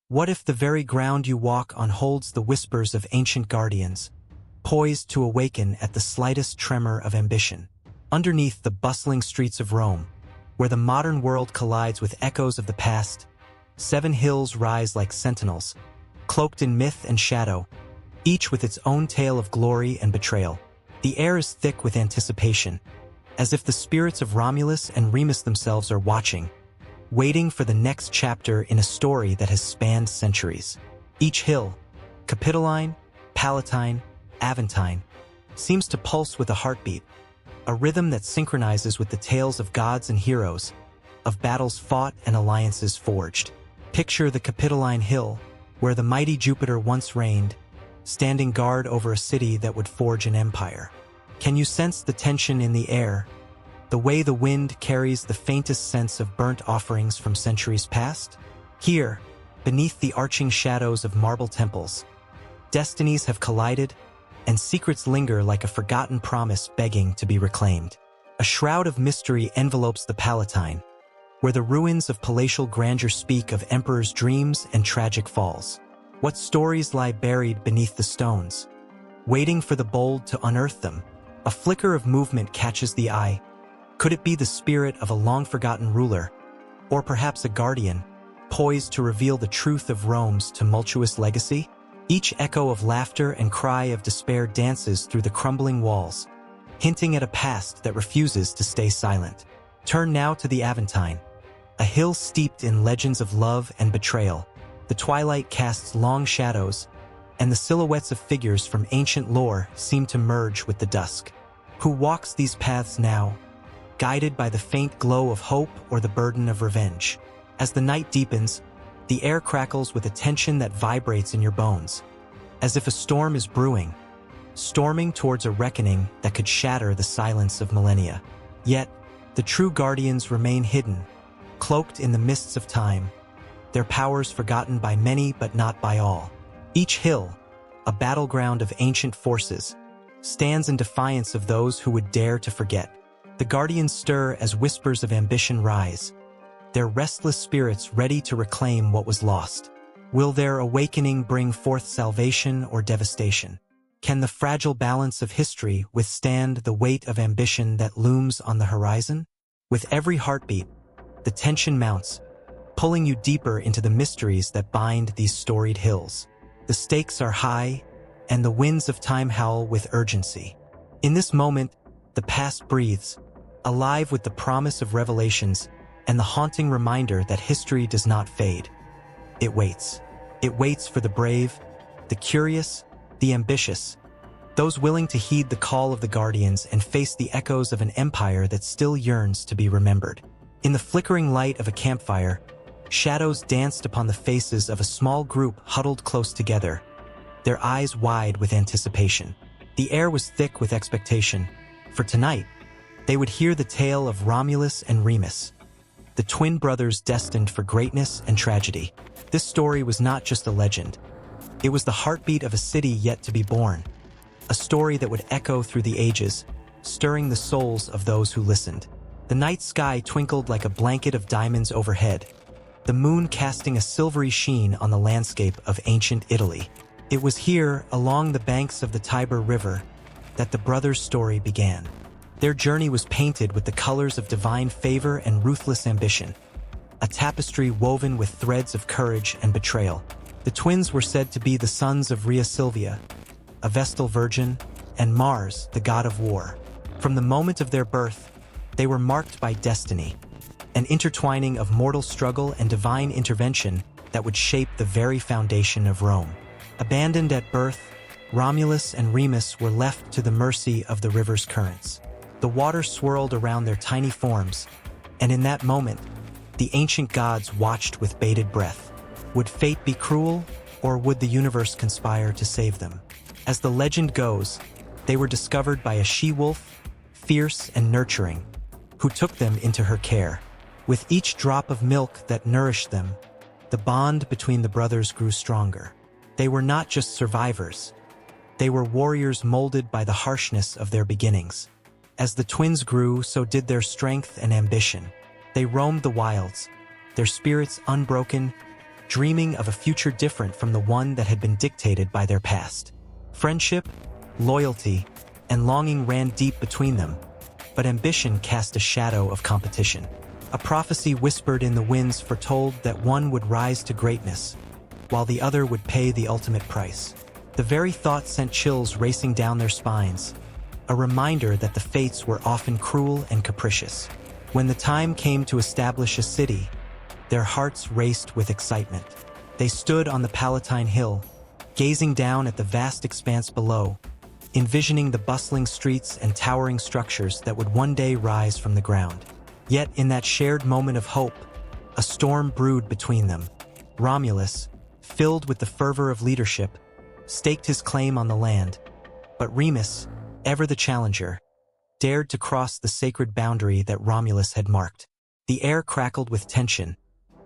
What if the very ground you walk on holds the whispers of ancient guardians, poised to awaken at the slightest tremor of ambition? Underneath the bustling streets of Rome, where the modern world collides with echoes of the past, 7 hills rise like sentinels, cloaked in myth and shadow, each with its own tale of glory and betrayal. The air is thick with anticipation, as if the spirits of Romulus and Remus themselves are watching, waiting for the next chapter in a story that has spanned centuries. Each hill, Capitoline, Palatine, Aventine, seems to pulse with a heartbeat, a rhythm that synchronizes with the tales of gods and heroes, of battles fought and alliances forged. Picture the Capitoline Hill, where the mighty Jupiter once reigned, standing guard over a city that would forge an empire. Can you sense the tension in the air, the way the wind carries the faintest sense of burnt offerings from centuries past? Here, beneath the arching shadows of marble temples, destinies have collided, and secrets linger like a forgotten promise begging to be reclaimed. A shroud of mystery envelopes the Palatine, where the ruins of palatial grandeur speak of emperors' dreams and tragic falls. What stories lie buried beneath the stones, waiting for the bold to unearth them? A flicker of movement catches the eye. Could it be the spirit of a long-forgotten ruler, or perhaps a guardian, poised to reveal the truth of Rome's tumultuous legacy? Each echo of laughter and cry of despair dances through the crumbling walls, hinting at a past that refuses to stay silent. Turn now to the Aventine, a hill steeped in legends of love and betrayal. The twilight casts long shadows, and the silhouettes of figures from ancient lore seem to merge with the dusk. Who walks these paths now, guided by the faint glow of hope or the burden of revenge? As the night deepens, the air crackles with a tension that vibrates in your bones, as if a storm is brewing, storming towards a reckoning that could shatter the silence of millennia. Yet, the true guardians remain hidden, cloaked in the mists of time, their powers forgotten by many but not by all. Each hill, a battleground of ancient forces, stands in defiance of those who would dare to forget. The guardians stir as whispers of ambition rise, their restless spirits ready to reclaim what was lost. Will their awakening bring forth salvation or devastation? Can the fragile balance of history withstand the weight of ambition that looms on the horizon? With every heartbeat, the tension mounts, pulling you deeper into the mysteries that bind these storied hills. The stakes are high, and the winds of time howl with urgency. In this moment, the past breathes, alive with the promise of revelations and the haunting reminder that history does not fade. It waits. It waits for the brave, the curious, the ambitious, those willing to heed the call of the guardians and face the echoes of an empire that still yearns to be remembered. In the flickering light of a campfire, shadows danced upon the faces of a small group huddled close together, their eyes wide with anticipation. The air was thick with expectation, for tonight, they would hear the tale of Romulus and Remus, the twin brothers destined for greatness and tragedy. This story was not just a legend. It was the heartbeat of a city yet to be born, a story that would echo through the ages, stirring the souls of those who listened. The night sky twinkled like a blanket of diamonds overhead, the moon casting a silvery sheen on the landscape of ancient Italy. It was here, along the banks of the Tiber River, that the brothers' story began. Their journey was painted with the colors of divine favor and ruthless ambition, a tapestry woven with threads of courage and betrayal. The twins were said to be the sons of Rhea Silvia, a Vestal virgin, and Mars, the god of war. From the moment of their birth, they were marked by destiny, an intertwining of mortal struggle and divine intervention that would shape the very foundation of Rome. Abandoned at birth, Romulus and Remus were left to the mercy of the river's currents. The water swirled around their tiny forms, and in that moment, the ancient gods watched with bated breath. Would fate be cruel, or would the universe conspire to save them? As the legend goes, they were discovered by a she-wolf, fierce and nurturing, who took them into her care. With each drop of milk that nourished them, the bond between the brothers grew stronger. They were not just survivors. They were warriors molded by the harshness of their beginnings. As the twins grew, so did their strength and ambition. They roamed the wilds, their spirits unbroken, dreaming of a future different from the one that had been dictated by their past. Friendship, loyalty, and longing ran deep between them, but ambition cast a shadow of competition. A prophecy whispered in the winds foretold that one would rise to greatness, while the other would pay the ultimate price. The very thought sent chills racing down their spines, a reminder that the fates were often cruel and capricious. When the time came to establish a city, their hearts raced with excitement. They stood on the Palatine Hill, gazing down at the vast expanse below, envisioning the bustling streets and towering structures that would one day rise from the ground. Yet in that shared moment of hope, a storm brewed between them. Romulus, filled with the fervor of leadership, staked his claim on the land, but Remus, ever the challenger, dared to cross the sacred boundary that Romulus had marked. The air crackled with tension,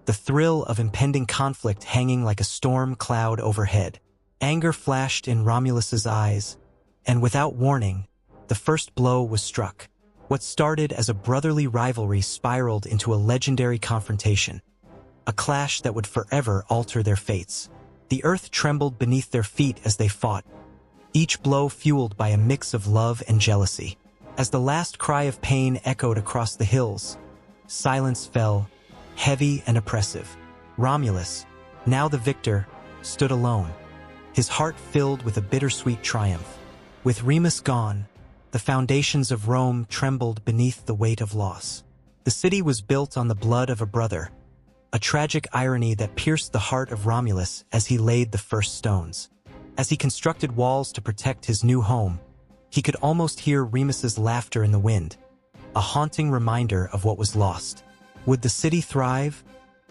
the thrill of impending conflict hanging like a storm cloud overhead. Anger flashed in Romulus's eyes, and without warning, the first blow was struck. What started as a brotherly rivalry spiraled into a legendary confrontation, a clash that would forever alter their fates. The earth trembled beneath their feet as they fought, each blow fueled by a mix of love and jealousy. As the last cry of pain echoed across the hills, silence fell, heavy and oppressive. Romulus, now the victor, stood alone, his heart filled with a bittersweet triumph. With Remus gone, the foundations of Rome trembled beneath the weight of loss. The city was built on the blood of a brother, a tragic irony that pierced the heart of Romulus as he laid the first stones. As he constructed walls to protect his new home, he could almost hear Remus's laughter in the wind, a haunting reminder of what was lost. Would the city thrive,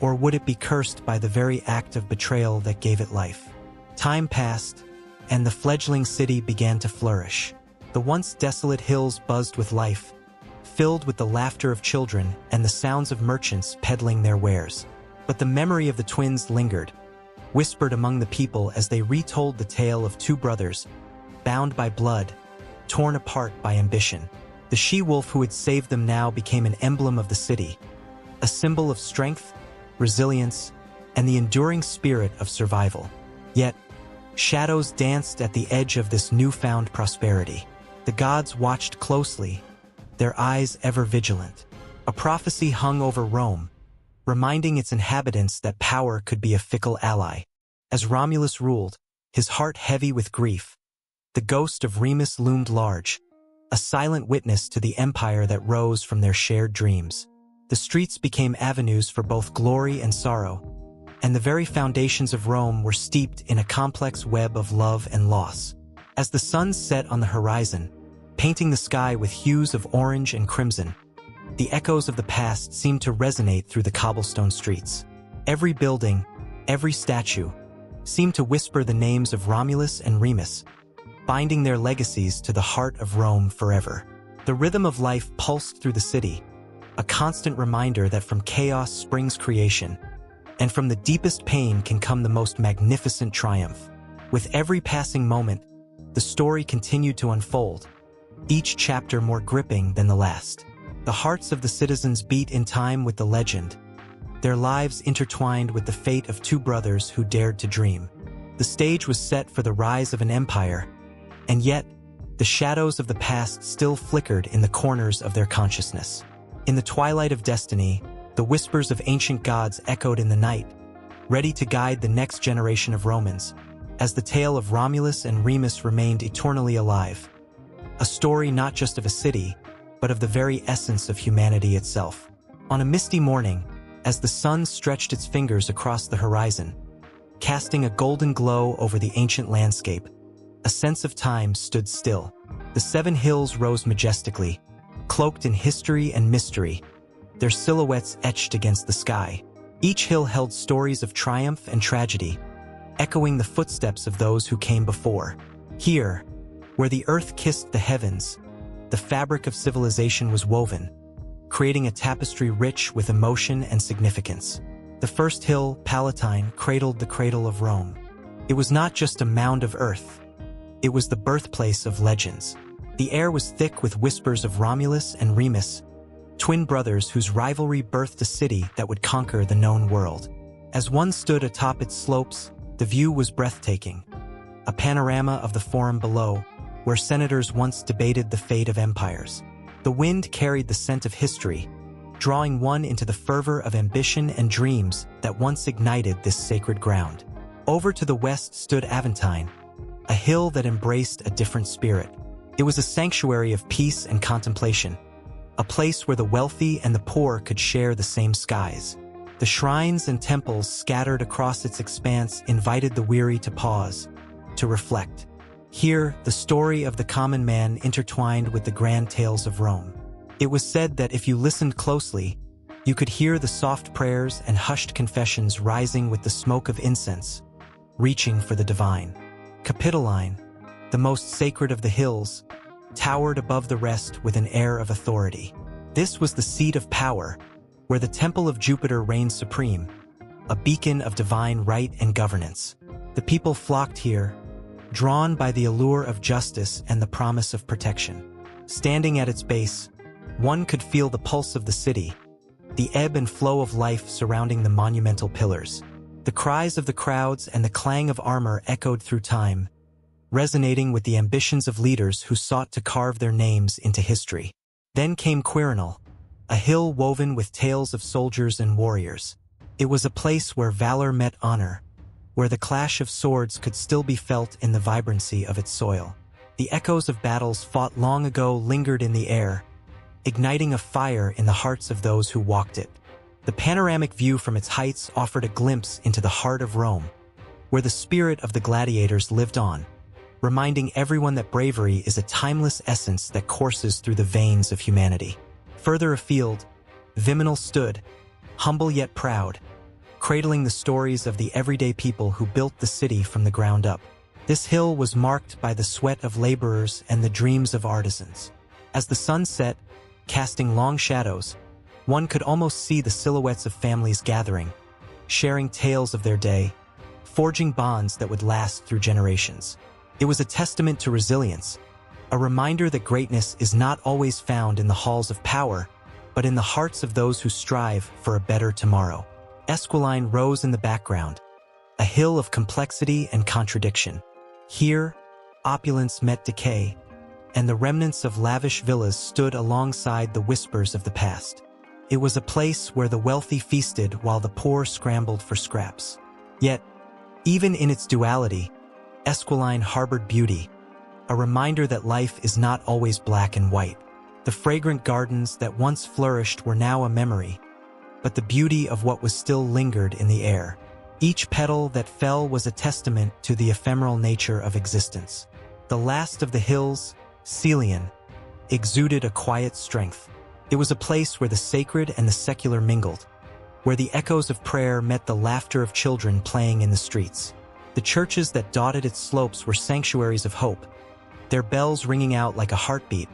or would it be cursed by the very act of betrayal that gave it life? Time passed, and the fledgling city began to flourish. The once desolate hills buzzed with life, filled with the laughter of children and the sounds of merchants peddling their wares. But the memory of the twins lingered, whispered among the people as they retold the tale of two brothers, bound by blood, torn apart by ambition. The she-wolf who had saved them now became an emblem of the city, a symbol of strength, resilience, and the enduring spirit of survival. Yet, shadows danced at the edge of this newfound prosperity. The gods watched closely, their eyes ever vigilant. A prophecy hung over Rome, reminding its inhabitants that power could be a fickle ally. As Romulus ruled, his heart heavy with grief, the ghost of Remus loomed large, a silent witness to the empire that rose from their shared dreams. The streets became avenues for both glory and sorrow, and the very foundations of Rome were steeped in a complex web of love and loss. As the sun set on the horizon, painting the sky with hues of orange and crimson, the echoes of the past seemed to resonate through the cobblestone streets. Every building, every statue, seemed to whisper the names of Romulus and Remus, binding their legacies to the heart of Rome forever. The rhythm of life pulsed through the city, a constant reminder that from chaos springs creation, and from the deepest pain can come the most magnificent triumph. With every passing moment, the story continued to unfold, each chapter more gripping than the last. The hearts of the citizens beat in time with the legend, their lives intertwined with the fate of two brothers who dared to dream. The stage was set for the rise of an empire, and yet, the shadows of the past still flickered in the corners of their consciousness. In the twilight of destiny, the whispers of ancient gods echoed in the night, ready to guide the next generation of Romans, as the tale of Romulus and Remus remained eternally alive. A story not just of a city, but of the very essence of humanity itself. On a misty morning, as the sun stretched its fingers across the horizon, casting a golden glow over the ancient landscape, a sense of time stood still. The 7 hills rose majestically, cloaked in history and mystery, their silhouettes etched against the sky. Each hill held stories of triumph and tragedy, echoing the footsteps of those who came before. Here, where the earth kissed the heavens, the fabric of civilization was woven, creating a tapestry rich with emotion and significance. The first hill, Palatine, cradled the cradle of Rome. It was not just a mound of earth. It was the birthplace of legends. The air was thick with whispers of Romulus and Remus, twin brothers whose rivalry birthed a city that would conquer the known world. As one stood atop its slopes, the view was breathtaking. A panorama of the forum below, where senators once debated the fate of empires. The wind carried the scent of history, drawing one into the fervor of ambition and dreams that once ignited this sacred ground. Over to the west stood Aventine, a hill that embraced a different spirit. It was a sanctuary of peace and contemplation, a place where the wealthy and the poor could share the same skies. The shrines and temples scattered across its expanse invited the weary to pause, to reflect. Here, the story of the common man intertwined with the grand tales of Rome. It was said that if you listened closely, you could hear the soft prayers and hushed confessions rising with the smoke of incense, reaching for the divine. Capitoline, the most sacred of the hills, towered above the rest with an air of authority. This was the seat of power, where the temple of Jupiter reigned supreme, a beacon of divine right and governance. The people flocked here, drawn by the allure of justice and the promise of protection. Standing at its base, one could feel the pulse of the city, the ebb and flow of life surrounding the monumental pillars. The cries of the crowds and the clang of armor echoed through time, resonating with the ambitions of leaders who sought to carve their names into history. Then came Quirinal, a hill woven with tales of soldiers and warriors. It was a place where valor met honor, where the clash of swords could still be felt in the vibrancy of its soil. The echoes of battles fought long ago lingered in the air, igniting a fire in the hearts of those who walked it. The panoramic view from its heights offered a glimpse into the heart of Rome, where the spirit of the gladiators lived on, reminding everyone that bravery is a timeless essence that courses through the veins of humanity. Further afield, Viminal stood, humble yet proud, cradling the stories of the everyday people who built the city from the ground up. This hill was marked by the sweat of laborers and the dreams of artisans. As the sun set, casting long shadows, one could almost see the silhouettes of families gathering, sharing tales of their day, forging bonds that would last through generations. It was a testament to resilience, a reminder that greatness is not always found in the halls of power, but in the hearts of those who strive for a better tomorrow. Esquiline rose in the background, a hill of complexity and contradiction. Here, opulence met decay, and the remnants of lavish villas stood alongside the whispers of the past. It was a place where the wealthy feasted while the poor scrambled for scraps. Yet, even in its duality, Esquiline harbored beauty, a reminder that life is not always black and white. The fragrant gardens that once flourished were now a memory, but the beauty of what was still lingered in the air. Each petal that fell was a testament to the ephemeral nature of existence. The last of the hills, Celian, exuded a quiet strength. It was a place where the sacred and the secular mingled, where the echoes of prayer met the laughter of children playing in the streets. The churches that dotted its slopes were sanctuaries of hope, their bells ringing out like a heartbeat,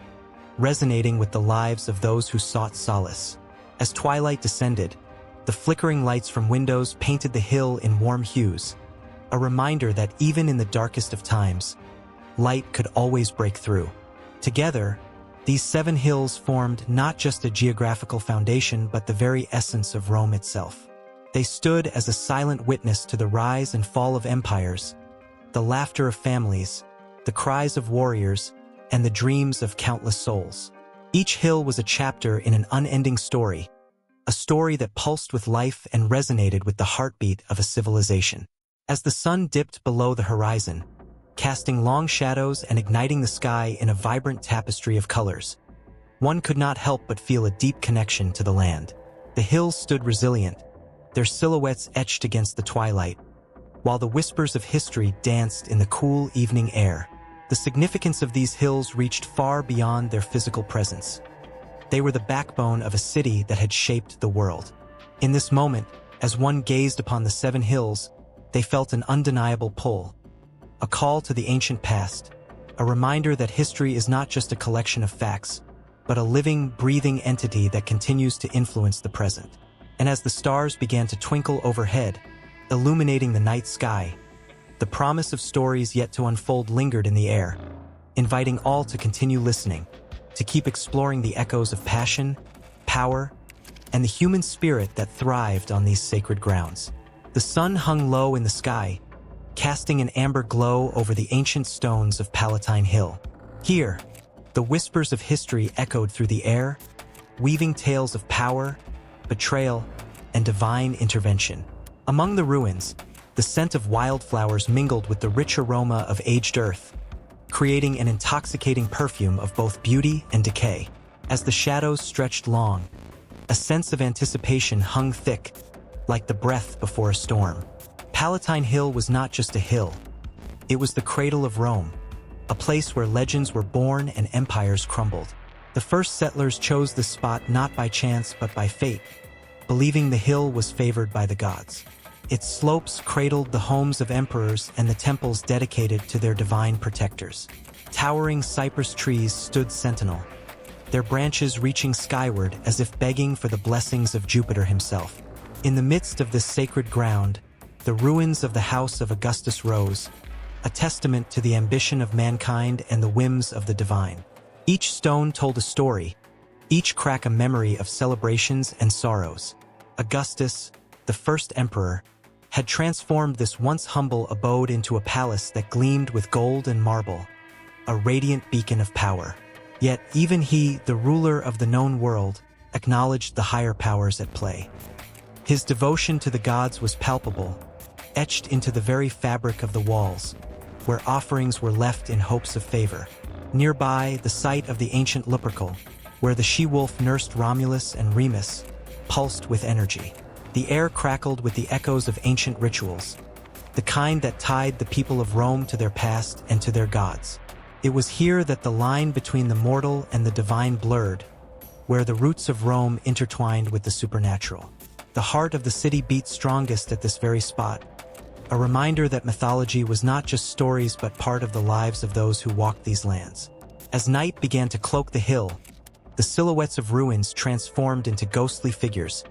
resonating with the lives of those who sought solace. As twilight descended, the flickering lights from windows painted the hill in warm hues, a reminder that even in the darkest of times, light could always break through. Together, these 7 hills formed not just a geographical foundation but the very essence of Rome itself. They stood as a silent witness to the rise and fall of empires, the laughter of families, the cries of warriors, and the dreams of countless souls. Each hill was a chapter in an unending story, a story that pulsed with life and resonated with the heartbeat of a civilization. As the sun dipped below the horizon, casting long shadows and igniting the sky in a vibrant tapestry of colors, one could not help but feel a deep connection to the land. The hills stood resilient, their silhouettes etched against the twilight, while the whispers of history danced in the cool evening air. The significance of these hills reached far beyond their physical presence. They were the backbone of a city that had shaped the world. In this moment, as one gazed upon the 7 hills, they felt an undeniable pull, a call to the ancient past, a reminder that history is not just a collection of facts, but a living, breathing entity that continues to influence the present. And as the stars began to twinkle overhead, illuminating the night sky, the promise of stories yet to unfold lingered in the air, inviting all to continue listening, to keep exploring the echoes of passion, power, and the human spirit that thrived on these sacred grounds. The sun hung low in the sky, casting an amber glow over the ancient stones of Palatine Hill. Here, the whispers of history echoed through the air, weaving tales of power, betrayal, and divine intervention. Among the ruins, the scent of wildflowers mingled with the rich aroma of aged earth, creating an intoxicating perfume of both beauty and decay. As the shadows stretched long, a sense of anticipation hung thick, like the breath before a storm. Palatine Hill was not just a hill. It was the cradle of Rome, a place where legends were born and empires crumbled. The first settlers chose this spot not by chance but by fate, believing the hill was favored by the gods. Its slopes cradled the homes of emperors and the temples dedicated to their divine protectors. Towering cypress trees stood sentinel, their branches reaching skyward as if begging for the blessings of Jupiter himself. In the midst of this sacred ground, the ruins of the house of Augustus rose, a testament to the ambition of mankind and the whims of the divine. Each stone told a story, each crack a memory of celebrations and sorrows. Augustus, the first emperor, had transformed this once humble abode into a palace that gleamed with gold and marble, a radiant beacon of power. Yet even he, the ruler of the known world, acknowledged the higher powers at play. His devotion to the gods was palpable, etched into the very fabric of the walls, where offerings were left in hopes of favor. Nearby, the site of the ancient Lupercal, where the she-wolf nursed Romulus and Remus, pulsed with energy. The air crackled with the echoes of ancient rituals, the kind that tied the people of Rome to their past and to their gods. It was here that the line between the mortal and the divine blurred, where the roots of Rome intertwined with the supernatural. The heart of the city beat strongest at this very spot, a reminder that mythology was not just stories but part of the lives of those who walked these lands. As night began to cloak the hill, the silhouettes of ruins transformed into ghostly figures,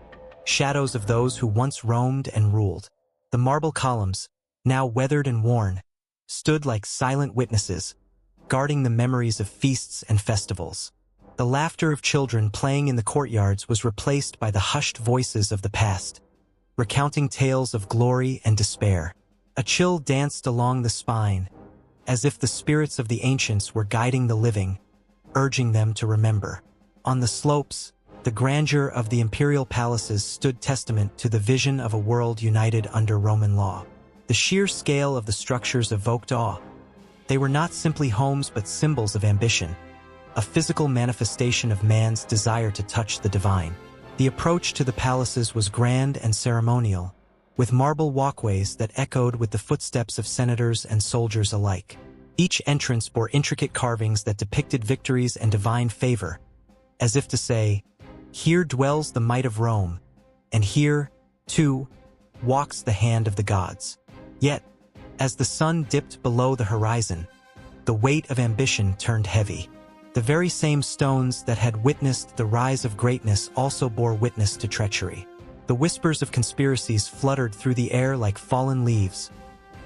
shadows of those who once roamed and ruled. The marble columns, now weathered and worn, stood like silent witnesses, guarding the memories of feasts and festivals. The laughter of children playing in the courtyards was replaced by the hushed voices of the past, recounting tales of glory and despair. A chill danced along the spine, as if the spirits of the ancients were guiding the living, urging them to remember. On the slopes, the grandeur of the imperial palaces stood testament to the vision of a world united under Roman law. The sheer scale of the structures evoked awe. They were not simply homes but symbols of ambition, a physical manifestation of man's desire to touch the divine. The approach to the palaces was grand and ceremonial, with marble walkways that echoed with the footsteps of senators and soldiers alike. Each entrance bore intricate carvings that depicted victories and divine favor, as if to say, "Here dwells the might of Rome, and here, too, walks the hand of the gods." Yet, as the sun dipped below the horizon, the weight of ambition turned heavy. The very same stones that had witnessed the rise of greatness also bore witness to treachery. The whispers of conspiracies fluttered through the air like fallen leaves,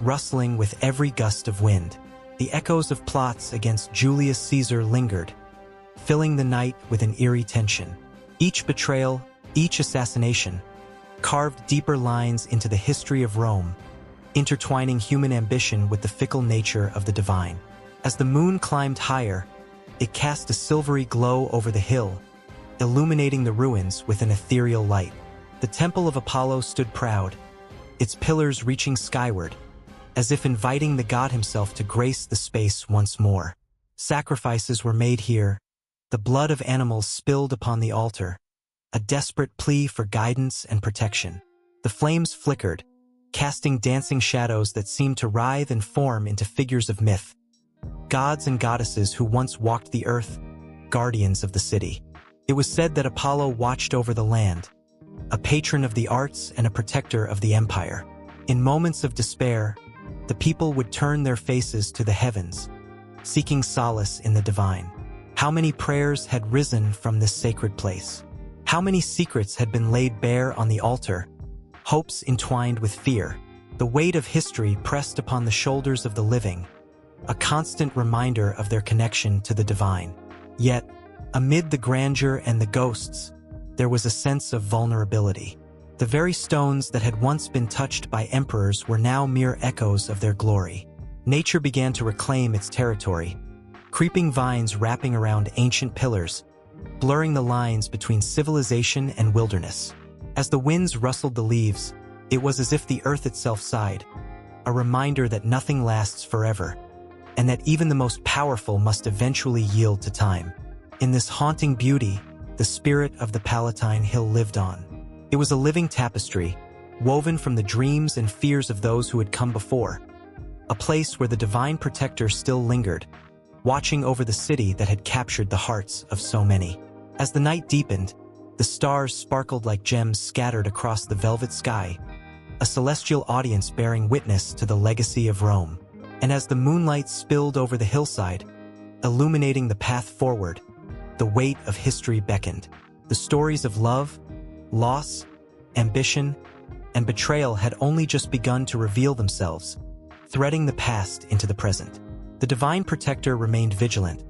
rustling with every gust of wind. The echoes of plots against Julius Caesar lingered, filling the night with an eerie tension. Each betrayal, each assassination, carved deeper lines into the history of Rome, intertwining human ambition with the fickle nature of the divine. As the moon climbed higher, it cast a silvery glow over the hill, illuminating the ruins with an ethereal light. The temple of Apollo stood proud, its pillars reaching skyward, as if inviting the god himself to grace the space once more. Sacrifices were made here, the blood of animals spilled upon the altar, a desperate plea for guidance and protection. The flames flickered, casting dancing shadows that seemed to writhe and form into figures of myth. Gods and goddesses who once walked the earth, guardians of the city. It was said that Apollo watched over the land, a patron of the arts and a protector of the empire. In moments of despair, the people would turn their faces to the heavens, seeking solace in the divine. How many prayers had risen from this sacred place? How many secrets had been laid bare on the altar, hopes entwined with fear? The weight of history pressed upon the shoulders of the living, a constant reminder of their connection to the divine. Yet, amid the grandeur and the ghosts, there was a sense of vulnerability. The very stones that had once been touched by emperors were now mere echoes of their glory. Nature began to reclaim its territory, creeping vines wrapping around ancient pillars, blurring the lines between civilization and wilderness. As the winds rustled the leaves, it was as if the earth itself sighed, a reminder that nothing lasts forever, and that even the most powerful must eventually yield to time. In this haunting beauty, the spirit of the Palatine Hill lived on. It was a living tapestry, woven from the dreams and fears of those who had come before, a place where the divine protector still lingered, watching over the city that had captured the hearts of so many. As the night deepened, the stars sparkled like gems scattered across the velvet sky, a celestial audience bearing witness to the legacy of Rome. And as the moonlight spilled over the hillside, illuminating the path forward, the weight of history beckoned. The stories of love, loss, ambition, and betrayal had only just begun to reveal themselves, threading the past into the present. The divine protector remained vigilant,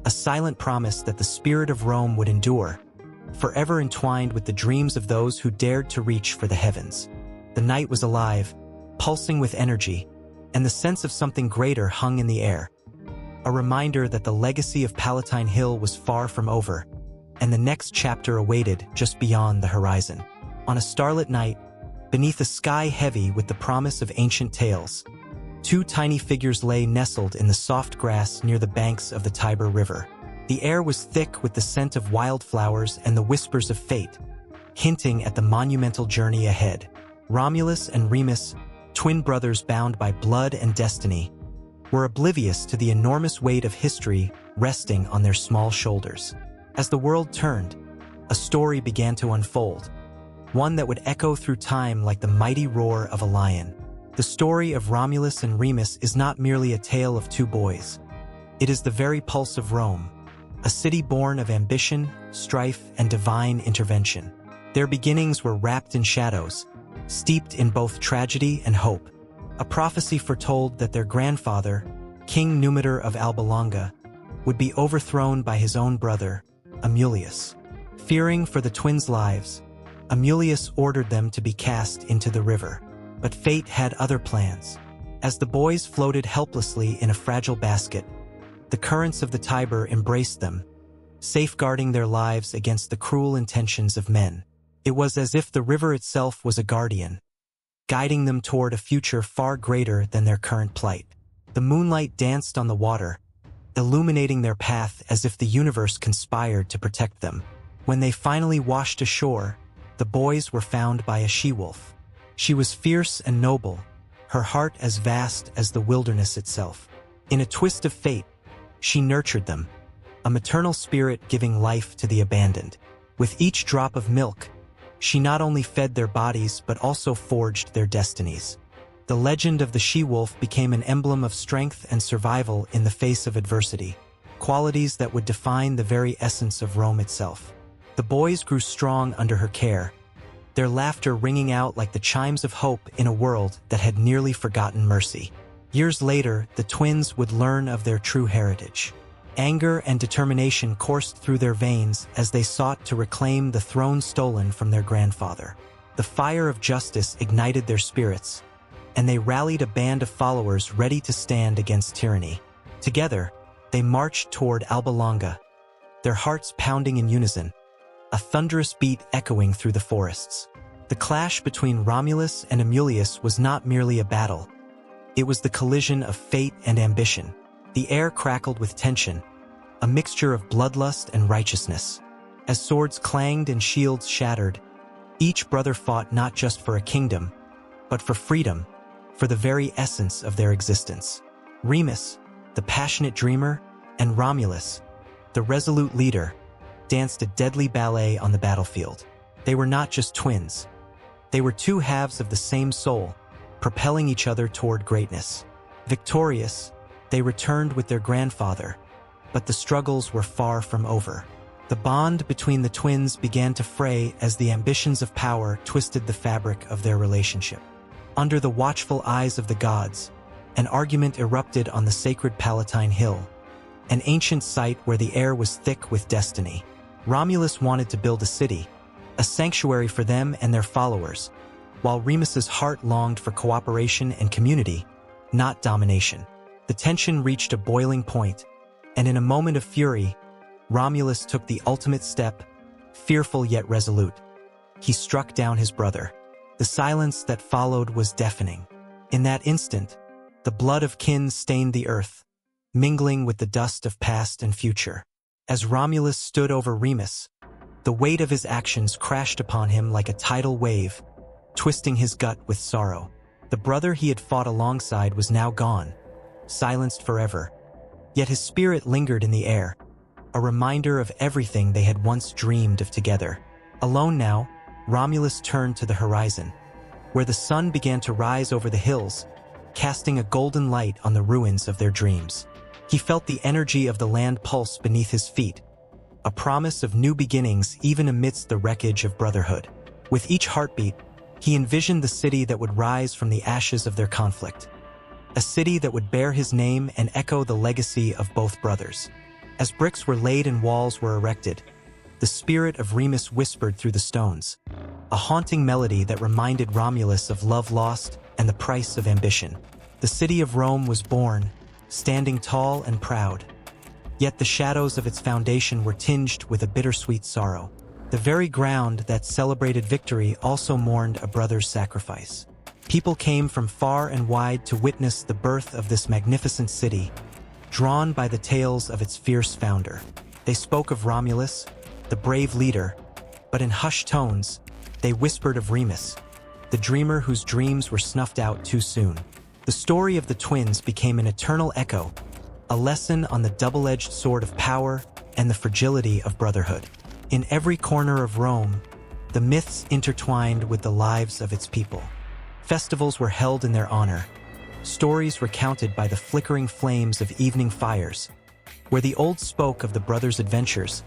a silent promise that the spirit of Rome would endure, forever entwined with the dreams of those who dared to reach for the heavens. The night was alive, pulsing with energy, and the sense of something greater hung in the air, a reminder that the legacy of Palatine Hill was far from over, and the next chapter awaited just beyond the horizon. On a starlit night, beneath a sky heavy with the promise of ancient tales, two tiny figures lay nestled in the soft grass near the banks of the Tiber River. The air was thick with the scent of wildflowers and the whispers of fate, hinting at the monumental journey ahead. Romulus and Remus, twin brothers bound by blood and destiny, were oblivious to the enormous weight of history resting on their small shoulders. As the world turned, a story began to unfold, one that would echo through time like the mighty roar of a lion. The story of Romulus and Remus is not merely a tale of two boys. It is the very pulse of Rome, a city born of ambition, strife, and divine intervention. Their beginnings were wrapped in shadows, steeped in both tragedy and hope. A prophecy foretold that their grandfather, King Numitor of Alba Longa, would be overthrown by his own brother, Amulius. Fearing for the twins' lives, Amulius ordered them to be cast into the river. But fate had other plans. As the boys floated helplessly in a fragile basket, the currents of the Tiber embraced them, safeguarding their lives against the cruel intentions of men. It was as if the river itself was a guardian, guiding them toward a future far greater than their current plight. The moonlight danced on the water, illuminating their path as if the universe conspired to protect them. When they finally washed ashore, the boys were found by a she-wolf. She was fierce and noble, her heart as vast as the wilderness itself. In a twist of fate, she nurtured them, a maternal spirit giving life to the abandoned. With each drop of milk, she not only fed their bodies but also forged their destinies. The legend of the she-wolf became an emblem of strength and survival in the face of adversity, qualities that would define the very essence of Rome itself. The boys grew strong under her care, their laughter ringing out like the chimes of hope in a world that had nearly forgotten mercy. Years later, the twins would learn of their true heritage. Anger and determination coursed through their veins as they sought to reclaim the throne stolen from their grandfather. The fire of justice ignited their spirits, and they rallied a band of followers ready to stand against tyranny. Together, they marched toward Alba Longa, their hearts pounding in unison, a thunderous beat echoing through the forests. The clash between Romulus and Amulius was not merely a battle. It was the collision of fate and ambition. The air crackled with tension, a mixture of bloodlust and righteousness. As swords clanged and shields shattered, each brother fought not just for a kingdom, but for freedom, for the very essence of their existence. Remus, the passionate dreamer, and Romulus, the resolute leader, danced a deadly ballet on the battlefield. They were not just twins. They were two halves of the same soul, propelling each other toward greatness. Victorious, they returned with their grandfather, but the struggles were far from over. The bond between the twins began to fray as the ambitions of power twisted the fabric of their relationship. Under the watchful eyes of the gods, an argument erupted on the sacred Palatine Hill, an ancient site where the air was thick with destiny. Romulus wanted to build a city, a sanctuary for them and their followers, while Remus's heart longed for cooperation and community, not domination. The tension reached a boiling point, and in a moment of fury, Romulus took the ultimate step, fearful yet resolute. He struck down his brother. The silence that followed was deafening. In that instant, the blood of kin stained the earth, mingling with the dust of past and future. As Romulus stood over Remus, the weight of his actions crashed upon him like a tidal wave, twisting his gut with sorrow. The brother he had fought alongside was now gone, silenced forever. Yet his spirit lingered in the air, a reminder of everything they had once dreamed of together. Alone now, Romulus turned to the horizon, where the sun began to rise over the hills, casting a golden light on the ruins of their dreams. He felt the energy of the land pulse beneath his feet, a promise of new beginnings even amidst the wreckage of brotherhood. With each heartbeat, he envisioned the city that would rise from the ashes of their conflict, a city that would bear his name and echo the legacy of both brothers. As bricks were laid and walls were erected, the spirit of Remus whispered through the stones, a haunting melody that reminded Romulus of love lost and the price of ambition. The city of Rome was born, standing tall and proud. Yet the shadows of its foundation were tinged with a bittersweet sorrow. The very ground that celebrated victory also mourned a brother's sacrifice. People came from far and wide to witness the birth of this magnificent city, drawn by the tales of its fierce founder. They spoke of Romulus, the brave leader, but in hushed tones, they whispered of Remus, the dreamer whose dreams were snuffed out too soon. The story of the twins became an eternal echo, a lesson on the double-edged sword of power and the fragility of brotherhood. In every corner of Rome, the myths intertwined with the lives of its people. Festivals were held in their honor, stories recounted by the flickering flames of evening fires, where the old spoke of the brothers' adventures,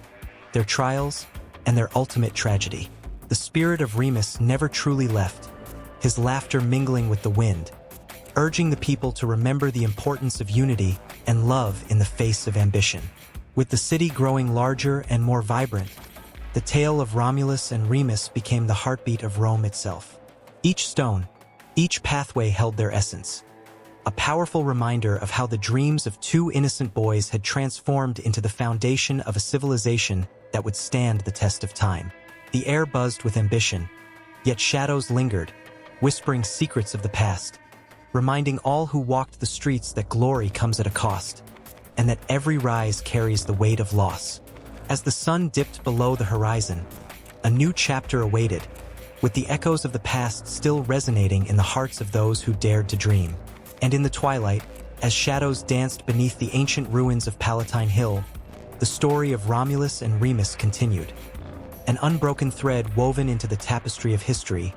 their trials, and their ultimate tragedy. The spirit of Remus never truly left, his laughter mingling with the wind, urging the people to remember the importance of unity and love in the face of ambition. With the city growing larger and more vibrant, the tale of Romulus and Remus became the heartbeat of Rome itself. Each stone, each pathway held their essence, a powerful reminder of how the dreams of two innocent boys had transformed into the foundation of a civilization that would stand the test of time. The air buzzed with ambition, yet shadows lingered, whispering secrets of the past, reminding all who walked the streets that glory comes at a cost, and that every rise carries the weight of loss. As the sun dipped below the horizon, a new chapter awaited, with the echoes of the past still resonating in the hearts of those who dared to dream. And in the twilight, as shadows danced beneath the ancient ruins of Palatine Hill, the story of Romulus and Remus continued, an unbroken thread woven into the tapestry of history,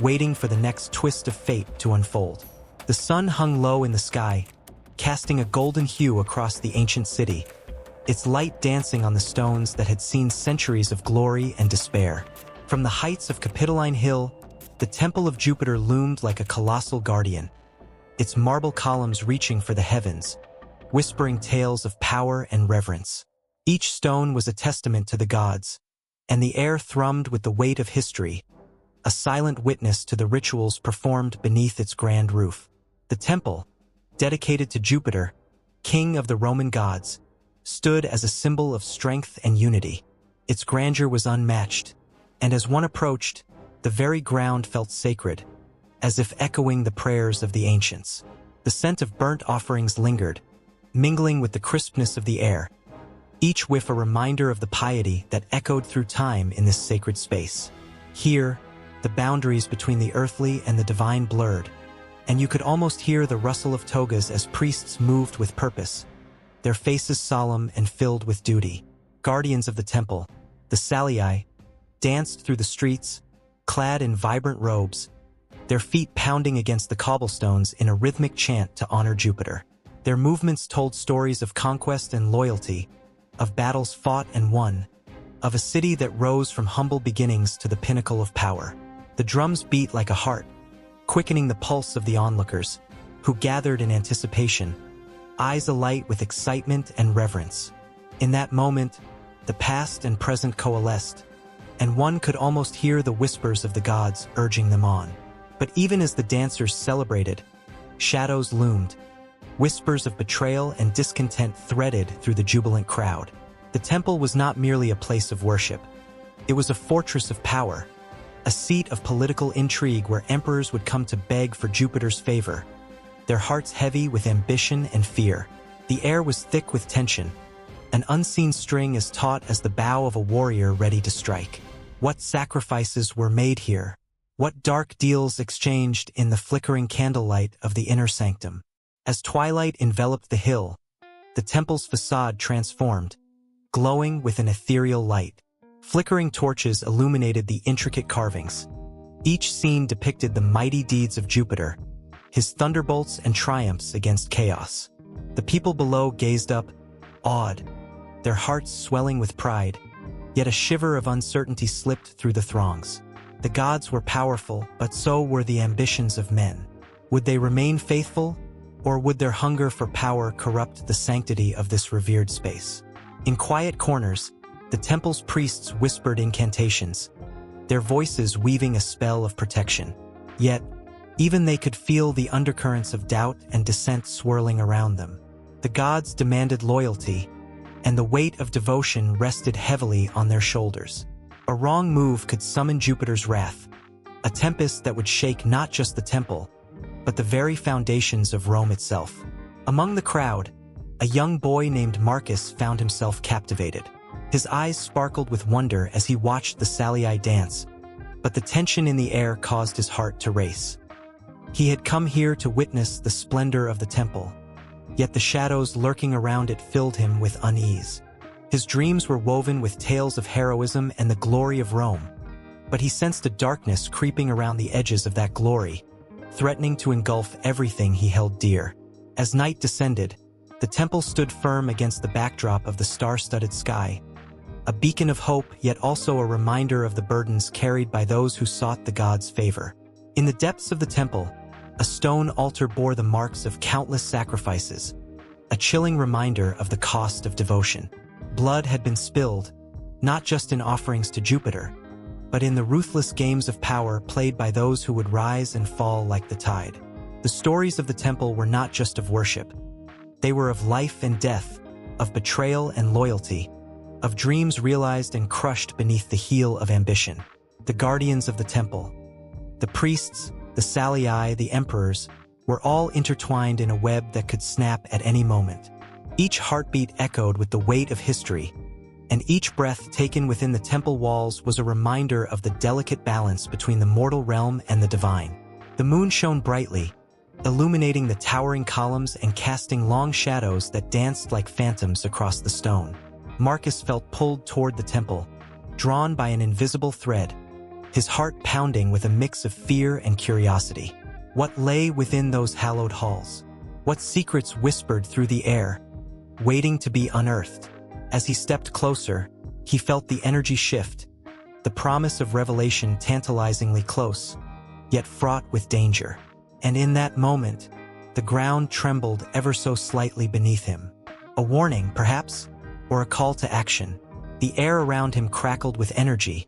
waiting for the next twist of fate to unfold. The sun hung low in the sky, casting a golden hue across the ancient city, its light dancing on the stones that had seen centuries of glory and despair. From the heights of Capitoline Hill, the Temple of Jupiter loomed like a colossal guardian, its marble columns reaching for the heavens, whispering tales of power and reverence. Each stone was a testament to the gods, and the air thrummed with the weight of history, a silent witness to the rituals performed beneath its grand roof. The temple, dedicated to Jupiter, king of the Roman gods, stood as a symbol of strength and unity. Its grandeur was unmatched, and as one approached, the very ground felt sacred, as if echoing the prayers of the ancients. The scent of burnt offerings lingered, mingling with the crispness of the air, each whiff a reminder of the piety that echoed through time in this sacred space. Here, the boundaries between the earthly and the divine blurred, and you could almost hear the rustle of togas as priests moved with purpose, their faces solemn and filled with duty. Guardians of the temple, the Salii, danced through the streets, clad in vibrant robes, their feet pounding against the cobblestones in a rhythmic chant to honor Jupiter. Their movements told stories of conquest and loyalty, of battles fought and won, of a city that rose from humble beginnings to the pinnacle of power. The drums beat like a heart, quickening the pulse of the onlookers, who gathered in anticipation, eyes alight with excitement and reverence. In that moment, the past and present coalesced, and one could almost hear the whispers of the gods urging them on. But even as the dancers celebrated, shadows loomed. Whispers of betrayal and discontent threaded through the jubilant crowd. The temple was not merely a place of worship. It was a fortress of power, a seat of political intrigue where emperors would come to beg for Jupiter's favor, their hearts heavy with ambition and fear. The air was thick with tension, an unseen string as taut as the bow of a warrior ready to strike. What sacrifices were made here? What dark deals exchanged in the flickering candlelight of the inner sanctum? As twilight enveloped the hill, the temple's facade transformed, glowing with an ethereal light. Flickering torches illuminated the intricate carvings. Each scene depicted the mighty deeds of Jupiter, his thunderbolts and triumphs against chaos. The people below gazed up, awed, their hearts swelling with pride, yet a shiver of uncertainty slipped through the throngs. The gods were powerful, but so were the ambitions of men. Would they remain faithful, or would their hunger for power corrupt the sanctity of this revered space? In quiet corners, the temple's priests whispered incantations, their voices weaving a spell of protection. Yet, even they could feel the undercurrents of doubt and dissent swirling around them. The gods demanded loyalty, and the weight of devotion rested heavily on their shoulders. A wrong move could summon Jupiter's wrath, a tempest that would shake not just the temple, but the very foundations of Rome itself. Among the crowd, a young boy named Marcus found himself captivated. His eyes sparkled with wonder as he watched the Salii dance, but the tension in the air caused his heart to race. He had come here to witness the splendor of the temple, yet the shadows lurking around it filled him with unease. His dreams were woven with tales of heroism and the glory of Rome, but he sensed a darkness creeping around the edges of that glory, threatening to engulf everything he held dear. As night descended, the temple stood firm against the backdrop of the star-studded sky, a beacon of hope yet also a reminder of the burdens carried by those who sought the gods' favor. In the depths of the temple, a stone altar bore the marks of countless sacrifices, a chilling reminder of the cost of devotion. Blood had been spilled, not just in offerings to Jupiter, but in the ruthless games of power played by those who would rise and fall like the tide. The stories of the temple were not just of worship. They were of life and death, of betrayal and loyalty, of dreams realized and crushed beneath the heel of ambition. The guardians of the temple, the priests, the Salii, the emperors, were all intertwined in a web that could snap at any moment. Each heartbeat echoed with the weight of history, and each breath taken within the temple walls was a reminder of the delicate balance between the mortal realm and the divine. The moon shone brightly, illuminating the towering columns and casting long shadows that danced like phantoms across the stone. Marcus felt pulled toward the temple, drawn by an invisible thread, his heart pounding with a mix of fear and curiosity. What lay within those hallowed halls? What secrets whispered through the air, waiting to be unearthed? As he stepped closer, he felt the energy shift, the promise of revelation tantalizingly close, yet fraught with danger. And in that moment, the ground trembled ever so slightly beneath him. A warning, perhaps, or a call to action. The air around him crackled with energy,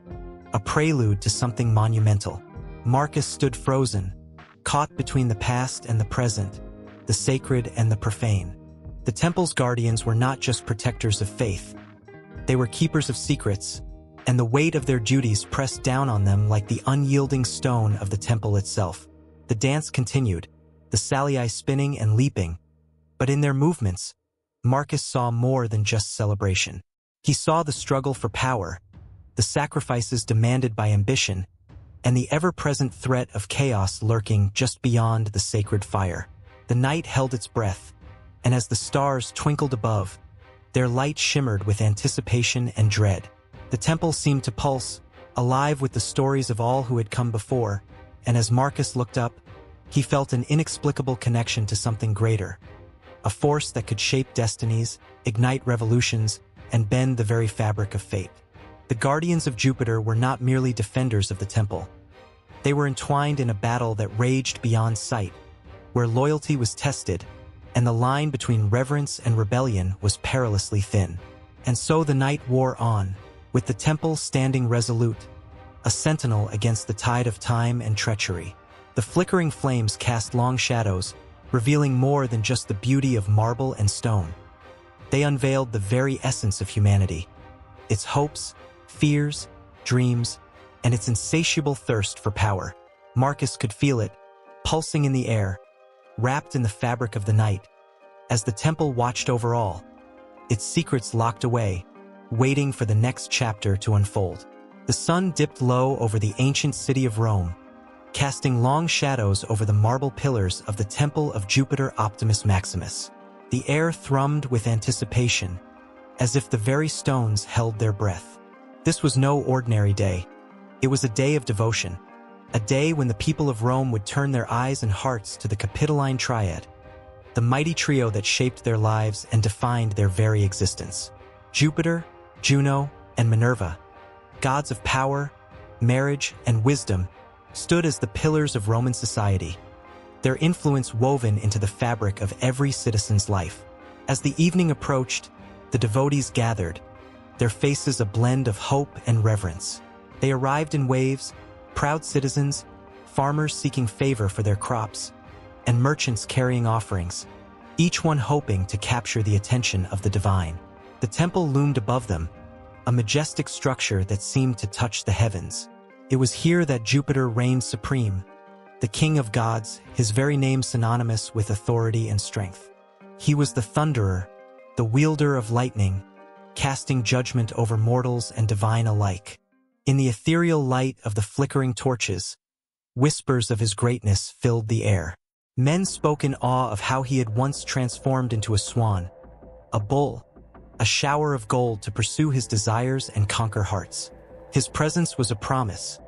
a prelude to something monumental. Marcus stood frozen, caught between the past and the present, the sacred and the profane. The temple's guardians were not just protectors of faith. They were keepers of secrets, and the weight of their duties pressed down on them like the unyielding stone of the temple itself. The dance continued, the Salii spinning and leaping, but in their movements, Marcus saw more than just celebration. He saw the struggle for power, the sacrifices demanded by ambition, and the ever-present threat of chaos lurking just beyond the sacred fire. The night held its breath, and as the stars twinkled above, their light shimmered with anticipation and dread. The temple seemed to pulse, alive with the stories of all who had come before, and as Marcus looked up, he felt an inexplicable connection to something greater, a force that could shape destinies, ignite revolutions, and bend the very fabric of fate. The guardians of Jupiter were not merely defenders of the temple. They were entwined in a battle that raged beyond sight, where loyalty was tested, and the line between reverence and rebellion was perilously thin. And so the night wore on, with the temple standing resolute, a sentinel against the tide of time and treachery. The flickering flames cast long shadows, revealing more than just the beauty of marble and stone. They unveiled the very essence of humanity, its hopes, fears, dreams, and its insatiable thirst for power. Marcus could feel it, pulsing in the air, wrapped in the fabric of the night, as the temple watched over all, its secrets locked away, waiting for the next chapter to unfold. The sun dipped low over the ancient city of Rome, casting long shadows over the marble pillars of the temple of Jupiter Optimus Maximus. The air thrummed with anticipation, as if the very stones held their breath. This was no ordinary day. It was a day of devotion, a day when the people of Rome would turn their eyes and hearts to the Capitoline Triad, the mighty trio that shaped their lives and defined their very existence. Jupiter, Juno, and Minerva, gods of power, marriage, and wisdom, stood as the pillars of Roman society, their influence woven into the fabric of every citizen's life. As the evening approached, the devotees gathered, their faces a blend of hope and reverence. They arrived in waves, proud citizens, farmers seeking favor for their crops, and merchants carrying offerings, each one hoping to capture the attention of the divine. The temple loomed above them, a majestic structure that seemed to touch the heavens. It was here that Jupiter reigned supreme, the king of gods, his very name synonymous with authority and strength. He was the thunderer, the wielder of lightning, casting judgment over mortals and divine alike. In the ethereal light of the flickering torches, whispers of his greatness filled the air. Men spoke in awe of how he had once transformed into a swan, a bull, a shower of gold to pursue his desires and conquer hearts. His presence was a promise,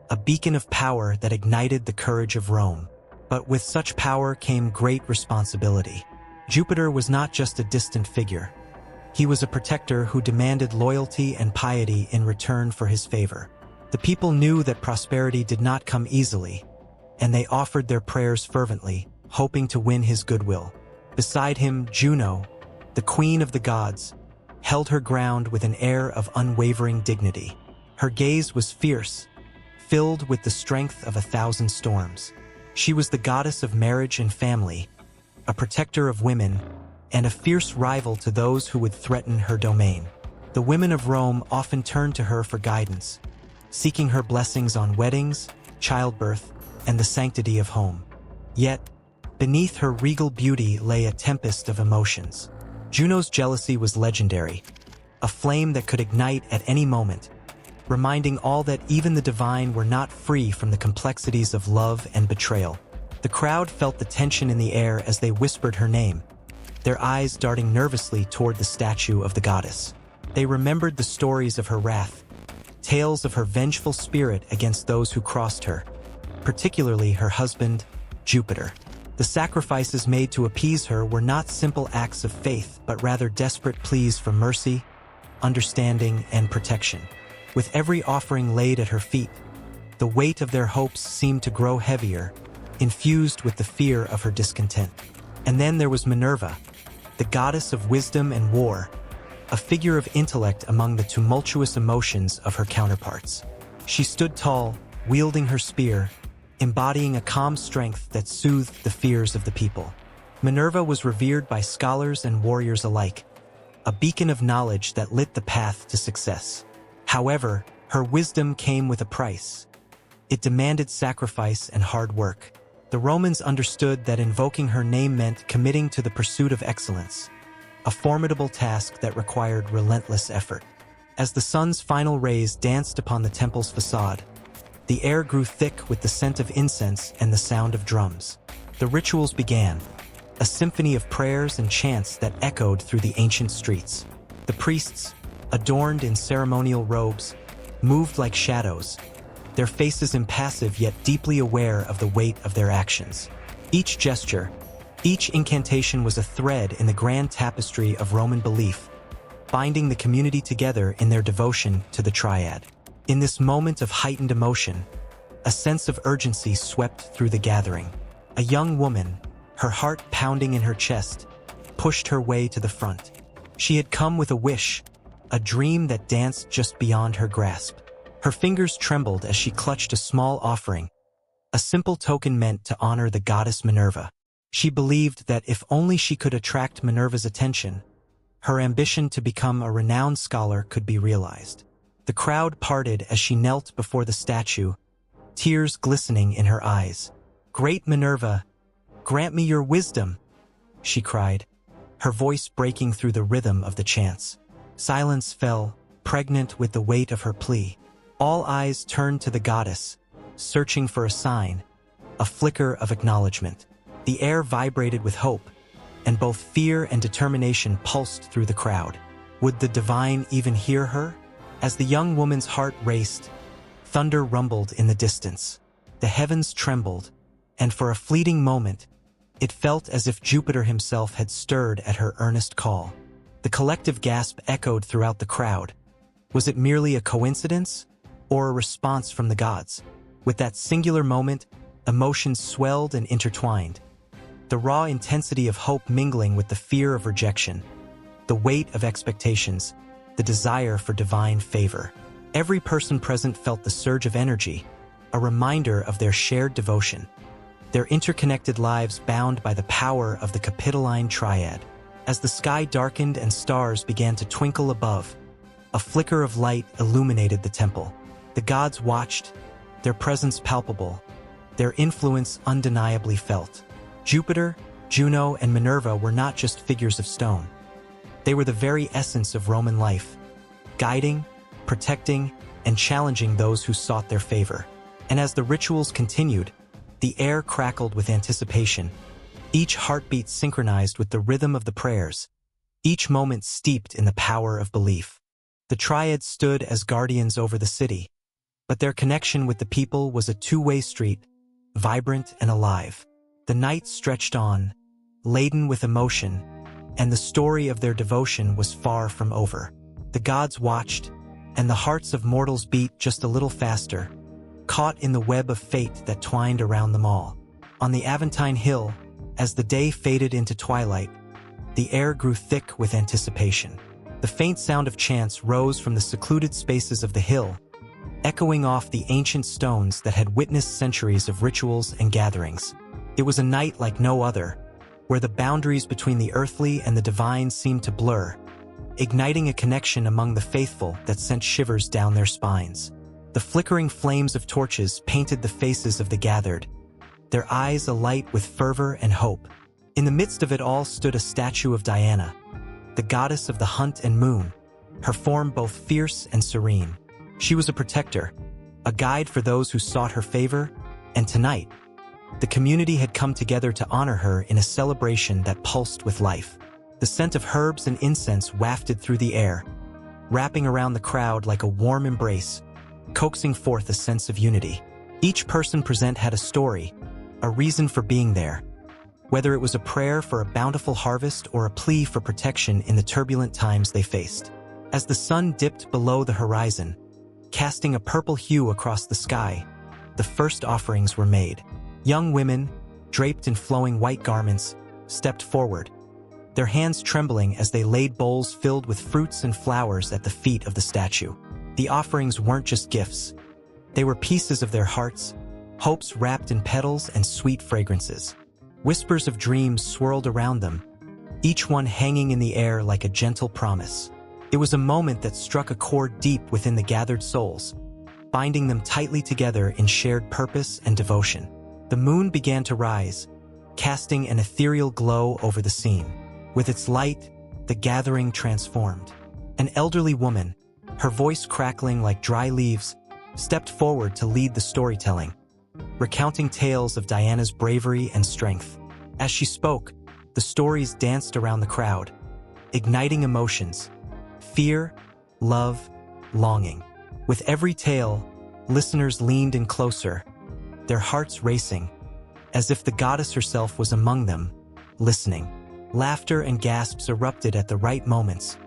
a beacon of power that ignited the courage of Rome. But with such power came great responsibility. Jupiter was not just a distant figure. He was a protector who demanded loyalty and piety in return for his favor. The people knew that prosperity did not come easily, and they offered their prayers fervently, hoping to win his goodwill. Beside him, Juno, the queen of the gods, held her ground with an air of unwavering dignity. Her gaze was fierce, filled with the strength of 1,000 storms. She was the goddess of marriage and family, a protector of women, and a fierce rival to those who would threaten her domain. The women of Rome often turned to her for guidance, seeking her blessings on weddings, childbirth, and the sanctity of home. Yet, beneath her regal beauty lay a tempest of emotions. Juno's jealousy was legendary, a flame that could ignite at any moment, reminding all that even the divine were not free from the complexities of love and betrayal. The crowd felt the tension in the air as they whispered her name, their eyes darting nervously toward the statue of the goddess. They remembered the stories of her wrath, tales of her vengeful spirit against those who crossed her, particularly her husband, Jupiter. The sacrifices made to appease her were not simple acts of faith, but rather desperate pleas for mercy, understanding, and protection. With every offering laid at her feet, the weight of their hopes seemed to grow heavier, infused with the fear of her discontent. And then there was Minerva, the goddess of wisdom and war, a figure of intellect among the tumultuous emotions of her counterparts. She stood tall, wielding her spear, embodying a calm strength that soothed the fears of the people. Minerva was revered by scholars and warriors alike, a beacon of knowledge that lit the path to success. However, her wisdom came with a price. It demanded sacrifice and hard work. The Romans understood that invoking her name meant committing to the pursuit of excellence, a formidable task that required relentless effort. As the sun's final rays danced upon the temple's facade, the air grew thick with the scent of incense and the sound of drums. The rituals began, a symphony of prayers and chants that echoed through the ancient streets. The priests, adorned in ceremonial robes, moved like shadows, their faces impassive yet deeply aware of the weight of their actions. Each gesture, each incantation was a thread in the grand tapestry of Roman belief, binding the community together in their devotion to the Triad. In this moment of heightened emotion, a sense of urgency swept through the gathering. A young woman, her heart pounding in her chest, pushed her way to the front. She had come with a wish, a dream that danced just beyond her grasp. Her fingers trembled as she clutched a small offering, a simple token meant to honor the goddess Minerva. She believed that if only she could attract Minerva's attention, her ambition to become a renowned scholar could be realized. The crowd parted as she knelt before the statue, tears glistening in her eyes. "Great Minerva, grant me your wisdom," she cried, her voice breaking through the rhythm of the chants. Silence fell, pregnant with the weight of her plea. All eyes turned to the goddess, searching for a sign, a flicker of acknowledgement. The air vibrated with hope, and both fear and determination pulsed through the crowd. Would the divine even hear her? As the young woman's heart raced, thunder rumbled in the distance. The heavens trembled, and for a fleeting moment, it felt as if Jupiter himself had stirred at her earnest call. The collective gasp echoed throughout the crowd. Was it merely a coincidence, or a response from the gods? With that singular moment, emotions swelled and intertwined. The raw intensity of hope mingling with the fear of rejection, the weight of expectations, the desire for divine favor. Every person present felt the surge of energy, a reminder of their shared devotion, their interconnected lives bound by the power of the Capitoline Triad. As the sky darkened and stars began to twinkle above, a flicker of light illuminated the temple. The gods watched, their presence palpable, their influence undeniably felt. Jupiter, Juno, and Minerva were not just figures of stone. They were the very essence of Roman life, guiding, protecting, and challenging those who sought their favor. And as the rituals continued, the air crackled with anticipation, each heartbeat synchronized with the rhythm of the prayers, each moment steeped in the power of belief. The Triads stood as guardians over the city, but their connection with the people was a two-way street, vibrant and alive. The night stretched on, laden with emotion, and the story of their devotion was far from over. The gods watched, and the hearts of mortals beat just a little faster, caught in the web of fate that twined around them all. On the Aventine Hill, as the day faded into twilight, the air grew thick with anticipation. The faint sound of chants rose from the secluded spaces of the hill, echoing off the ancient stones that had witnessed centuries of rituals and gatherings. It was a night like no other, where the boundaries between the earthly and the divine seemed to blur, igniting a connection among the faithful that sent shivers down their spines. The flickering flames of torches painted the faces of the gathered, their eyes alight with fervor and hope. In the midst of it all stood a statue of Diana, the goddess of the hunt and moon, her form both fierce and serene. She was a protector, a guide for those who sought her favor, and tonight, the community had come together to honor her in a celebration that pulsed with life. The scent of herbs and incense wafted through the air, wrapping around the crowd like a warm embrace, coaxing forth a sense of unity. Each person present had a story, a reason for being there, whether it was a prayer for a bountiful harvest or a plea for protection in the turbulent times they faced. As the sun dipped below the horizon, casting a purple hue across the sky, the first offerings were made. Young women, draped in flowing white garments, stepped forward, their hands trembling as they laid bowls filled with fruits and flowers at the feet of the statue. The offerings weren't just gifts. They were pieces of their hearts, hopes wrapped in petals and sweet fragrances. Whispers of dreams swirled around them, each one hanging in the air like a gentle promise. It was a moment that struck a chord deep within the gathered souls, binding them tightly together in shared purpose and devotion. The moon began to rise, casting an ethereal glow over the scene. With its light, the gathering transformed. An elderly woman, her voice crackling like dry leaves, stepped forward to lead the storytelling, recounting tales of Diana's bravery and strength. As she spoke, the stories danced around the crowd, igniting emotions: fear, love, longing. With every tale, listeners leaned in closer, their hearts racing, as if the goddess herself was among them, listening. Laughter and gasps erupted at the right moments,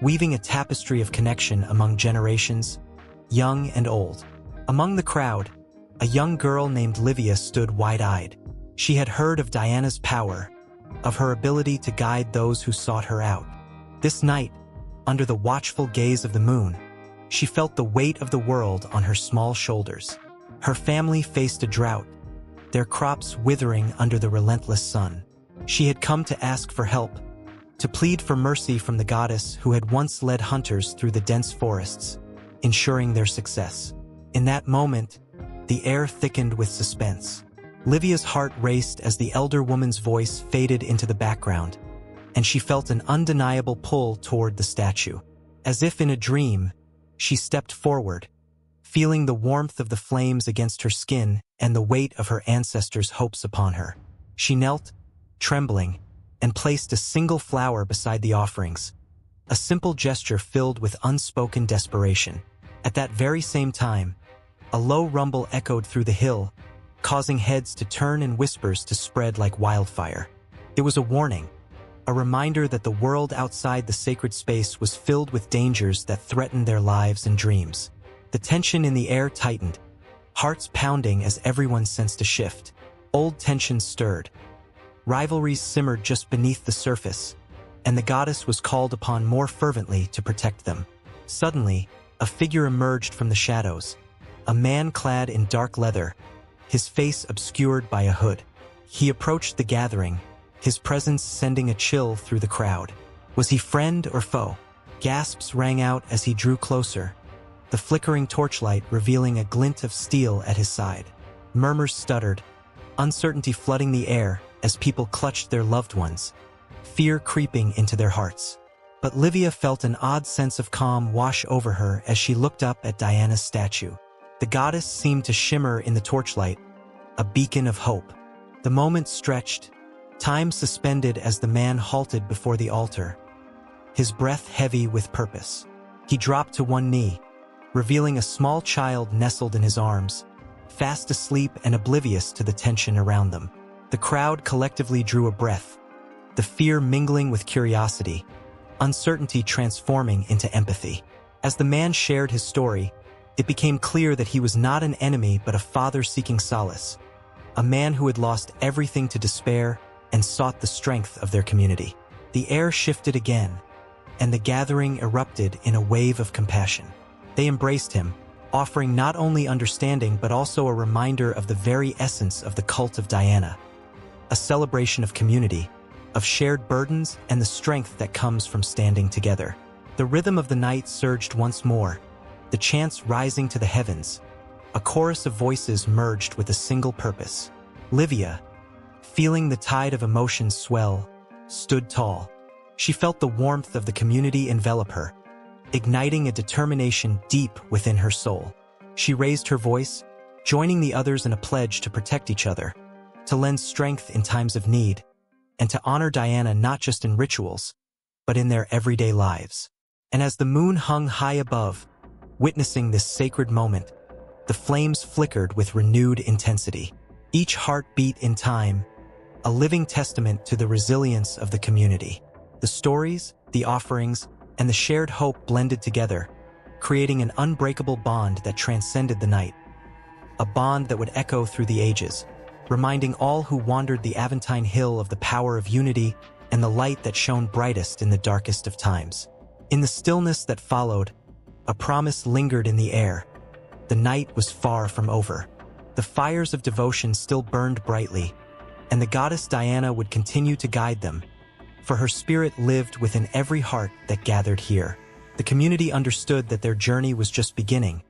weaving a tapestry of connection among generations, young and old. Among the crowd, a young girl named Livia stood wide-eyed. She had heard of Diana's power, of her ability to guide those who sought her out. This night, under the watchful gaze of the moon, she felt the weight of the world on her small shoulders. Her family faced a drought, their crops withering under the relentless sun. She had come to ask for help, to plead for mercy from the goddess who had once led hunters through the dense forests, ensuring their success. In that moment, the air thickened with suspense. Livia's heart raced as the elder woman's voice faded into the background, and she felt an undeniable pull toward the statue. As if in a dream, she stepped forward, feeling the warmth of the flames against her skin and the weight of her ancestors' hopes upon her. She knelt, trembling, and placed a single flower beside the offerings, a simple gesture filled with unspoken desperation. At that very same time, a low rumble echoed through the hill, causing heads to turn and whispers to spread like wildfire. It was a warning, a reminder that the world outside the sacred space was filled with dangers that threatened their lives and dreams. The tension in the air tightened, hearts pounding as everyone sensed a shift. Old tensions stirred. Rivalries simmered just beneath the surface, and the goddess was called upon more fervently to protect them. Suddenly, a figure emerged from the shadows, a man clad in dark leather, his face obscured by a hood. He approached the gathering, his presence sending a chill through the crowd. Was he friend or foe? Gasps rang out as he drew closer, the flickering torchlight revealing a glint of steel at his side. Murmurs stuttered, uncertainty flooding the air as people clutched their loved ones, fear creeping into their hearts. But Livia felt an odd sense of calm wash over her as she looked up at Diana's statue. The goddess seemed to shimmer in the torchlight, a beacon of hope. The moment stretched, time suspended as the man halted before the altar, his breath heavy with purpose. He dropped to one knee, revealing a small child nestled in his arms, fast asleep and oblivious to the tension around them. The crowd collectively drew a breath, the fear mingling with curiosity, uncertainty transforming into empathy. As the man shared his story, it became clear that he was not an enemy but a father seeking solace, a man who had lost everything to despair and sought the strength of their community. The air shifted again, and the gathering erupted in a wave of compassion. They embraced him, offering not only understanding but also a reminder of the very essence of the cult of Diana, a celebration of community, of shared burdens and the strength that comes from standing together. The rhythm of the night surged once more, the chants rising to the heavens. A chorus of voices merged with a single purpose. Livia, feeling the tide of emotions swell, stood tall. She felt the warmth of the community envelop her, igniting a determination deep within her soul. She raised her voice, joining the others in a pledge to protect each other, to lend strength in times of need, and to honor Diana not just in rituals, but in their everyday lives. And as the moon hung high above, witnessing this sacred moment, the flames flickered with renewed intensity. Each heart beat in time, a living testament to the resilience of the community. The stories, the offerings, and the shared hope blended together, creating an unbreakable bond that transcended the night. A bond that would echo through the ages, reminding all who wandered the Aventine Hill of the power of unity and the light that shone brightest in the darkest of times. In the stillness that followed, a promise lingered in the air. The night was far from over. The fires of devotion still burned brightly, and the goddess Diana would continue to guide them, for her spirit lived within every heart that gathered here. The community understood that their journey was just beginning,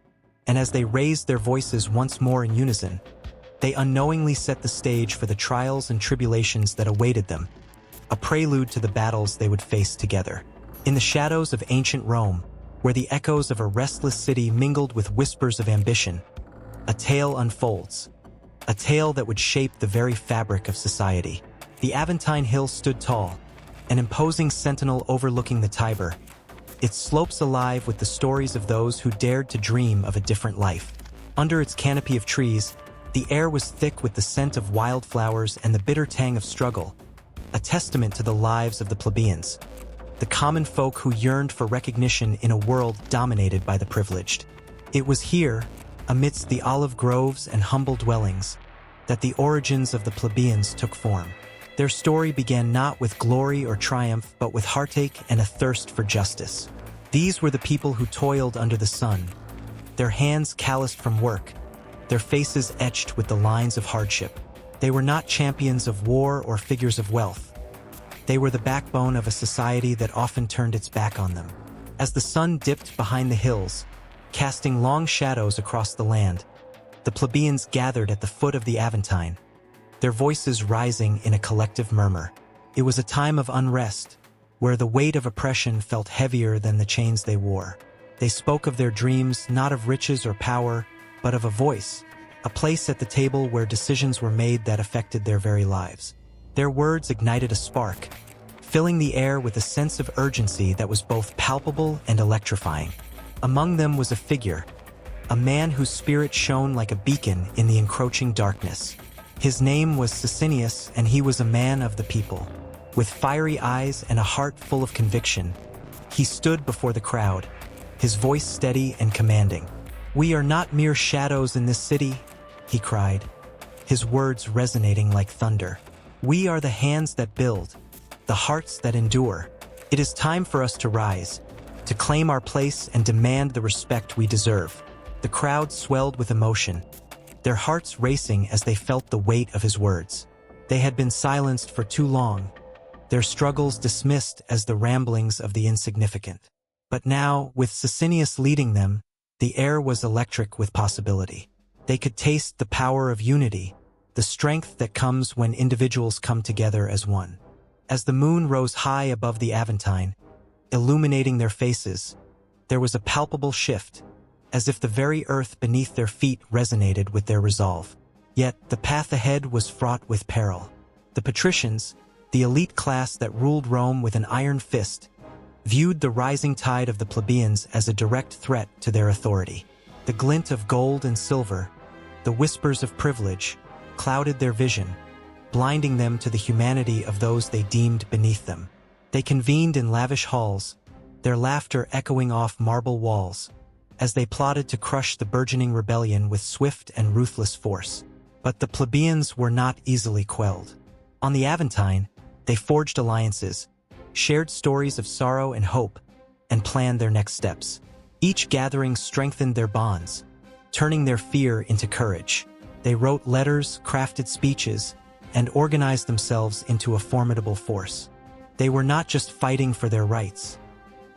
and as they raised their voices once more in unison, they unknowingly set the stage for the trials and tribulations that awaited them, a prelude to the battles they would face together. In the shadows of ancient Rome, where the echoes of a restless city mingled with whispers of ambition, a tale unfolds, a tale that would shape the very fabric of society. The Aventine Hill stood tall, an imposing sentinel overlooking the Tiber, its slopes alive with the stories of those who dared to dream of a different life. Under its canopy of trees, the air was thick with the scent of wildflowers and the bitter tang of struggle, a testament to the lives of the plebeians, the common folk who yearned for recognition in a world dominated by the privileged. It was here, amidst the olive groves and humble dwellings, that the origins of the plebeians took form. Their story began not with glory or triumph, but with heartache and a thirst for justice. These were the people who toiled under the sun, their hands calloused from work, their faces etched with the lines of hardship. They were not champions of war or figures of wealth. They were the backbone of a society that often turned its back on them. As the sun dipped behind the hills, casting long shadows across the land, the plebeians gathered at the foot of the Aventine, their voices rising in a collective murmur. It was a time of unrest, where the weight of oppression felt heavier than the chains they wore. They spoke of their dreams, not of riches or power, but of a voice, a place at the table where decisions were made that affected their very lives. Their words ignited a spark, filling the air with a sense of urgency that was both palpable and electrifying. Among them was a figure, a man whose spirit shone like a beacon in the encroaching darkness. His name was Sicinius, and he was a man of the people. With fiery eyes and a heart full of conviction, he stood before the crowd, his voice steady and commanding. "We are not mere shadows in this city," he cried, his words resonating like thunder. "We are the hands that build, the hearts that endure. It is time for us to rise, to claim our place and demand the respect we deserve." The crowd swelled with emotion, their hearts racing as they felt the weight of his words. They had been silenced for too long, their struggles dismissed as the ramblings of the insignificant. But now, with Sicinius leading them, the air was electric with possibility. They could taste the power of unity, the strength that comes when individuals come together as one. As the moon rose high above the Aventine, illuminating their faces, there was a palpable shift, as if the very earth beneath their feet resonated with their resolve. Yet the path ahead was fraught with peril. The patricians, the elite class that ruled Rome with an iron fist, viewed the rising tide of the plebeians as a direct threat to their authority. The glint of gold and silver, the whispers of privilege, clouded their vision, blinding them to the humanity of those they deemed beneath them. They convened in lavish halls, their laughter echoing off marble walls, as they plotted to crush the burgeoning rebellion with swift and ruthless force. But the plebeians were not easily quelled. On the Aventine, they forged alliances, shared stories of sorrow and hope, and planned their next steps. Each gathering strengthened their bonds, turning their fear into courage. They wrote letters, crafted speeches, and organized themselves into a formidable force. They were not just fighting for their rights.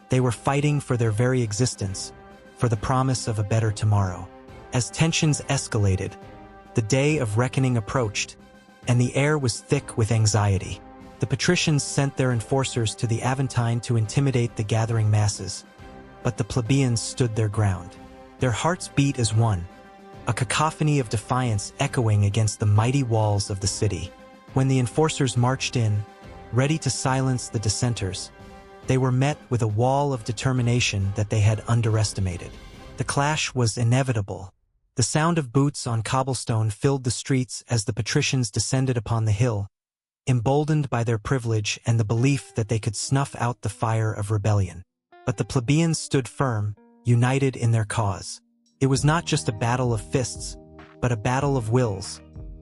They were fighting for their very existence, for the promise of a better tomorrow. As tensions escalated, the day of reckoning approached, and the air was thick with anxiety. The patricians sent their enforcers to the Aventine to intimidate the gathering masses, but the plebeians stood their ground. Their hearts beat as one, a cacophony of defiance echoing against the mighty walls of the city. When the enforcers marched in, ready to silence the dissenters, they were met with a wall of determination that they had underestimated. The clash was inevitable. The sound of boots on cobblestone filled the streets as the patricians descended upon the hill, emboldened by their privilege and the belief that they could snuff out the fire of rebellion. But the plebeians stood firm, united in their cause. It was not just a battle of fists, but a battle of wills,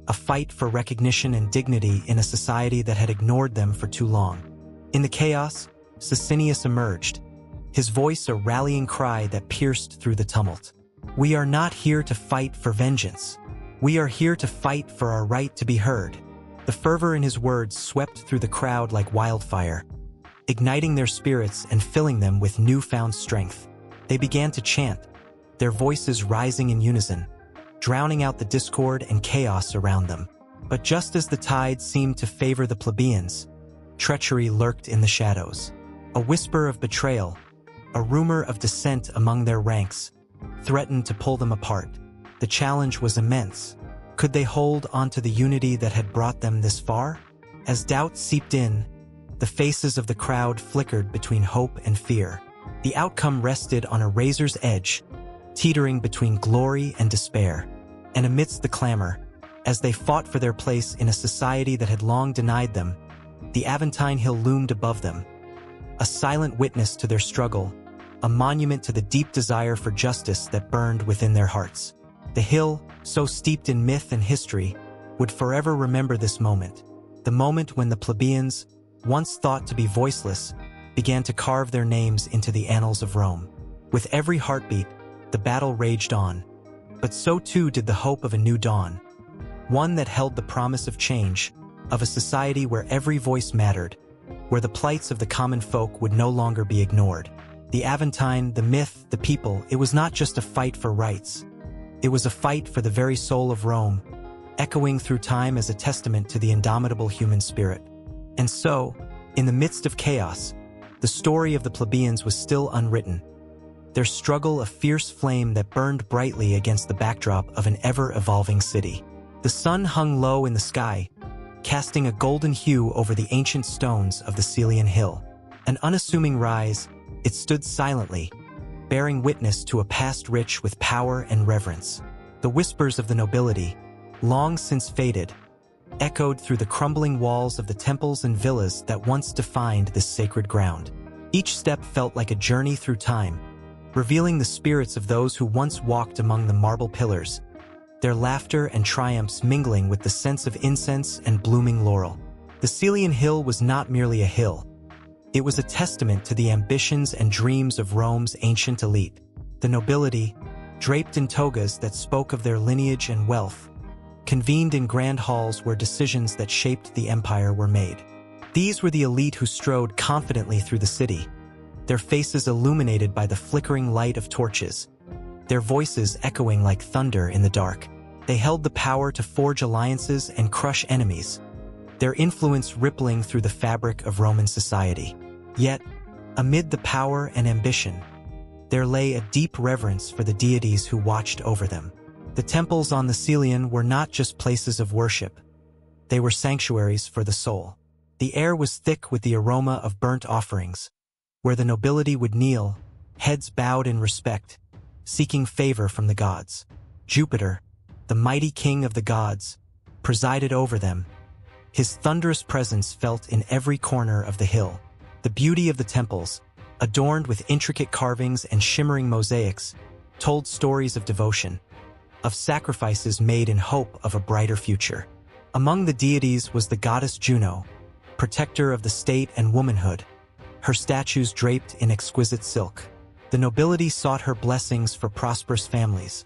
a fight for recognition and dignity in a society that had ignored them for too long. In the chaos, Sicinius emerged, his voice a rallying cry that pierced through the tumult. "We are not here to fight for vengeance. We are here to fight for our right to be heard." The fervor in his words swept through the crowd like wildfire, igniting their spirits and filling them with newfound strength. They began to chant, their voices rising in unison, drowning out the discord and chaos around them. But just as the tide seemed to favor the plebeians, treachery lurked in the shadows. A whisper of betrayal, a rumor of dissent among their ranks, threatened to pull them apart. The challenge was immense. Could they hold onto the unity that had brought them this far? As doubt seeped in, the faces of the crowd flickered between hope and fear. The outcome rested on a razor's edge, teetering between glory and despair. And amidst the clamor, as they fought for their place in a society that had long denied them, the Aventine Hill loomed above them, a silent witness to their struggle, a monument to the deep desire for justice that burned within their hearts. The hill, so steeped in myth and history, would forever remember this moment, the moment when the plebeians, once thought to be voiceless, began to carve their names into the annals of Rome. With every heartbeat, the battle raged on, but so too did the hope of a new dawn, one that held the promise of change, of a society where every voice mattered, where the plights of the common folk would no longer be ignored. The Aventine, the myth, the people, it was not just a fight for rights. It was a fight for the very soul of Rome, echoing through time as a testament to the indomitable human spirit. And so, in the midst of chaos, the story of the plebeians was still unwritten, their struggle a fierce flame that burned brightly against the backdrop of an ever-evolving city. The sun hung low in the sky, casting a golden hue over the ancient stones of the Celian Hill. An unassuming rise, it stood silently, bearing witness to a past rich with power and reverence. The whispers of the nobility, long since faded, echoed through the crumbling walls of the temples and villas that once defined this sacred ground. Each step felt like a journey through time, revealing the spirits of those who once walked among the marble pillars, their laughter and triumphs mingling with the scents of incense and blooming laurel. The Celian Hill was not merely a hill. It was a testament to the ambitions and dreams of Rome's ancient elite. The nobility, draped in togas that spoke of their lineage and wealth, convened in grand halls where decisions that shaped the empire were made. These were the elite who strode confidently through the city, their faces illuminated by the flickering light of torches, their voices echoing like thunder in the dark. They held the power to forge alliances and crush enemies, their influence rippling through the fabric of Roman society. Yet, amid the power and ambition, there lay a deep reverence for the deities who watched over them. The temples on the Celian were not just places of worship. They were sanctuaries for the soul. The air was thick with the aroma of burnt offerings, where the nobility would kneel, heads bowed in respect, seeking favor from the gods. Jupiter, the mighty king of the gods, presided over them, his thunderous presence felt in every corner of the hill. The beauty of the temples, adorned with intricate carvings and shimmering mosaics, told stories of devotion, of sacrifices made in hope of a brighter future. Among the deities was the goddess Juno, protector of the state and womanhood, her statues draped in exquisite silk. The nobility sought her blessings for prosperous families,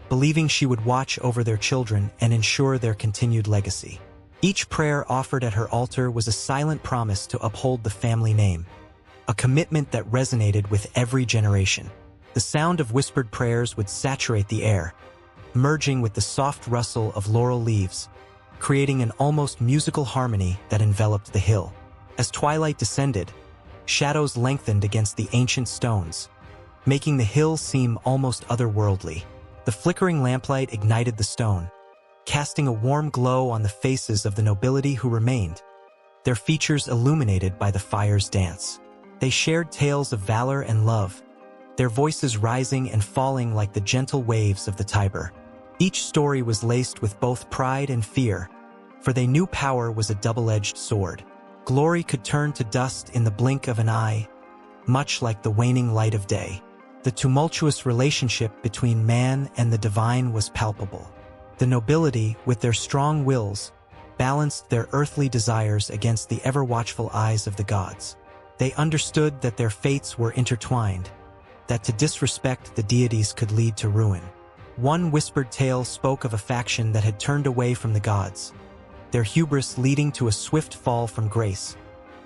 believing she would watch over their children and ensure their continued legacy. Each prayer offered at her altar was a silent promise to uphold the family name, a commitment that resonated with every generation. The sound of whispered prayers would saturate the air, merging with the soft rustle of laurel leaves, creating an almost musical harmony that enveloped the hill. As twilight descended, shadows lengthened against the ancient stones, making the hill seem almost otherworldly. The flickering lamplight ignited the stone, casting a warm glow on the faces of the nobility who remained, their features illuminated by the fire's dance. They shared tales of valor and love, their voices rising and falling like the gentle waves of the Tiber. Each story was laced with both pride and fear, for they knew power was a double-edged sword. Glory could turn to dust in the blink of an eye, much like the waning light of day. The tumultuous relationship between man and the divine was palpable. The nobility, with their strong wills, balanced their earthly desires against the ever-watchful eyes of the gods. They understood that their fates were intertwined, that to disrespect the deities could lead to ruin. One whispered tale spoke of a faction that had turned away from the gods, their hubris leading to a swift fall from grace,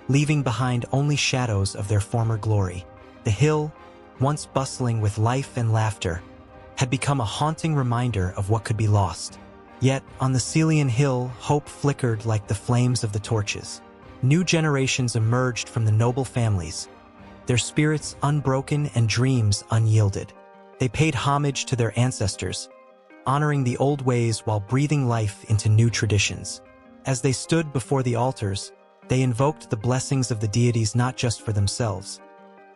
leaving behind only shadows of their former glory. The hill, once bustling with life and laughter, had become a haunting reminder of what could be lost. Yet, on the Celian Hill, hope flickered like the flames of the torches. New generations emerged from the noble families, their spirits unbroken and dreams unyielded. They paid homage to their ancestors, honoring the old ways while breathing life into new traditions. As they stood before the altars, they invoked the blessings of the deities not just for themselves,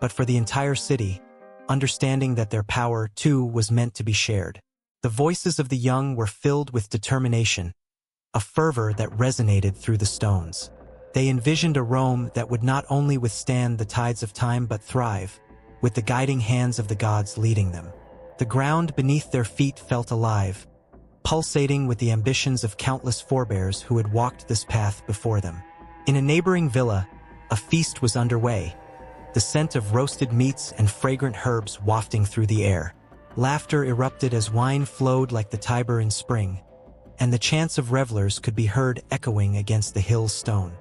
but for the entire city, understanding that their power, too, was meant to be shared. The voices of the young were filled with determination, a fervor that resonated through the stones. They envisioned a Rome that would not only withstand the tides of time but thrive, with the guiding hands of the gods leading them. The ground beneath their feet felt alive, pulsating with the ambitions of countless forebears who had walked this path before them. In a neighboring villa, a feast was underway, the scent of roasted meats and fragrant herbs wafting through the air. Laughter erupted as wine flowed like the Tiber in spring, and the chants of revelers could be heard echoing against the hill's stone.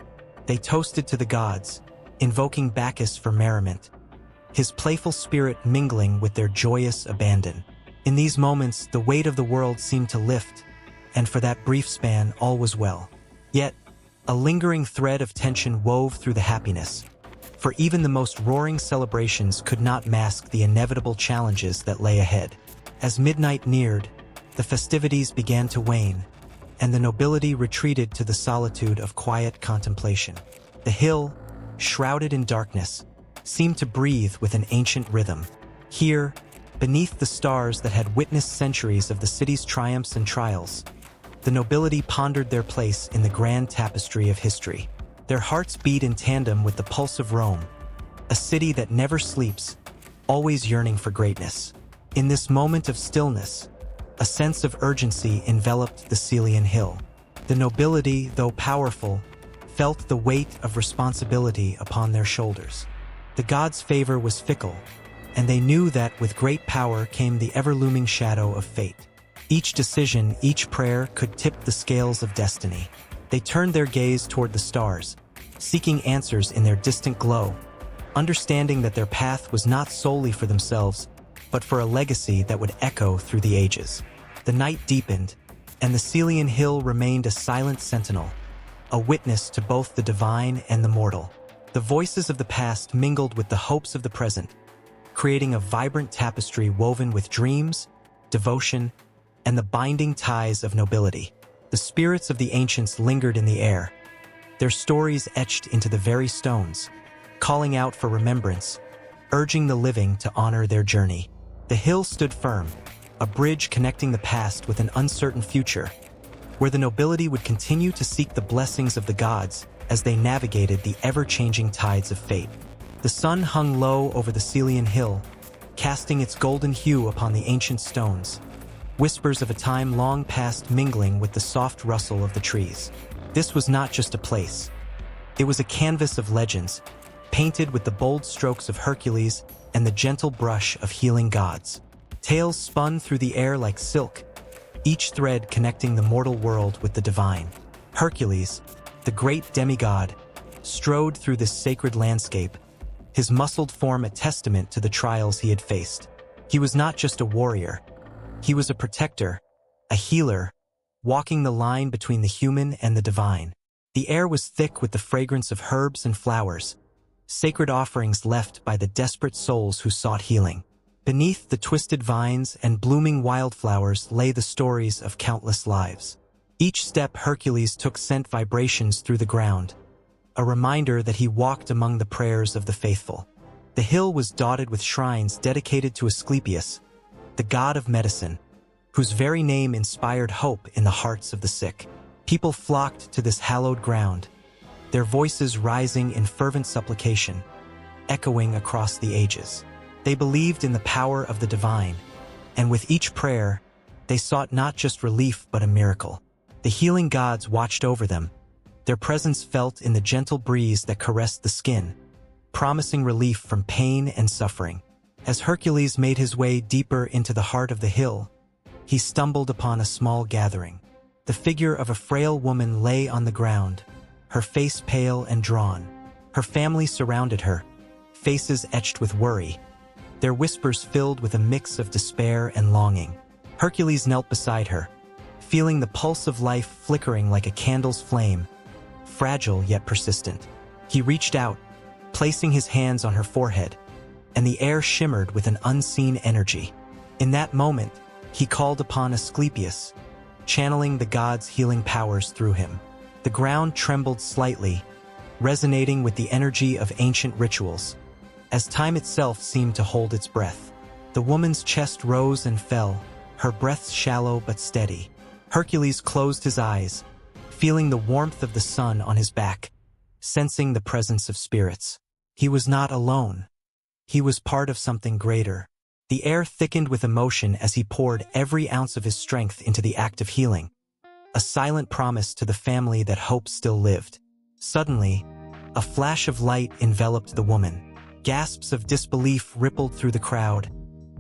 They toasted to the gods, invoking Bacchus for merriment, his playful spirit mingling with their joyous abandon. In these moments, the weight of the world seemed to lift, and for that brief span, all was well. Yet, a lingering thread of tension wove through the happiness, for even the most roaring celebrations could not mask the inevitable challenges that lay ahead. As midnight neared, the festivities began to wane, and the nobility retreated to the solitude of quiet contemplation. The hill, shrouded in darkness, seemed to breathe with an ancient rhythm. Here, beneath the stars that had witnessed centuries of the city's triumphs and trials, the nobility pondered their place in the grand tapestry of history. Their hearts beat in tandem with the pulse of Rome, a city that never sleeps, always yearning for greatness. In this moment of stillness, a sense of urgency enveloped the Celian hill. The nobility, though powerful, felt the weight of responsibility upon their shoulders. The gods' favor was fickle, and they knew that with great power came the ever-looming shadow of fate. Each decision, each prayer could tip the scales of destiny. They turned their gaze toward the stars, seeking answers in their distant glow, understanding that their path was not solely for themselves, but for a legacy that would echo through the ages. The night deepened, and the Celian hill remained a silent sentinel, a witness to both the divine and the mortal. The voices of the past mingled with the hopes of the present, creating a vibrant tapestry woven with dreams, devotion, and the binding ties of nobility. The spirits of the ancients lingered in the air, their stories etched into the very stones, calling out for remembrance, urging the living to honor their journey. The hill stood firm, a bridge connecting the past with an uncertain future, where the nobility would continue to seek the blessings of the gods as they navigated the ever-changing tides of fate. The sun hung low over the Celian hill, casting its golden hue upon the ancient stones, whispers of a time long past mingling with the soft rustle of the trees. This was not just a place. It was a canvas of legends, painted with the bold strokes of Hercules and the gentle brush of healing gods. Tales spun through the air like silk, each thread connecting the mortal world with the divine. Hercules, the great demigod, strode through this sacred landscape, his muscled form a testament to the trials he had faced. He was not just a warrior. He was a protector, a healer, walking the line between the human and the divine. The air was thick with the fragrance of herbs and flowers, sacred offerings left by the desperate souls who sought healing. Beneath the twisted vines and blooming wildflowers lay the stories of countless lives. Each step Hercules took sent vibrations through the ground, a reminder that he walked among the prayers of the faithful. The hill was dotted with shrines dedicated to Asclepius, the god of medicine, whose very name inspired hope in the hearts of the sick. People flocked to this hallowed ground, their voices rising in fervent supplication, echoing across the ages. They believed in the power of the divine, and with each prayer, they sought not just relief but a miracle. The healing gods watched over them, their presence felt in the gentle breeze that caressed the skin, promising relief from pain and suffering. As Hercules made his way deeper into the heart of the hill, he stumbled upon a small gathering. The figure of a frail woman lay on the ground, her face pale and drawn. Her family surrounded her, faces etched with worry, their whispers filled with a mix of despair and longing. Hercules knelt beside her, feeling the pulse of life flickering like a candle's flame, fragile yet persistent. He reached out, placing his hands on her forehead, and the air shimmered with an unseen energy. In that moment, he called upon Asclepius, channeling the god's healing powers through him. The ground trembled slightly, resonating with the energy of ancient rituals, as time itself seemed to hold its breath. The woman's chest rose and fell, her breath shallow but steady. Hercules closed his eyes, feeling the warmth of the sun on his back, sensing the presence of spirits. He was not alone. He was part of something greater. The air thickened with emotion as he poured every ounce of his strength into the act of healing, a silent promise to the family that hope still lived. Suddenly, a flash of light enveloped the woman. Gasps of disbelief rippled through the crowd,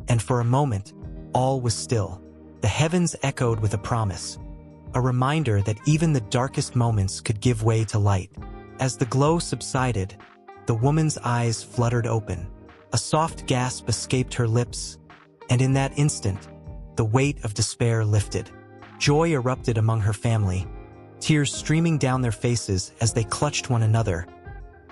and for a moment, all was still. The heavens echoed with a promise, a reminder that even the darkest moments could give way to light. As the glow subsided, the woman's eyes fluttered open. A soft gasp escaped her lips, and in that instant, the weight of despair lifted. Joy erupted among her family, tears streaming down their faces as they clutched one another,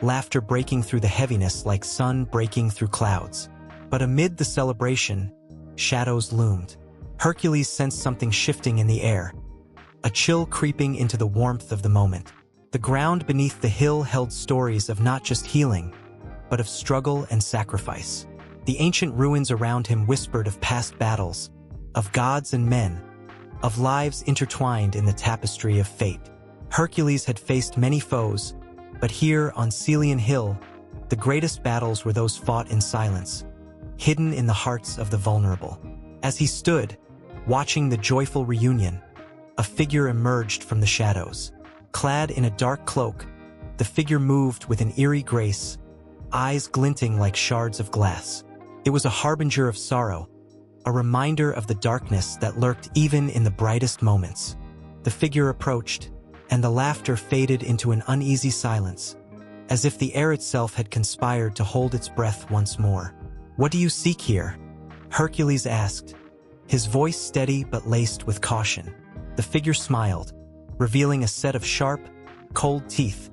laughter breaking through the heaviness like sun breaking through clouds. But amid the celebration, shadows loomed. Hercules sensed something shifting in the air, a chill creeping into the warmth of the moment. The ground beneath the hill held stories of not just healing, but of struggle and sacrifice. The ancient ruins around him whispered of past battles, of gods and men, of lives intertwined in the tapestry of fate. Hercules had faced many foes, but here on Celian Hill, the greatest battles were those fought in silence, hidden in the hearts of the vulnerable. As he stood, watching the joyful reunion, a figure emerged from the shadows. Clad in a dark cloak, the figure moved with an eerie grace, eyes glinting like shards of glass. It was a harbinger of sorrow, a reminder of the darkness that lurked even in the brightest moments. The figure approached, and the laughter faded into an uneasy silence, as if the air itself had conspired to hold its breath once more. "What do you seek here?" Hercules asked, his voice steady but laced with caution. The figure smiled, revealing a set of sharp, cold teeth,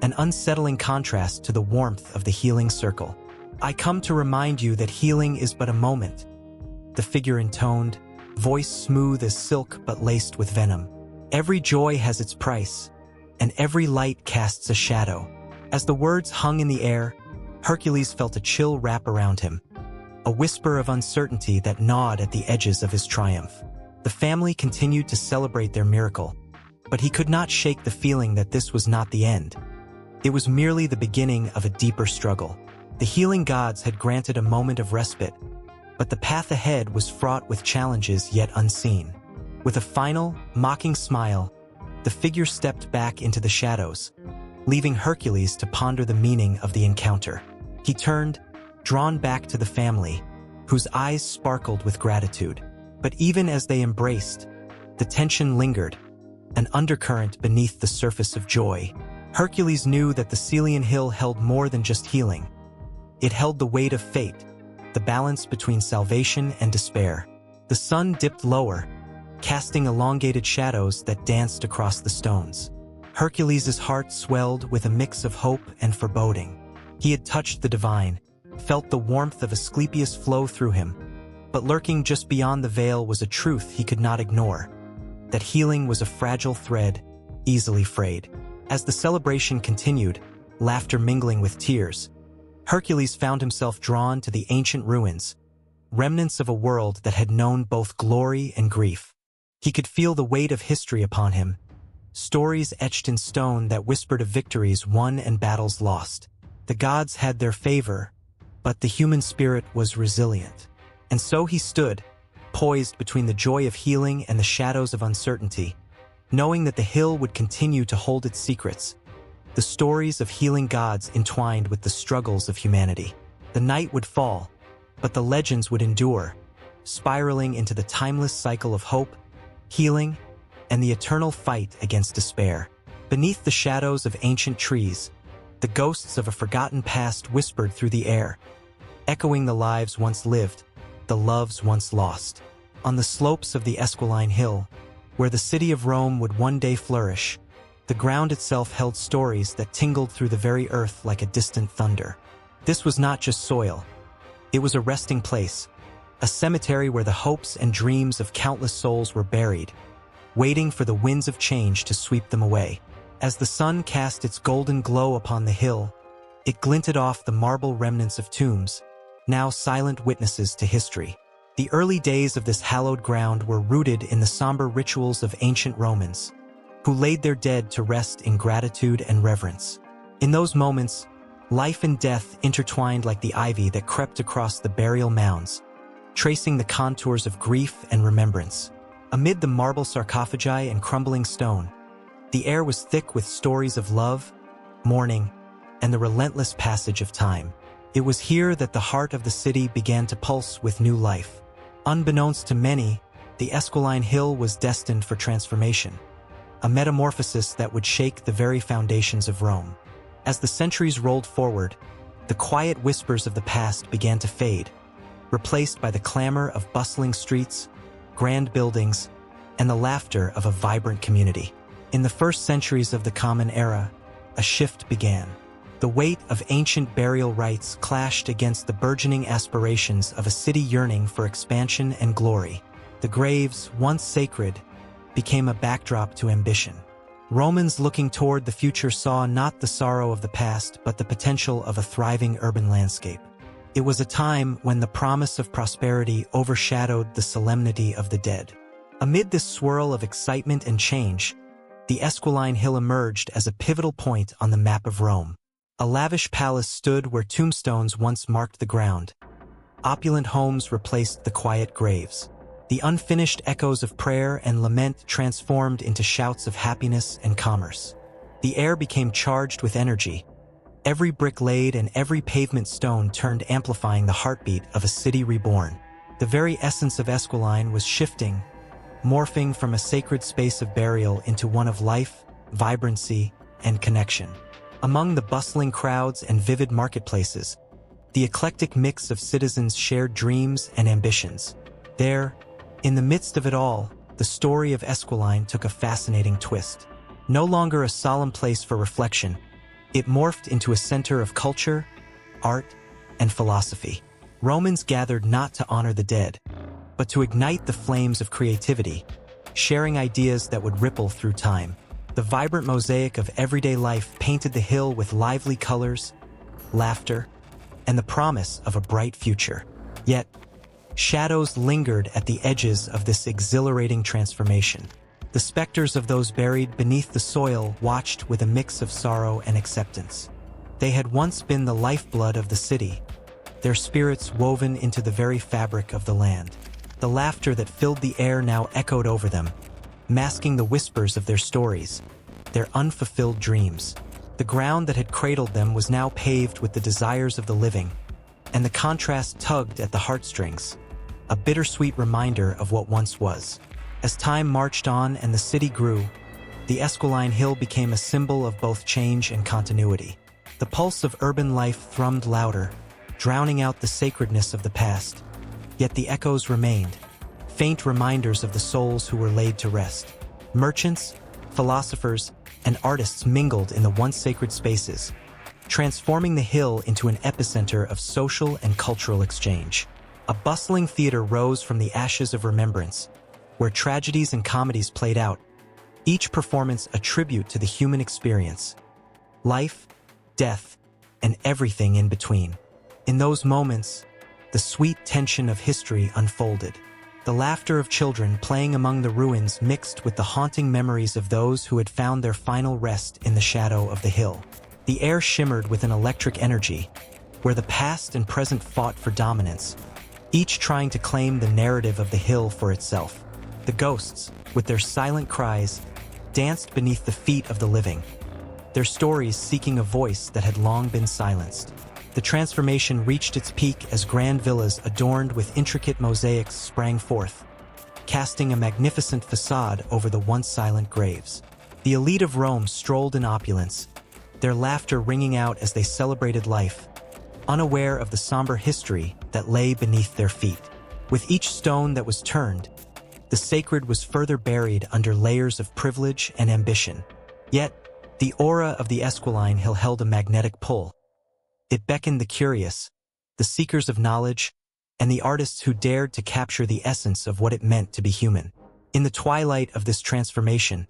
an unsettling contrast to the warmth of the healing circle. "I come to remind you that healing is but a moment," the figure intoned, voice smooth as silk but laced with venom. "Every joy has its price, and every light casts a shadow." As the words hung in the air, Hercules felt a chill wrap around him, a whisper of uncertainty that gnawed at the edges of his triumph. The family continued to celebrate their miracle, but he could not shake the feeling that this was not the end. It was merely the beginning of a deeper struggle. The healing gods had granted a moment of respite, but the path ahead was fraught with challenges yet unseen. With a final, mocking smile, the figure stepped back into the shadows, leaving Hercules to ponder the meaning of the encounter. He turned, drawn back to the family, whose eyes sparkled with gratitude. But even as they embraced, the tension lingered, an undercurrent beneath the surface of joy. Hercules knew that the Celian Hill held more than just healing. It held the weight of fate, the balance between salvation and despair. The sun dipped lower, casting elongated shadows that danced across the stones. Hercules' heart swelled with a mix of hope and foreboding. He had touched the divine, felt the warmth of Asclepius flow through him, but lurking just beyond the veil was a truth he could not ignore, that healing was a fragile thread, easily frayed. As the celebration continued, laughter mingling with tears, Hercules found himself drawn to the ancient ruins, remnants of a world that had known both glory and grief. He could feel the weight of history upon him, stories etched in stone that whispered of victories won and battles lost. The gods had their favor, but the human spirit was resilient. And so he stood, poised between the joy of healing and the shadows of uncertainty, knowing that the hill would continue to hold its secrets, the stories of healing gods entwined with the struggles of humanity. The night would fall, but the legends would endure, spiraling into the timeless cycle of hope, healing, and the eternal fight against despair. Beneath the shadows of ancient trees, the ghosts of a forgotten past whispered through the air, echoing the lives once lived, the loves once lost. On the slopes of the Esquiline Hill, where the city of Rome would one day flourish, the ground itself held stories that tingled through the very earth like a distant thunder. This was not just soil. It was a resting place, a cemetery where the hopes and dreams of countless souls were buried, waiting for the winds of change to sweep them away. As the sun cast its golden glow upon the hill, it glinted off the marble remnants of tombs, now silent witnesses to history. The early days of this hallowed ground were rooted in the somber rituals of ancient Romans, who laid their dead to rest in gratitude and reverence. In those moments, life and death intertwined like the ivy that crept across the burial mounds, tracing the contours of grief and remembrance. Amid the marble sarcophagi and crumbling stone, the air was thick with stories of love, mourning, and the relentless passage of time. It was here that the heart of the city began to pulse with new life. Unbeknownst to many, the Esquiline Hill was destined for transformation, a metamorphosis that would shake the very foundations of Rome. As the centuries rolled forward, the quiet whispers of the past began to fade, replaced by the clamor of bustling streets, grand buildings, and the laughter of a vibrant community. In the first centuries of the Common Era, a shift began. The weight of ancient burial rites clashed against the burgeoning aspirations of a city yearning for expansion and glory. The graves, once sacred, became a backdrop to ambition. Romans looking toward the future saw not the sorrow of the past, but the potential of a thriving urban landscape. It was a time when the promise of prosperity overshadowed the solemnity of the dead. Amid this swirl of excitement and change, the Esquiline Hill emerged as a pivotal point on the map of Rome. A lavish palace stood where tombstones once marked the ground. Opulent homes replaced the quiet graves. The unfinished echoes of prayer and lament transformed into shouts of happiness and commerce. The air became charged with energy. Every brick laid and every pavement stone turned, amplifying the heartbeat of a city reborn. The very essence of Esquiline was shifting, morphing from a sacred space of burial into one of life, vibrancy, and connection. Among the bustling crowds and vivid marketplaces, the eclectic mix of citizens shared dreams and ambitions. There, in the midst of it all, the story of Esquiline took a fascinating twist. No longer a solemn place for reflection, it morphed into a center of culture, art, and philosophy. Romans gathered not to honor the dead, but to ignite the flames of creativity, sharing ideas that would ripple through time. The vibrant mosaic of everyday life painted the hill with lively colors, laughter, and the promise of a bright future. Yet, shadows lingered at the edges of this exhilarating transformation. The specters of those buried beneath the soil watched with a mix of sorrow and acceptance. They had once been the lifeblood of the city, their spirits woven into the very fabric of the land. The laughter that filled the air now echoed over them, masking the whispers of their stories, their unfulfilled dreams. The ground that had cradled them was now paved with the desires of the living, and the contrast tugged at the heartstrings, a bittersweet reminder of what once was. As time marched on and the city grew, the Esquiline Hill became a symbol of both change and continuity. The pulse of urban life thrummed louder, drowning out the sacredness of the past. Yet the echoes remained, faint reminders of the souls who were laid to rest. Merchants, philosophers, and artists mingled in the once sacred spaces, transforming the hill into an epicenter of social and cultural exchange. A bustling theater rose from the ashes of remembrance, where tragedies and comedies played out, each performance a tribute to the human experience, life, death, and everything in between. In those moments, the sweet tension of history unfolded. The laughter of children playing among the ruins mixed with the haunting memories of those who had found their final rest in the shadow of the hill. The air shimmered with an electric energy, where the past and present fought for dominance, each trying to claim the narrative of the hill for itself. The ghosts, with their silent cries, danced beneath the feet of the living, their stories seeking a voice that had long been silenced. The transformation reached its peak as grand villas adorned with intricate mosaics sprang forth, casting a magnificent facade over the once silent graves. The elite of Rome strolled in opulence, their laughter ringing out as they celebrated life, unaware of the somber history that lay beneath their feet. With each stone that was turned, the sacred was further buried under layers of privilege and ambition. Yet, the aura of the Esquiline Hill held a magnetic pull. It beckoned the curious, the seekers of knowledge, and the artists who dared to capture the essence of what it meant to be human. In the twilight of this transformation,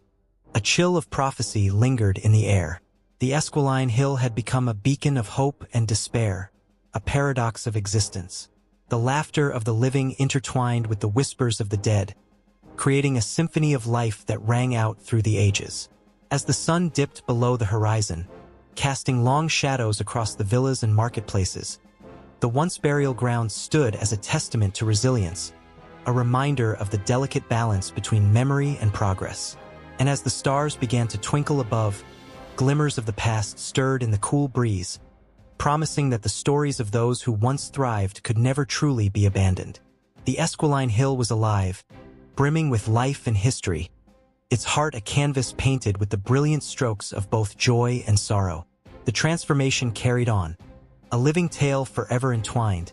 a chill of prophecy lingered in the air. The Esquiline Hill had become a beacon of hope and despair, a paradox of existence. The laughter of the living intertwined with the whispers of the dead, creating a symphony of life that rang out through the ages. As the sun dipped below the horizon, casting long shadows across the villas and marketplaces, the once burial ground stood as a testament to resilience, a reminder of the delicate balance between memory and progress. And as the stars began to twinkle above, glimmers of the past stirred in the cool breeze, promising that the stories of those who once thrived could never truly be abandoned. The Esquiline Hill was alive, brimming with life and history, its heart a canvas painted with the brilliant strokes of both joy and sorrow. The transformation carried on, a living tale forever entwined,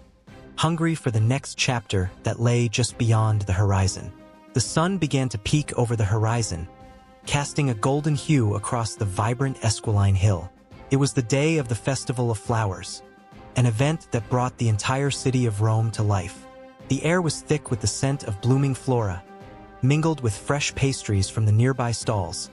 hungry for the next chapter that lay just beyond the horizon. The sun began to peek over the horizon, casting a golden hue across the vibrant Esquiline Hill. It was the day of the Festival of Flowers, an event that brought the entire city of Rome to life. The air was thick with the scent of blooming flora, mingled with fresh pastries from the nearby stalls,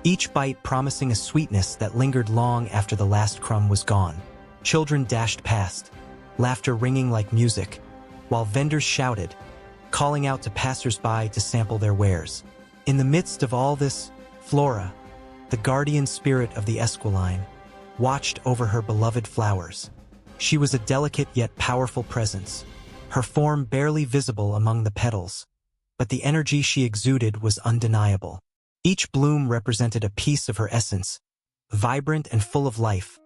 each bite promising a sweetness that lingered long after the last crumb was gone. Children dashed past, laughter ringing like music, while vendors shouted, calling out to passers-by to sample their wares. In the midst of all this, Flora, the guardian spirit of the Esquiline, watched over her beloved flowers. She was a delicate yet powerful presence, her form barely visible among the petals, but the energy she exuded was undeniable. Each bloom represented a piece of her essence, vibrant and full of life,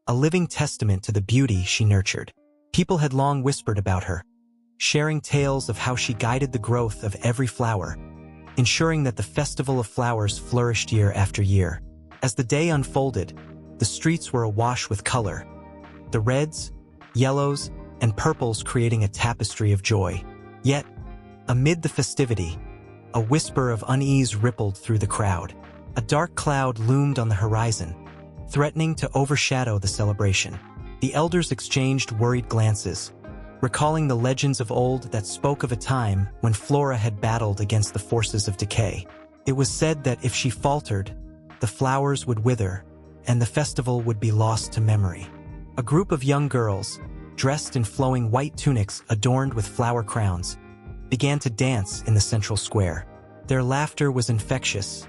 a living testament to the beauty she nurtured. People had long whispered about her, sharing tales of how she guided the growth of every flower, ensuring that the Festival of Flowers flourished year after year. As the day unfolded, the streets were awash with color, the reds, yellows, and purples creating a tapestry of joy. Yet, amid the festivity, a whisper of unease rippled through the crowd. A dark cloud loomed on the horizon, threatening to overshadow the celebration. The elders exchanged worried glances, recalling the legends of old that spoke of a time when Flora had battled against the forces of decay. It was said that if she faltered, the flowers would wither, and the festival would be lost to memory. A group of young girls, dressed in flowing white tunics adorned with flower crowns, began to dance in the central square. Their laughter was infectious,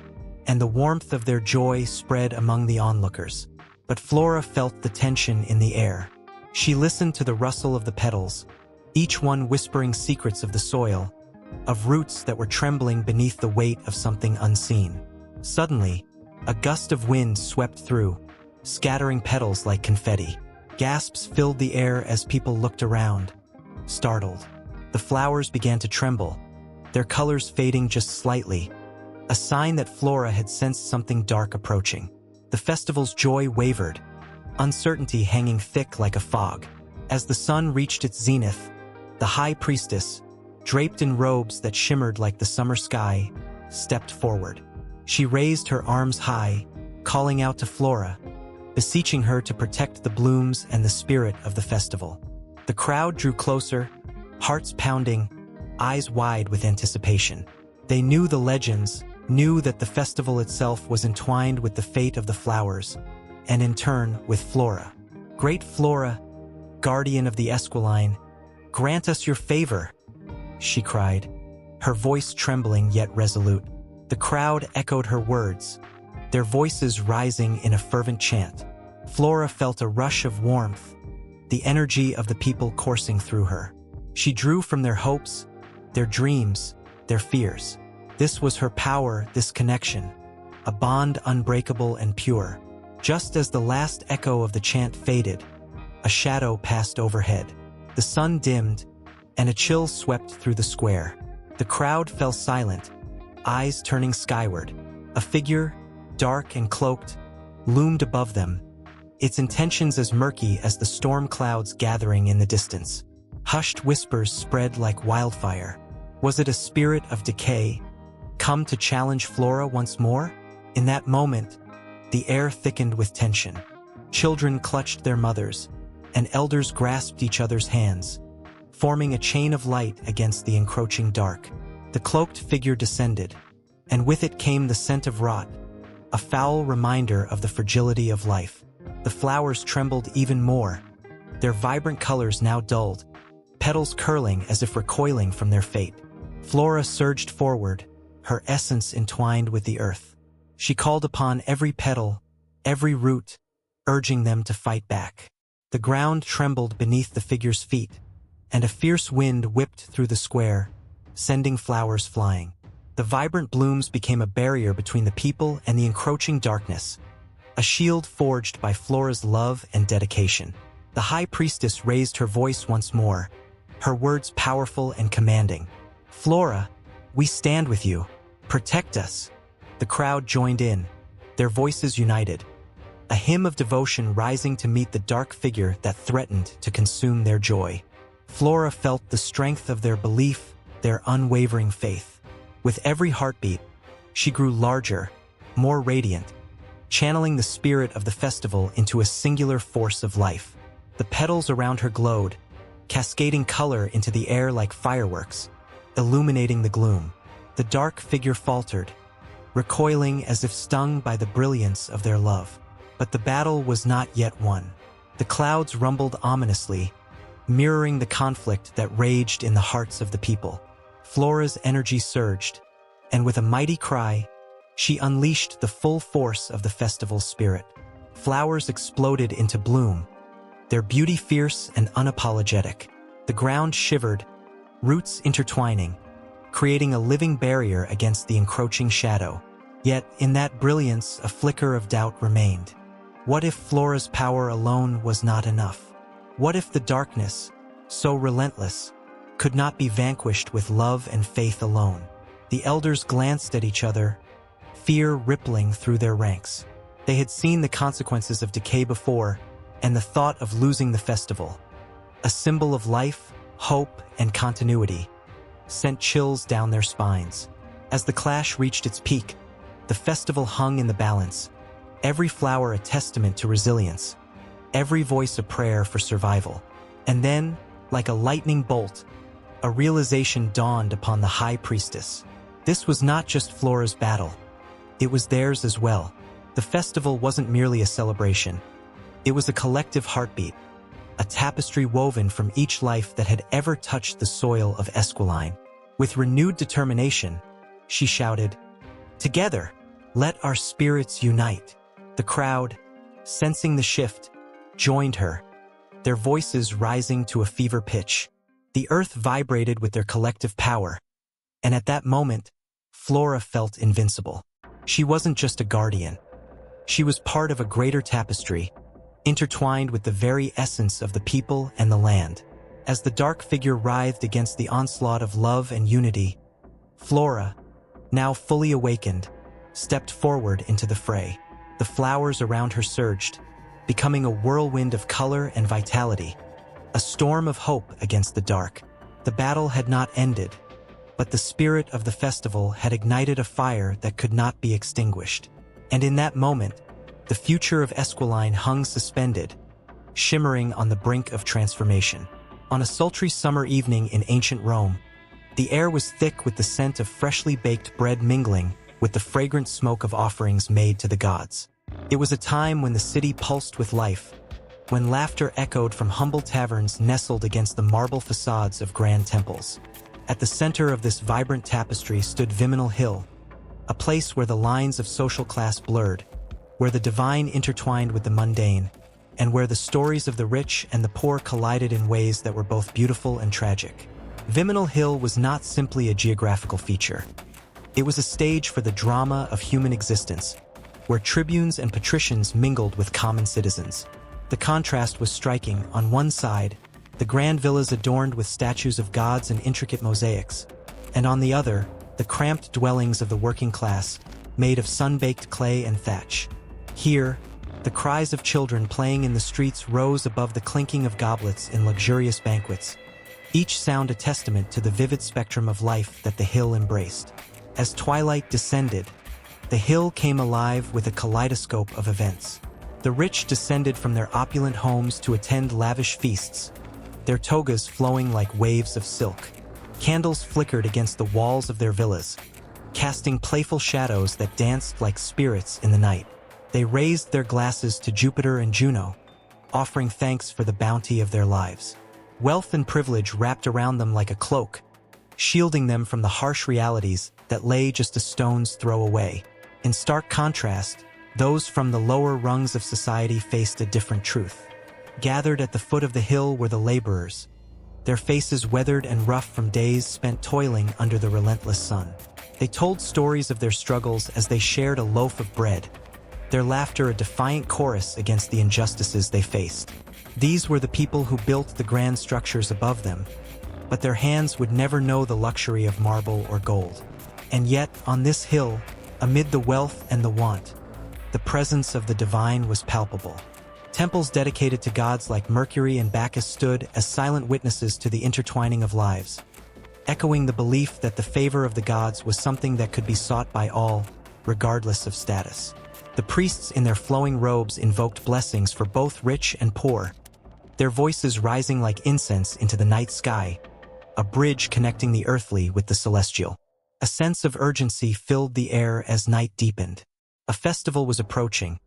and the warmth of their joy spread among the onlookers. But Flora felt the tension in the air. She listened to the rustle of the petals, each one whispering secrets of the soil, of roots that were trembling beneath the weight of something unseen. Suddenly, a gust of wind swept through, scattering petals like confetti. Gasps filled the air as people looked around, startled. The flowers began to tremble, their colors fading just slightly, a sign that Flora had sensed something dark approaching. The festival's joy wavered, uncertainty hanging thick like a fog. As the sun reached its zenith, the high priestess, draped in robes that shimmered like the summer sky, stepped forward. She raised her arms high, calling out to Flora, beseeching her to protect the blooms and the spirit of the festival. The crowd drew closer, hearts pounding, eyes wide with anticipation. They knew the legends, knew that the festival itself was entwined with the fate of the flowers, and in turn with Flora. Great Flora, guardian of the Esquiline, grant us your favor, she cried, her voice trembling yet resolute. The crowd echoed her words, their voices rising in a fervent chant. Flora felt a rush of warmth, the energy of the people coursing through her. She drew from their hopes, their dreams, their fears. This was her power, this connection, a bond unbreakable and pure. Just as the last echo of the chant faded, a shadow passed overhead. The sun dimmed, and a chill swept through the square. The crowd fell silent, eyes turning skyward. A figure, dark and cloaked, loomed above them, its intentions as murky as the storm clouds gathering in the distance. Hushed whispers spread like wildfire. Was it a spirit of decay, come to challenge Flora once more? In that moment, the air thickened with tension. Children clutched their mothers, and elders grasped each other's hands, forming a chain of light against the encroaching dark. The cloaked figure descended, and with it came the scent of rot, a foul reminder of the fragility of life. The flowers trembled even more, their vibrant colors now dulled, petals curling as if recoiling from their fate. Flora surged forward, her essence entwined with the earth. She called upon every petal, every root, urging them to fight back. The ground trembled beneath the figure's feet, and a fierce wind whipped through the square, sending flowers flying. The vibrant blooms became a barrier between the people and the encroaching darkness, a shield forged by Flora's love and dedication. The high priestess raised her voice once more, her words powerful and commanding. "Flora, we stand with you. Protect us." The crowd joined in, their voices united, a hymn of devotion rising to meet the dark figure that threatened to consume their joy. Flora felt the strength of their belief, their unwavering faith. With every heartbeat, she grew larger, more radiant, channeling the spirit of the festival into a singular force of life. The petals around her glowed, cascading color into the air like fireworks, illuminating the gloom. The dark figure faltered, recoiling as if stung by the brilliance of their love. But the battle was not yet won. The clouds rumbled ominously, mirroring the conflict that raged in the hearts of the people. Flora's energy surged, and with a mighty cry, she unleashed the full force of the festival's spirit. Flowers exploded into bloom, their beauty fierce and unapologetic. The ground shivered, roots intertwining, creating a living barrier against the encroaching shadow. Yet, in that brilliance, a flicker of doubt remained. What if Flora's power alone was not enough? What if the darkness, so relentless, could not be vanquished with love and faith alone? The elders glanced at each other, fear rippling through their ranks. They had seen the consequences of decay before, and the thought of losing the festival, a symbol of life, hope, and continuity, sent chills down their spines. As the clash reached its peak, the festival hung in the balance, every flower a testament to resilience, every voice a prayer for survival. And then, like a lightning bolt, a realization dawned upon the high priestess. This was not just Flora's battle. It was theirs as well. The festival wasn't merely a celebration. It was a collective heartbeat, a tapestry woven from each life that had ever touched the soil of Esquiline. With renewed determination, she shouted, "Together, let our spirits unite." The crowd, sensing the shift, joined her, their voices rising to a fever pitch. The earth vibrated with their collective power, and at that moment, Flora felt invincible. She wasn't just a guardian. She was part of a greater tapestry, intertwined with the very essence of the people and the land. As the dark figure writhed against the onslaught of love and unity, Flora, now fully awakened, stepped forward into the fray. The flowers around her surged, becoming a whirlwind of color and vitality, a storm of hope against the dark. The battle had not ended, but the spirit of the festival had ignited a fire that could not be extinguished. And in that moment, the future of Esquiline hung suspended, shimmering on the brink of transformation. On a sultry summer evening in ancient Rome, the air was thick with the scent of freshly baked bread mingling with the fragrant smoke of offerings made to the gods. It was a time when the city pulsed with life, when laughter echoed from humble taverns nestled against the marble facades of grand temples. At the center of this vibrant tapestry stood Viminal Hill, a place where the lines of social class blurred, where the divine intertwined with the mundane, and where the stories of the rich and the poor collided in ways that were both beautiful and tragic. Viminal Hill was not simply a geographical feature. It was a stage for the drama of human existence, where tribunes and patricians mingled with common citizens. The contrast was striking. On one side, the grand villas adorned with statues of gods and intricate mosaics, and on the other, the cramped dwellings of the working class, made of sun-baked clay and thatch. Here, the cries of children playing in the streets rose above the clinking of goblets in luxurious banquets, each sound a testament to the vivid spectrum of life that the hill embraced. As twilight descended, the hill came alive with a kaleidoscope of events. The rich descended from their opulent homes to attend lavish feasts, their togas flowing like waves of silk. Candles flickered against the walls of their villas, casting playful shadows that danced like spirits in the night. They raised their glasses to Jupiter and Juno, offering thanks for the bounty of their lives. Wealth and privilege wrapped around them like a cloak, shielding them from the harsh realities that lay just a stone's throw away. In stark contrast, those from the lower rungs of society faced a different truth. Gathered at the foot of the hill were the laborers, their faces weathered and rough from days spent toiling under the relentless sun. They told stories of their struggles as they shared a loaf of bread, their laughter a defiant chorus against the injustices they faced. These were the people who built the grand structures above them, but their hands would never know the luxury of marble or gold. And yet, on this hill, amid the wealth and the want, the presence of the divine was palpable. Temples dedicated to gods like Mercury and Bacchus stood as silent witnesses to the intertwining of lives, echoing the belief that the favor of the gods was something that could be sought by all, regardless of status. The priests in their flowing robes invoked blessings for both rich and poor, their voices rising like incense into the night sky, a bridge connecting the earthly with the celestial. A sense of urgency filled the air as night deepened. A festival was approaching,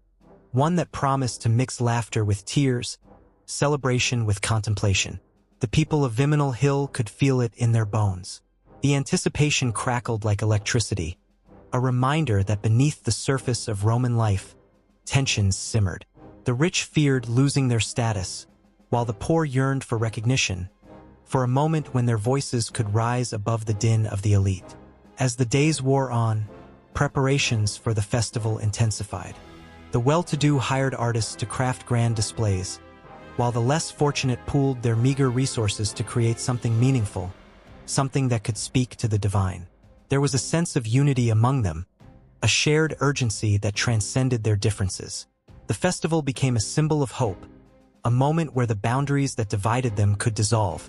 one that promised to mix laughter with tears, celebration with contemplation. The people of Viminal Hill could feel it in their bones. The anticipation crackled like electricity, a reminder that beneath the surface of Roman life, tensions simmered. The rich feared losing their status, while the poor yearned for recognition, for a moment when their voices could rise above the din of the elite. As the days wore on, preparations for the festival intensified. The well-to-do hired artists to craft grand displays, while the less fortunate pooled their meager resources to create something meaningful, something that could speak to the divine. There was a sense of unity among them, a shared urgency that transcended their differences. The festival became a symbol of hope, a moment where the boundaries that divided them could dissolve,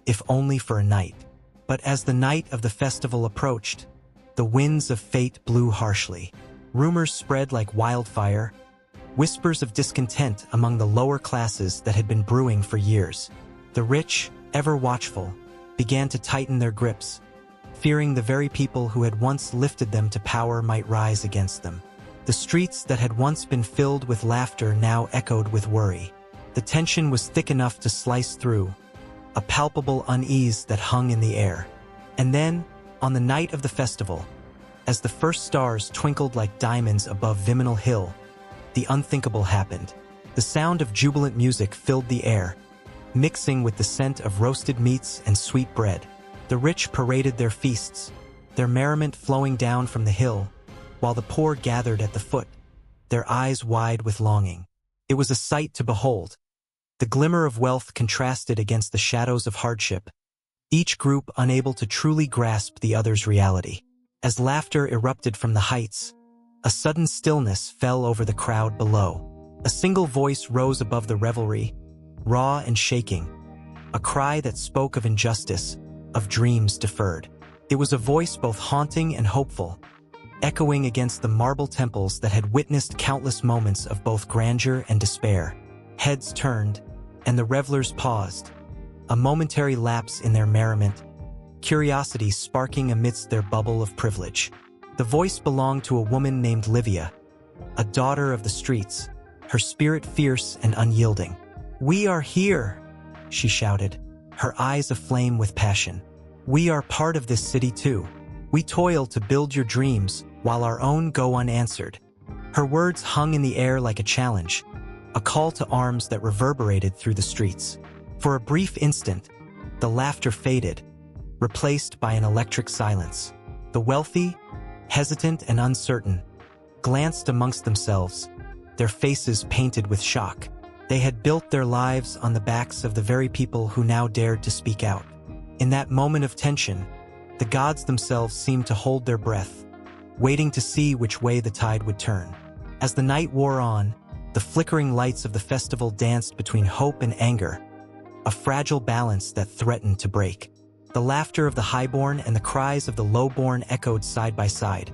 if only for a night. But as the night of the festival approached, the winds of fate blew harshly. Rumors spread like wildfire, whispers of discontent among the lower classes that had been brewing for years. The rich, ever watchful, began to tighten their grips, fearing the very people who had once lifted them to power might rise against them. The streets that had once been filled with laughter now echoed with worry. The tension was thick enough to slice through, a palpable unease that hung in the air. And then, on the night of the festival, as the first stars twinkled like diamonds above Viminal Hill, the unthinkable happened. The sound of jubilant music filled the air, mixing with the scent of roasted meats and sweet bread. The rich paraded their feasts, their merriment flowing down from the hill, while the poor gathered at the foot, their eyes wide with longing. It was a sight to behold. The glimmer of wealth contrasted against the shadows of hardship, each group unable to truly grasp the other's reality. As laughter erupted from the heights, a sudden stillness fell over the crowd below. A single voice rose above the revelry, raw and shaking, a cry that spoke of injustice, of dreams deferred. It was a voice both haunting and hopeful, echoing against the marble temples that had witnessed countless moments of both grandeur and despair. Heads turned, and the revelers paused, a momentary lapse in their merriment, curiosity sparking amidst their bubble of privilege. The voice belonged to a woman named Livia, a daughter of the streets, her spirit fierce and unyielding. "We are here," she shouted, her eyes aflame with passion. "We are part of this city too. We toil to build your dreams while our own go unanswered." Her words hung in the air like a challenge, a call to arms that reverberated through the streets. For a brief instant, the laughter faded, replaced by an electric silence. The wealthy, hesitant and uncertain, glanced amongst themselves, their faces painted with shock. They had built their lives on the backs of the very people who now dared to speak out. In that moment of tension, the gods themselves seemed to hold their breath, waiting to see which way the tide would turn. As the night wore on, the flickering lights of the festival danced between hope and anger, a fragile balance that threatened to break. The laughter of the highborn and the cries of the lowborn echoed side by side,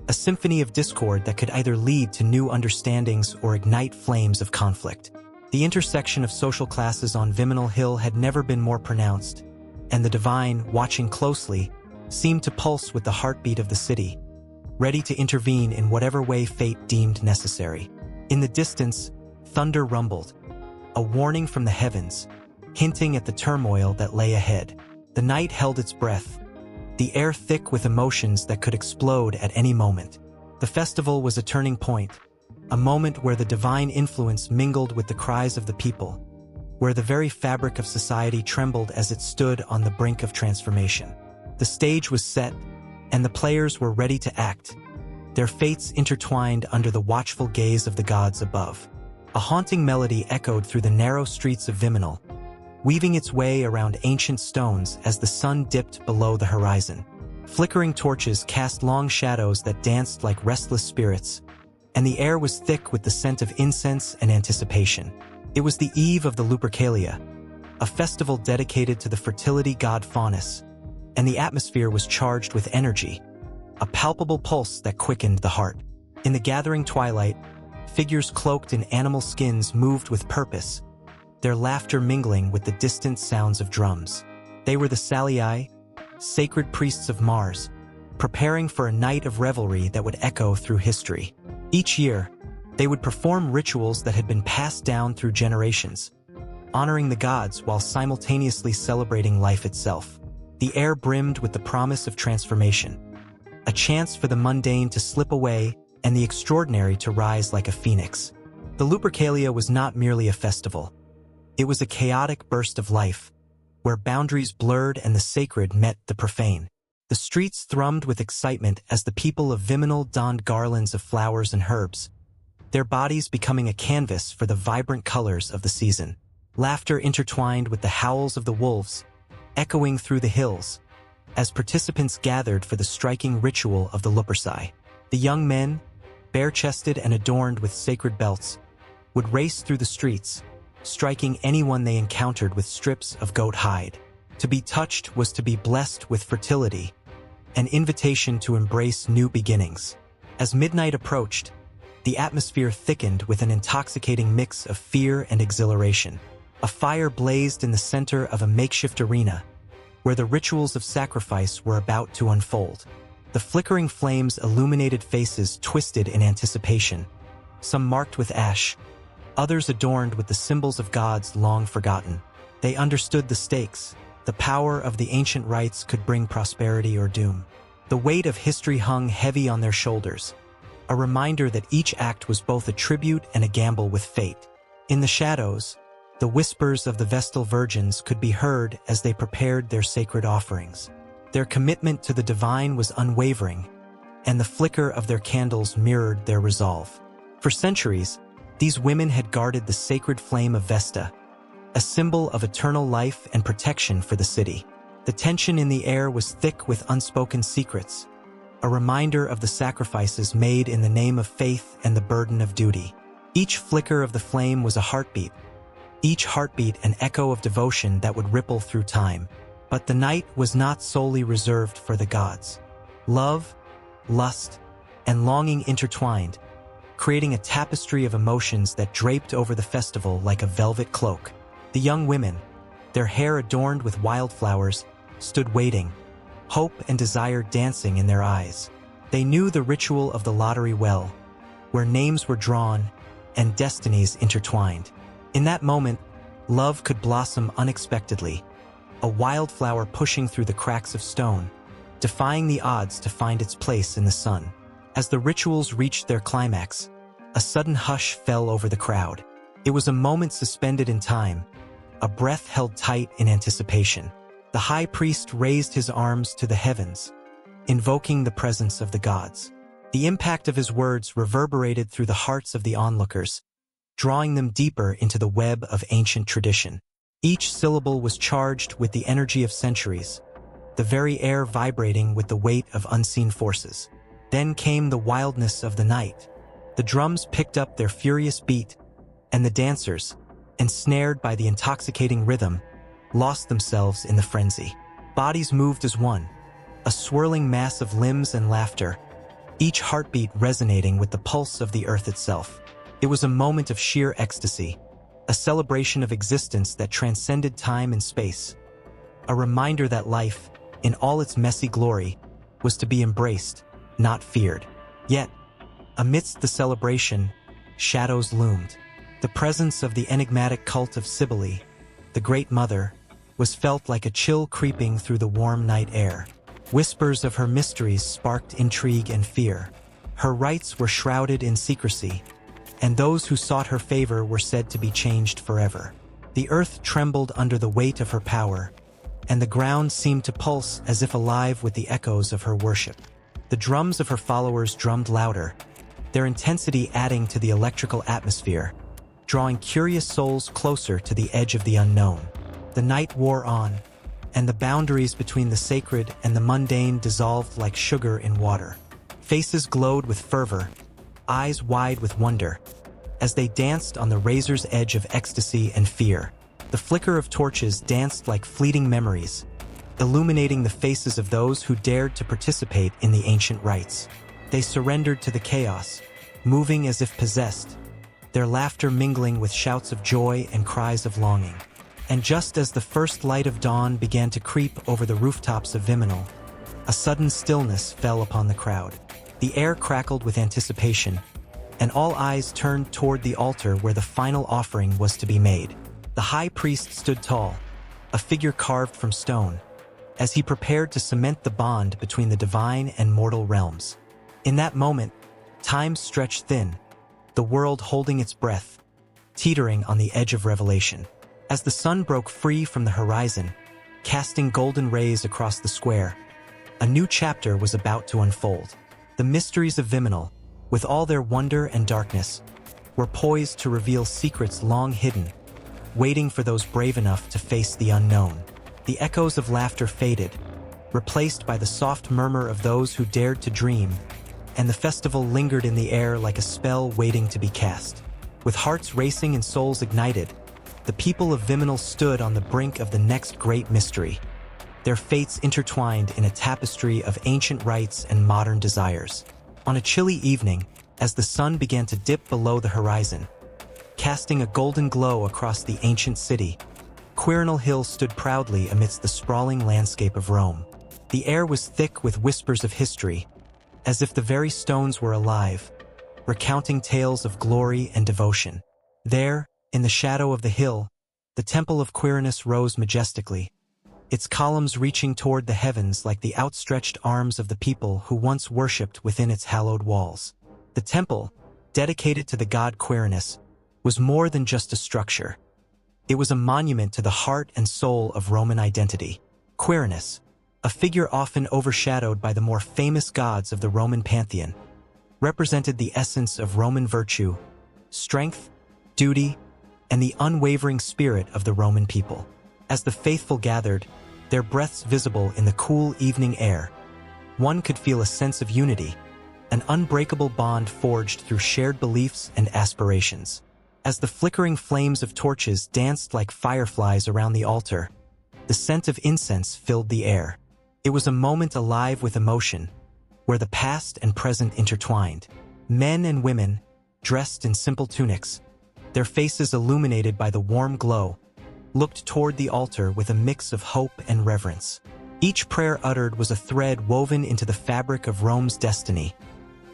a symphony of discord that could either lead to new understandings or ignite flames of conflict. The intersection of social classes on Viminal Hill had never been more pronounced, and the divine, watching closely, seemed to pulse with the heartbeat of the city, ready to intervene in whatever way fate deemed necessary. In the distance, thunder rumbled, a warning from the heavens, hinting at the turmoil that lay ahead. The night held its breath, the air thick with emotions that could explode at any moment. The festival was a turning point, a moment where the divine influence mingled with the cries of the people, where the very fabric of society trembled as it stood on the brink of transformation. The stage was set, and the players were ready to act, their fates intertwined under the watchful gaze of the gods above. A haunting melody echoed through the narrow streets of Viminal, weaving its way around ancient stones as the sun dipped below the horizon. Flickering torches cast long shadows that danced like restless spirits, and the air was thick with the scent of incense and anticipation. It was the eve of the Lupercalia, a festival dedicated to the fertility god Faunus, and the atmosphere was charged with energy, a palpable pulse that quickened the heart. In the gathering twilight, figures cloaked in animal skins moved with purpose, their laughter mingling with the distant sounds of drums. They were the Salii, sacred priests of Mars, preparing for a night of revelry that would echo through history. Each year, they would perform rituals that had been passed down through generations, honoring the gods while simultaneously celebrating life itself. The air brimmed with the promise of transformation, a chance for the mundane to slip away and the extraordinary to rise like a phoenix. The Lupercalia was not merely a festival. It was a chaotic burst of life, where boundaries blurred and the sacred met the profane. The streets thrummed with excitement as the people of Viminal donned garlands of flowers and herbs, their bodies becoming a canvas for the vibrant colors of the season. Laughter intertwined with the howls of the wolves, echoing through the hills, as participants gathered for the striking ritual of the Luperci. The young men, bare-chested and adorned with sacred belts, would race through the streets, striking anyone they encountered with strips of goat hide. To be touched was to be blessed with fertility, an invitation to embrace new beginnings. As midnight approached, the atmosphere thickened with an intoxicating mix of fear and exhilaration. A fire blazed in the center of a makeshift arena, where the rituals of sacrifice were about to unfold. The flickering flames illuminated faces twisted in anticipation, some marked with ash, others adorned with the symbols of gods long forgotten. They understood the stakes. The power of the ancient rites could bring prosperity or doom. The weight of history hung heavy on their shoulders, a reminder that each act was both a tribute and a gamble with fate. In the shadows, the whispers of the Vestal virgins could be heard as they prepared their sacred offerings. Their commitment to the divine was unwavering, and the flicker of their candles mirrored their resolve. For centuries, these women had guarded the sacred flame of Vesta, a symbol of eternal life and protection for the city. The tension in the air was thick with unspoken secrets, a reminder of the sacrifices made in the name of faith and the burden of duty. Each flicker of the flame was a heartbeat, each heartbeat an echo of devotion that would ripple through time. But the night was not solely reserved for the gods. Love, lust, and longing intertwined, creating a tapestry of emotions that draped over the festival like a velvet cloak. The young women, their hair adorned with wildflowers, stood waiting, hope and desire dancing in their eyes. They knew the ritual of the lottery well, where names were drawn and destinies intertwined. In that moment, love could blossom unexpectedly, a wildflower pushing through the cracks of stone, defying the odds to find its place in the sun. As the rituals reached their climax, a sudden hush fell over the crowd. It was a moment suspended in time, a breath held tight in anticipation. The high priest raised his arms to the heavens, invoking the presence of the gods. The impact of his words reverberated through the hearts of the onlookers, drawing them deeper into the web of ancient tradition. Each syllable was charged with the energy of centuries, the very air vibrating with the weight of unseen forces. Then came the wildness of the night. The drums picked up their furious beat, and the dancers, ensnared by the intoxicating rhythm, lost themselves in the frenzy. Bodies moved as one, a swirling mass of limbs and laughter, each heartbeat resonating with the pulse of the earth itself. It was a moment of sheer ecstasy, a celebration of existence that transcended time and space, a reminder that life, in all its messy glory, was to be embraced, not feared. Yet, amidst the celebration, shadows loomed. The presence of the enigmatic cult of Cybele, the Great Mother, was felt like a chill creeping through the warm night air. Whispers of her mysteries sparked intrigue and fear. Her rites were shrouded in secrecy, and those who sought her favor were said to be changed forever. The earth trembled under the weight of her power, and the ground seemed to pulse as if alive with the echoes of her worship. The drums of her followers drummed louder, their intensity adding to the electrical atmosphere, drawing curious souls closer to the edge of the unknown. The night wore on, and the boundaries between the sacred and the mundane dissolved like sugar in water. Faces glowed with fervor, eyes wide with wonder, as they danced on the razor's edge of ecstasy and fear. The flicker of torches danced like fleeting memories, illuminating the faces of those who dared to participate in the ancient rites. They surrendered to the chaos, moving as if possessed, their laughter mingling with shouts of joy and cries of longing. And just as the first light of dawn began to creep over the rooftops of Viminal, a sudden stillness fell upon the crowd. The air crackled with anticipation, and all eyes turned toward the altar where the final offering was to be made. The high priest stood tall, a figure carved from stone, as he prepared to cement the bond between the divine and mortal realms. In that moment, time stretched thin, the world holding its breath, teetering on the edge of revelation. As the sun broke free from the horizon, casting golden rays across the square, a new chapter was about to unfold. The mysteries of Viminal, with all their wonder and darkness, were poised to reveal secrets long hidden, waiting for those brave enough to face the unknown. The echoes of laughter faded, replaced by the soft murmur of those who dared to dream, and the festival lingered in the air like a spell waiting to be cast. With hearts racing and souls ignited, the people of Viminal stood on the brink of the next great mystery, their fates intertwined in a tapestry of ancient rites and modern desires. On a chilly evening, as the sun began to dip below the horizon, casting a golden glow across the ancient city, Quirinal Hill stood proudly amidst the sprawling landscape of Rome. The air was thick with whispers of history, as if the very stones were alive, recounting tales of glory and devotion. There, in the shadow of the hill, the temple of Quirinus rose majestically, its columns reaching toward the heavens like the outstretched arms of the people who once worshipped within its hallowed walls. The temple, dedicated to the god Quirinus, was more than just a structure. It was a monument to the heart and soul of Roman identity. Quirinus, a figure often overshadowed by the more famous gods of the Roman pantheon, represented the essence of Roman virtue, strength, duty, and the unwavering spirit of the Roman people. As the faithful gathered, their breaths visible in the cool evening air, one could feel a sense of unity, an unbreakable bond forged through shared beliefs and aspirations. As the flickering flames of torches danced like fireflies around the altar, the scent of incense filled the air. It was a moment alive with emotion, where the past and present intertwined. Men and women, dressed in simple tunics, their faces illuminated by the warm glow, looked toward the altar with a mix of hope and reverence. Each prayer uttered was a thread woven into the fabric of Rome's destiny,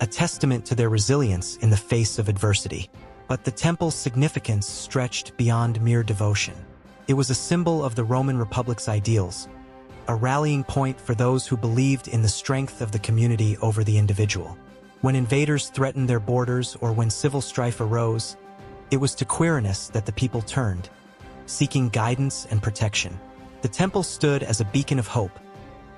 a testament to their resilience in the face of adversity. But the temple's significance stretched beyond mere devotion. It was a symbol of the Roman Republic's ideals, a rallying point for those who believed in the strength of the community over the individual. When invaders threatened their borders or when civil strife arose, it was to Quirinus that the people turned, seeking guidance and protection. The temple stood as a beacon of hope,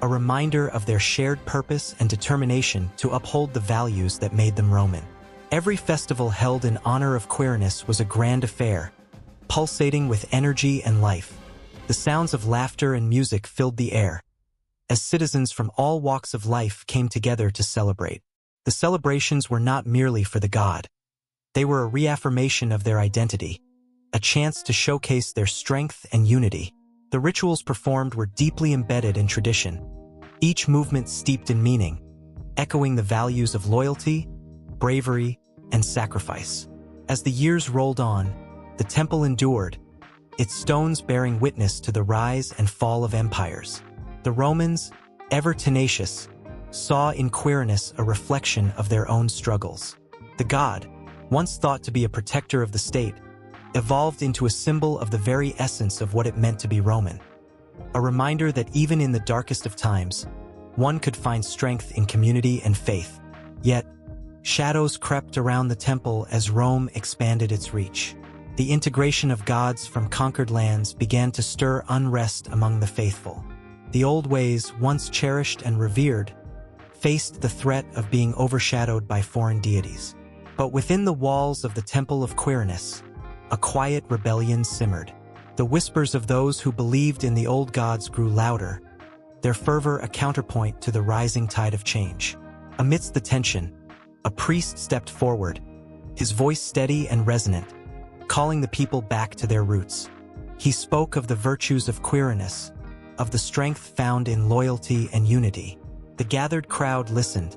a reminder of their shared purpose and determination to uphold the values that made them Roman. Every festival held in honor of Quirinus was a grand affair, pulsating with energy and life. The sounds of laughter and music filled the air, as citizens from all walks of life came together to celebrate. The celebrations were not merely for the god. They were a reaffirmation of their identity, a chance to showcase their strength and unity. The rituals performed were deeply embedded in tradition, each movement steeped in meaning, echoing the values of loyalty, bravery, and sacrifice. As the years rolled on, the temple endured, its stones bearing witness to the rise and fall of empires. The Romans, ever tenacious, saw in Quirinus a reflection of their own struggles. The god, once thought to be a protector of the state, evolved into a symbol of the very essence of what it meant to be Roman. A reminder that even in the darkest of times, one could find strength in community and faith. Yet, shadows crept around the temple as Rome expanded its reach. The integration of gods from conquered lands began to stir unrest among the faithful. The old ways, once cherished and revered, faced the threat of being overshadowed by foreign deities. But within the walls of the Temple of Quirinus, a quiet rebellion simmered. The whispers of those who believed in the old gods grew louder, their fervor a counterpoint to the rising tide of change. Amidst the tension, a priest stepped forward, his voice steady and resonant, calling the people back to their roots. He spoke of the virtues of Quirinus, of the strength found in loyalty and unity. The gathered crowd listened,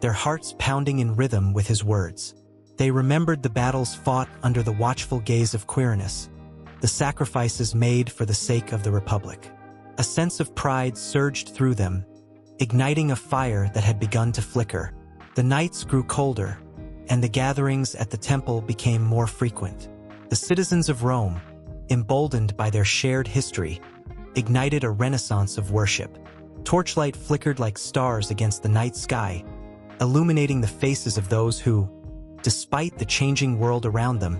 their hearts pounding in rhythm with his words. They remembered the battles fought under the watchful gaze of Quirinus, the sacrifices made for the sake of the Republic. A sense of pride surged through them, igniting a fire that had begun to flicker. The nights grew colder, and the gatherings at the temple became more frequent. The citizens of Rome, emboldened by their shared history, ignited a renaissance of worship. Torchlight flickered like stars against the night sky, illuminating the faces of those who, despite the changing world around them,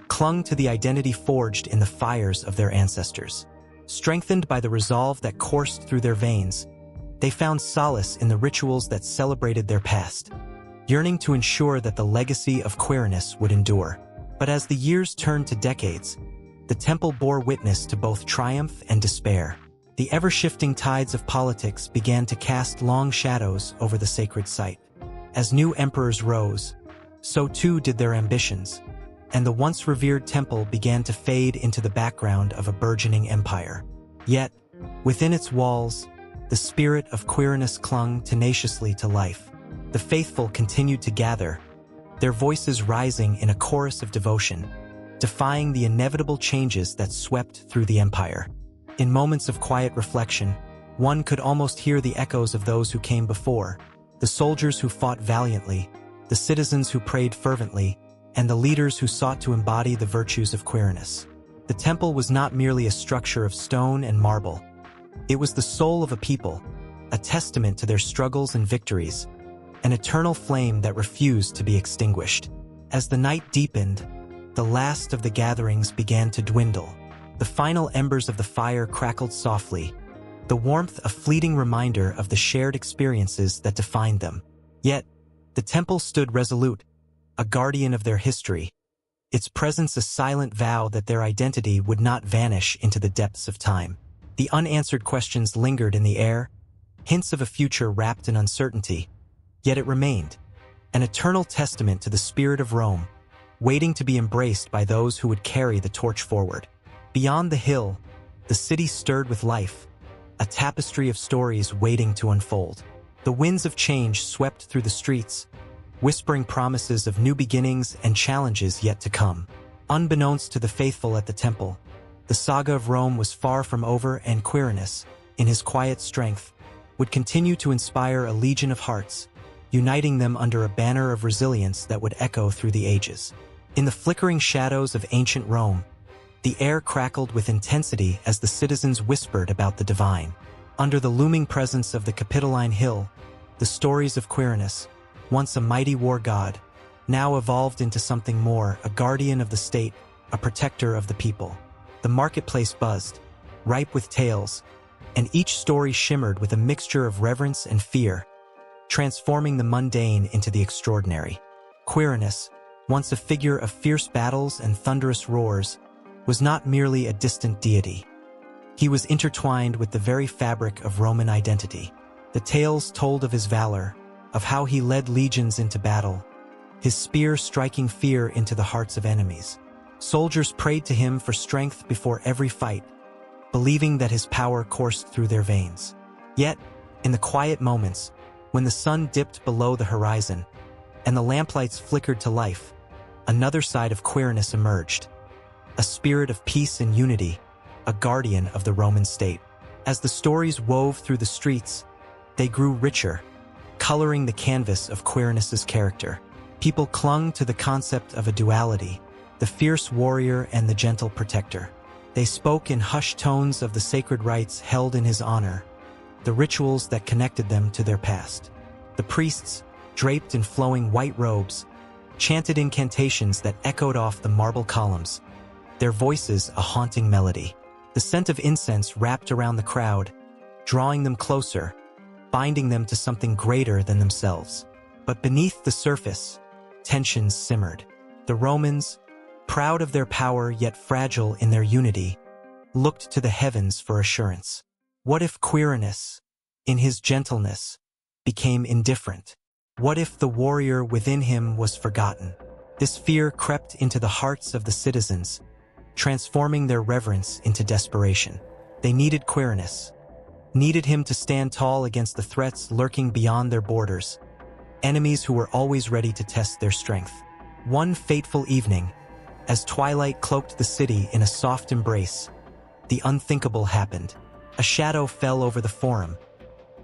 clung to the identity forged in the fires of their ancestors. Strengthened by the resolve that coursed through their veins, they found solace in the rituals that celebrated their past, yearning to ensure that the legacy of Quirinus would endure. But as the years turned to decades, the temple bore witness to both triumph and despair. The ever-shifting tides of politics began to cast long shadows over the sacred site. As new emperors rose, so too did their ambitions, and the once revered temple began to fade into the background of a burgeoning empire. Yet, within its walls, the spirit of Quirinus clung tenaciously to life. The faithful continued to gather, their voices rising in a chorus of devotion, defying the inevitable changes that swept through the empire. In moments of quiet reflection, one could almost hear the echoes of those who came before, the soldiers who fought valiantly, the citizens who prayed fervently, and the leaders who sought to embody the virtues of Quirinus. The temple was not merely a structure of stone and marble. It was the soul of a people, a testament to their struggles and victories, an eternal flame that refused to be extinguished. As the night deepened, the last of the gatherings began to dwindle. The final embers of the fire crackled softly, the warmth a fleeting reminder of the shared experiences that defined them. Yet, the temple stood resolute, a guardian of their history, its presence a silent vow that their identity would not vanish into the depths of time. The unanswered questions lingered in the air, hints of a future wrapped in uncertainty, yet it remained, an eternal testament to the spirit of Rome, waiting to be embraced by those who would carry the torch forward. Beyond the hill, the city stirred with life, a tapestry of stories waiting to unfold. The winds of change swept through the streets, whispering promises of new beginnings and challenges yet to come. Unbeknownst to the faithful at the temple, the saga of Rome was far from over, and Quirinus, in his quiet strength, would continue to inspire a legion of hearts, uniting them under a banner of resilience that would echo through the ages. In the flickering shadows of ancient Rome, the air crackled with intensity as the citizens whispered about the divine. Under the looming presence of the Capitoline Hill, the stories of Quirinus, once a mighty war god, now evolved into something more, a guardian of the state, a protector of the people. The marketplace buzzed, ripe with tales, and each story shimmered with a mixture of reverence and fear, transforming the mundane into the extraordinary. Quirinus, once a figure of fierce battles and thunderous roars, was not merely a distant deity. He was intertwined with the very fabric of Roman identity. The tales told of his valor, of how he led legions into battle, his spear striking fear into the hearts of enemies. Soldiers prayed to him for strength before every fight, believing that his power coursed through their veins. Yet, in the quiet moments, when the sun dipped below the horizon and the lamplights flickered to life, another side of Quirinus emerged, a spirit of peace and unity, a guardian of the Roman state. As the stories wove through the streets, they grew richer, coloring the canvas of Quirinus's character. People clung to the concept of a duality, the fierce warrior and the gentle protector. They spoke in hushed tones of the sacred rites held in his honor, the rituals that connected them to their past. The priests, draped in flowing white robes, chanted incantations that echoed off the marble columns, their voices a haunting melody. The scent of incense wrapped around the crowd, drawing them closer, binding them to something greater than themselves. But beneath the surface, tensions simmered. The Romans, proud of their power yet fragile in their unity, looked to the heavens for assurance. What if Quirinus, in his gentleness, became indifferent? What if the warrior within him was forgotten? This fear crept into the hearts of the citizens, transforming their reverence into desperation. They needed Quirinus, needed him to stand tall against the threats lurking beyond their borders, enemies who were always ready to test their strength. One fateful evening, as twilight cloaked the city in a soft embrace, the unthinkable happened. A shadow fell over the forum.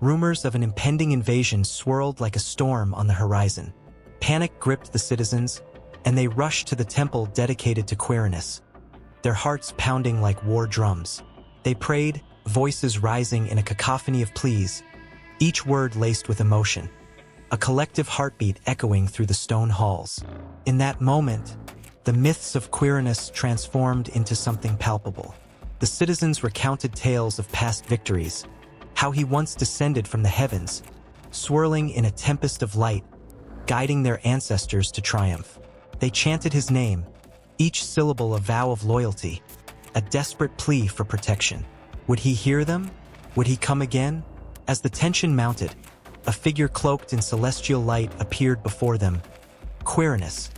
Rumors of an impending invasion swirled like a storm on the horizon. Panic gripped the citizens, and they rushed to the temple dedicated to Quirinus, their hearts pounding like war drums. They prayed, voices rising in a cacophony of pleas, each word laced with emotion, a collective heartbeat echoing through the stone halls. In that moment, the myths of Quirinus transformed into something palpable. The citizens recounted tales of past victories, how he once descended from the heavens, swirling in a tempest of light, guiding their ancestors to triumph. They chanted his name, each syllable a vow of loyalty, a desperate plea for protection. Would he hear them? Would he come again? As the tension mounted, a figure cloaked in celestial light appeared before them. Quirinus,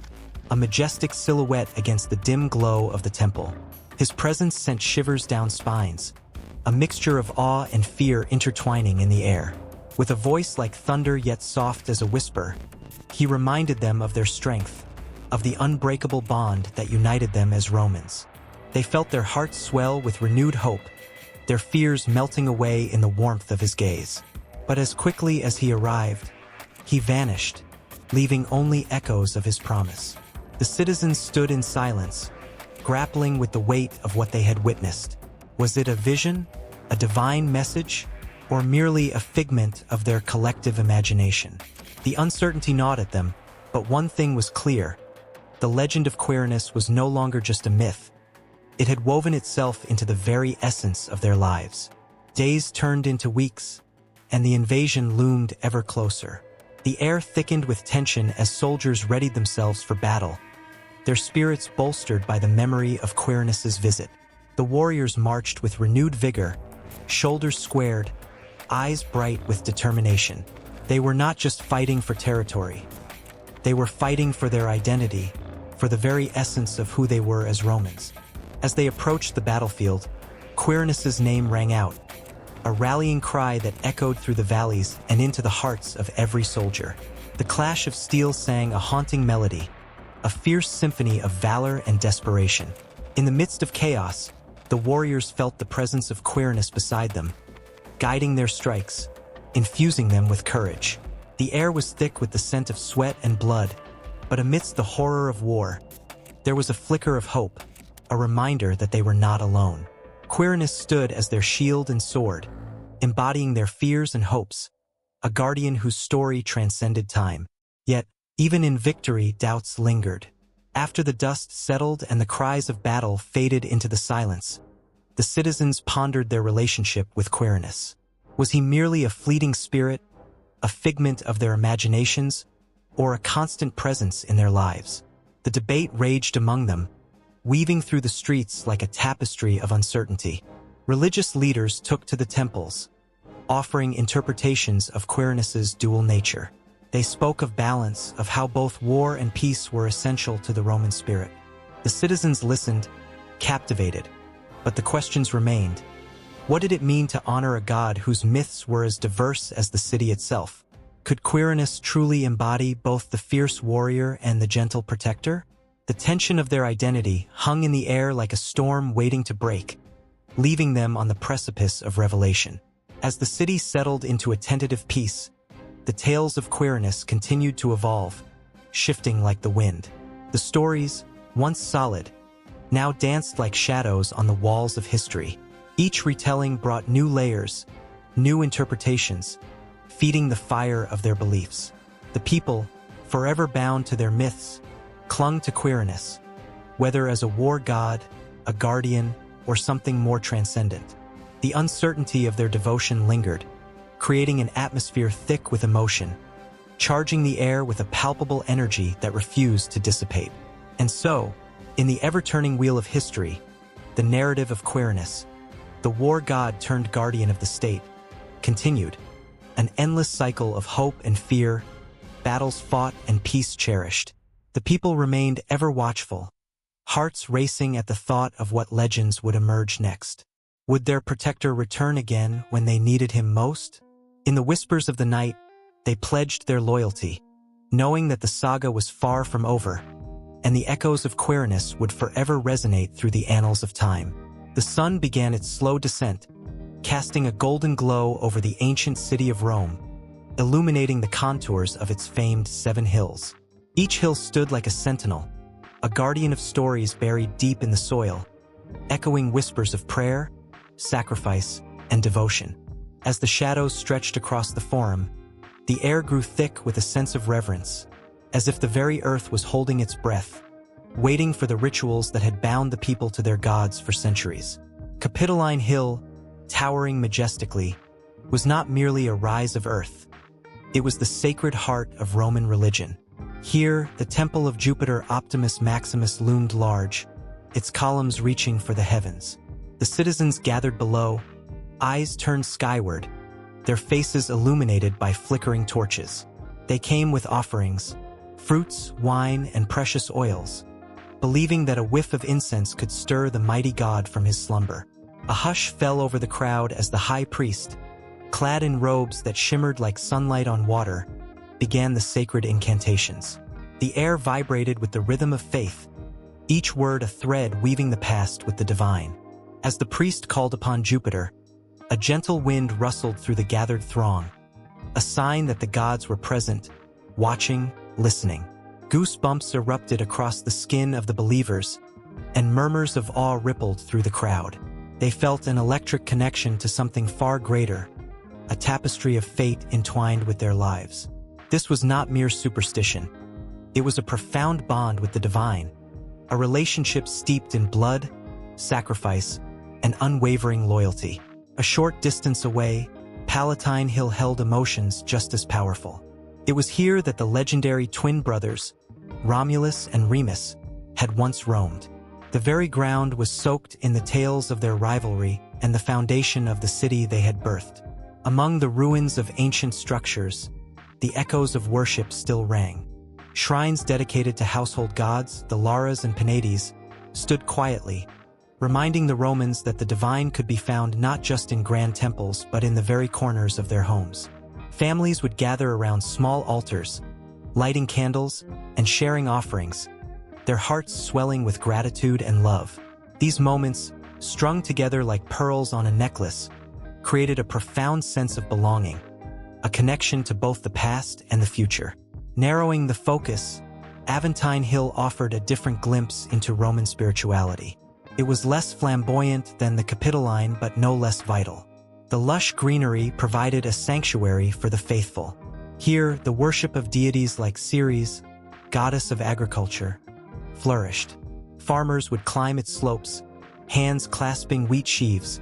a majestic silhouette against the dim glow of the temple. His presence sent shivers down spines, a mixture of awe and fear intertwining in the air. With a voice like thunder yet soft as a whisper, he reminded them of their strength, of the unbreakable bond that united them as Romans. They felt their hearts swell with renewed hope, their fears melting away in the warmth of his gaze. But as quickly as he arrived, he vanished, leaving only echoes of his promise. The citizens stood in silence, grappling with the weight of what they had witnessed. Was it a vision, a divine message, or merely a figment of their collective imagination? The uncertainty gnawed at them, but one thing was clear. The legend of Quirinus was no longer just a myth. It had woven itself into the very essence of their lives. Days turned into weeks, and the invasion loomed ever closer. The air thickened with tension as soldiers readied themselves for battle, their spirits bolstered by the memory of Quirinus's visit. The warriors marched with renewed vigor, shoulders squared, eyes bright with determination. They were not just fighting for territory. They were fighting for their identity, for the very essence of who they were as Romans. As they approached the battlefield, Quirinus's name rang out, a rallying cry that echoed through the valleys and into the hearts of every soldier. The clash of steel sang a haunting melody, a fierce symphony of valor and desperation. In the midst of chaos, the warriors felt the presence of Quirinus beside them, guiding their strikes, infusing them with courage. The air was thick with the scent of sweat and blood, but amidst the horror of war, there was a flicker of hope, a reminder that they were not alone. Quirinus stood as their shield and sword, embodying their fears and hopes, a guardian whose story transcended time. Yet, even in victory, doubts lingered. After the dust settled and the cries of battle faded into the silence, the citizens pondered their relationship with Quirinus. Was he merely a fleeting spirit, a figment of their imaginations, or a constant presence in their lives? The debate raged among them, weaving through the streets like a tapestry of uncertainty. Religious leaders took to the temples, offering interpretations of Quirinus's dual nature. They spoke of balance, of how both war and peace were essential to the Roman spirit. The citizens listened, captivated, but the questions remained. What did it mean to honor a god whose myths were as diverse as the city itself? Could Quirinus truly embody both the fierce warrior and the gentle protector? The tension of their identity hung in the air like a storm waiting to break, leaving them on the precipice of revelation. As the city settled into a tentative peace, the tales of Quirinus continued to evolve, shifting like the wind. The stories, once solid, now danced like shadows on the walls of history. Each retelling brought new layers, new interpretations, feeding the fire of their beliefs. The people, forever bound to their myths, clung to Quirinus, whether as a war god, a guardian, or something more transcendent. The uncertainty of their devotion lingered, creating an atmosphere thick with emotion, charging the air with a palpable energy that refused to dissipate. And so, In the ever-turning wheel of history, the narrative of Quirinus, the war god turned guardian of the state, continued, an endless cycle of hope and fear, battles fought and peace cherished. The people remained ever watchful, hearts racing at the thought of what legends would emerge next. Would their protector return again when they needed him most? In the whispers of the night, they pledged their loyalty, knowing that the saga was far from over, and the echoes of Quirinus would forever resonate through the annals of time. The sun began its slow descent, casting a golden glow over the ancient city of Rome, illuminating the contours of its famed 7 hills. Each hill stood like a sentinel, a guardian of stories buried deep in the soil, echoing whispers of prayer, sacrifice, and devotion. As the shadows stretched across the forum, the air grew thick with a sense of reverence, as if the very earth was holding its breath, waiting for the rituals that had bound the people to their gods for centuries. Capitoline Hill, towering majestically, was not merely a rise of earth. It was the sacred heart of Roman religion. Here, the temple of Jupiter Optimus Maximus loomed large, its columns reaching for the heavens. The citizens gathered below, eyes turned skyward, their faces illuminated by flickering torches. They came with offerings, fruits, wine, and precious oils, believing that a whiff of incense could stir the mighty god from his slumber. A hush fell over the crowd as the high priest, clad in robes that shimmered like sunlight on water, began the sacred incantations. The air vibrated with the rhythm of faith, each word a thread weaving the past with the divine. As the priest called upon Jupiter, a gentle wind rustled through the gathered throng, a sign that the gods were present, watching, listening. Goosebumps erupted across the skin of the believers, and murmurs of awe rippled through the crowd. They felt an electric connection to something far greater, a tapestry of fate entwined with their lives. This was not mere superstition. It was a profound bond with the divine, a relationship steeped in blood, sacrifice, and unwavering loyalty. A short distance away, Palatine Hill held emotions just as powerful. It was here that the legendary twin brothers, Romulus and Remus, had once roamed. The very ground was soaked in the tales of their rivalry and the foundation of the city they had birthed. Among the ruins of ancient structures, the echoes of worship still rang. Shrines dedicated to household gods, the Laras and Penates, stood quietly, reminding the Romans that the divine could be found not just in grand temples but in the very corners of their homes. Families would gather around small altars, lighting candles and sharing offerings, their hearts swelling with gratitude and love. These moments, strung together like pearls on a necklace, created a profound sense of belonging, a connection to both the past and the future. Narrowing the focus, Aventine Hill offered a different glimpse into Roman spirituality. It was less flamboyant than the Capitoline but no less vital. The lush greenery provided a sanctuary for the faithful. Here, the worship of deities like Ceres, goddess of agriculture, flourished. Farmers would climb its slopes, hands clasping wheat sheaves,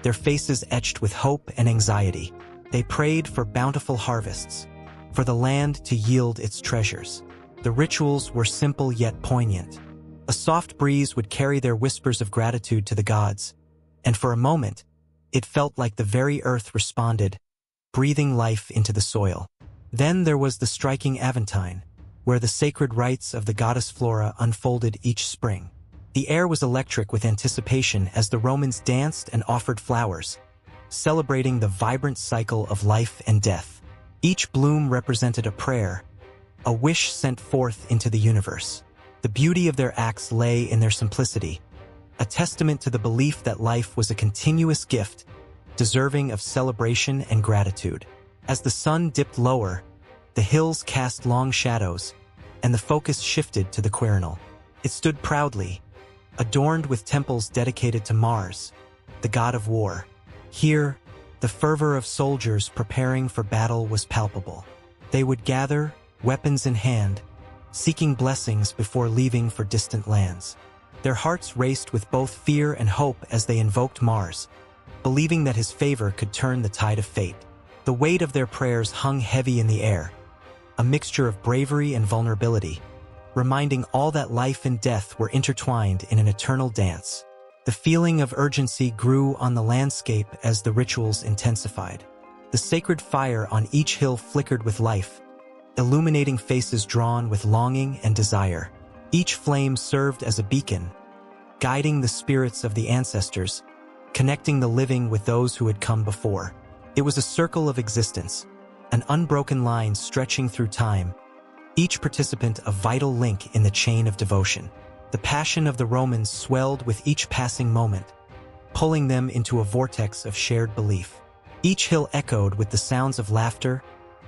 their faces etched with hope and anxiety. They prayed for bountiful harvests, for the land to yield its treasures. The rituals were simple yet poignant. A soft breeze would carry their whispers of gratitude to the gods, and for a moment, it felt like the very earth responded, breathing life into the soil. Then there was the striking Aventine, where the sacred rites of the goddess Flora unfolded each spring. The air was electric with anticipation as the Romans danced and offered flowers, celebrating the vibrant cycle of life and death. Each bloom represented a prayer, a wish sent forth into the universe. The beauty of their acts lay in their simplicity, a testament to the belief that life was a continuous gift, deserving of celebration and gratitude. As the sun dipped lower, the hills cast long shadows, and the focus shifted to the Quirinal. It stood proudly, adorned with temples dedicated to Mars, the god of war. Here, the fervor of soldiers preparing for battle was palpable. They would gather, weapons in hand, seeking blessings before leaving for distant lands. Their hearts raced with both fear and hope as they invoked Mars, believing that his favor could turn the tide of fate. The weight of their prayers hung heavy in the air, a mixture of bravery and vulnerability, reminding all that life and death were intertwined in an eternal dance. The feeling of urgency grew on the landscape as the rituals intensified. The sacred fire on each hill flickered with life, illuminating faces drawn with longing and desire. Each flame served as a beacon, guiding the spirits of the ancestors, connecting the living with those who had come before. It was a circle of existence, an unbroken line stretching through time, each participant a vital link in the chain of devotion. The passion of the Romans swelled with each passing moment, pulling them into a vortex of shared belief. Each hill echoed with the sounds of laughter,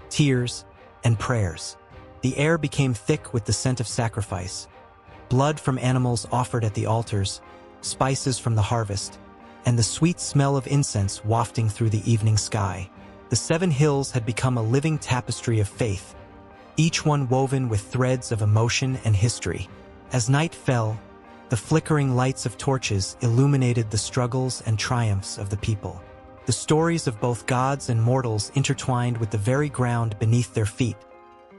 tears, and prayers. The air became thick with the scent of sacrifice, blood from animals offered at the altars, spices from the harvest, and the sweet smell of incense wafting through the evening sky. The 7 hills had become a living tapestry of faith, each one woven with threads of emotion and history. As night fell, the flickering lights of torches illuminated the struggles and triumphs of the people. The stories of both gods and mortals intertwined with the very ground beneath their feet,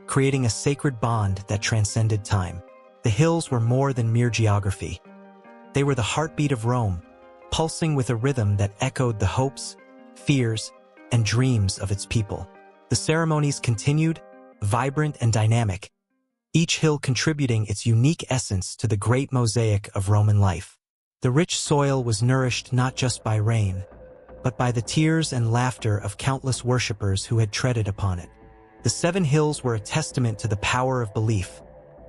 creating a sacred bond that transcended time. The hills were more than mere geography. They were the heartbeat of Rome, pulsing with a rhythm that echoed the hopes, fears, and dreams of its people. The ceremonies continued, vibrant and dynamic, each hill contributing its unique essence to the great mosaic of Roman life. The rich soil was nourished not just by rain, but by the tears and laughter of countless worshippers who had treaded upon it. The 7 hills were a testament to the power of belief,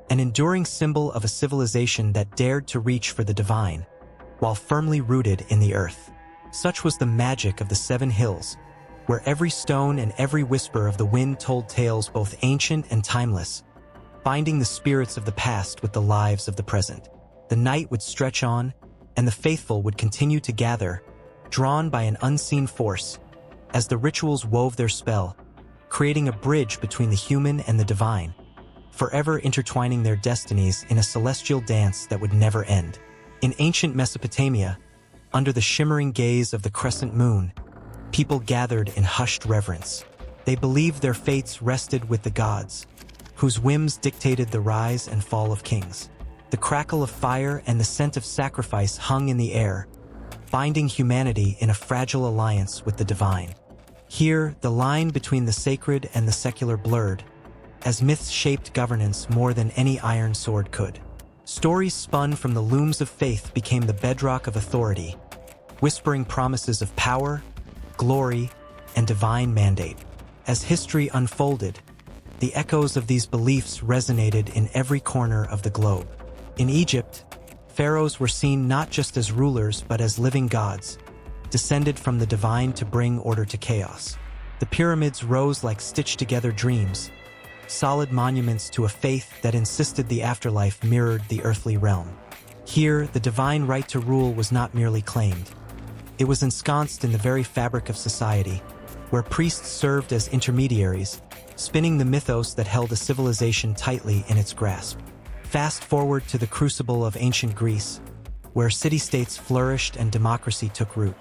an enduring symbol of a civilization that dared to reach for the divine, while firmly rooted in the earth. Such was the magic of the 7 hills, where every stone and every whisper of the wind told tales both ancient and timeless, binding the spirits of the past with the lives of the present. The night would stretch on, and the faithful would continue to gather, drawn by an unseen force, as the rituals wove their spell, creating a bridge between the human and the divine, forever intertwining their destinies in a celestial dance that would never end. In ancient Mesopotamia, under the shimmering gaze of the crescent moon, people gathered in hushed reverence. They believed their fates rested with the gods, whose whims dictated the rise and fall of kings. The crackle of fire and the scent of sacrifice hung in the air, binding humanity in a fragile alliance with the divine. Here, the line between the sacred and the secular blurred, as myths shaped governance more than any iron sword could. Stories spun from the looms of faith became the bedrock of authority, whispering promises of power, glory, and divine mandate. As history unfolded, the echoes of these beliefs resonated in every corner of the globe. In Egypt, pharaohs were seen not just as rulers but as living gods, descended from the divine to bring order to chaos. The pyramids rose like stitched-together dreams, solid monuments to a faith that insisted the afterlife mirrored the earthly realm. Here, the divine right to rule was not merely claimed. It was ensconced in the very fabric of society, where priests served as intermediaries, spinning the mythos that held a civilization tightly in its grasp. Fast forward to the crucible of ancient Greece, where city-states flourished and democracy took root.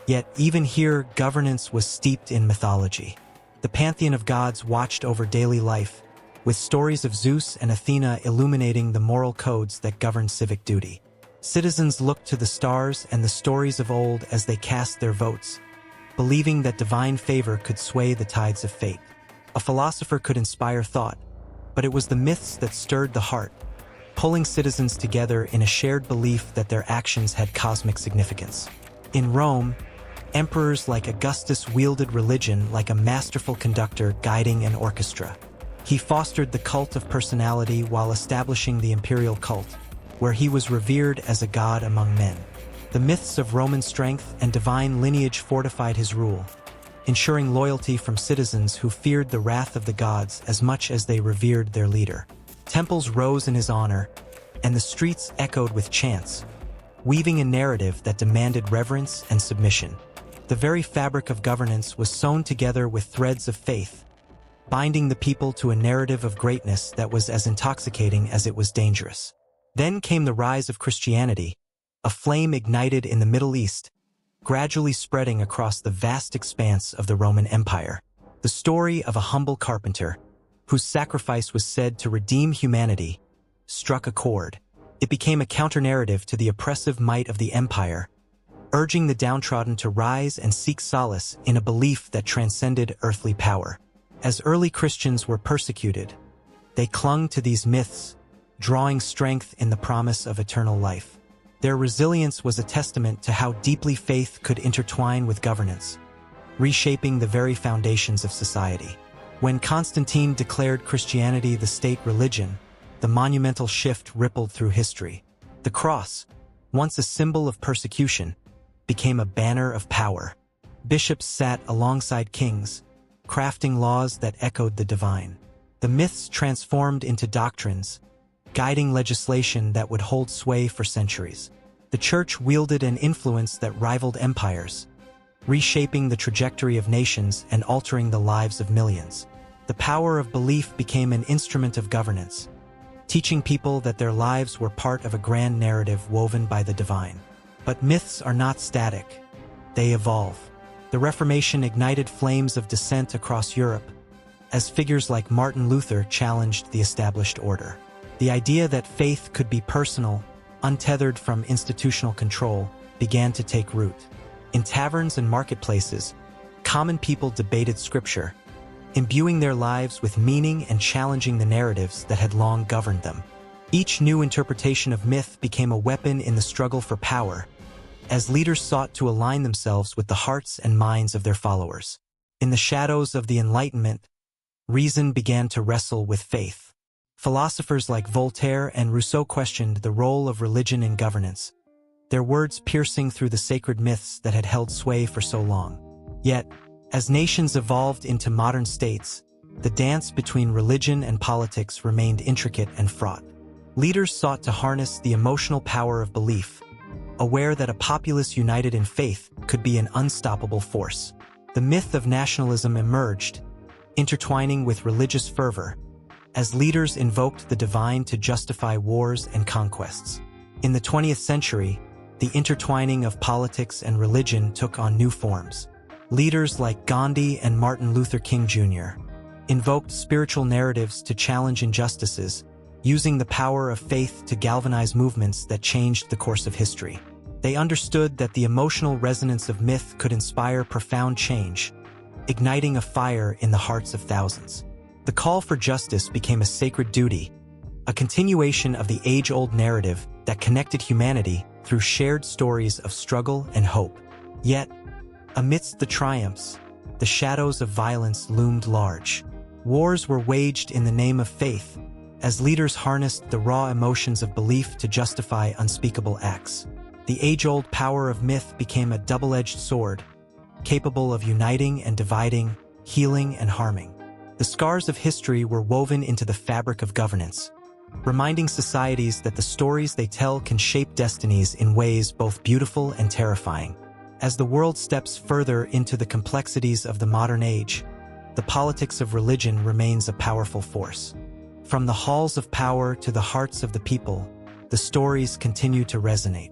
Yet even here, governance was steeped in mythology. The pantheon of gods watched over daily life, with stories of Zeus and Athena illuminating the moral codes that govern civic duty. Citizens looked to the stars and the stories of old as they cast their votes, believing that divine favor could sway the tides of fate. A philosopher could inspire thought, but it was the myths that stirred the heart, pulling citizens together in a shared belief that their actions had cosmic significance. In Rome, emperors like Augustus wielded religion like a masterful conductor guiding an orchestra. He fostered the cult of personality while establishing the imperial cult, where he was revered as a god among men. The myths of Roman strength and divine lineage fortified his rule, ensuring loyalty from citizens who feared the wrath of the gods as much as they revered their leader. Temples rose in his honor, and the streets echoed with chants, weaving a narrative that demanded reverence and submission. The very fabric of governance was sewn together with threads of faith, binding the people to a narrative of greatness that was as intoxicating as it was dangerous. Then came the rise of Christianity, a flame ignited in the Middle East, gradually spreading across the vast expanse of the Roman Empire. The story of a humble carpenter, whose sacrifice was said to redeem humanity, struck a chord. It became a counter-narrative to the oppressive might of the empire, urging the downtrodden to rise and seek solace in a belief that transcended earthly power. As early Christians were persecuted, they clung to these myths, drawing strength in the promise of eternal life. Their resilience was a testament to how deeply faith could intertwine with governance, reshaping the very foundations of society. When Constantine declared Christianity the state religion, the monumental shift rippled through history. The cross, once a symbol of persecution, became a banner of power. Bishops sat alongside kings, crafting laws that echoed the divine. The myths transformed into doctrines, guiding legislation that would hold sway for centuries. The church wielded an influence that rivaled empires, reshaping the trajectory of nations and altering the lives of millions. The power of belief became an instrument of governance, teaching people that their lives were part of a grand narrative woven by the divine. But myths are not static. They evolve. The Reformation ignited flames of dissent across Europe, as figures like Martin Luther challenged the established order. The idea that faith could be personal, untethered from institutional control, began to take root. In taverns and marketplaces, common people debated scripture, imbuing their lives with meaning and challenging the narratives that had long governed them. Each new interpretation of myth became a weapon in the struggle for power, as leaders sought to align themselves with the hearts and minds of their followers. In the shadows of the Enlightenment, reason began to wrestle with faith. Philosophers like Voltaire and Rousseau questioned the role of religion in governance, their words piercing through the sacred myths that had held sway for so long. Yet, as nations evolved into modern states, the dance between religion and politics remained intricate and fraught. Leaders sought to harness the emotional power of belief, aware that a populace united in faith could be an unstoppable force. The myth of nationalism emerged, intertwining with religious fervor, as leaders invoked the divine to justify wars and conquests. In the 20th century, the intertwining of politics and religion took on new forms. Leaders like Gandhi and Martin Luther King Jr. invoked spiritual narratives to challenge injustices, using the power of faith to galvanize movements that changed the course of history. They understood that the emotional resonance of myth could inspire profound change, igniting a fire in the hearts of thousands. The call for justice became a sacred duty, a continuation of the age-old narrative that connected humanity through shared stories of struggle and hope. Yet, amidst the triumphs, the shadows of violence loomed large. Wars were waged in the name of faith, as leaders harnessed the raw emotions of belief to justify unspeakable acts. The age-old power of myth became a double-edged sword, capable of uniting and dividing, healing and harming. The scars of history were woven into the fabric of governance, reminding societies that the stories they tell can shape destinies in ways both beautiful and terrifying. As the world steps further into the complexities of the modern age, the politics of religion remains a powerful force. From the halls of power to the hearts of the people, the stories continue to resonate.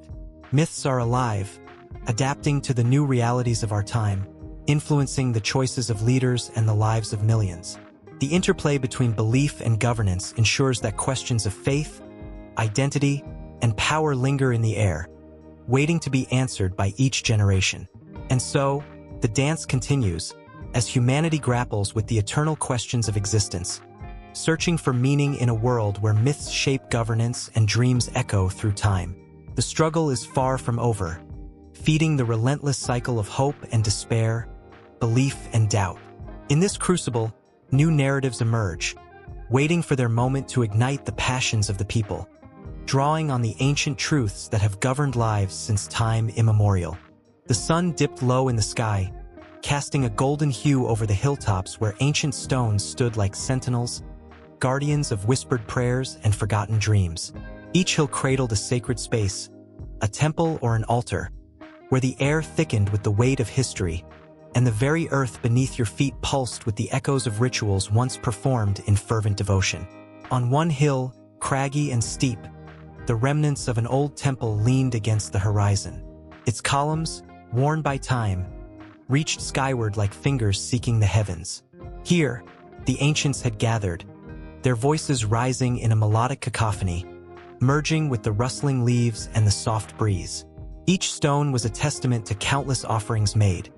Myths are alive, adapting to the new realities of our time, influencing the choices of leaders and the lives of millions. The interplay between belief and governance ensures that questions of faith, identity, and power linger in the air, waiting to be answered by each generation. And so, the dance continues, as humanity grapples with the eternal questions of existence, searching for meaning in a world where myths shape governance and dreams echo through time. The struggle is far from over, feeding the relentless cycle of hope and despair, belief and doubt. In this crucible, new narratives emerge, waiting for their moment to ignite the passions of the people, drawing on the ancient truths that have governed lives since time immemorial. The sun dipped low in the sky, casting a golden hue over the hilltops where ancient stones stood like sentinels, guardians of whispered prayers and forgotten dreams. Each hill cradled a sacred space, a temple or an altar, where the air thickened with the weight of history, and the very earth beneath your feet pulsed with the echoes of rituals once performed in fervent devotion. On one hill, craggy and steep, the remnants of an old temple leaned against the horizon. Its columns, worn by time, reached skyward like fingers seeking the heavens. Here, the ancients had gathered, their voices rising in a melodic cacophony, merging with the rustling leaves and the soft breeze. Each stone was a testament to countless offerings made,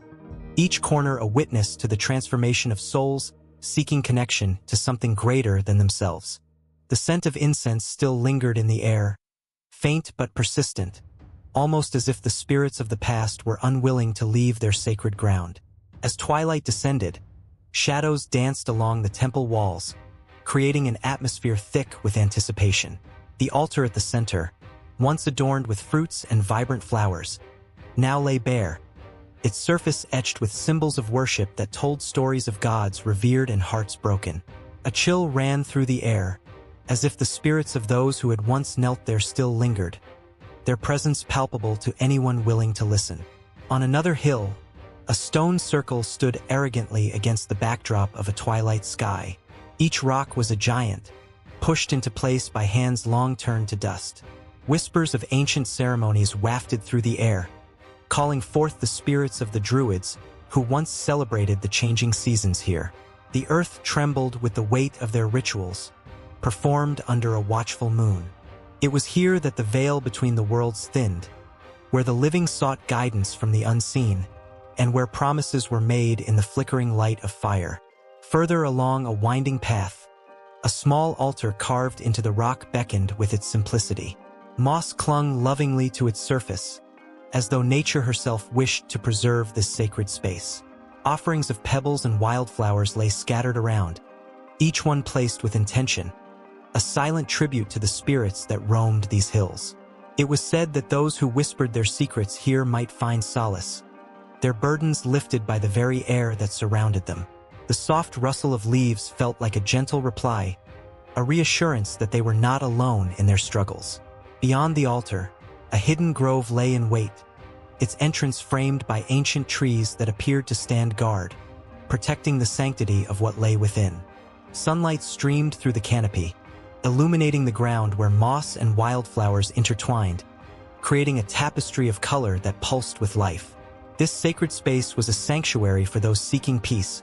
each corner a witness to the transformation of souls seeking connection to something greater than themselves. The scent of incense still lingered in the air, faint but persistent, almost as if the spirits of the past were unwilling to leave their sacred ground. As twilight descended, shadows danced along the temple walls, creating an atmosphere thick with anticipation. The altar at the center, once adorned with fruits and vibrant flowers, now lay bare, its surface etched with symbols of worship that told stories of gods revered and hearts broken. A chill ran through the air, as if the spirits of those who had once knelt there still lingered, their presence palpable to anyone willing to listen. On another hill, a stone circle stood arrogantly against the backdrop of a twilight sky. Each rock was a giant, pushed into place by hands long turned to dust. Whispers of ancient ceremonies wafted through the air, calling forth the spirits of the druids who once celebrated the changing seasons here. The earth trembled with the weight of their rituals, performed under a watchful moon. It was here that the veil between the worlds thinned, where the living sought guidance from the unseen, and where promises were made in the flickering light of fire. Further along a winding path, a small altar carved into the rock beckoned with its simplicity. Moss clung lovingly to its surface, as though nature herself wished to preserve this sacred space. Offerings of pebbles and wildflowers lay scattered around, each one placed with intention, a silent tribute to the spirits that roamed these hills. It was said that those who whispered their secrets here might find solace, their burdens lifted by the very air that surrounded them. The soft rustle of leaves felt like a gentle reply, a reassurance that they were not alone in their struggles. Beyond the altar, a hidden grove lay in wait, its entrance framed by ancient trees that appeared to stand guard, protecting the sanctity of what lay within. Sunlight streamed through the canopy, illuminating the ground where moss and wildflowers intertwined, creating a tapestry of color that pulsed with life. This sacred space was a sanctuary for those seeking peace,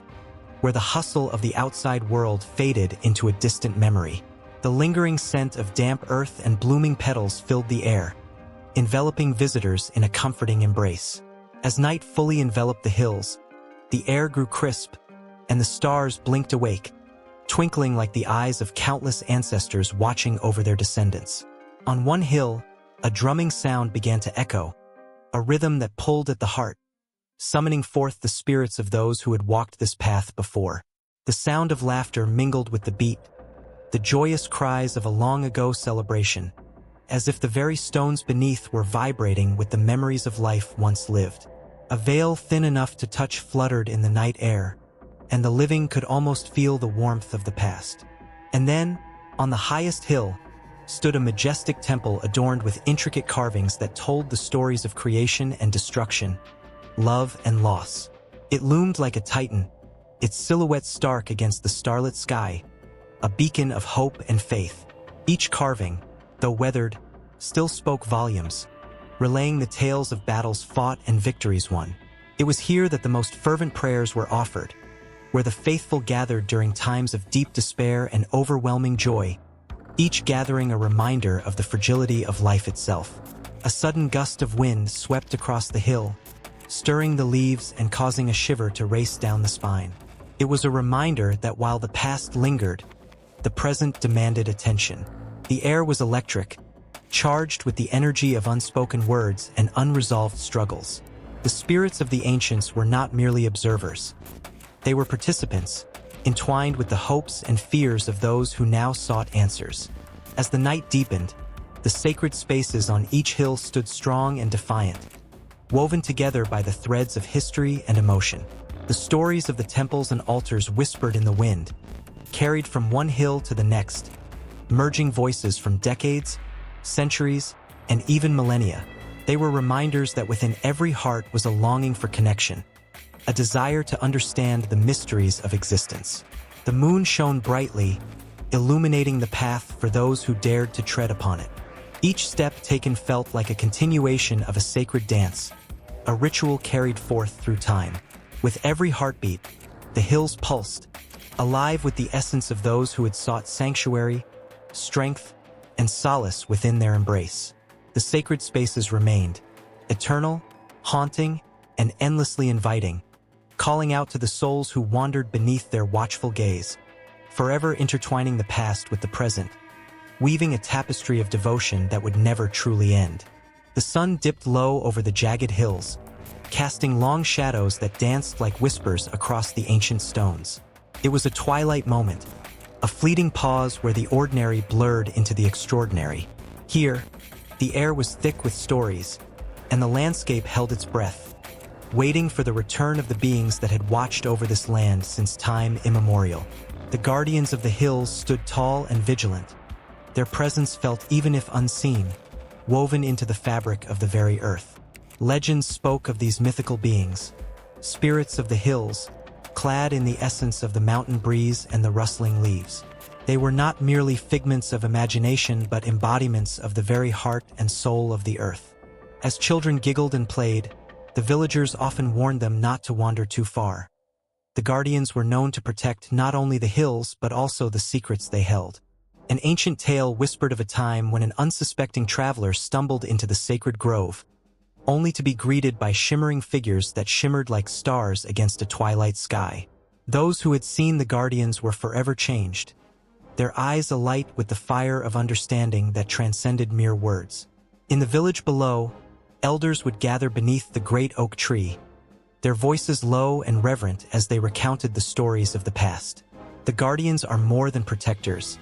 where the hustle of the outside world faded into a distant memory. The lingering scent of damp earth and blooming petals filled the air, enveloping visitors in a comforting embrace. As night fully enveloped the hills, the air grew crisp, and the stars blinked awake, twinkling like the eyes of countless ancestors watching over their descendants. On one hill, a drumming sound began to echo, a rhythm that pulled at the heart, summoning forth the spirits of those who had walked this path before. The sound of laughter mingled with the beat, the joyous cries of a long-ago celebration, as if the very stones beneath were vibrating with the memories of life once lived. A veil thin enough to touch fluttered in the night air, and the living could almost feel the warmth of the past. And then, on the highest hill, stood a majestic temple adorned with intricate carvings that told the stories of creation and destruction, love and loss. It loomed like a titan, its silhouette stark against the starlit sky, a beacon of hope and faith. Each carving, though weathered, still spoke volumes, relaying the tales of battles fought and victories won. It was here that the most fervent prayers were offered, where the faithful gathered during times of deep despair and overwhelming joy, each gathering a reminder of the fragility of life itself. A sudden gust of wind swept across the hill, stirring the leaves and causing a shiver to race down the spine. It was a reminder that while the past lingered, the present demanded attention. The air was electric, charged with the energy of unspoken words and unresolved struggles. The spirits of the ancients were not merely observers. They were participants, entwined with the hopes and fears of those who now sought answers. As the night deepened, the sacred spaces on each hill stood strong and defiant, woven together by the threads of history and emotion. The stories of the temples and altars whispered in the wind, carried from one hill to the next, merging voices from decades, centuries, and even millennia. They were reminders that within every heart was a longing for connection, a desire to understand the mysteries of existence. The moon shone brightly, illuminating the path for those who dared to tread upon it. Each step taken felt like a continuation of a sacred dance, a ritual carried forth through time. With every heartbeat, the hills pulsed, alive with the essence of those who had sought sanctuary, strength, and solace within their embrace. The sacred spaces remained, eternal, haunting, and endlessly inviting, calling out to the souls who wandered beneath their watchful gaze, forever intertwining the past with the present, weaving a tapestry of devotion that would never truly end. The sun dipped low over the jagged hills, casting long shadows that danced like whispers across the ancient stones. It was a twilight moment, a fleeting pause where the ordinary blurred into the extraordinary. Here, the air was thick with stories, and the landscape held its breath, waiting for the return of the beings that had watched over this land since time immemorial. The guardians of the hills stood tall and vigilant, their presence felt even if unseen, woven into the fabric of the very earth. Legends spoke of these mythical beings, spirits of the hills, clad in the essence of the mountain breeze and the rustling leaves. They were not merely figments of imagination but embodiments of the very heart and soul of the earth. As children giggled and played, the villagers often warned them not to wander too far. The guardians were known to protect not only the hills but also the secrets they held. An ancient tale whispered of a time when an unsuspecting traveler stumbled into the sacred grove, only to be greeted by shimmering figures that shimmered like stars against a twilight sky. Those who had seen the guardians were forever changed, their eyes alight with the fire of understanding that transcended mere words. In the village below, elders would gather beneath the great oak tree, their voices low and reverent as they recounted the stories of the past. The guardians are more than protectors,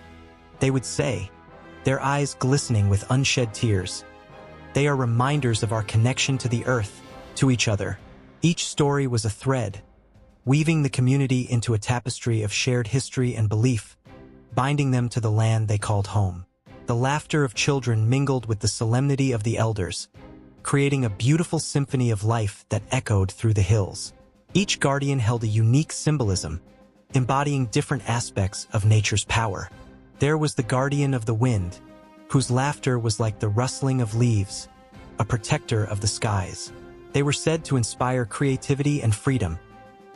they would say, their eyes glistening with unshed tears. They are reminders of our connection to the earth, to each other. Each story was a thread, weaving the community into a tapestry of shared history and belief, binding them to the land they called home. The laughter of children mingled with the solemnity of the elders, creating a beautiful symphony of life that echoed through the hills. Each guardian held a unique symbolism, embodying different aspects of nature's power. There was the guardian of the wind, whose laughter was like the rustling of leaves, a protector of the skies. They were said to inspire creativity and freedom,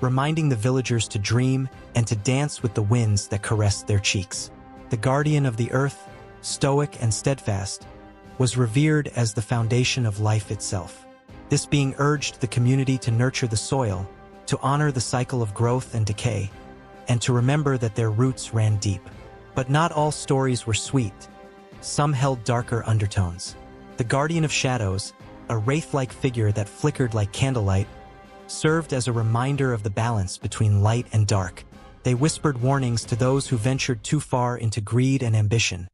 reminding the villagers to dream and to dance with the winds that caressed their cheeks. The guardian of the earth, stoic and steadfast, was revered as the foundation of life itself. This being urged the community to nurture the soil, to honor the cycle of growth and decay, and to remember that their roots ran deep. But not all stories were sweet. Some held darker undertones. The guardian of shadows, a wraith-like figure that flickered like candlelight, served as a reminder of the balance between light and dark. They whispered warnings to those who ventured too far into greed and ambition,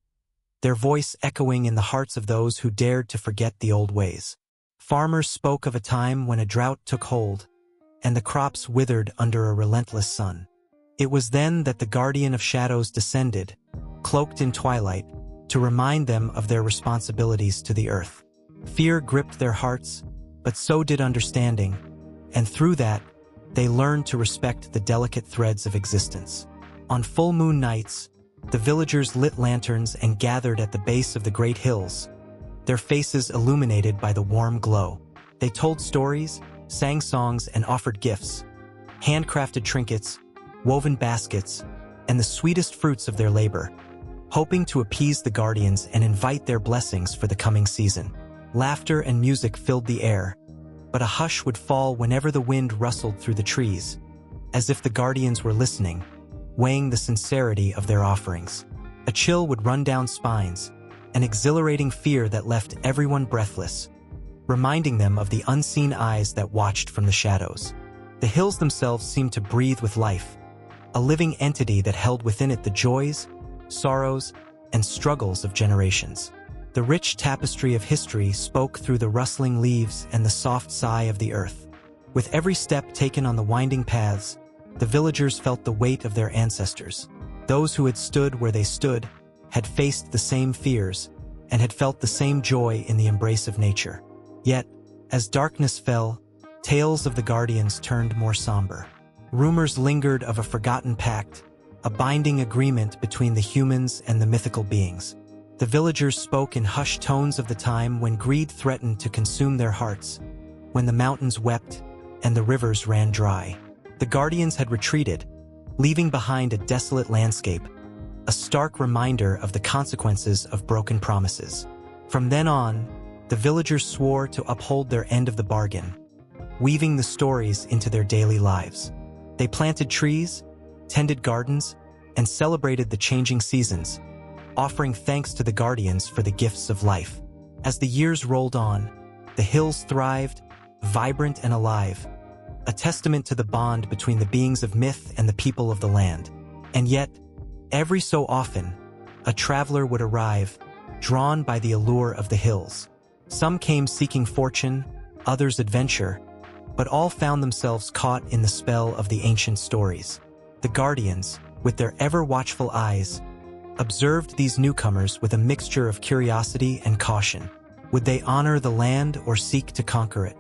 their voice echoing in the hearts of those who dared to forget the old ways. Farmers spoke of a time when a drought took hold, and the crops withered under a relentless sun. It was then that the guardian of shadows descended, cloaked in twilight, to remind them of their responsibilities to the earth. Fear gripped their hearts, but so did understanding, and through that, they learned to respect the delicate threads of existence. On full moon nights, the villagers lit lanterns and gathered at the base of the great hills, their faces illuminated by the warm glow. They told stories, sang songs, and offered gifts, handcrafted trinkets, woven baskets, and the sweetest fruits of their labor, hoping to appease the guardians and invite their blessings for the coming season. Laughter and music filled the air, but a hush would fall whenever the wind rustled through the trees, as if the guardians were listening, weighing the sincerity of their offerings. A chill would run down spines, an exhilarating fear that left everyone breathless, reminding them of the unseen eyes that watched from the shadows. The hills themselves seemed to breathe with life, a living entity that held within it the joys, sorrows, and struggles of generations. The rich tapestry of history spoke through the rustling leaves and the soft sigh of the earth. With every step taken on the winding paths, the villagers felt the weight of their ancestors. Those who had stood where they stood had faced the same fears and had felt the same joy in the embrace of nature. Yet, as darkness fell, tales of the guardians turned more somber. Rumors lingered of a forgotten pact, a binding agreement between the humans and the mythical beings. The villagers spoke in hushed tones of the time when greed threatened to consume their hearts, when the mountains wept and the rivers ran dry. The guardians had retreated, leaving behind a desolate landscape, a stark reminder of the consequences of broken promises. From then on, the villagers swore to uphold their end of the bargain, weaving the stories into their daily lives. They planted trees, tended gardens, and celebrated the changing seasons, offering thanks to the guardians for the gifts of life. As the years rolled on, the hills thrived, vibrant and alive, a testament to the bond between the beings of myth and the people of the land. And yet, every so often, a traveler would arrive, drawn by the allure of the hills. Some came seeking fortune, others adventure, but all found themselves caught in the spell of the ancient stories. The guardians, with their ever-watchful eyes, observed these newcomers with a mixture of curiosity and caution. Would they honor the land or seek to conquer it?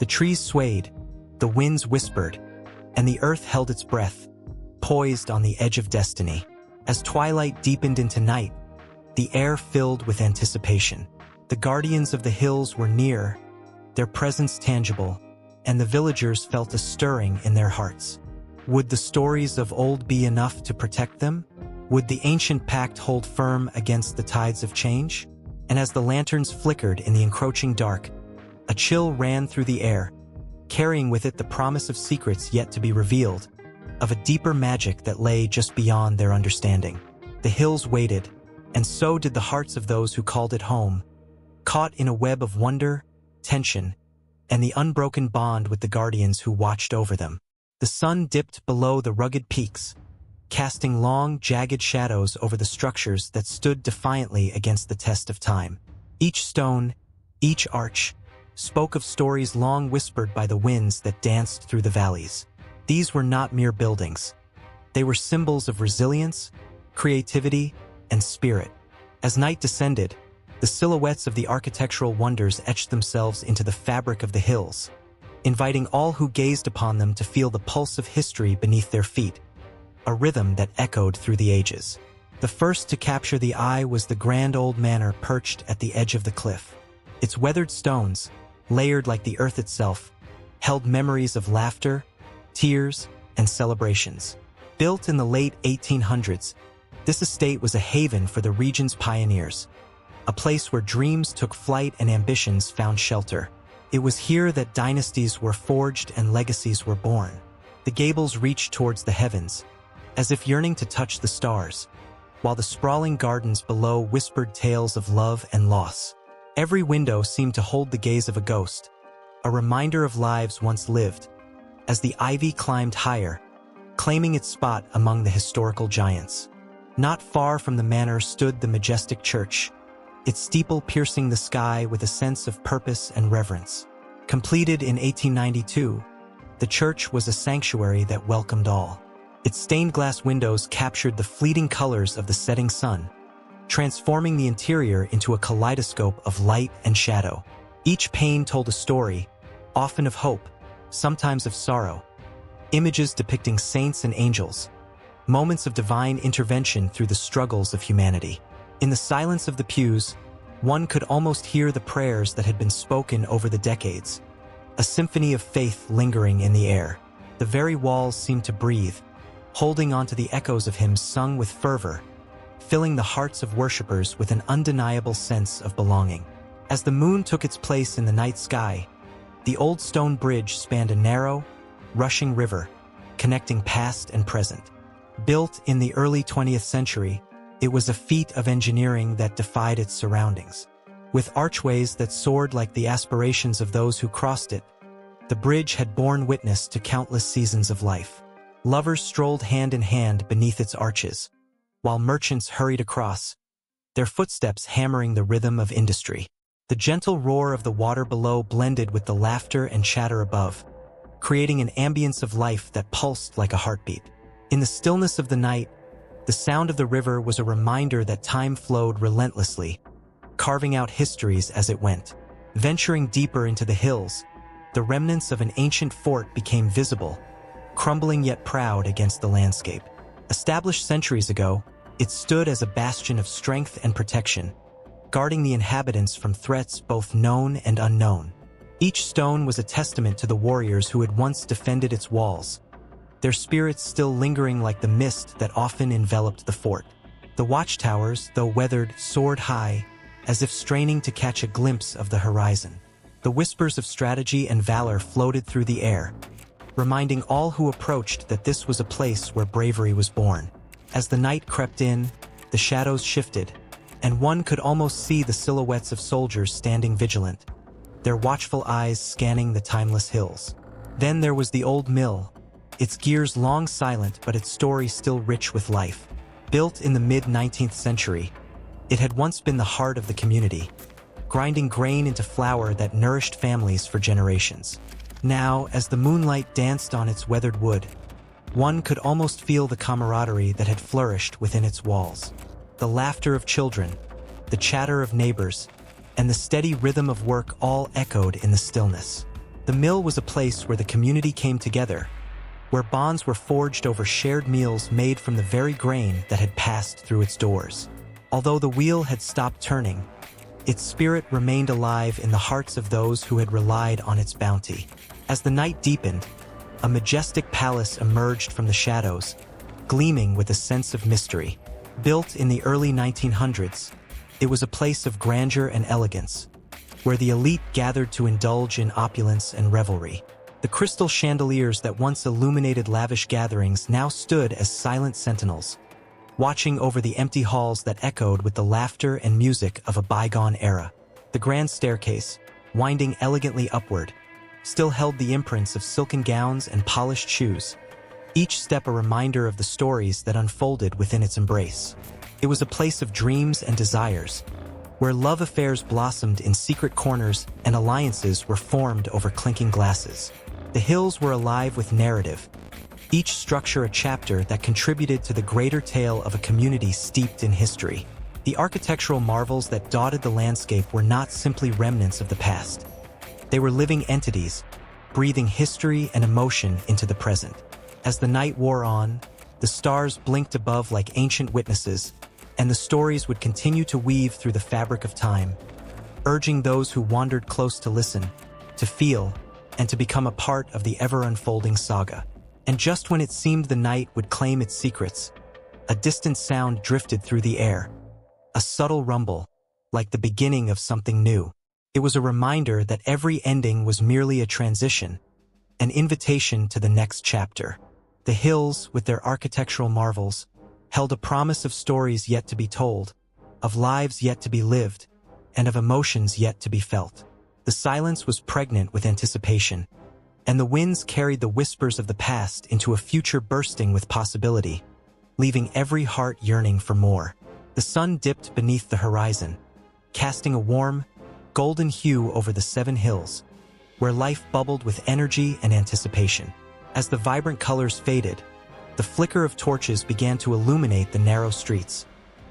The trees swayed, the winds whispered, and the earth held its breath, poised on the edge of destiny. As twilight deepened into night, the air filled with anticipation. The guardians of the hills were near, their presence tangible, and the villagers felt a stirring in their hearts. Would the stories of old be enough to protect them? Would the ancient pact hold firm against the tides of change? And as the lanterns flickered in the encroaching dark, a chill ran through the air, carrying with it the promise of secrets yet to be revealed, of a deeper magic that lay just beyond their understanding. The hills waited, and so did the hearts of those who called it home, caught in a web of wonder, tension, and the unbroken bond with the guardians who watched over them. The sun dipped below the rugged peaks, casting long, jagged shadows over the structures that stood defiantly against the test of time. Each stone, each arch, spoke of stories long whispered by the winds that danced through the valleys. These were not mere buildings. They were symbols of resilience, creativity, and spirit. As night descended, the silhouettes of the architectural wonders etched themselves into the fabric of the hills, inviting all who gazed upon them to feel the pulse of history beneath their feet, a rhythm that echoed through the ages. The first to capture the eye was the grand old manor perched at the edge of the cliff. Its weathered stones, layered like the earth itself, held memories of laughter, tears, and celebrations. Built in the late 1800s, this estate was a haven for the region's pioneers, a place where dreams took flight and ambitions found shelter. It was here that dynasties were forged and legacies were born. The gables reached towards the heavens, as if yearning to touch the stars, while the sprawling gardens below whispered tales of love and loss. Every window seemed to hold the gaze of a ghost, a reminder of lives once lived, as the ivy climbed higher, claiming its spot among the historical giants. Not far from the manor stood the majestic church, its steeple piercing the sky with a sense of purpose and reverence. Completed in 1892, the church was a sanctuary that welcomed all. Its stained glass windows captured the fleeting colors of the setting sun, transforming the interior into a kaleidoscope of light and shadow. Each pane told a story, often of hope, sometimes of sorrow, images depicting saints and angels, moments of divine intervention through the struggles of humanity. In the silence of the pews, one could almost hear the prayers that had been spoken over the decades, a symphony of faith lingering in the air. The very walls seemed to breathe, holding on to the echoes of hymns sung with fervor, filling the hearts of worshippers with an undeniable sense of belonging. As the moon took its place in the night sky, the old stone bridge spanned a narrow, rushing river, connecting past and present. Built in the early 20th century, it was a feat of engineering that defied its surroundings. With archways that soared like the aspirations of those who crossed it, the bridge had borne witness to countless seasons of life. Lovers strolled hand in hand beneath its arches, while merchants hurried across, their footsteps hammering the rhythm of industry. The gentle roar of the water below blended with the laughter and chatter above, creating an ambience of life that pulsed like a heartbeat. In the stillness of the night, the sound of the river was a reminder that time flowed relentlessly, carving out histories as it went. Venturing deeper into the hills, the remnants of an ancient fort became visible, crumbling yet proud against the landscape. Established centuries ago, it stood as a bastion of strength and protection, guarding the inhabitants from threats both known and unknown. Each stone was a testament to the warriors who had once defended its walls, their spirits still lingering like the mist that often enveloped the fort. The watchtowers, though weathered, soared high, as if straining to catch a glimpse of the horizon. The whispers of strategy and valor floated through the air, reminding all who approached that this was a place where bravery was born. As the night crept in, the shadows shifted, and one could almost see the silhouettes of soldiers standing vigilant, their watchful eyes scanning the timeless hills. Then there was the old mill, its gears long silent but its story still rich with life. Built in the mid-19th century, it had once been the heart of the community, grinding grain into flour that nourished families for generations. Now, as the moonlight danced on its weathered wood, one could almost feel the camaraderie that had flourished within its walls. The laughter of children, the chatter of neighbors, and the steady rhythm of work all echoed in the stillness. The mill was a place where the community came together, where bonds were forged over shared meals made from the very grain that had passed through its doors. Although the wheel had stopped turning, its spirit remained alive in the hearts of those who had relied on its bounty. As the night deepened, a majestic palace emerged from the shadows, gleaming with a sense of mystery. Built in the early 1900s, it was a place of grandeur and elegance, where the elite gathered to indulge in opulence and revelry. The crystal chandeliers that once illuminated lavish gatherings now stood as silent sentinels, watching over the empty halls that echoed with the laughter and music of a bygone era. The grand staircase, winding elegantly upward, still held the imprints of silken gowns and polished shoes, each step a reminder of the stories that unfolded within its embrace. It was a place of dreams and desires, where love affairs blossomed in secret corners and alliances were formed over clinking glasses. The hills were alive with narrative, each structure a chapter that contributed to the greater tale of a community steeped in history. The architectural marvels that dotted the landscape were not simply remnants of the past. They were living entities, breathing history and emotion into the present. As the night wore on, the stars blinked above like ancient witnesses, and the stories would continue to weave through the fabric of time, urging those who wandered close to listen, to feel, and to become a part of the ever-unfolding saga. And just when it seemed the night would claim its secrets, a distant sound drifted through the air, a subtle rumble, like the beginning of something new. It was a reminder that every ending was merely a transition, an invitation to the next chapter. The hills, with their architectural marvels, held a promise of stories yet to be told, of lives yet to be lived, and of emotions yet to be felt. The silence was pregnant with anticipation, and the winds carried the whispers of the past into a future bursting with possibility, leaving every heart yearning for more. The sun dipped beneath the horizon, casting a warm, golden hue over the 7 hills, where life bubbled with energy and anticipation. As the vibrant colors faded, the flicker of torches began to illuminate the narrow streets,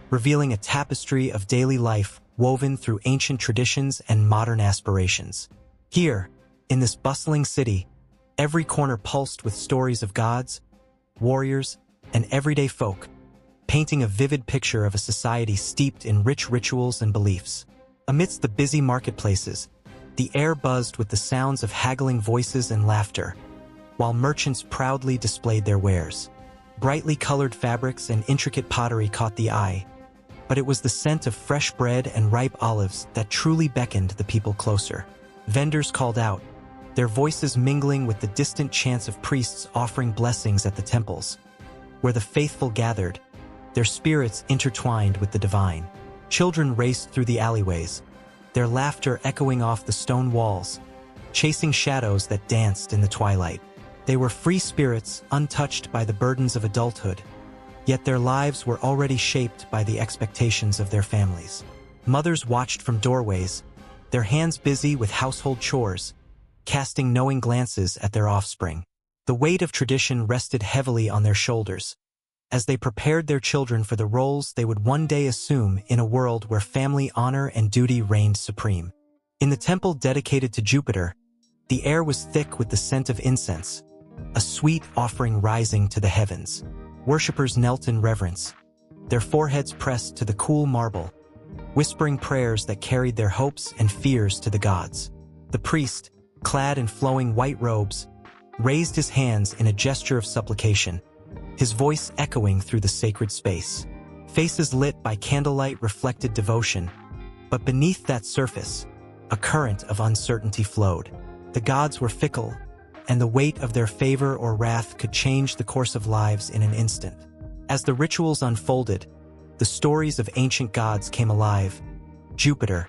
revealing a tapestry of daily life woven through ancient traditions and modern aspirations. Here, in this bustling city, every corner pulsed with stories of gods, warriors, and everyday folk, painting a vivid picture of a society steeped in rich rituals and beliefs. Amidst the busy marketplaces, the air buzzed with the sounds of haggling voices and laughter, while merchants proudly displayed their wares. Brightly colored fabrics and intricate pottery caught the eye, but it was the scent of fresh bread and ripe olives that truly beckoned the people closer. Vendors called out, their voices mingling with the distant chants of priests offering blessings at the temples, where the faithful gathered, their spirits intertwined with the divine. Children raced through the alleyways, their laughter echoing off the stone walls, chasing shadows that danced in the twilight. They were free spirits, untouched by the burdens of adulthood, yet their lives were already shaped by the expectations of their families. Mothers watched from doorways, their hands busy with household chores, casting knowing glances at their offspring. The weight of tradition rested heavily on their shoulders, as they prepared their children for the roles they would one day assume in a world where family honor and duty reigned supreme. In the temple dedicated to Jupiter, the air was thick with the scent of incense, a sweet offering rising to the heavens. Worshippers knelt in reverence, their foreheads pressed to the cool marble, whispering prayers that carried their hopes and fears to the gods. The priest, clad in flowing white robes, raised his hands in a gesture of supplication, his voice echoing through the sacred space. Faces lit by candlelight reflected devotion, but beneath that surface, a current of uncertainty flowed. The gods were fickle, and the weight of their favor or wrath could change the course of lives in an instant. As the rituals unfolded, the stories of ancient gods came alive. Jupiter,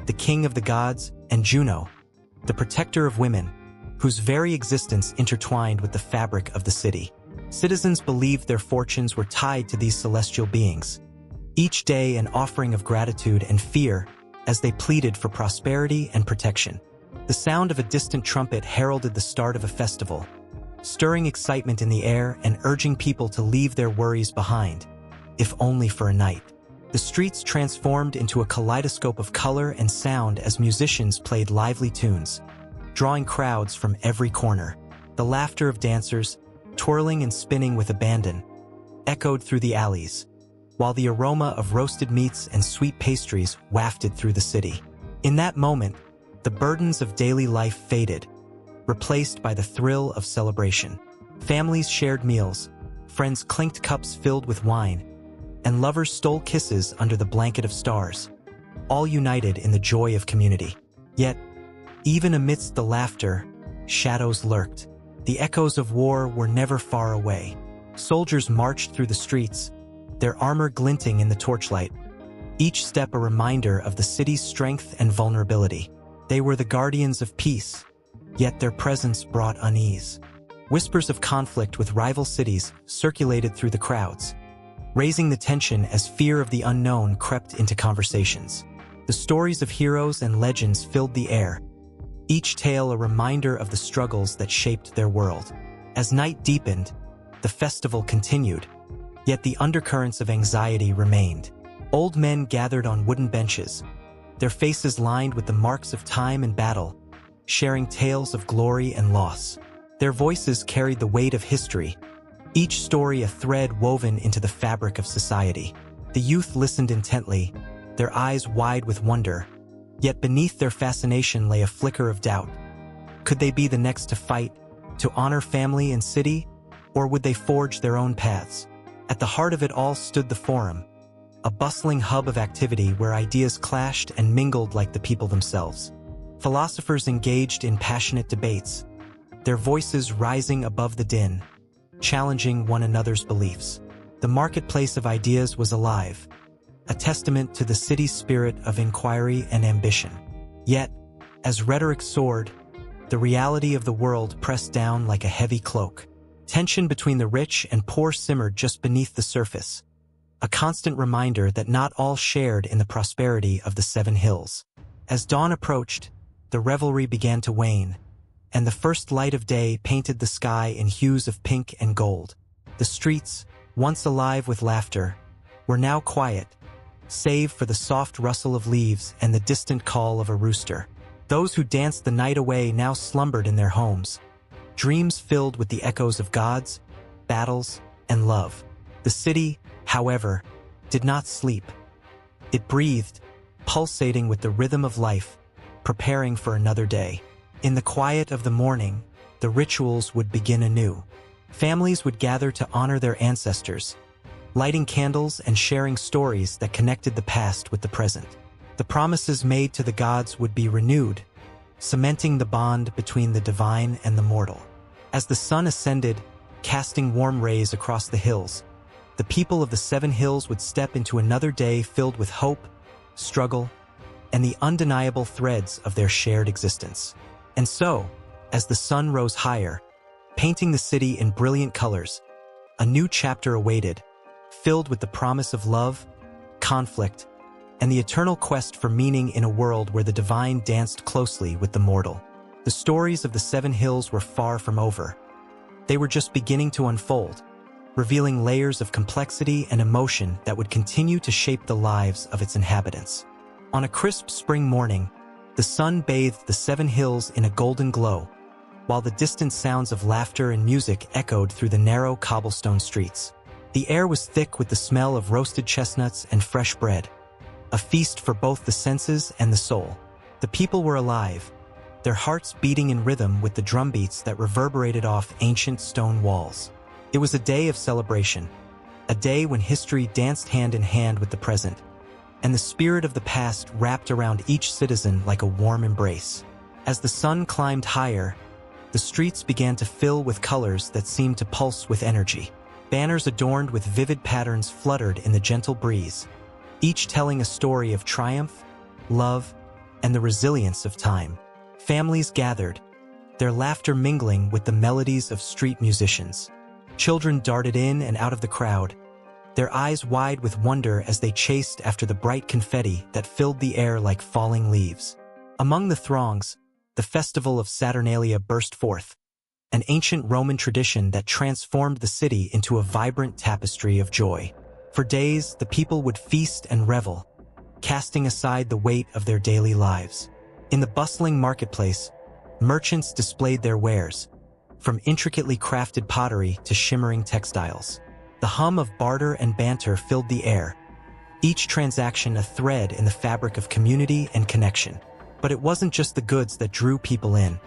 the king of the gods, and Juno, the protector of women, whose very existence intertwined with the fabric of the city. Citizens believed their fortunes were tied to these celestial beings, each day an offering of gratitude and fear as they pleaded for prosperity and protection. The sound of a distant trumpet heralded the start of a festival, stirring excitement in the air and urging people to leave their worries behind, if only for a night. The streets transformed into a kaleidoscope of color and sound as musicians played lively tunes, drawing crowds from every corner. The laughter of dancers, twirling and spinning with abandon, echoed through the alleys, while the aroma of roasted meats and sweet pastries wafted through the city. In that moment, the burdens of daily life faded, replaced by the thrill of celebration. Families shared meals, friends clinked cups filled with wine, and lovers stole kisses under the blanket of stars, all united in the joy of community. Yet, even amidst the laughter, shadows lurked. The echoes of war were never far away. Soldiers marched through the streets, their armor glinting in the torchlight, each step a reminder of the city's strength and vulnerability. They were the guardians of peace, yet their presence brought unease. Whispers of conflict with rival cities circulated through the crowds, raising the tension as fear of the unknown crept into conversations. The stories of heroes and legends filled the air, each tale a reminder of the struggles that shaped their world. As night deepened, the festival continued, yet the undercurrents of anxiety remained. Old men gathered on wooden benches, their faces lined with the marks of time and battle, sharing tales of glory and loss. Their voices carried the weight of history, each story a thread woven into the fabric of society. The youth listened intently, their eyes wide with wonder, yet beneath their fascination lay a flicker of doubt. Could they be the next to fight, to honor family and city, or would they forge their own paths? At the heart of it all stood the Forum, a bustling hub of activity where ideas clashed and mingled like the people themselves. Philosophers engaged in passionate debates, their voices rising above the din, challenging one another's beliefs. The marketplace of ideas was alive, a testament to the city's spirit of inquiry and ambition. Yet, as rhetoric soared, the reality of the world pressed down like a heavy cloak. Tension between the rich and poor simmered just beneath the surface, a constant reminder that not all shared in the prosperity of the Seven Hills. As dawn approached, the revelry began to wane, and the first light of day painted the sky in hues of pink and gold. The streets, once alive with laughter, were now quiet, save for the soft rustle of leaves and the distant call of a rooster. Those who danced the night away now slumbered in their homes, dreams filled with the echoes of gods, battles, and love. The city, however, did not sleep. It breathed, pulsating with the rhythm of life, preparing for another day. In the quiet of the morning, the rituals would begin anew. Families would gather to honor their ancestors, lighting candles and sharing stories that connected the past with the present. The promises made to the gods would be renewed, cementing the bond between the divine and the mortal. As the sun ascended, casting warm rays across the hills, the people of the Seven Hills would step into another day filled with hope, struggle, and the undeniable threads of their shared existence. And so, as the sun rose higher, painting the city in brilliant colors, a new chapter awaited, filled with the promise of love, conflict, and the eternal quest for meaning in a world where the divine danced closely with the mortal. The stories of the Seven Hills were far from over. They were just beginning to unfold, revealing layers of complexity and emotion that would continue to shape the lives of its inhabitants. On a crisp spring morning, the sun bathed the Seven Hills in a golden glow, while the distant sounds of laughter and music echoed through the narrow cobblestone streets. The air was thick with the smell of roasted chestnuts and fresh bread, a feast for both the senses and the soul. The people were alive, their hearts beating in rhythm with the drumbeats that reverberated off ancient stone walls. It was a day of celebration, a day when history danced hand in hand with the present, and the spirit of the past wrapped around each citizen like a warm embrace. As the sun climbed higher, the streets began to fill with colors that seemed to pulse with energy. Banners adorned with vivid patterns fluttered in the gentle breeze, each telling a story of triumph, love, and the resilience of time. Families gathered, their laughter mingling with the melodies of street musicians. Children darted in and out of the crowd, their eyes wide with wonder as they chased after the bright confetti that filled the air like falling leaves. Among the throngs, the festival of Saturnalia burst forth, an ancient Roman tradition that transformed the city into a vibrant tapestry of joy. For days, the people would feast and revel, casting aside the weight of their daily lives. In the bustling marketplace, merchants displayed their wares, from intricately crafted pottery to shimmering textiles. The hum of barter and banter filled the air, each transaction a thread in the fabric of community and connection. But it wasn't just the goods that drew people in.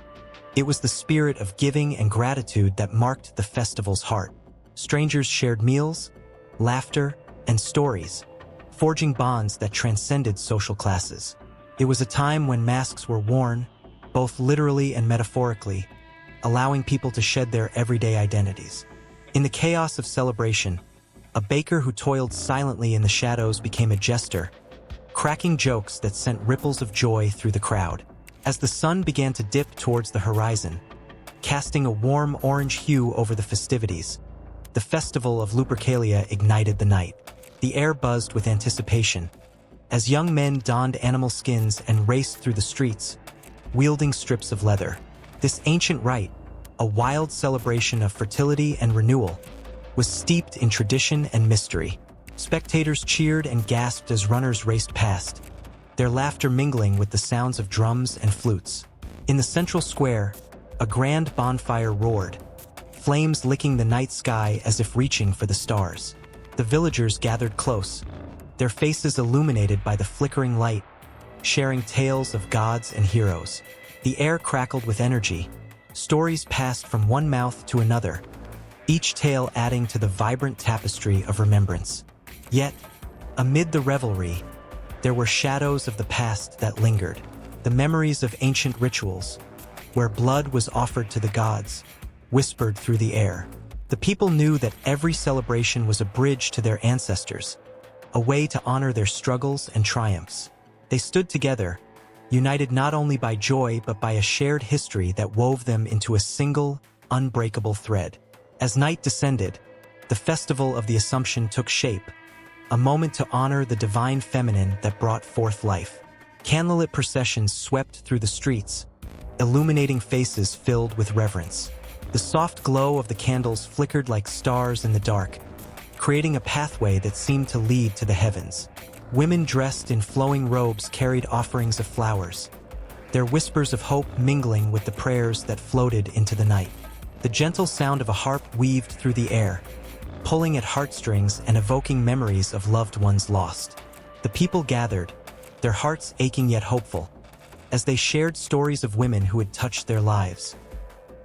It was the spirit of giving and gratitude that marked the festival's heart. Strangers shared meals, laughter, and stories, forging bonds that transcended social classes. It was a time when masks were worn, both literally and metaphorically, allowing people to shed their everyday identities. In the chaos of celebration, a baker who toiled silently in the shadows became a jester, cracking jokes that sent ripples of joy through the crowd. As the sun began to dip towards the horizon, casting a warm orange hue over the festivities, the festival of Lupercalia ignited the night. The air buzzed with anticipation, as young men donned animal skins and raced through the streets, wielding strips of leather. This ancient rite, a wild celebration of fertility and renewal, was steeped in tradition and mystery. Spectators cheered and gasped as runners raced past, their laughter mingling with the sounds of drums and flutes. In the central square, a grand bonfire roared, flames licking the night sky as if reaching for the stars. The villagers gathered close, their faces illuminated by the flickering light, sharing tales of gods and heroes. The air crackled with energy, stories passed from one mouth to another, each tale adding to the vibrant tapestry of remembrance. Yet, amid the revelry, there were shadows of the past that lingered, the memories of ancient rituals, where blood was offered to the gods, whispered through the air. The people knew that every celebration was a bridge to their ancestors, a way to honor their struggles and triumphs. They stood together, united not only by joy but by a shared history that wove them into a single, unbreakable thread. As night descended, the festival of the Assumption took shape, a moment to honor the divine feminine that brought forth life. Candlelit processions swept through the streets, illuminating faces filled with reverence. The soft glow of the candles flickered like stars in the dark, creating a pathway that seemed to lead to the heavens. Women dressed in flowing robes carried offerings of flowers, their whispers of hope mingling with the prayers that floated into the night. The gentle sound of a harp weaved through the air, pulling at heartstrings and evoking memories of loved ones lost. The people gathered, their hearts aching yet hopeful, as they shared stories of women who had touched their lives.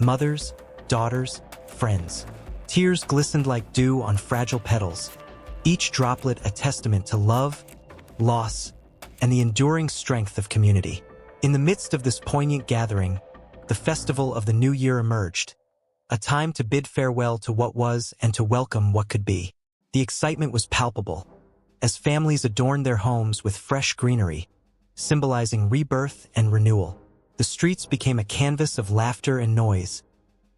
Mothers, daughters, friends. Tears glistened like dew on fragile petals, each droplet a testament to love, loss, and the enduring strength of community. In the midst of this poignant gathering, the festival of the new year emerged, a time to bid farewell to what was and to welcome what could be. The excitement was palpable, as families adorned their homes with fresh greenery, symbolizing rebirth and renewal. The streets became a canvas of laughter and noise,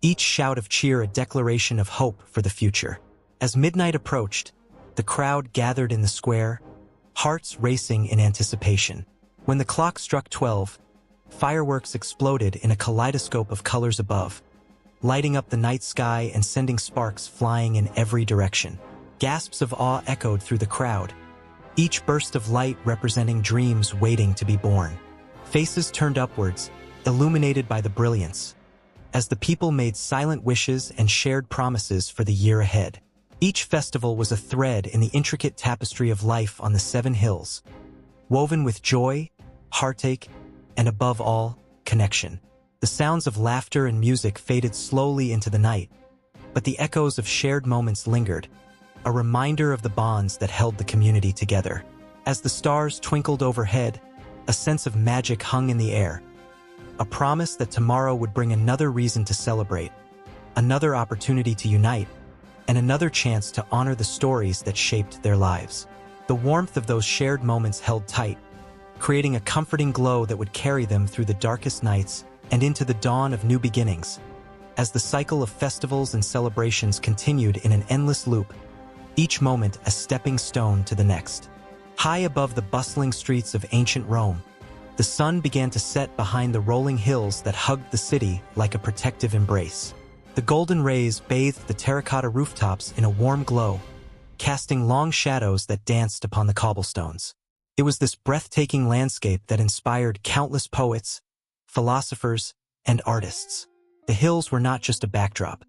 each shout of cheer a declaration of hope for the future. As midnight approached, the crowd gathered in the square, hearts racing in anticipation. When the clock struck 12, fireworks exploded in a kaleidoscope of colors above, lighting up the night sky and sending sparks flying in every direction. Gasps of awe echoed through the crowd, each burst of light representing dreams waiting to be born. Faces turned upwards, illuminated by the brilliance, as the people made silent wishes and shared promises for the year ahead. Each festival was a thread in the intricate tapestry of life on the 7 hills, woven with joy, heartache, and above all, connection. The sounds of laughter and music faded slowly into the night, but the echoes of shared moments lingered, a reminder of the bonds that held the community together. As the stars twinkled overhead, a sense of magic hung in the air, a promise that tomorrow would bring another reason to celebrate, another opportunity to unite, and another chance to honor the stories that shaped their lives. The warmth of those shared moments held tight, creating a comforting glow that would carry them through the darkest nights and into the dawn of new beginnings. As the cycle of festivals and celebrations continued in an endless loop, each moment a stepping stone to the next. High above the bustling streets of ancient Rome, the sun began to set behind the rolling hills that hugged the city like a protective embrace. The golden rays bathed the terracotta rooftops in a warm glow, casting long shadows that danced upon the cobblestones. It was this breathtaking landscape that inspired countless poets, philosophers, and artists. The hills were not just a backdrop.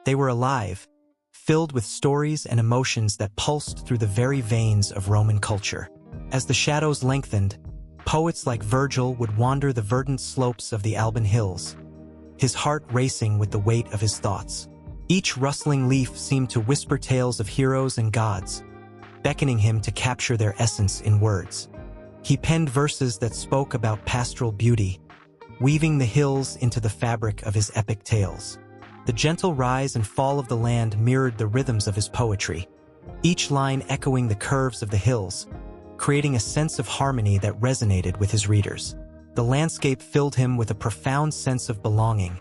They were alive, filled with stories and emotions that pulsed through the very veins of Roman culture. As the shadows lengthened, poets like Virgil would wander the verdant slopes of the Alban Hills, his heart racing with the weight of his thoughts. Each rustling leaf seemed to whisper tales of heroes and gods, beckoning him to capture their essence in words. He penned verses that spoke about pastoral beauty, weaving the hills into the fabric of his epic tales. The gentle rise and fall of the land mirrored the rhythms of his poetry, each line echoing the curves of the hills, creating a sense of harmony that resonated with his readers. The landscape filled him with a profound sense of belonging,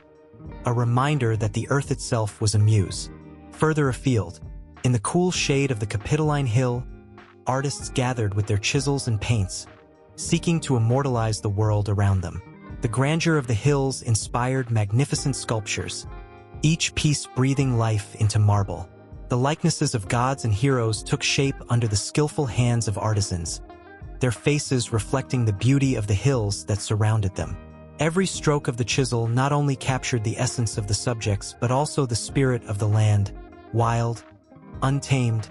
a reminder that the earth itself was a muse. Further afield, in the cool shade of the Capitoline Hill, artists gathered with their chisels and paints, seeking to immortalize the world around them. The grandeur of the hills inspired magnificent sculptures, each piece breathing life into marble. The likenesses of gods and heroes took shape under the skillful hands of artisans, their faces reflecting the beauty of the hills that surrounded them. Every stroke of the chisel not only captured the essence of the subjects but also the spirit of the land, wild, untamed,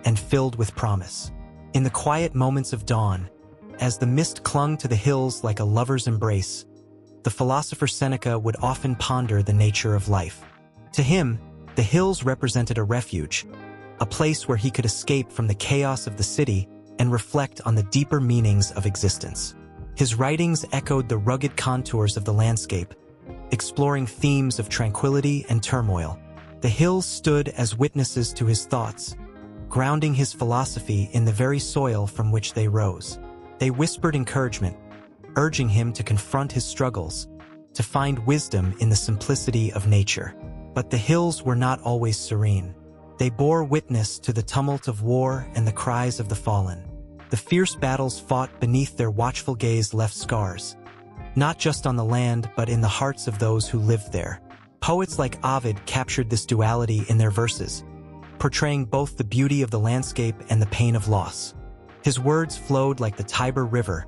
and filled with promise. In the quiet moments of dawn, as the mist clung to the hills like a lover's embrace, the philosopher Seneca would often ponder the nature of life. To him, the hills represented a refuge, a place where he could escape from the chaos of the city and reflect on the deeper meanings of existence. His writings echoed the rugged contours of the landscape, exploring themes of tranquility and turmoil. The hills stood as witnesses to his thoughts, grounding his philosophy in the very soil from which they rose. They whispered encouragement, urging him to confront his struggles, to find wisdom in the simplicity of nature. But the hills were not always serene. They bore witness to the tumult of war and the cries of the fallen. The fierce battles fought beneath their watchful gaze left scars, not just on the land but in the hearts of those who lived there. Poets like Ovid captured this duality in their verses, portraying both the beauty of the landscape and the pain of loss. His words flowed like the Tiber River,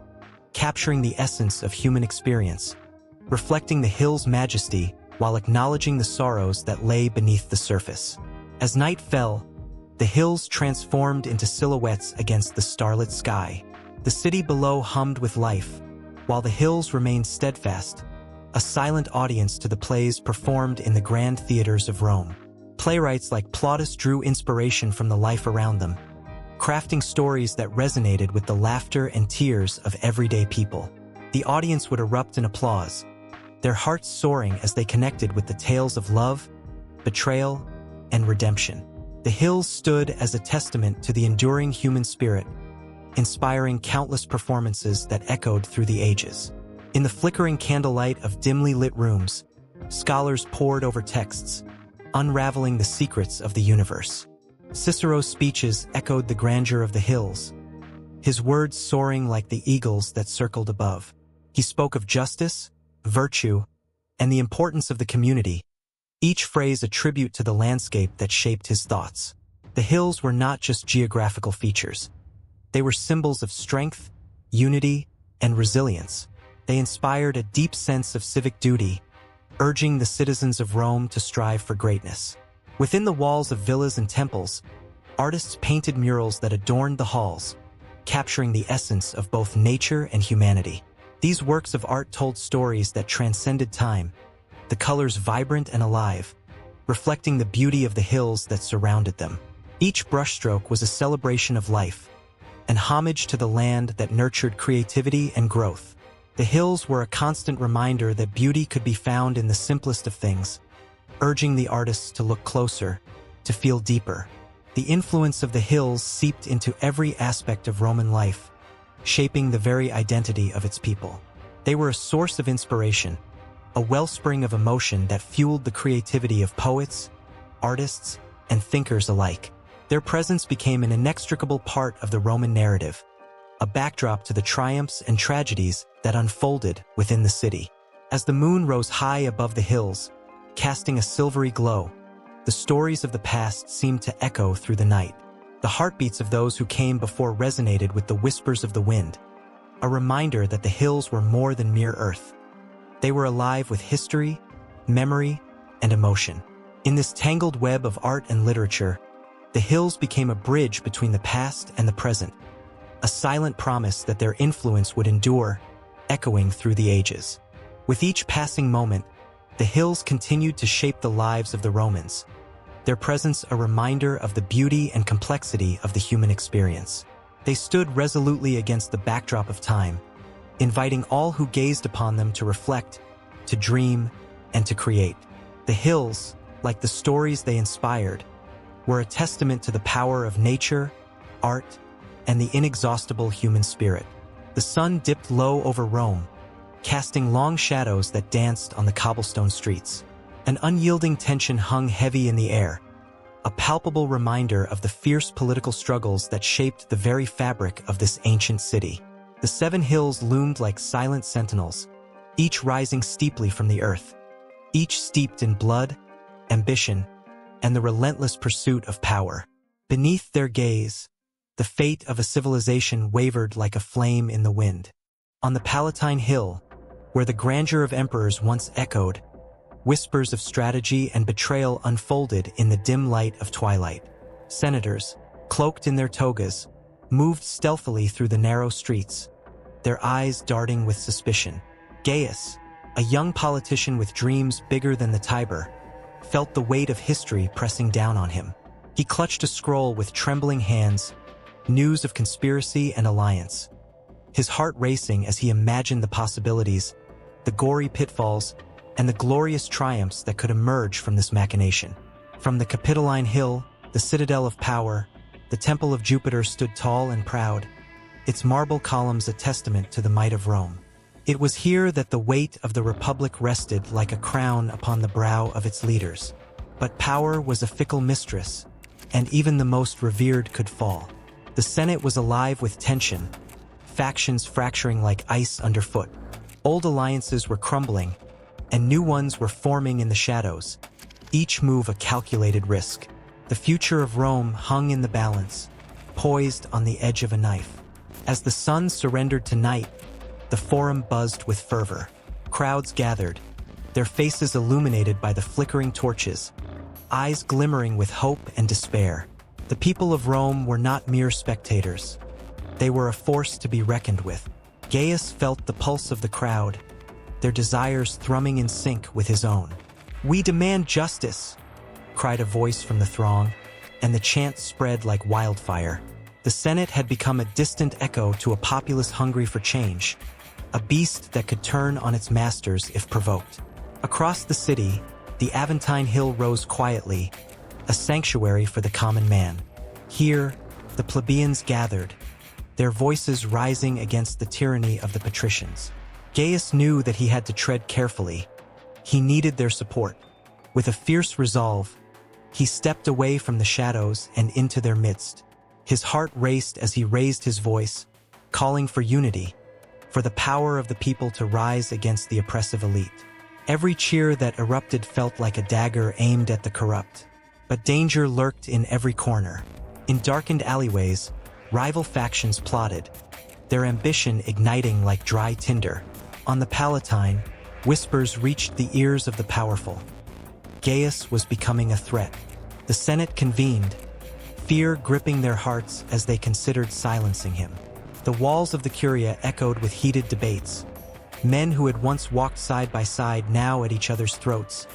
capturing the essence of human experience, reflecting the hill's majesty while acknowledging the sorrows that lay beneath the surface. As night fell, the hills transformed into silhouettes against the starlit sky. The city below hummed with life, while the hills remained steadfast, a silent audience to the plays performed in the grand theaters of Rome. Playwrights like Plautus drew inspiration from the life around them, crafting stories that resonated with the laughter and tears of everyday people. The audience would erupt in applause, their hearts soaring as they connected with the tales of love, betrayal, and redemption. The hills stood as a testament to the enduring human spirit, inspiring countless performances that echoed through the ages. In the flickering candlelight of dimly lit rooms, scholars pored over texts, unraveling the secrets of the universe. Cicero's speeches echoed the grandeur of the hills, his words soaring like the eagles that circled above. He spoke of justice, virtue, and the importance of the community, each phrase a tribute to the landscape that shaped his thoughts. The hills were not just geographical features. They were symbols of strength, unity, and resilience. They inspired a deep sense of civic duty, urging the citizens of Rome to strive for greatness. Within the walls of villas and temples, artists painted murals that adorned the halls, capturing the essence of both nature and humanity. These works of art told stories that transcended time, the colors vibrant and alive, reflecting the beauty of the hills that surrounded them. Each brushstroke was a celebration of life, an homage to the land that nurtured creativity and growth. The hills were a constant reminder that beauty could be found in the simplest of things, urging the artists to look closer, to feel deeper. The influence of the hills seeped into every aspect of Roman life, shaping the very identity of its people. They were a source of inspiration, a wellspring of emotion that fueled the creativity of poets, artists, and thinkers alike. Their presence became an inextricable part of the Roman narrative, a backdrop to the triumphs and tragedies that unfolded within the city. As the moon rose high above the hills, casting a silvery glow, the stories of the past seemed to echo through the night. The heartbeats of those who came before resonated with the whispers of the wind, a reminder that the hills were more than mere earth. They were alive with history, memory, and emotion. In this tangled web of art and literature, the hills became a bridge between the past and the present, a silent promise that their influence would endure, echoing through the ages. With each passing moment, the hills continued to shape the lives of the Romans, their presence a reminder of the beauty and complexity of the human experience. They stood resolutely against the backdrop of time, inviting all who gazed upon them to reflect, to dream, and to create. The hills, like the stories they inspired, were a testament to the power of nature, art, and the inexhaustible human spirit. The sun dipped low over Rome, casting long shadows that danced on the cobblestone streets. An unyielding tension hung heavy in the air, a palpable reminder of the fierce political struggles that shaped the very fabric of this ancient city. The 7 hills loomed like silent sentinels, each rising steeply from the earth, each steeped in blood, ambition, and the relentless pursuit of power. Beneath their gaze, the fate of a civilization wavered like a flame in the wind. On the Palatine Hill, where the grandeur of emperors once echoed, whispers of strategy and betrayal unfolded in the dim light of twilight. Senators, cloaked in their togas, moved stealthily through the narrow streets, their eyes darting with suspicion. Gaius, a young politician with dreams bigger than the Tiber, felt the weight of history pressing down on him. He clutched a scroll with trembling hands, news of conspiracy and alliance. His heart racing as he imagined the possibilities, the gory pitfalls, and the glorious triumphs that could emerge from this machination. From the Capitoline Hill, the citadel of power, the temple of Jupiter stood tall and proud, its marble columns a testament to the might of Rome. It was here that the weight of the Republic rested like a crown upon the brow of its leaders. But power was a fickle mistress, and even the most revered could fall. The Senate was alive with tension, factions fracturing like ice underfoot. Old alliances were crumbling, and new ones were forming in the shadows, each move a calculated risk. The future of Rome hung in the balance, poised on the edge of a knife. As the sun surrendered to night, the forum buzzed with fervor. Crowds gathered, their faces illuminated by the flickering torches, eyes glimmering with hope and despair. The people of Rome were not mere spectators. They were a force to be reckoned with. Gaius felt the pulse of the crowd, their desires thrumming in sync with his own. "We demand justice," cried a voice from the throng, and the chant spread like wildfire. The Senate had become a distant echo to a populace hungry for change, a beast that could turn on its masters if provoked. Across the city, the Aventine Hill rose quietly, a sanctuary for the common man. Here, the plebeians gathered, their voices rising against the tyranny of the patricians. Gaius knew that he had to tread carefully. He needed their support. With a fierce resolve, he stepped away from the shadows and into their midst. His heart raced as he raised his voice, calling for unity, for the power of the people to rise against the oppressive elite. Every cheer that erupted felt like a dagger aimed at the corrupt. But danger lurked in every corner. In darkened alleyways, rival factions plotted, their ambition igniting like dry tinder. On the Palatine, whispers reached the ears of the powerful. Gaius was becoming a threat. The Senate convened, fear gripping their hearts as they considered silencing him. The walls of the Curia echoed with heated debates, Men who had once walked side by side now at each other's throats,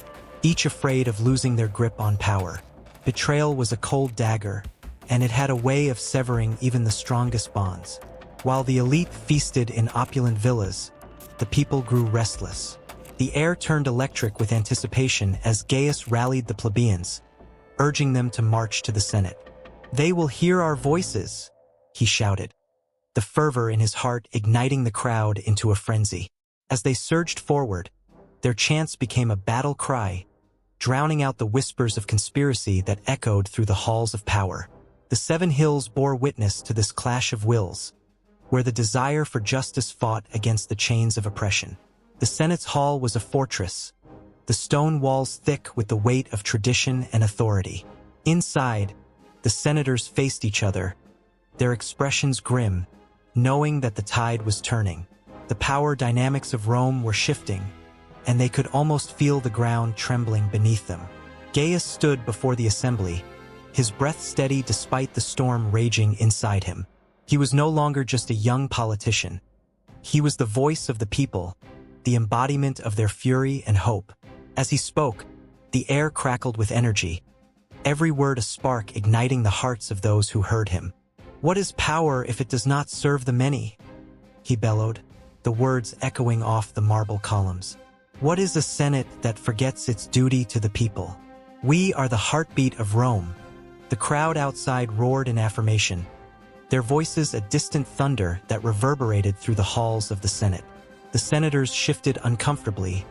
each afraid of losing their grip on power. Betrayal was a cold dagger, and it had a way of severing even the strongest bonds. While the elite feasted in opulent villas, the people grew restless. The air turned electric with anticipation as Gaius rallied the plebeians, urging them to march to the Senate. "They will hear our voices," he shouted, the fervor in his heart igniting the crowd into a frenzy. As they surged forward, their chants became a battle cry, drowning out the whispers of conspiracy that echoed through the halls of power. The 7 hills bore witness to this clash of wills, where the desire for justice fought against the chains of oppression. The Senate's hall was a fortress, the stone walls thick with the weight of tradition and authority. Inside, the senators faced each other, their expressions grim, knowing that the tide was turning. The power dynamics of Rome were shifting, and they could almost feel the ground trembling beneath them. Gaius stood before the assembly, his breath steady despite the storm raging inside him. He was no longer just a young politician. He was the voice of the people, the embodiment of their fury and hope. As he spoke, the air crackled with energy, every word a spark igniting the hearts of those who heard him. "What is power if it does not serve the many?" he bellowed, the words echoing off the marble columns. "What is a Senate that forgets its duty to the people? We are the heartbeat of Rome." The crowd outside roared in affirmation, their voices a distant thunder that reverberated through the halls of the Senate. The senators shifted uncomfortably,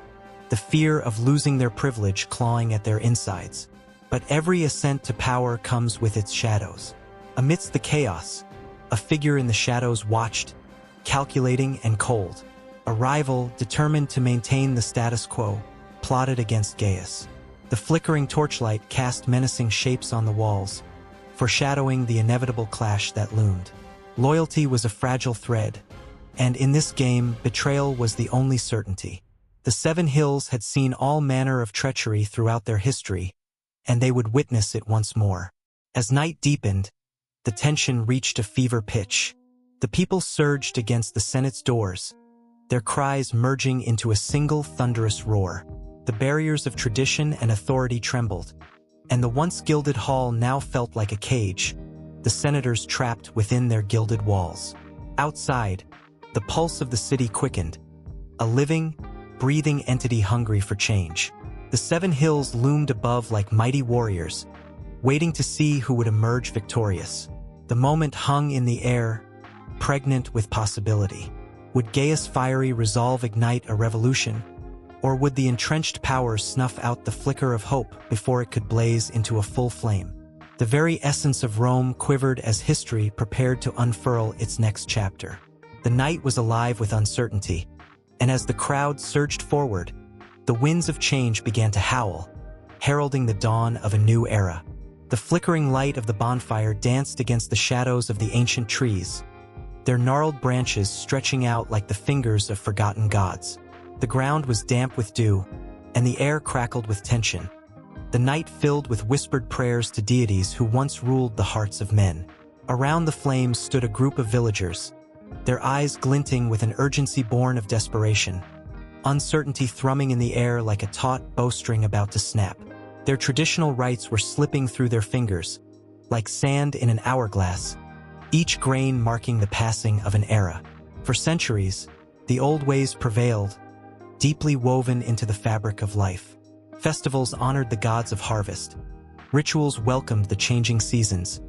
the fear of losing their privilege clawing at their insides. But every ascent to power comes with its shadows. Amidst the chaos, a figure in the shadows watched, calculating and cold. A rival, determined to maintain the status quo, plotted against Gaius. The flickering torchlight cast menacing shapes on the walls, foreshadowing the inevitable clash that loomed. Loyalty was a fragile thread, and in this game, betrayal was the only certainty. The 7 hills had seen all manner of treachery throughout their history, and they would witness it once more. As night deepened, the tension reached a fever pitch. The people surged against the Senate's doors, their cries merging into a single thunderous roar. The barriers of tradition and authority trembled, and the once gilded hall now felt like a cage, the senators trapped within their gilded walls. Outside, the pulse of the city quickened, a living, breathing entity hungry for change. The 7 hills loomed above like mighty warriors, waiting to see who would emerge victorious. The moment hung in the air, pregnant with possibility. Would Gaius' fiery resolve ignite a revolution? Or would the entrenched powers snuff out the flicker of hope before it could blaze into a full flame? The very essence of Rome quivered as history prepared to unfurl its next chapter. The night was alive with uncertainty, and as the crowd surged forward, the winds of change began to howl, heralding the dawn of a new era. The flickering light of the bonfire danced against the shadows of the ancient trees, their gnarled branches stretching out like the fingers of forgotten gods. The ground was damp with dew, and the air crackled with tension. The night filled with whispered prayers to deities who once ruled the hearts of men. Around the flames stood a group of villagers, their eyes glinting with an urgency born of desperation, uncertainty thrumming in the air like a taut bowstring about to snap. Their traditional rites were slipping through their fingers, like sand in an hourglass, each grain marking the passing of an era. For centuries, the old ways prevailed, deeply woven into the fabric of life. Festivals honored the gods of harvest, rituals welcomed the changing seasons,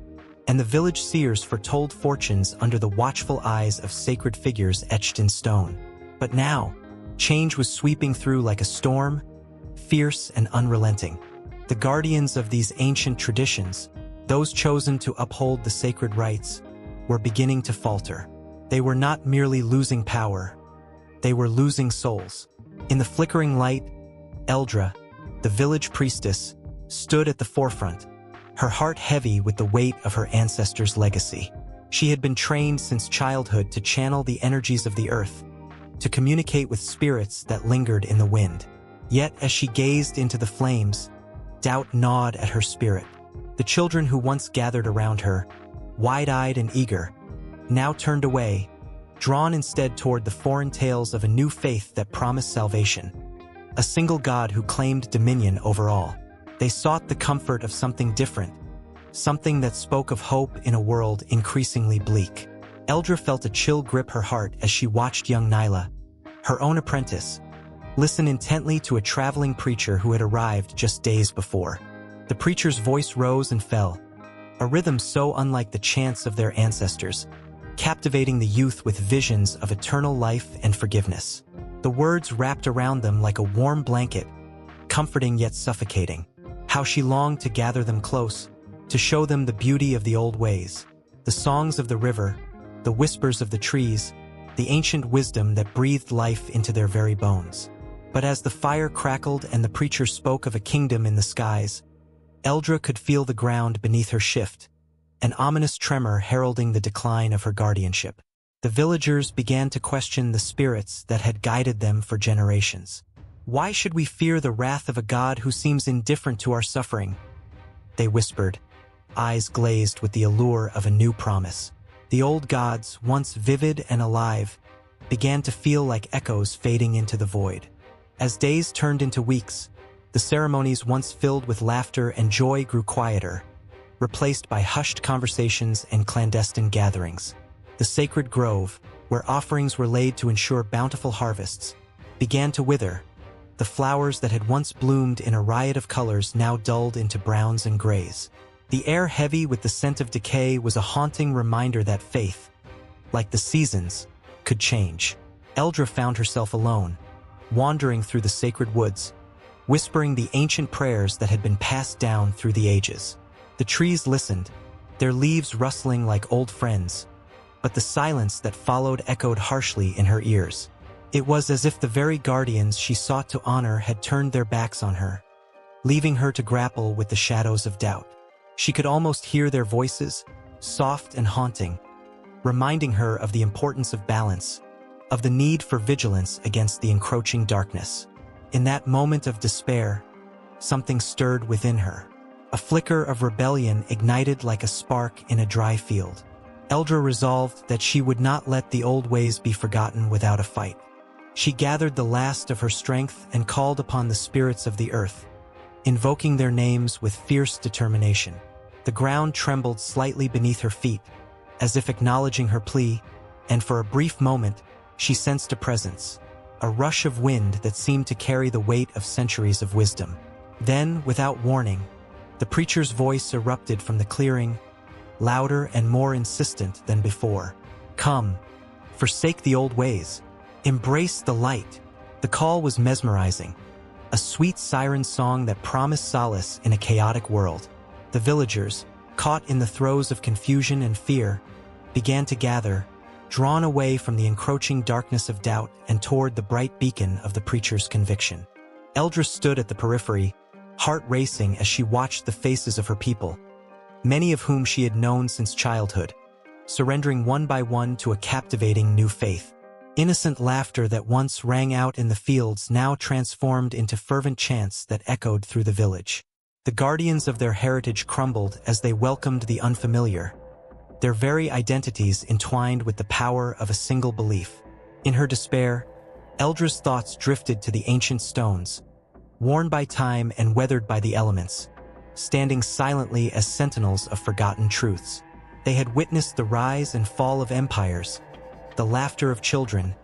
and the village seers foretold fortunes under the watchful eyes of sacred figures etched in stone. But now, change was sweeping through like a storm, fierce and unrelenting. The guardians of these ancient traditions, those chosen to uphold the sacred rites, were beginning to falter. They were not merely losing power, they were losing souls. In the flickering light, Eldra, the village priestess, stood at the forefront, her heart heavy with the weight of her ancestors' legacy. She had been trained since childhood to channel the energies of the earth, to communicate with spirits that lingered in the wind. Yet as she gazed into the flames, doubt gnawed at her spirit. The children who once gathered around her, wide-eyed and eager, now turned away, drawn instead toward the foreign tales of a new faith that promised salvation, a single God who claimed dominion over all. They sought the comfort of something different, something that spoke of hope in a world increasingly bleak. Eldra felt a chill grip her heart as she watched young Nyla, her own apprentice, listen intently to a traveling preacher who had arrived just days before. The preacher's voice rose and fell, a rhythm so unlike the chants of their ancestors, captivating the youth with visions of eternal life and forgiveness. The words wrapped around them like a warm blanket, comforting yet suffocating. How she longed to gather them close, to show them the beauty of the old ways, the songs of the river, the whispers of the trees, the ancient wisdom that breathed life into their very bones. But as the fire crackled and the preacher spoke of a kingdom in the skies, Eldra could feel the ground beneath her shift, an ominous tremor heralding the decline of her guardianship. The villagers began to question the spirits that had guided them for generations. "Why should we fear the wrath of a god who seems indifferent to our suffering?" they whispered, eyes glazed with the allure of a new promise. The old gods, once vivid and alive, began to feel like echoes fading into the void. As days turned into weeks, the ceremonies once filled with laughter and joy grew quieter, replaced by hushed conversations and clandestine gatherings. The sacred grove, where offerings were laid to ensure bountiful harvests, began to wither. The flowers that had once bloomed in a riot of colors now dulled into browns and grays. The air heavy with the scent of decay was a haunting reminder that faith, like the seasons, could change. Eldra found herself alone, wandering through the sacred woods, whispering the ancient prayers that had been passed down through the ages. The trees listened, their leaves rustling like old friends, but the silence that followed echoed harshly in her ears. It was as if the very guardians she sought to honor had turned their backs on her, leaving her to grapple with the shadows of doubt. She could almost hear their voices, soft and haunting, reminding her of the importance of balance, of the need for vigilance against the encroaching darkness. In that moment of despair, something stirred within her. A flicker of rebellion ignited like a spark in a dry field. Eldra resolved that she would not let the old ways be forgotten without a fight. She gathered the last of her strength and called upon the spirits of the earth, invoking their names with fierce determination. The ground trembled slightly beneath her feet, as if acknowledging her plea, and for a brief moment, she sensed a presence, a rush of wind that seemed to carry the weight of centuries of wisdom. Then, without warning, the preacher's voice erupted from the clearing, louder and more insistent than before. "Come, forsake the old ways. Embrace the light." The call was mesmerizing, a sweet siren song that promised solace in a chaotic world. The villagers, caught in the throes of confusion and fear, began to gather, drawn away from the encroaching darkness of doubt and toward the bright beacon of the preacher's conviction. Eldra stood at the periphery, heart racing as she watched the faces of her people, many of whom she had known since childhood, surrendering one by one to a captivating new faith. Innocent laughter that once rang out in the fields now transformed into fervent chants that echoed through the village. The guardians of their heritage crumbled as they welcomed the unfamiliar, their very identities entwined with the power of a single belief. In her despair, Eldra's thoughts drifted to the ancient stones, worn by time and weathered by the elements, standing silently as sentinels of forgotten truths. They had witnessed the rise and fall of empires, the laughter of children,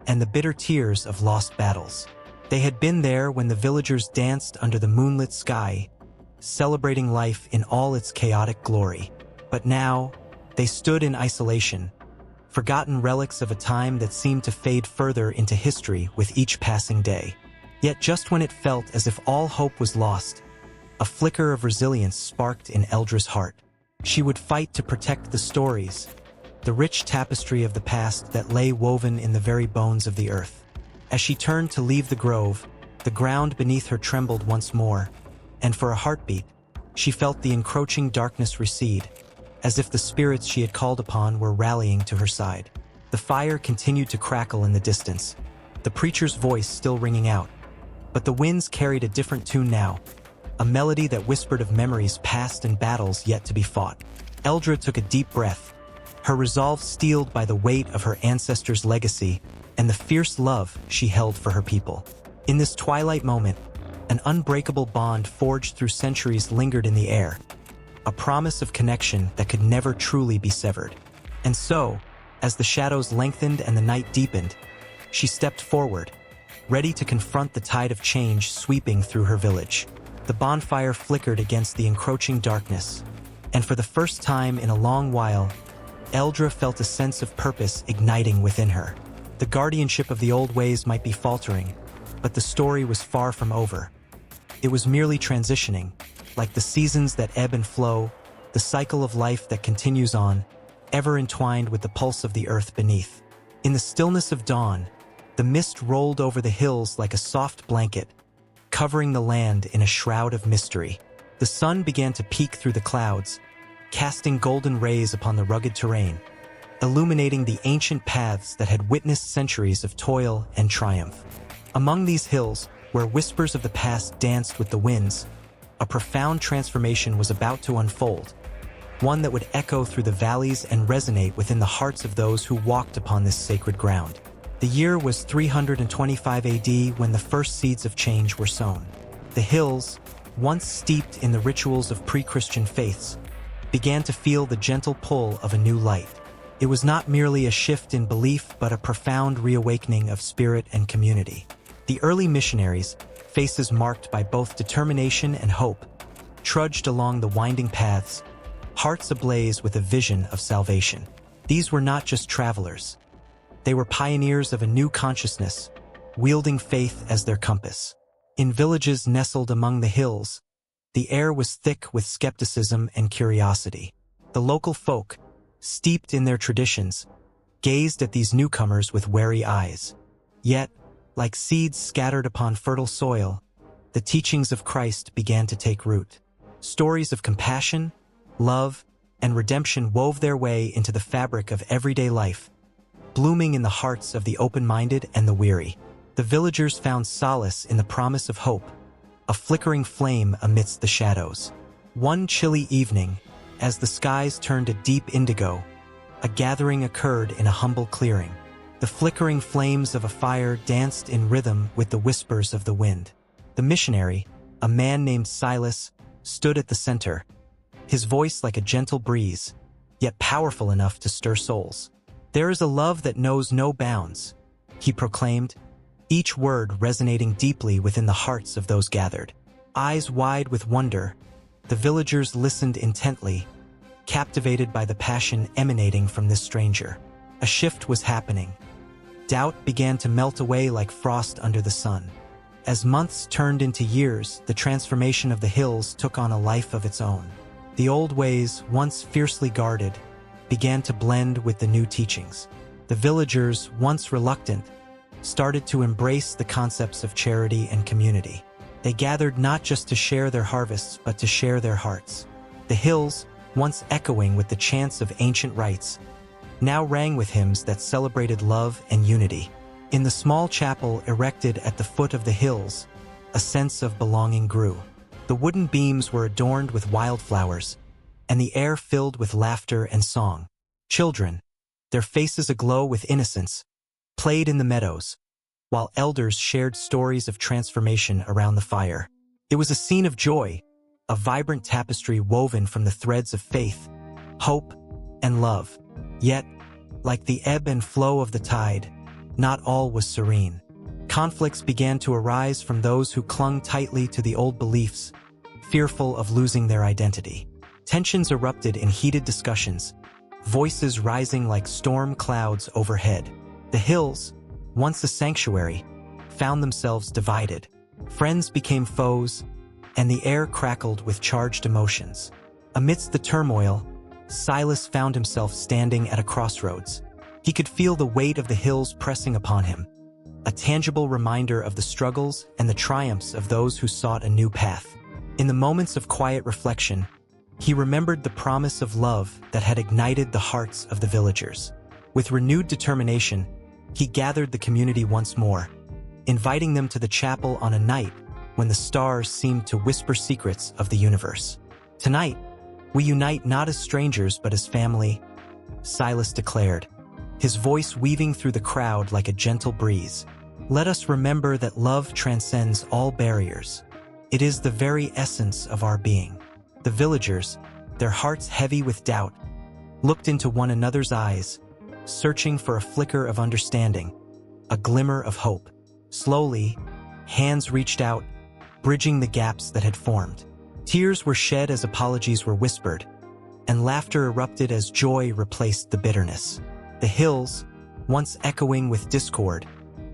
and the bitter tears of lost battles. They had been there when the villagers danced under the moonlit sky, celebrating life in all its chaotic glory. But now, they stood in isolation, forgotten relics of a time that seemed to fade further into history with each passing day. Yet just when it felt as if all hope was lost, a flicker of resilience sparked in Eldra's heart. She would fight to protect the stories, the rich tapestry of the past that lay woven in the very bones of the earth. As she turned to leave the grove, the ground beneath her trembled once more, and for a heartbeat, she felt the encroaching darkness recede, as if the spirits she had called upon were rallying to her side. The fire continued to crackle in the distance, the preacher's voice still ringing out. But the winds carried a different tune now, a melody that whispered of memories past and battles yet to be fought. Eldra took a deep breath, her resolve steeled by the weight of her ancestors' legacy and the fierce love she held for her people. In this twilight moment, an unbreakable bond forged through centuries lingered in the air, a promise of connection that could never truly be severed. And so, as the shadows lengthened and the night deepened, she stepped forward, ready to confront the tide of change sweeping through her village. The bonfire flickered against the encroaching darkness, and for the first time in a long while, Eldra felt a sense of purpose igniting within her. The guardianship of the old ways might be faltering, but the story was far from over. It was merely transitioning, like the seasons that ebb and flow, the cycle of life that continues on, ever entwined with the pulse of the earth beneath. In the stillness of dawn, the mist rolled over the hills like a soft blanket, covering the land in a shroud of mystery. The sun began to peek through the clouds, casting golden rays upon the rugged terrain, illuminating the ancient paths that had witnessed centuries of toil and triumph. Among these hills, where whispers of the past danced with the winds, a profound transformation was about to unfold, one that would echo through the valleys and resonate within the hearts of those who walked upon this sacred ground. The year was 325 AD when the first seeds of change were sown. The hills, once steeped in the rituals of pre-Christian faiths, began to feel the gentle pull of a new light. It was not merely a shift in belief, but a profound reawakening of spirit and community. The early missionaries, faces marked by both determination and hope, trudged along the winding paths, hearts ablaze with a vision of salvation. These were not just travelers. They were pioneers of a new consciousness, wielding faith as their compass. In villages nestled among the hills, the air was thick with skepticism and curiosity. The local folk, steeped in their traditions, gazed at these newcomers with wary eyes. Yet, like seeds scattered upon fertile soil, the teachings of Christ began to take root. Stories of compassion, love, and redemption wove their way into the fabric of everyday life, blooming in the hearts of the open-minded and the weary. The villagers found solace in the promise of hope, a flickering flame amidst the shadows. One chilly evening, as the skies turned a deep indigo, a gathering occurred in a humble clearing. The flickering flames of a fire danced in rhythm with the whispers of the wind. The missionary, a man named Silas, stood at the center, his voice like a gentle breeze, yet powerful enough to stir souls. "There is a love that knows no bounds," he proclaimed, each word resonating deeply within the hearts of those gathered. Eyes wide with wonder, the villagers listened intently, captivated by the passion emanating from this stranger. A shift was happening. Doubt began to melt away like frost under the sun. As months turned into years, the transformation of the hills took on a life of its own. The old ways, once fiercely guarded, began to blend with the new teachings. The villagers, once reluctant, started to embrace the concepts of charity and community. They gathered not just to share their harvests, but to share their hearts. The hills, once echoing with the chants of ancient rites, now rang with hymns that celebrated love and unity. In the small chapel erected at the foot of the hills, a sense of belonging grew. The wooden beams were adorned with wildflowers, and the air filled with laughter and song. Children, their faces aglow with innocence, played in the meadows, while elders shared stories of transformation around the fire. It was a scene of joy, a vibrant tapestry woven from the threads of faith, hope, and love. Yet, like the ebb and flow of the tide, not all was serene. Conflicts began to arise from those who clung tightly to the old beliefs, fearful of losing their identity. Tensions erupted in heated discussions, voices rising like storm clouds overhead. The hills, once a sanctuary, found themselves divided. Friends became foes, and the air crackled with charged emotions. Amidst the turmoil, Silas found himself standing at a crossroads. He could feel the weight of the hills pressing upon him, a tangible reminder of the struggles and the triumphs of those who sought a new path. In the moments of quiet reflection, he remembered the promise of love that had ignited the hearts of the villagers. With renewed determination, he gathered the community once more, inviting them to the chapel on a night when the stars seemed to whisper secrets of the universe. "Tonight, we unite not as strangers but as family," Silas declared, his voice weaving through the crowd like a gentle breeze. Let us remember that love transcends all barriers. It is the very essence of our being. The villagers, their hearts heavy with doubt, looked into one another's eyes, searching for a flicker of understanding, a glimmer of hope. Slowly, hands reached out, bridging the gaps that had formed. Tears were shed as apologies were whispered, and laughter erupted as joy replaced the bitterness. The hills, once echoing with discord,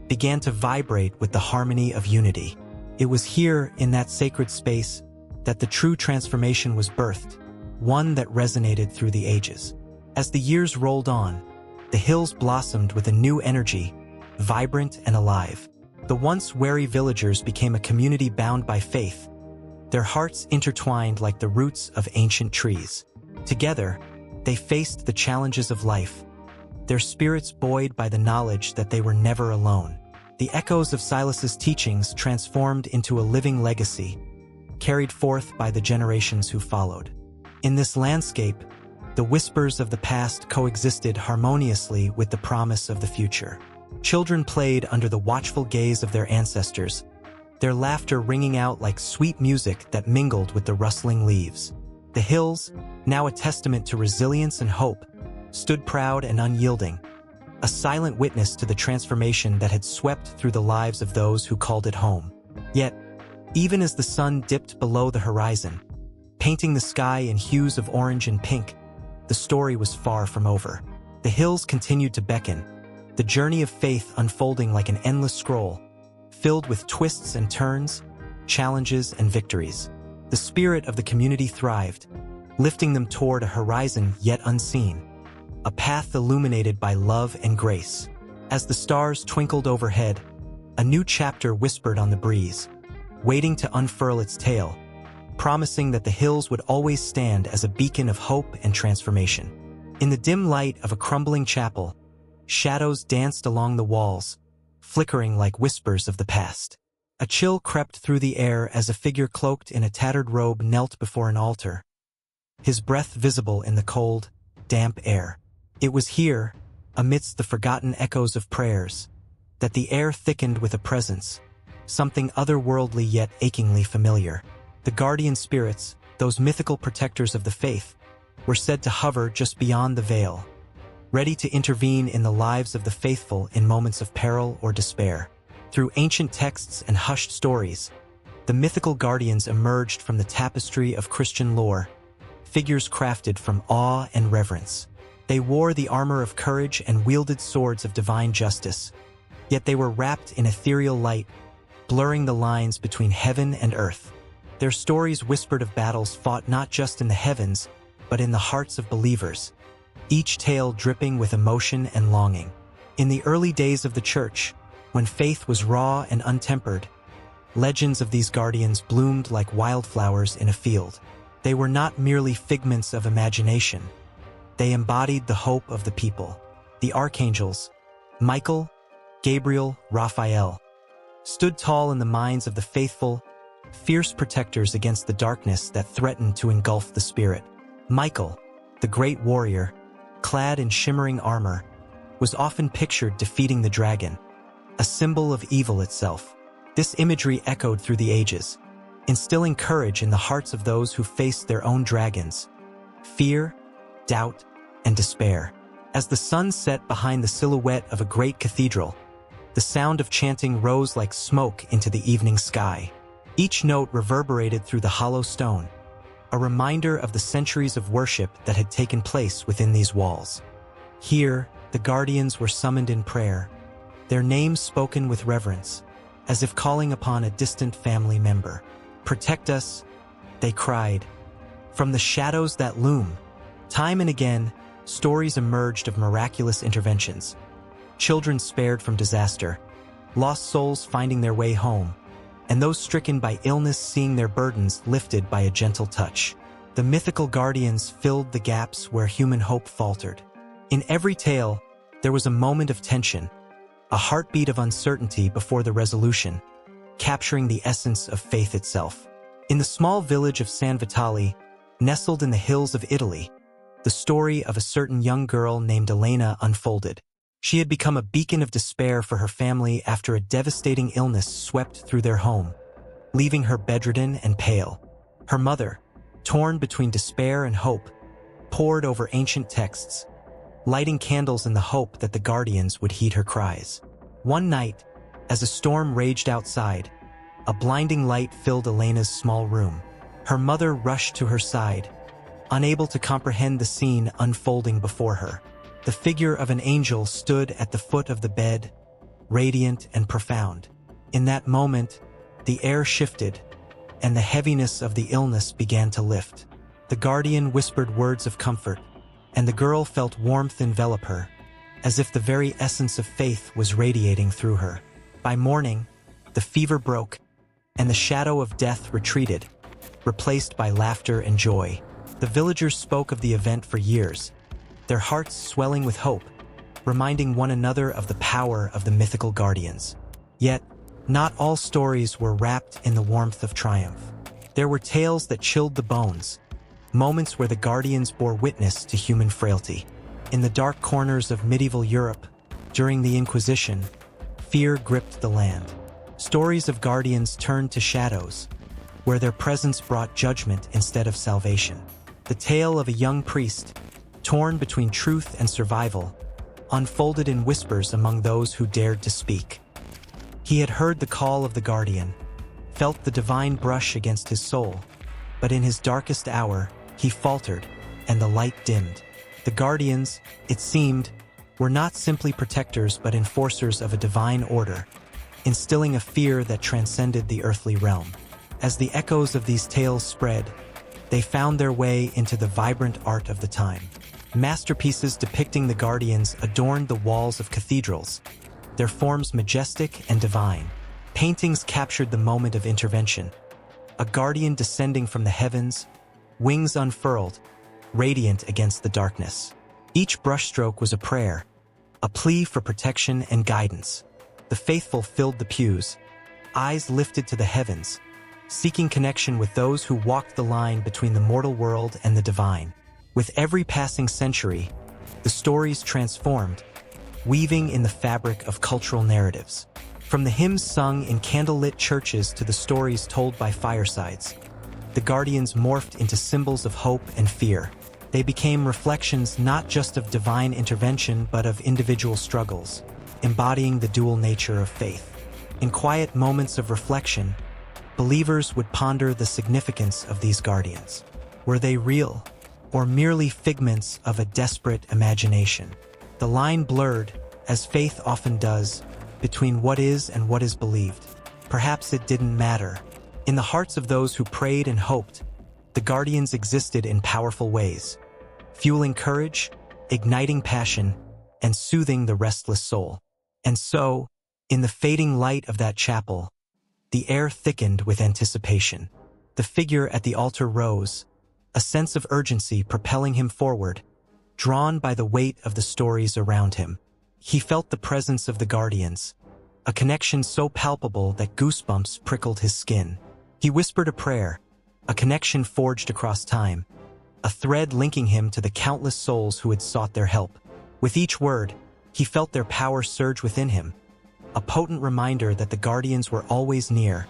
began to vibrate with the harmony of unity. It was here, in that sacred space, that the true transformation was birthed, one that resonated through the ages. As the years rolled on, the hills blossomed with a new energy, vibrant and alive. The once wary villagers became a community bound by faith, their hearts intertwined like the roots of ancient trees. Together, they faced the challenges of life, their spirits buoyed by the knowledge that they were never alone. The echoes of Silas's teachings transformed into a living legacy, carried forth by the generations who followed. In this landscape, the whispers of the past coexisted harmoniously with the promise of the future. Children played under the watchful gaze of their ancestors, their laughter ringing out like sweet music that mingled with the rustling leaves. The hills, now a testament to resilience and hope, stood proud and unyielding, a silent witness to the transformation that had swept through the lives of those who called it home. Yet, even as the sun dipped below the horizon, painting the sky in hues of orange and pink, the story was far from over. The hills continued to beckon, the journey of faith unfolding like an endless scroll, filled with twists and turns, challenges and victories. The spirit of the community thrived, lifting them toward a horizon yet unseen, a path illuminated by love and grace. As the stars twinkled overhead, a new chapter whispered on the breeze, waiting to unfurl its tale, promising that the hills would always stand as a beacon of hope and transformation. In the dim light of a crumbling chapel, shadows danced along the walls, flickering like whispers of the past. A chill crept through the air as a figure cloaked in a tattered robe knelt before an altar, his breath visible in the cold, damp air. It was here, amidst the forgotten echoes of prayers, that the air thickened with a presence, something otherworldly yet achingly familiar. The guardian spirits, those mythical protectors of the faith, were said to hover just beyond the veil, ready to intervene in the lives of the faithful in moments of peril or despair. Through ancient texts and hushed stories, the mythical guardians emerged from the tapestry of Christian lore, figures crafted from awe and reverence. They wore the armor of courage and wielded swords of divine justice, yet they were wrapped in ethereal light, blurring the lines between heaven and earth. Their stories whispered of battles fought not just in the heavens, but in the hearts of believers, each tale dripping with emotion and longing. In the early days of the Church, when faith was raw and untempered, legends of these guardians bloomed like wildflowers in a field. They were not merely figments of imagination. They embodied the hope of the people. The archangels, Michael, Gabriel, Raphael, stood tall in the minds of the faithful, fierce protectors against the darkness that threatened to engulf the spirit. Michael, the great warrior, clad in shimmering armor, was often pictured defeating the dragon, a symbol of evil itself. This imagery echoed through the ages, instilling courage in the hearts of those who faced their own dragons, fear, doubt, and despair. As the sun set behind the silhouette of a great cathedral, the sound of chanting rose like smoke into the evening sky. Each note reverberated through the hollow stone, a reminder of the centuries of worship that had taken place within these walls. Here, the guardians were summoned in prayer, their names spoken with reverence, as if calling upon a distant family member. "Protect us," they cried. From the shadows that loom, time and again, stories emerged of miraculous interventions. Children spared from disaster, lost souls finding their way home, and those stricken by illness seeing their burdens lifted by a gentle touch. The mythical guardians filled the gaps where human hope faltered. In every tale, there was a moment of tension, a heartbeat of uncertainty before the resolution, capturing the essence of faith itself. In the small village of San Vitale, nestled in the hills of Italy, the story of a certain young girl named Elena unfolded. She had become a beacon of despair for her family after a devastating illness swept through their home, leaving her bedridden and pale. Her mother, torn between despair and hope, pored over ancient texts, lighting candles in the hope that the guardians would heed her cries. One night, as a storm raged outside, a blinding light filled Elena's small room. Her mother rushed to her side, unable to comprehend the scene unfolding before her. The figure of an angel stood at the foot of the bed, radiant and profound. In that moment, the air shifted, and the heaviness of the illness began to lift. The guardian whispered words of comfort, and the girl felt warmth envelop her, as if the very essence of faith was radiating through her. By morning, the fever broke, and the shadow of death retreated, replaced by laughter and joy. The villagers spoke of the event for years, their hearts swelling with hope, reminding one another of the power of the mythical guardians. Yet, not all stories were wrapped in the warmth of triumph. There were tales that chilled the bones, moments where the guardians bore witness to human frailty. In the dark corners of medieval Europe, during the Inquisition, fear gripped the land. Stories of guardians turned to shadows, where their presence brought judgment instead of salvation. The tale of a young priest, torn between truth and survival, unfolded in whispers among those who dared to speak. He had heard the call of the guardian, felt the divine brush against his soul, but in his darkest hour, he faltered, and the light dimmed. The guardians, it seemed, were not simply protectors but enforcers of a divine order, instilling a fear that transcended the earthly realm. As the echoes of these tales spread, they found their way into the vibrant art of the time. Masterpieces depicting the guardians adorned the walls of cathedrals, their forms majestic and divine. Paintings captured the moment of intervention, a guardian descending from the heavens, wings unfurled, radiant against the darkness. Each brushstroke was a prayer, a plea for protection and guidance. The faithful filled the pews, eyes lifted to the heavens, seeking connection with those who walked the line between the mortal world and the divine. With every passing century, the stories transformed, weaving in the fabric of cultural narratives. From the hymns sung in candlelit churches to the stories told by firesides, the guardians morphed into symbols of hope and fear. They became reflections not just of divine intervention but of individual struggles, embodying the dual nature of faith. In quiet moments of reflection, believers would ponder the significance of these guardians. Were they real, or merely figments of a desperate imagination? The line blurred, as faith often does, between what is and what is believed. Perhaps it didn't matter. In the hearts of those who prayed and hoped, the guardians existed in powerful ways, fueling courage, igniting passion, and soothing the restless soul. And so, in the fading light of that chapel, the air thickened with anticipation. The figure at the altar rose, a sense of urgency propelling him forward, drawn by the weight of the stories around him. He felt the presence of the guardians, a connection so palpable that goosebumps prickled his skin. He whispered a prayer, a connection forged across time, a thread linking him to the countless souls who had sought their help. With each word, he felt their power surge within him, a potent reminder that the guardians were always near,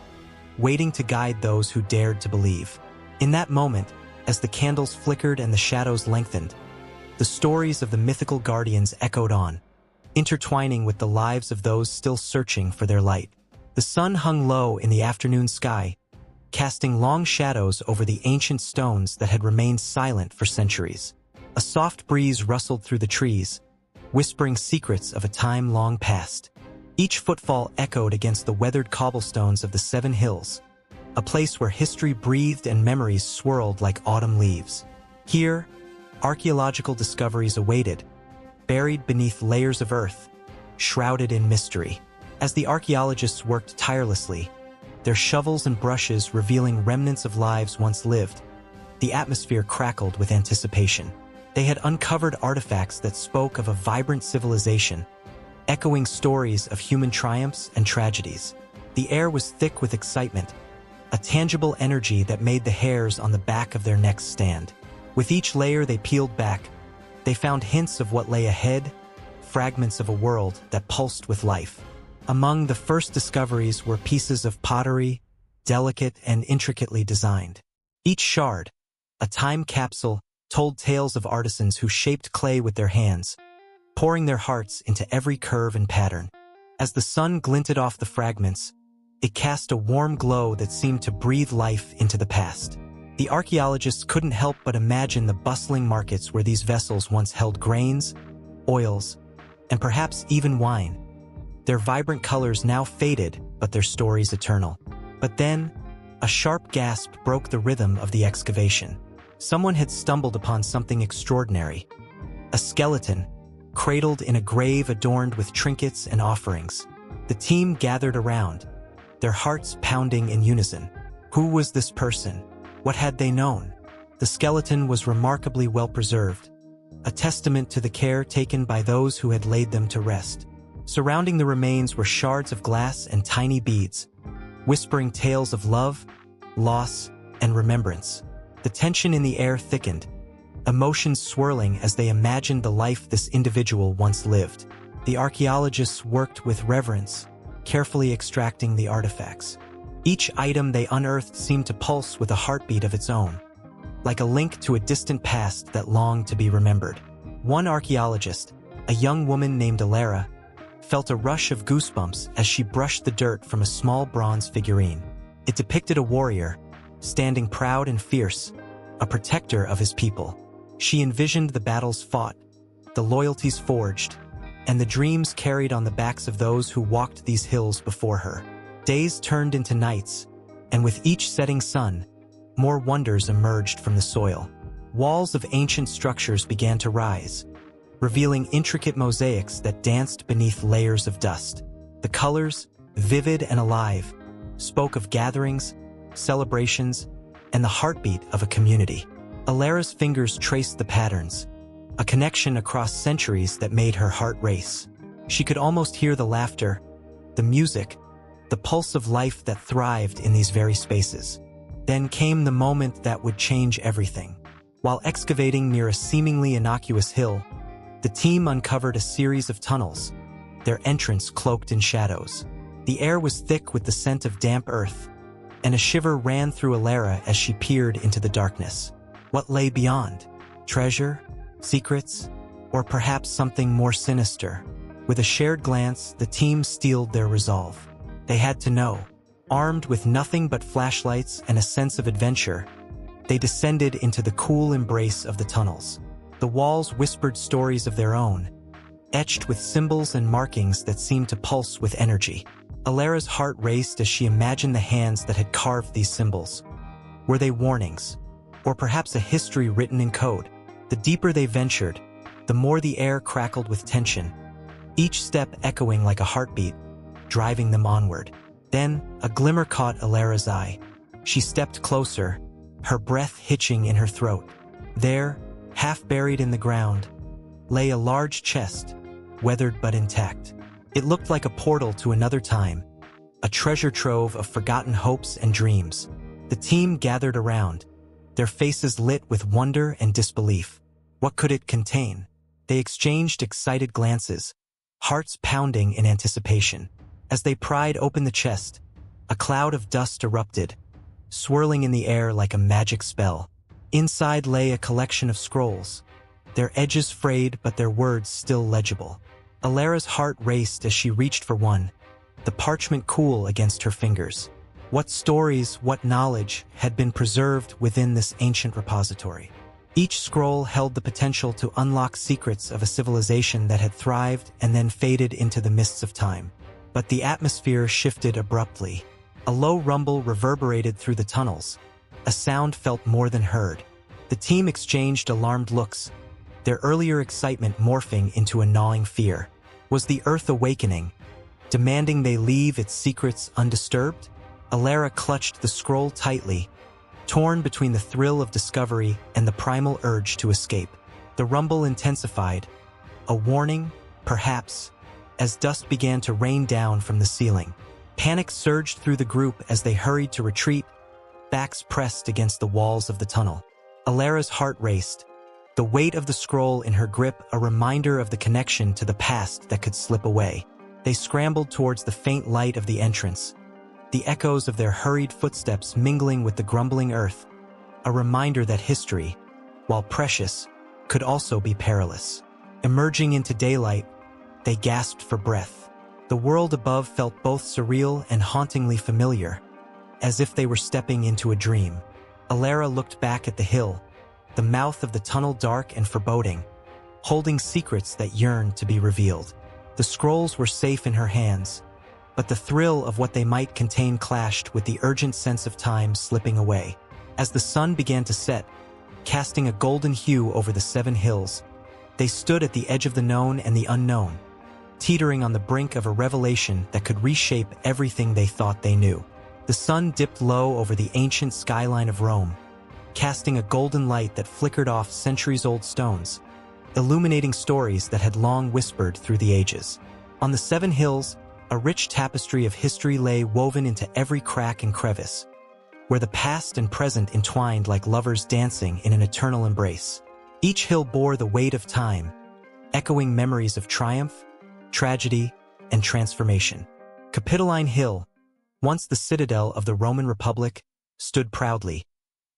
waiting to guide those who dared to believe. In that moment, as the candles flickered and the shadows lengthened, the stories of the mythical guardians echoed on, intertwining with the lives of those still searching for their light. The sun hung low in the afternoon sky, casting long shadows over the ancient stones that had remained silent for centuries. A soft breeze rustled through the trees, whispering secrets of a time long past. Each footfall echoed against the weathered cobblestones of the Seven Hills, a place where history breathed and memories swirled like autumn leaves. Here, archaeological discoveries awaited, buried beneath layers of earth, shrouded in mystery. As the archaeologists worked tirelessly, their shovels and brushes revealing remnants of lives once lived, the atmosphere crackled with anticipation. They had uncovered artifacts that spoke of a vibrant civilization, echoing stories of human triumphs and tragedies. The air was thick with excitement, a tangible energy that made the hairs on the back of their necks stand. With each layer they peeled back, they found hints of what lay ahead, fragments of a world that pulsed with life. Among the first discoveries were pieces of pottery, delicate and intricately designed. Each shard, a time capsule, told tales of artisans who shaped clay with their hands, pouring their hearts into every curve and pattern. As the sun glinted off the fragments, it cast a warm glow that seemed to breathe life into the past. The archaeologists couldn't help but imagine the bustling markets where these vessels once held grains, oils, and perhaps even wine. Their vibrant colors now faded, but their stories eternal. But then, a sharp gasp broke the rhythm of the excavation. Someone had stumbled upon something extraordinary. A skeleton, cradled in a grave adorned with trinkets and offerings. The team gathered around, their hearts pounding in unison. Who was this person? What had they known? The skeleton was remarkably well preserved, a testament to the care taken by those who had laid them to rest. Surrounding the remains were shards of glass and tiny beads, whispering tales of love, loss, and remembrance. The tension in the air thickened, emotions swirling as they imagined the life this individual once lived. The archaeologists worked with reverence, carefully extracting the artifacts. Each item they unearthed seemed to pulse with a heartbeat of its own, like a link to a distant past that longed to be remembered. One archaeologist, a young woman named Alara, felt a rush of goosebumps as she brushed the dirt from a small bronze figurine. It depicted a warrior, standing proud and fierce, a protector of his people. She envisioned the battles fought, the loyalties forged, and the dreams carried on the backs of those who walked these hills before her. Days turned into nights, and with each setting sun, more wonders emerged from the soil. Walls of ancient structures began to rise, revealing intricate mosaics that danced beneath layers of dust. The colors, vivid and alive, spoke of gatherings, celebrations, and the heartbeat of a community. Alara's fingers traced the patterns, a connection across centuries that made her heart race. She could almost hear the laughter, the music, the pulse of life that thrived in these very spaces. Then came the moment that would change everything. While excavating near a seemingly innocuous hill, the team uncovered a series of tunnels, their entrance cloaked in shadows. The air was thick with the scent of damp earth, and a shiver ran through Alara as she peered into the darkness. What lay beyond? Treasure? Secrets? Or perhaps something more sinister? With a shared glance, the team steeled their resolve. They had to know. Armed with nothing but flashlights and a sense of adventure, they descended into the cool embrace of the tunnels. The walls whispered stories of their own, etched with symbols and markings that seemed to pulse with energy. Alara's heart raced as she imagined the hands that had carved these symbols. Were they warnings? Or perhaps a history written in code? The deeper they ventured, the more the air crackled with tension, each step echoing like a heartbeat, driving them onward. Then, a glimmer caught Alara's eye. She stepped closer, her breath hitching in her throat. There, half buried in the ground, lay a large chest, weathered but intact. It looked like a portal to another time, a treasure trove of forgotten hopes and dreams. The team gathered around, their faces lit with wonder and disbelief. What could it contain? They exchanged excited glances, hearts pounding in anticipation. As they pried open the chest, a cloud of dust erupted, swirling in the air like a magic spell. Inside lay a collection of scrolls, their edges frayed but their words still legible. Alara's heart raced as she reached for one, the parchment cool against her fingers. What stories, what knowledge had been preserved within this ancient repository? Each scroll held the potential to unlock secrets of a civilization that had thrived and then faded into the mists of time. But the atmosphere shifted abruptly. A low rumble reverberated through the tunnels, a sound felt more than heard. The team exchanged alarmed looks, their earlier excitement morphing into a gnawing fear. Was the earth awakening, demanding they leave its secrets undisturbed? Alara clutched the scroll tightly, torn between the thrill of discovery and the primal urge to escape. The rumble intensified, a warning, perhaps, as dust began to rain down from the ceiling. Panic surged through the group as they hurried to retreat, backs pressed against the walls of the tunnel. Alara's heart raced, the weight of the scroll in her grip a reminder of the connection to the past that could slip away. They scrambled towards the faint light of the entrance, the echoes of their hurried footsteps mingling with the grumbling earth, a reminder that history, while precious, could also be perilous. Emerging into daylight, they gasped for breath. The world above felt both surreal and hauntingly familiar, as if they were stepping into a dream. Alara looked back at the hill, the mouth of the tunnel dark and foreboding, holding secrets that yearned to be revealed. The scrolls were safe in her hands, but the thrill of what they might contain clashed with the urgent sense of time slipping away. As the sun began to set, casting a golden hue over the 7 hills, they stood at the edge of the known and the unknown, teetering on the brink of a revelation that could reshape everything they thought they knew. The sun dipped low over the ancient skyline of Rome, casting a golden light that flickered off centuries-old stones, illuminating stories that had long whispered through the ages. On the 7 hills, a rich tapestry of history lay woven into every crack and crevice, where the past and present entwined like lovers dancing in an eternal embrace. Each hill bore the weight of time, echoing memories of triumph, tragedy, and transformation. Capitoline Hill, once the citadel of the Roman Republic, stood proudly,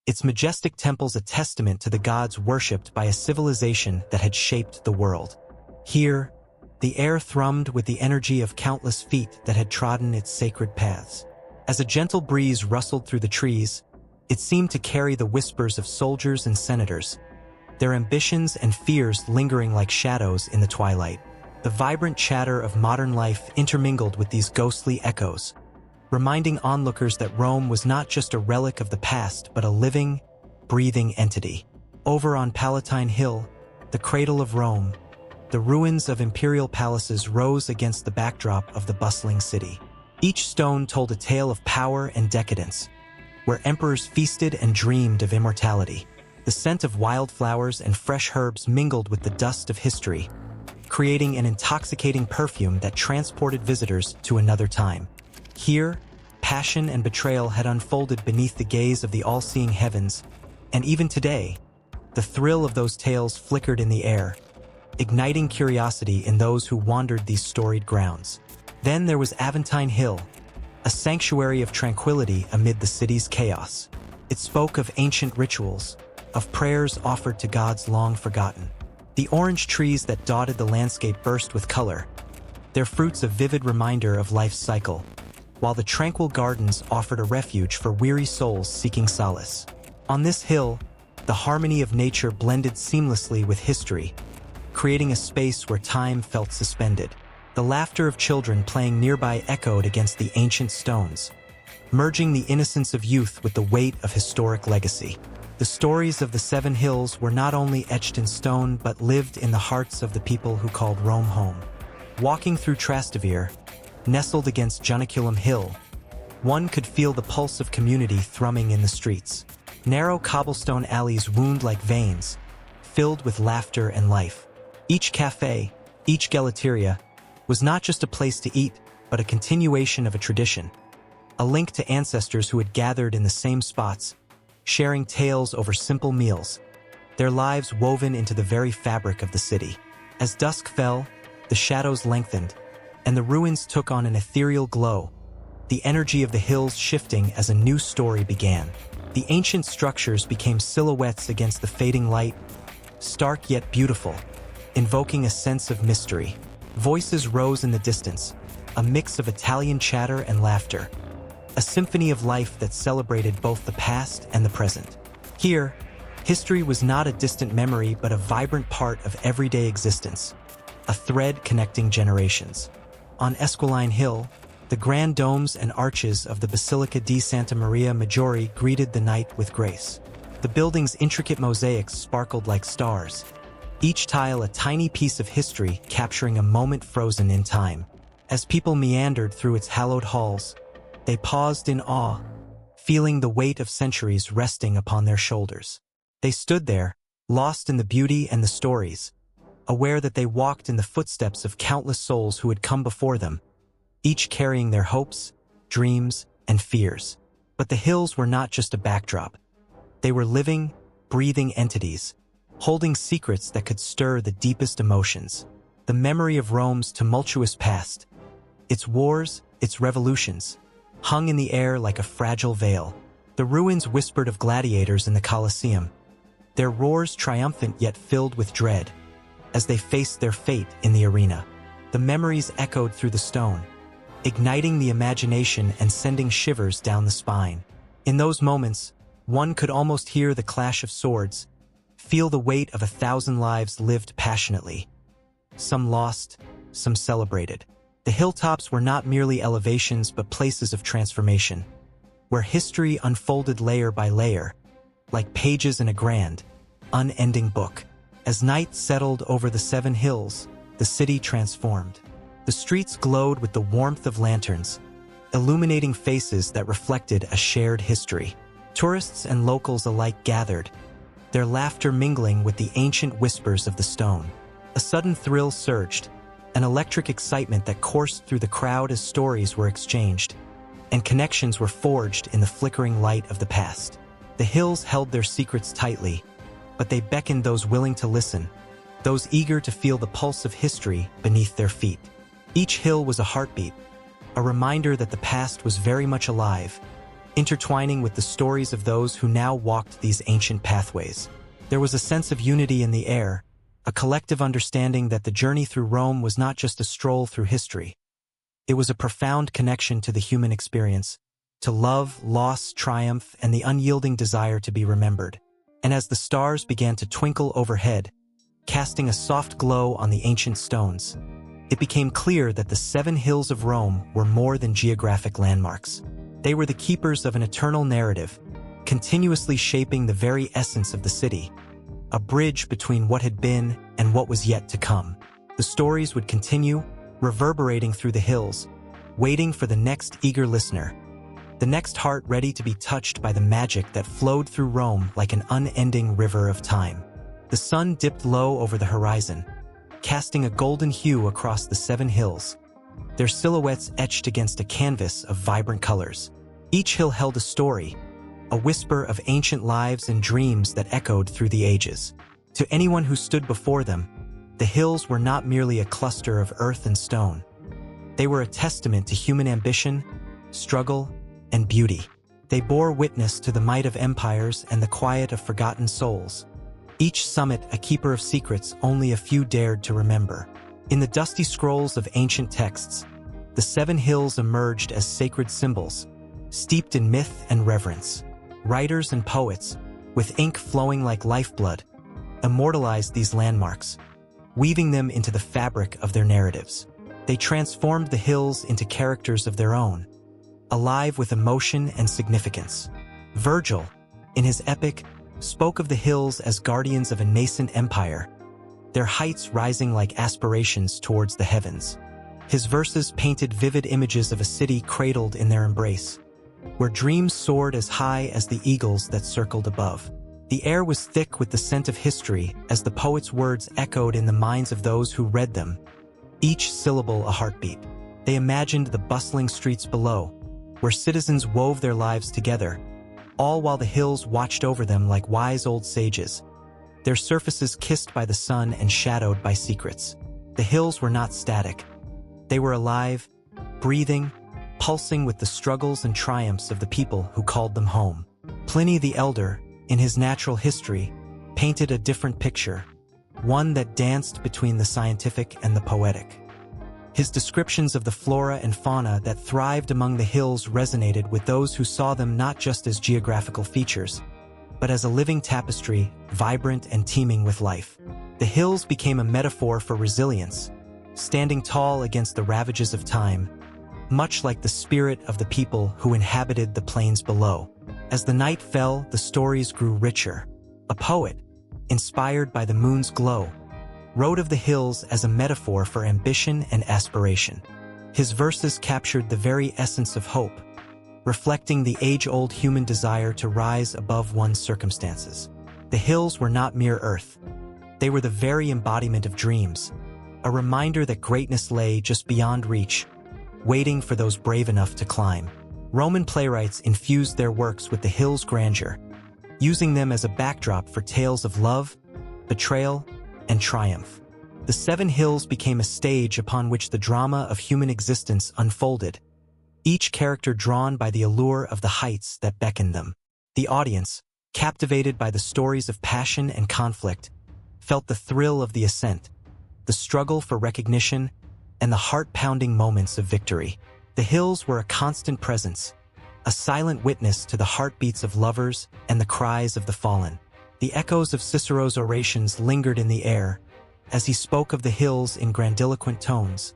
its majestic temples a testament to the gods worshipped by a civilization that had shaped the world. Here, the air thrummed with the energy of countless feet that had trodden its sacred paths. As a gentle breeze rustled through the trees, it seemed to carry the whispers of soldiers and senators, their ambitions and fears lingering like shadows in the twilight. The vibrant chatter of modern life intermingled with these ghostly echoes, reminding onlookers that Rome was not just a relic of the past but a living, breathing entity. Over on Palatine Hill, the cradle of Rome, the ruins of imperial palaces rose against the backdrop of the bustling city. Each stone told a tale of power and decadence, where emperors feasted and dreamed of immortality. The scent of wildflowers and fresh herbs mingled with the dust of history, creating an intoxicating perfume that transported visitors to another time. Here, passion and betrayal had unfolded beneath the gaze of the all-seeing heavens, and even today, the thrill of those tales flickered in the air, igniting curiosity in those who wandered these storied grounds. Then there was Aventine Hill, a sanctuary of tranquility amid the city's chaos. It spoke of ancient rituals, of prayers offered to gods long forgotten. The orange trees that dotted the landscape burst with color, their fruits a vivid reminder of life's cycle, while the tranquil gardens offered a refuge for weary souls seeking solace. On this hill, the harmony of nature blended seamlessly with history, creating a space where time felt suspended. The laughter of children playing nearby echoed against the ancient stones, merging the innocence of youth with the weight of historic legacy. The stories of the 7 hills were not only etched in stone but lived in the hearts of the people who called Rome home. Walking through Trastevere, nestled against Janiculum Hill, one could feel the pulse of community thrumming in the streets. Narrow cobblestone alleys wound like veins, filled with laughter and life. Each cafe, each gelateria, was not just a place to eat, but a continuation of a tradition, a link to ancestors who had gathered in the same spots, sharing tales over simple meals, their lives woven into the very fabric of the city. As dusk fell, the shadows lengthened, and the ruins took on an ethereal glow, the energy of the hills shifting as a new story began. The ancient structures became silhouettes against the fading light, stark yet beautiful, invoking a sense of mystery. Voices rose in the distance, a mix of Italian chatter and laughter, a symphony of life that celebrated both the past and the present. Here, history was not a distant memory but a vibrant part of everyday existence, a thread connecting generations. On Esquiline Hill, the grand domes and arches of the Basilica di Santa Maria Maggiore greeted the night with grace. The building's intricate mosaics sparkled like stars, each tile a tiny piece of history capturing a moment frozen in time. As people meandered through its hallowed halls, they paused in awe, feeling the weight of centuries resting upon their shoulders. They stood there, lost in the beauty and the stories, aware that they walked in the footsteps of countless souls who had come before them, each carrying their hopes, dreams, and fears. But the hills were not just a backdrop. They were living, breathing entities, holding secrets that could stir the deepest emotions. The memory of Rome's tumultuous past, its wars, its revolutions, hung in the air like a fragile veil. The ruins whispered of gladiators in the Colosseum, their roars triumphant yet filled with dread, as they faced their fate in the arena. The memories echoed through the stone, igniting the imagination and sending shivers down the spine. In those moments, one could almost hear the clash of swords, feel the weight of 1,000 lives lived passionately. Some lost, some celebrated. The hilltops were not merely elevations but places of transformation, where history unfolded layer by layer, like pages in a grand, unending book. As night settled over the 7 hills, the city transformed. The streets glowed with the warmth of lanterns, illuminating faces that reflected a shared history. Tourists and locals alike gathered, their laughter mingling with the ancient whispers of the stone. A sudden thrill surged, an electric excitement that coursed through the crowd as stories were exchanged, and connections were forged in the flickering light of the past. The hills held their secrets tightly, but they beckoned those willing to listen, those eager to feel the pulse of history beneath their feet. Each hill was a heartbeat, a reminder that the past was very much alive, intertwining with the stories of those who now walked these ancient pathways. There was a sense of unity in the air, a collective understanding that the journey through Rome was not just a stroll through history. It was a profound connection to the human experience, to love, loss, triumph, and the unyielding desire to be remembered. And as the stars began to twinkle overhead, casting a soft glow on the ancient stones, it became clear that the 7 hills of Rome were more than geographic landmarks. They were the keepers of an eternal narrative, continuously shaping the very essence of the city, a bridge between what had been and what was yet to come. The stories would continue, reverberating through the hills, waiting for the next eager listener, the next heart ready to be touched by the magic that flowed through Rome like an unending river of time. The sun dipped low over the horizon, casting a golden hue across the 7 hills, their silhouettes etched against a canvas of vibrant colors. Each hill held a story, a whisper of ancient lives and dreams that echoed through the ages. To anyone who stood before them, the hills were not merely a cluster of earth and stone. They were a testament to human ambition, struggle, and beauty. They bore witness to the might of empires and the quiet of forgotten souls. Each summit a keeper of secrets only a few dared to remember. In the dusty scrolls of ancient texts, the 7 hills emerged as sacred symbols, steeped in myth and reverence. Writers and poets, with ink flowing like lifeblood, immortalized these landmarks, weaving them into the fabric of their narratives. They transformed the hills into characters of their own, alive with emotion and significance. Virgil, in his epic, spoke of the hills as guardians of a nascent empire, their heights rising like aspirations towards the heavens. His verses painted vivid images of a city cradled in their embrace, where dreams soared as high as the eagles that circled above. The air was thick with the scent of history as the poet's words echoed in the minds of those who read them, each syllable a heartbeat. They imagined the bustling streets below, where citizens wove their lives together, all while the hills watched over them like wise old sages, their surfaces kissed by the sun and shadowed by secrets. The hills were not static. They were alive, breathing, pulsing with the struggles and triumphs of the people who called them home. Pliny the Elder, in his natural history, painted a different picture, one that danced between the scientific and the poetic. His descriptions of the flora and fauna that thrived among the hills resonated with those who saw them not just as geographical features, but as a living tapestry, vibrant and teeming with life. The hills became a metaphor for resilience, standing tall against the ravages of time, much like the spirit of the people who inhabited the plains below. As the night fell, the stories grew richer. A poet, inspired by the moon's glow, wrote of the hills as a metaphor for ambition and aspiration. His verses captured the very essence of hope, reflecting the age-old human desire to rise above one's circumstances. The hills were not mere earth. They were the very embodiment of dreams, a reminder that greatness lay just beyond reach, waiting for those brave enough to climb. Roman playwrights infused their works with the hills' grandeur, using them as a backdrop for tales of love, betrayal, and triumph. The Seven Hills became a stage upon which the drama of human existence unfolded, each character drawn by the allure of the heights that beckoned them. The audience, captivated by the stories of passion and conflict, felt the thrill of the ascent, the struggle for recognition, and the heart-pounding moments of victory. The hills were a constant presence, a silent witness to the heartbeats of lovers and the cries of the fallen. The echoes of Cicero's orations lingered in the air as he spoke of the hills in grandiloquent tones,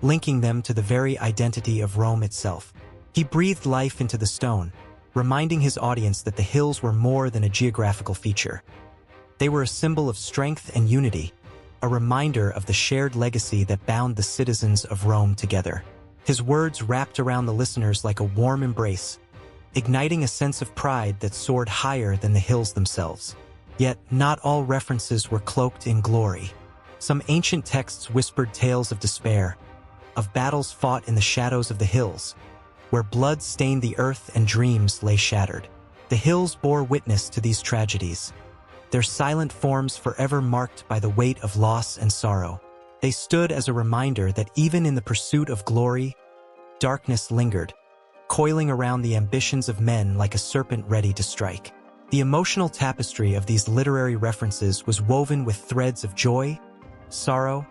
linking them to the very identity of Rome itself. He breathed life into the stone, reminding his audience that the hills were more than a geographical feature. They were a symbol of strength and unity, a reminder of the shared legacy that bound the citizens of Rome together. His words wrapped around the listeners like a warm embrace, igniting a sense of pride that soared higher than the hills themselves. Yet, not all references were cloaked in glory. Some ancient texts whispered tales of despair, of battles fought in the shadows of the hills, where blood stained the earth and dreams lay shattered. The hills bore witness to these tragedies, their silent forms forever marked by the weight of loss and sorrow. They stood as a reminder that even in the pursuit of glory, darkness lingered, coiling around the ambitions of men like a serpent ready to strike. The emotional tapestry of these literary references was woven with threads of joy, sorrow,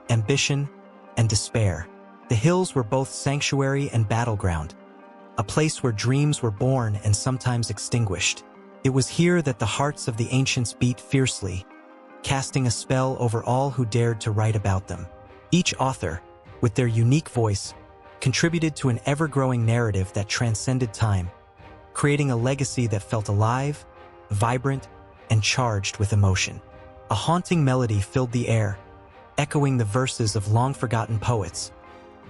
ambition, and despair. The hills were both sanctuary and battleground, a place where dreams were born and sometimes extinguished. It was here that the hearts of the ancients beat fiercely, casting a spell over all who dared to write about them. Each author, with their unique voice, contributed to an ever-growing narrative that transcended time, creating a legacy that felt alive, vibrant, and charged with emotion. A haunting melody filled the air, echoing the verses of long-forgotten poets,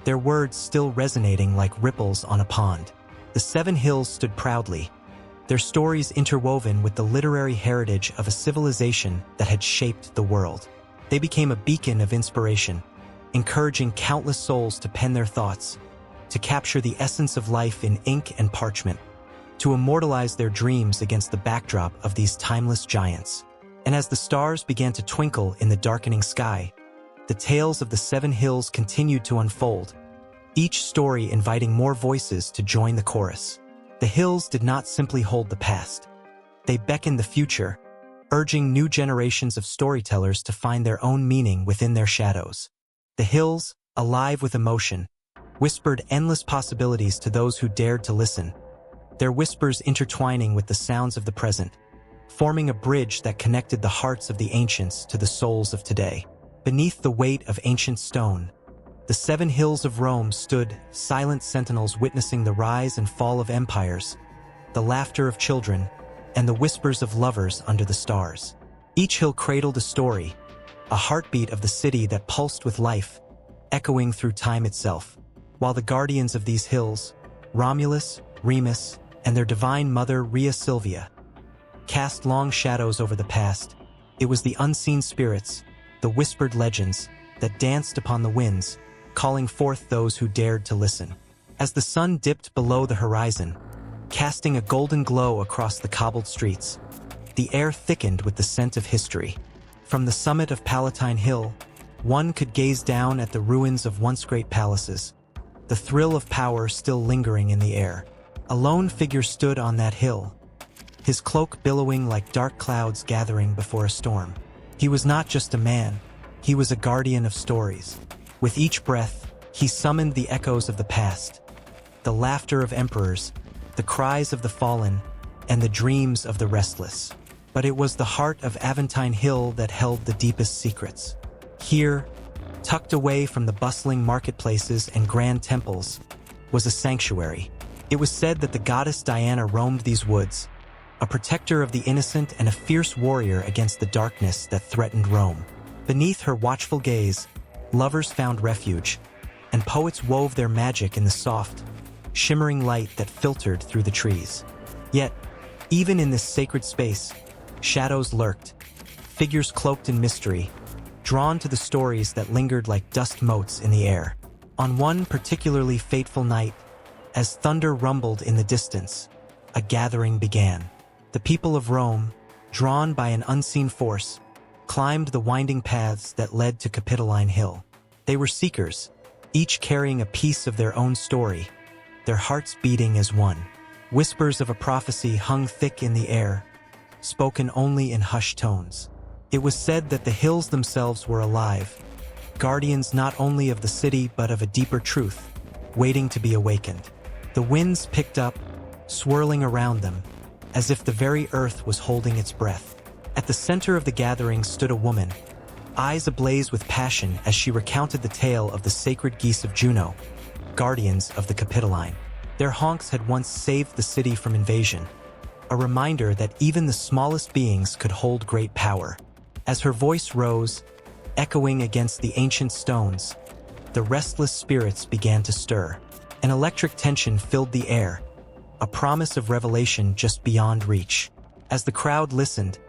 their words still resonating like ripples on a pond. The Seven Hills stood proudly, their stories interwoven with the literary heritage of a civilization that had shaped the world. They became a beacon of inspiration, encouraging countless souls to pen their thoughts, to capture the essence of life in ink and parchment, to immortalize their dreams against the backdrop of these timeless giants. And as the stars began to twinkle in the darkening sky, the tales of the Seven Hills continued to unfold, each story inviting more voices to join the chorus. The hills did not simply hold the past. They beckoned the future, urging new generations of storytellers to find their own meaning within their shadows. The hills, alive with emotion, whispered endless possibilities to those who dared to listen, their whispers intertwining with the sounds of the present, forming a bridge that connected the hearts of the ancients to the souls of today. Beneath the weight of ancient stone, the Seven Hills of Rome stood, silent sentinels witnessing the rise and fall of empires, the laughter of children, and the whispers of lovers under the stars. Each hill cradled a story, a heartbeat of the city that pulsed with life, echoing through time itself. While the guardians of these hills, Romulus, Remus, and their divine mother Rhea Silvia, cast long shadows over the past, it was the unseen spirits, the whispered legends, that danced upon the winds, calling forth those who dared to listen. As the sun dipped below the horizon, casting a golden glow across the cobbled streets, the air thickened with the scent of history. From the summit of Palatine Hill, one could gaze down at the ruins of once great palaces, the thrill of power still lingering in the air. A lone figure stood on that hill, his cloak billowing like dark clouds gathering before a storm. He was not just a man, he was a guardian of stories. With each breath, he summoned the echoes of the past, the laughter of emperors, the cries of the fallen, and the dreams of the restless. But it was the heart of Aventine Hill that held the deepest secrets. Here, tucked away from the bustling marketplaces and grand temples, was a sanctuary. It was said that the goddess Diana roamed these woods, a protector of the innocent and a fierce warrior against the darkness that threatened Rome. Beneath her watchful gaze, lovers found refuge, and poets wove their magic in the soft, shimmering light that filtered through the trees. Yet, even in this sacred space, shadows lurked, figures cloaked in mystery, drawn to the stories that lingered like dust motes in the air. On one particularly fateful night, as thunder rumbled in the distance, a gathering began. The people of Rome, drawn by an unseen force, climbed the winding paths that led to Capitoline Hill. They were seekers, each carrying a piece of their own story, their hearts beating as one. Whispers of a prophecy hung thick in the air, spoken only in hushed tones. It was said that the hills themselves were alive, guardians not only of the city but of a deeper truth, waiting to be awakened. The winds picked up, swirling around them, as if the very earth was holding its breath. At the center of the gathering stood a woman, eyes ablaze with passion as she recounted the tale of the sacred geese of Juno, guardians of the Capitoline. Their honks had once saved the city from invasion, a reminder that even the smallest beings could hold great power. As her voice rose, echoing against the ancient stones, the restless spirits began to stir. An electric tension filled the air, a promise of revelation just beyond reach. As the crowd listened,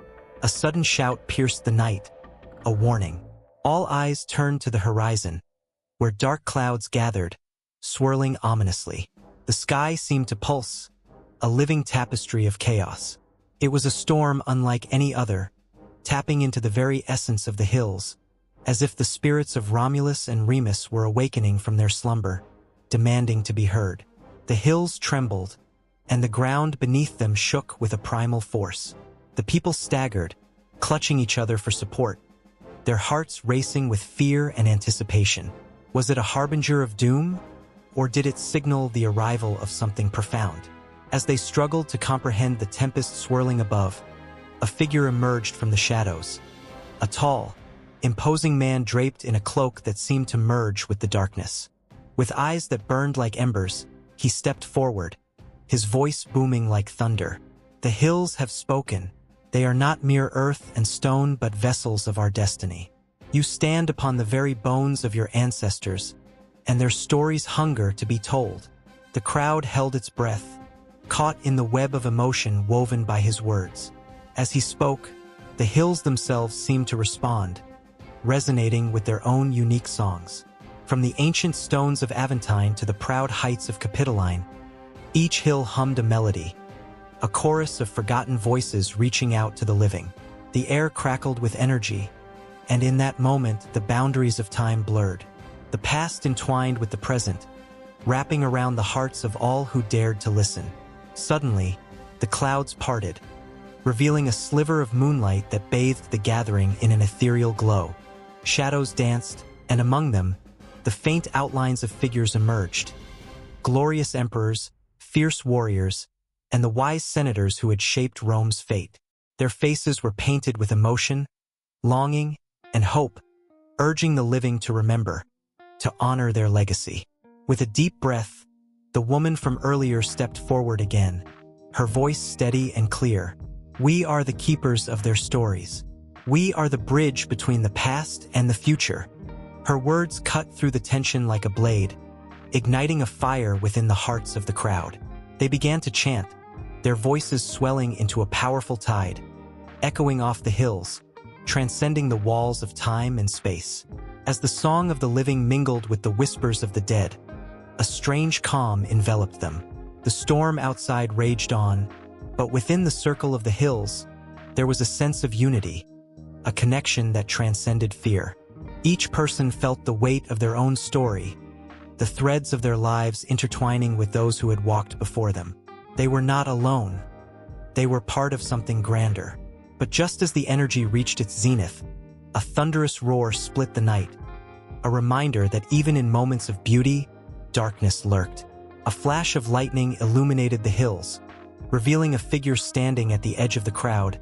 a sudden shout pierced the night, a warning. All eyes turned to the horizon, where dark clouds gathered, swirling ominously. The sky seemed to pulse, a living tapestry of chaos. It was a storm unlike any other, tapping into the very essence of the hills, as if the spirits of Romulus and Remus were awakening from their slumber, demanding to be heard. The hills trembled, and the ground beneath them shook with a primal force. The people staggered, clutching each other for support, their hearts racing with fear and anticipation. Was it a harbinger of doom, or did it signal the arrival of something profound? As they struggled to comprehend the tempest swirling above, a figure emerged from the shadows. A tall, imposing man draped in a cloak that seemed to merge with the darkness. With eyes that burned like embers, he stepped forward, his voice booming like thunder. The hills have spoken. They are not mere earth and stone but vessels of our destiny. You stand upon the very bones of your ancestors, and their stories hunger to be told. The crowd held its breath, caught in the web of emotion woven by his words. As he spoke, the hills themselves seemed to respond, resonating with their own unique songs. From the ancient stones of Aventine to the proud heights of Capitoline, each hill hummed a melody, a chorus of forgotten voices reaching out to the living. The air crackled with energy, and in that moment the boundaries of time blurred. The past entwined with the present, wrapping around the hearts of all who dared to listen. Suddenly, the clouds parted, revealing a sliver of moonlight that bathed the gathering in an ethereal glow. Shadows danced, and among them, the faint outlines of figures emerged. Glorious emperors, fierce warriors, and the wise senators who had shaped Rome's fate. Their faces were painted with emotion, longing, and hope, urging the living to remember, to honor their legacy. With a deep breath, the woman from earlier stepped forward again, her voice steady and clear. We are the keepers of their stories. We are the bridge between the past and the future. Her words cut through the tension like a blade, igniting a fire within the hearts of the crowd. They began to chant, their voices swelling into a powerful tide, echoing off the hills, transcending the walls of time and space. As the song of the living mingled with the whispers of the dead, a strange calm enveloped them. The storm outside raged on, but within the circle of the hills, there was a sense of unity, a connection that transcended fear. Each person felt the weight of their own story, the threads of their lives intertwining with those who had walked before them. They were not alone. They were part of something grander. But just as the energy reached its zenith, a thunderous roar split the night, a reminder that even in moments of beauty, darkness lurked. A flash of lightning illuminated the hills, revealing a figure standing at the edge of the crowd,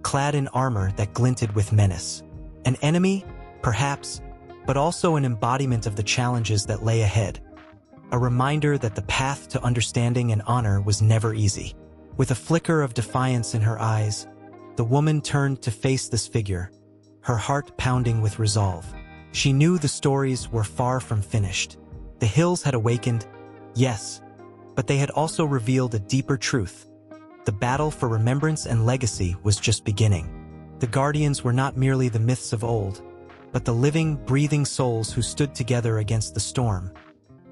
clad in armor that glinted with menace. An enemy, perhaps, but also an embodiment of the challenges that lay ahead. A reminder that the path to understanding and honor was never easy. With a flicker of defiance in her eyes, the woman turned to face this figure, her heart pounding with resolve. She knew the stories were far from finished. The hills had awakened, yes, but they had also revealed a deeper truth. The battle for remembrance and legacy was just beginning. The guardians were not merely the myths of old, but the living, breathing souls who stood together against the storm,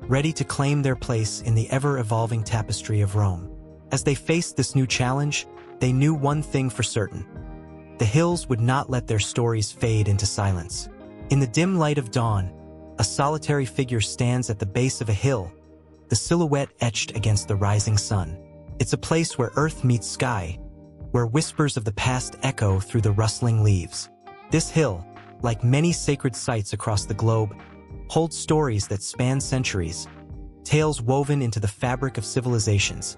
ready to claim their place in the ever-evolving tapestry of Rome. As they faced this new challenge, They knew one thing for certain. The hills would not let their stories fade into silence. In the dim light of dawn, a solitary figure stands at the base of a hill, the silhouette etched against the rising sun. It's a place where earth meets sky, where whispers of the past echo through the rustling leaves. This hill, like many sacred sites across the globe, holds stories that span centuries, tales woven into the fabric of civilizations,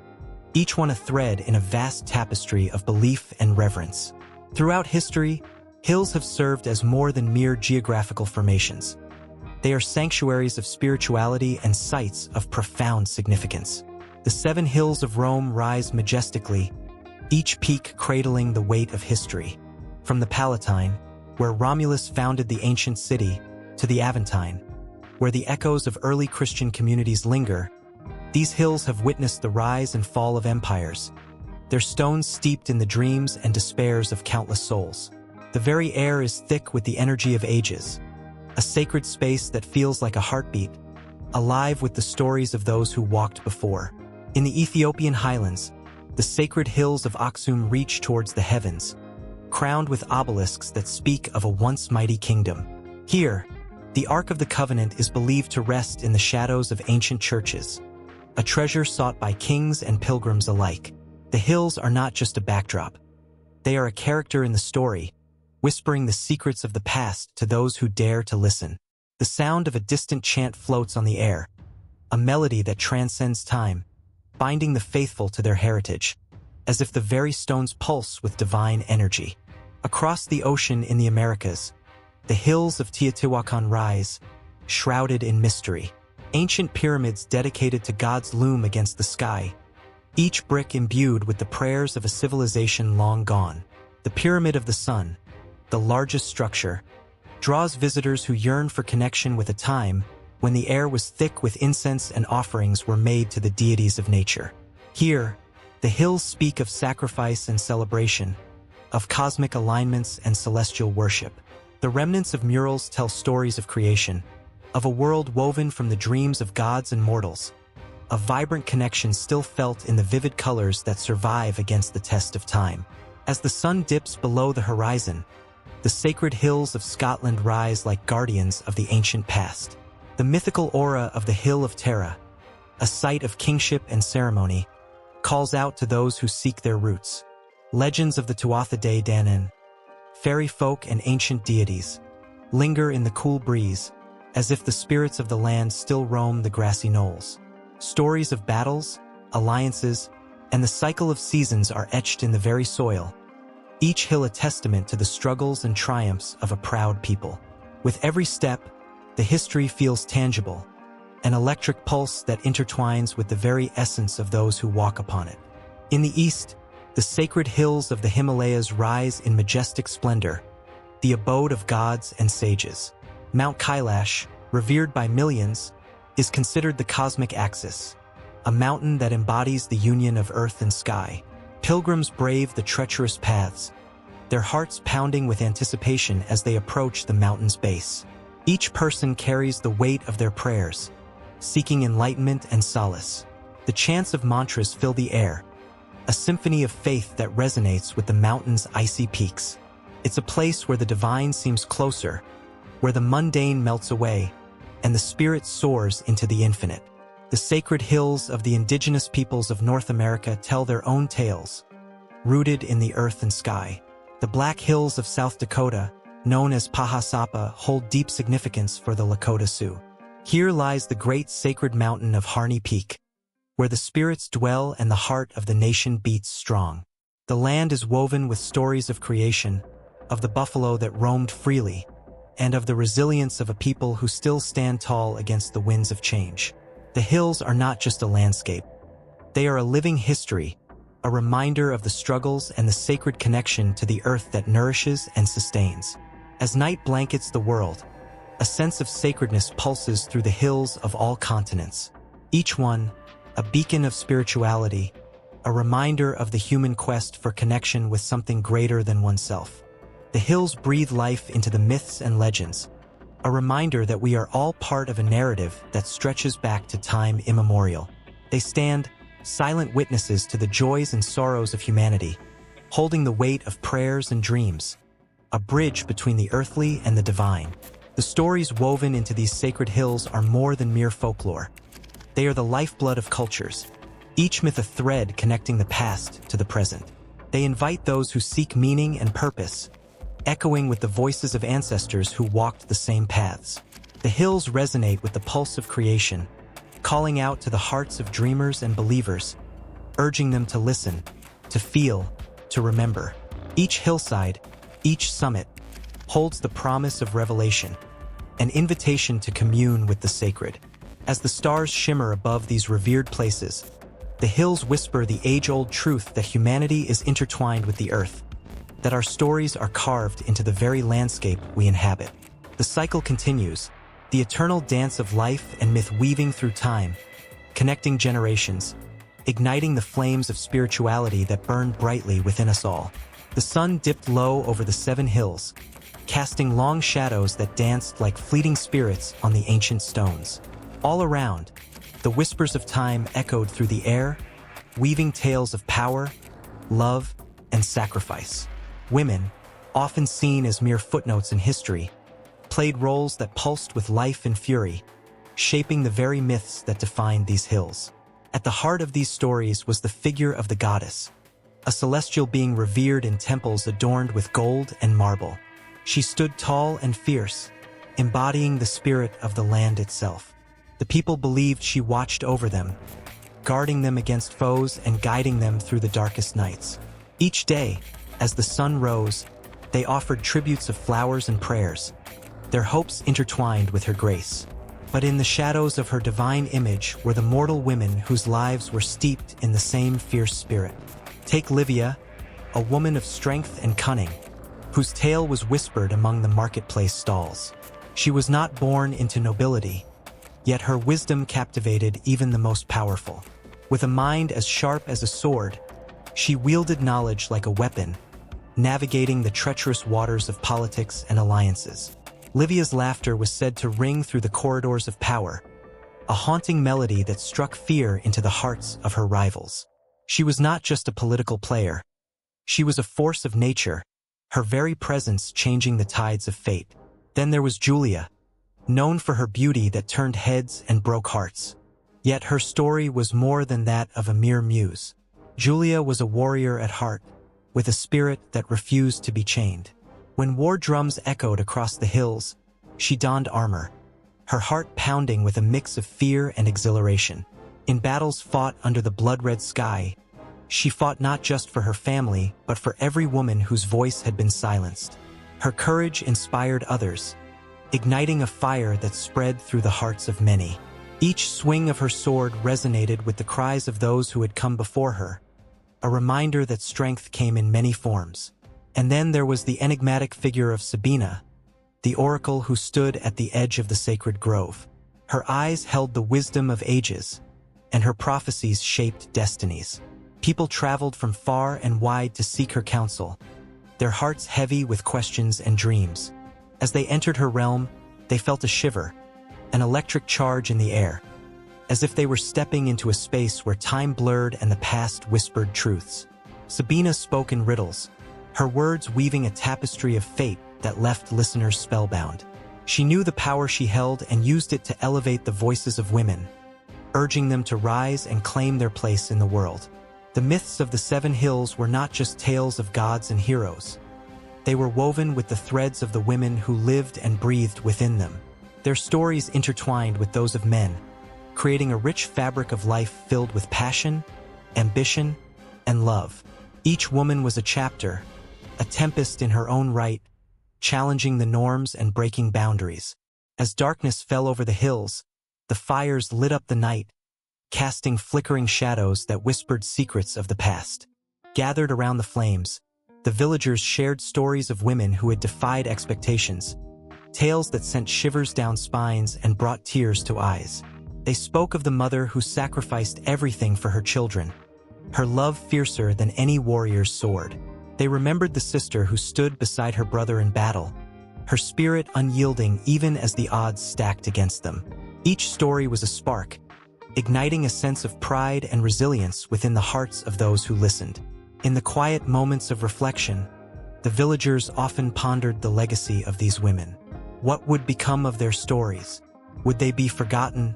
each one a thread in a vast tapestry of belief and reverence. Throughout history, hills have served as more than mere geographical formations. They are sanctuaries of spirituality and sites of profound significance. The 7 hills of Rome rise majestically, each peak cradling the weight of history. From the Palatine, where Romulus founded the ancient city, to the Aventine, where the echoes of early Christian communities linger, these hills have witnessed the rise and fall of empires, their stones steeped in the dreams and despairs of countless souls. The very air is thick with the energy of ages, a sacred space that feels like a heartbeat, alive with the stories of those who walked before. In the Ethiopian highlands, the sacred hills of Aksum reach towards the heavens, crowned with obelisks that speak of a once mighty kingdom. Here, the Ark of the Covenant is believed to rest in the shadows of ancient churches, a treasure sought by kings and pilgrims alike. The hills are not just a backdrop. They are a character in the story, whispering the secrets of the past to those who dare to listen. The sound of a distant chant floats on the air, a melody that transcends time, binding the faithful to their heritage, as if the very stones pulse with divine energy. Across the ocean in the Americas, the hills of Teotihuacan rise, shrouded in mystery. Ancient pyramids dedicated to God's loom against the sky, each brick imbued with the prayers of a civilization long gone. The Pyramid of the Sun, the largest structure, draws visitors who yearn for connection with a time when the air was thick with incense and offerings were made to the deities of nature. Here, the hills speak of sacrifice and celebration, of cosmic alignments and celestial worship. The remnants of murals tell stories of creation, of a world woven from the dreams of gods and mortals, a vibrant connection still felt in the vivid colors that survive against the test of time. As the sun dips below the horizon, the sacred hills of Scotland rise like guardians of the ancient past. The mythical aura of the Hill of Tara, a site of kingship and ceremony, calls out to those who seek their roots. Legends of the Tuatha De Danann, fairy folk and ancient deities, linger in the cool breeze, as if the spirits of the land still roam the grassy knolls. Stories of battles, alliances, and the cycle of seasons are etched in the very soil, each hill a testament to the struggles and triumphs of a proud people. With every step, the history feels tangible, an electric pulse that intertwines with the very essence of those who walk upon it. In the east, the sacred hills of the Himalayas rise in majestic splendor, the abode of gods and sages. Mount Kailash, revered by millions, is considered the cosmic axis, a mountain that embodies the union of earth and sky. Pilgrims brave the treacherous paths, their hearts pounding with anticipation as they approach the mountain's base. Each person carries the weight of their prayers, seeking enlightenment and solace. The chants of mantras fill the air, a symphony of faith that resonates with the mountain's icy peaks. It's a place where the divine seems closer, where the mundane melts away, and the spirit soars into the infinite. The sacred hills of the indigenous peoples of North America tell their own tales, rooted in the earth and sky. The Black Hills of South Dakota, known as Pahasapa, hold deep significance for the Lakota Sioux. Here lies the great sacred mountain of Harney Peak, where the spirits dwell and the heart of the nation beats strong. The land is woven with stories of creation, of the buffalo that roamed freely, and of the resilience of a people who still stand tall against the winds of change. The hills are not just a landscape. They are a living history, a reminder of the struggles and the sacred connection to the earth that nourishes and sustains. As night blankets the world, a sense of sacredness pulses through the hills of all continents. Each one, a beacon of spirituality, a reminder of the human quest for connection with something greater than oneself. The hills breathe life into the myths and legends, a reminder that we are all part of a narrative that stretches back to time immemorial. They stand, silent witnesses to the joys and sorrows of humanity, holding the weight of prayers and dreams, a bridge between the earthly and the divine. The stories woven into these sacred hills are more than mere folklore. They are the lifeblood of cultures, each myth a thread connecting the past to the present. They invite those who seek meaning and purpose, echoing with the voices of ancestors who walked the same paths. The hills resonate with the pulse of creation, calling out to the hearts of dreamers and believers, urging them to listen, to feel, to remember. Each hillside, each summit, holds the promise of revelation, an invitation to commune with the sacred. As the stars shimmer above these revered places, the hills whisper the age-old truth that humanity is intertwined with the earth, that our stories are carved into the very landscape we inhabit. The cycle continues, the eternal dance of life and myth weaving through time, connecting generations, igniting the flames of spirituality that burn brightly within us all. The sun dipped low over the 7 hills, casting long shadows that danced like fleeting spirits on the ancient stones. All around, the whispers of time echoed through the air, weaving tales of power, love, and sacrifice. Women, often seen as mere footnotes in history, played roles that pulsed with life and fury, shaping the very myths that defined these hills. At the heart of these stories was the figure of the goddess, a celestial being revered in temples adorned with gold and marble. She stood tall and fierce, embodying the spirit of the land itself. The people believed she watched over them, guarding them against foes and guiding them through the darkest nights. Each day, as the sun rose, they offered tributes of flowers and prayers, their hopes intertwined with her grace. But in the shadows of her divine image were the mortal women whose lives were steeped in the same fierce spirit. Take Livia, a woman of strength and cunning, whose tale was whispered among the marketplace stalls. She was not born into nobility, yet her wisdom captivated even the most powerful. With a mind as sharp as a sword, she wielded knowledge like a weapon, navigating the treacherous waters of politics and alliances. Livia's laughter was said to ring through the corridors of power, a haunting melody that struck fear into the hearts of her rivals. She was not just a political player. She was a force of nature, her very presence changing the tides of fate. Then there was Julia, known for her beauty that turned heads and broke hearts. Yet her story was more than that of a mere muse. Julia was a warrior at heart, with a spirit that refused to be chained. When war drums echoed across the hills, she donned armor, her heart pounding with a mix of fear and exhilaration. In battles fought under the blood-red sky, she fought not just for her family, but for every woman whose voice had been silenced. Her courage inspired others, igniting a fire that spread through the hearts of many. Each swing of her sword resonated with the cries of those who had come before her, a reminder that strength came in many forms. And then there was the enigmatic figure of Sabina, the oracle who stood at the edge of the sacred grove. Her eyes held the wisdom of ages, and her prophecies shaped destinies. People traveled from far and wide to seek her counsel, their hearts heavy with questions and dreams. As they entered her realm, they felt a shiver, an electric charge in the air, as if they were stepping into a space where time blurred and the past whispered truths. Sabina spoke in riddles, her words weaving a tapestry of fate that left listeners spellbound. She knew the power she held and used it to elevate the voices of women, urging them to rise and claim their place in the world. The myths of the 7 hills were not just tales of gods and heroes. They were woven with the threads of the women who lived and breathed within them. Their stories intertwined with those of men, creating a rich fabric of life filled with passion, ambition, and love. Each woman was a chapter, a tempest in her own right, challenging the norms and breaking boundaries. As darkness fell over the hills, the fires lit up the night, casting flickering shadows that whispered secrets of the past. Gathered around the flames, the villagers shared stories of women who had defied expectations, tales that sent shivers down spines and brought tears to eyes. They spoke of the mother who sacrificed everything for her children, her love fiercer than any warrior's sword. They remembered the sister who stood beside her brother in battle, her spirit unyielding even as the odds stacked against them. Each story was a spark, igniting a sense of pride and resilience within the hearts of those who listened. In the quiet moments of reflection, the villagers often pondered the legacy of these women. What would become of their stories? Would they be forgotten,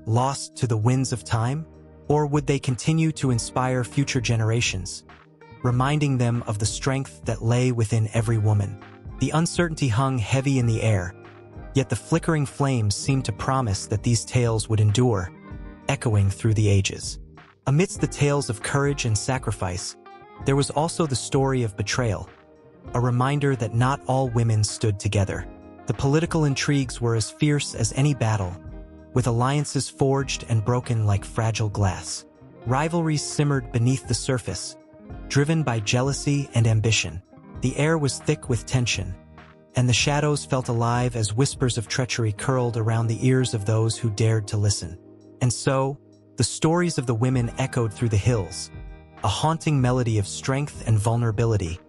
lost to the winds of time? Or would they continue to inspire future generations, reminding them of the strength that lay within every woman? The uncertainty hung heavy in the air, yet the flickering flames seemed to promise that these tales would endure, echoing through the ages. Amidst the tales of courage and sacrifice, there was also the story of betrayal, a reminder that not all women stood together. The political intrigues were as fierce as any battle, with alliances forged and broken like fragile glass. Rivalries simmered beneath the surface, driven by jealousy and ambition. The air was thick with tension, and the shadows felt alive as whispers of treachery curled around the ears of those who dared to listen. And so, the stories of the women echoed through the hills, a haunting melody of strength and vulnerability,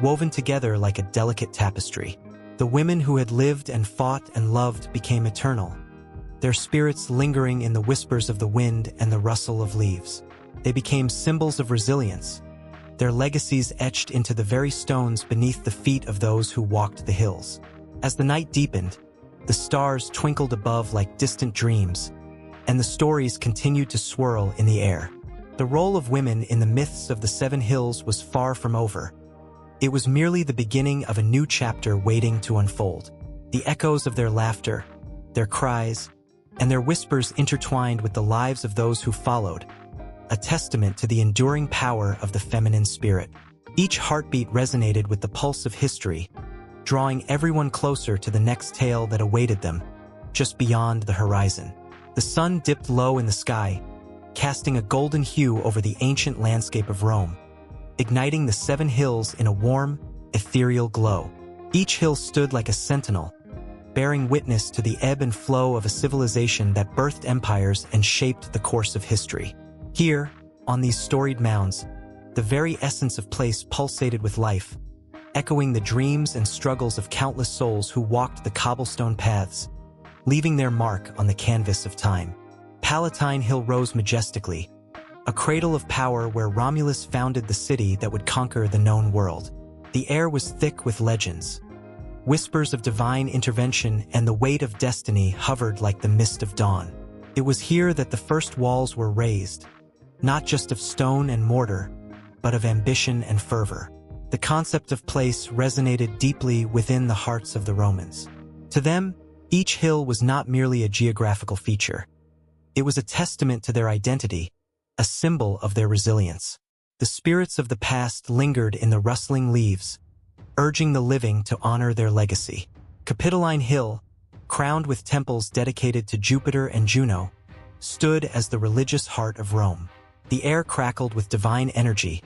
woven together like a delicate tapestry. The women who had lived and fought and loved became eternal, their spirits lingering in the whispers of the wind and the rustle of leaves. They became symbols of resilience, their legacies etched into the very stones beneath the feet of those who walked the hills. As the night deepened, the stars twinkled above like distant dreams, and the stories continued to swirl in the air. The role of women in the myths of the Seven Hills was far from over. It was merely the beginning of a new chapter waiting to unfold. The echoes of their laughter, their cries, and their whispers intertwined with the lives of those who followed, a testament to the enduring power of the feminine spirit. Each heartbeat resonated with the pulse of history, drawing everyone closer to the next tale that awaited them, just beyond the horizon. The sun dipped low in the sky, casting a golden hue over the ancient landscape of Rome, igniting the seven hills in a warm, ethereal glow. Each hill stood like a sentinel, bearing witness to the ebb and flow of a civilization that birthed empires and shaped the course of history. Here, on these storied mounds, the very essence of place pulsated with life, echoing the dreams and struggles of countless souls who walked the cobblestone paths, leaving their mark on the canvas of time. Palatine Hill rose majestically, a cradle of power where Romulus founded the city that would conquer the known world. The air was thick with legends. Whispers of divine intervention and the weight of destiny hovered like the mist of dawn. It was here that the first walls were raised, not just of stone and mortar, but of ambition and fervor. The concept of place resonated deeply within the hearts of the Romans. To them, each hill was not merely a geographical feature. It was a testament to their identity, a symbol of their resilience. The spirits of the past lingered in the rustling leaves, urging the living to honor their legacy. Capitoline Hill, crowned with temples dedicated to Jupiter and Juno, stood as the religious heart of Rome. The air crackled with divine energy,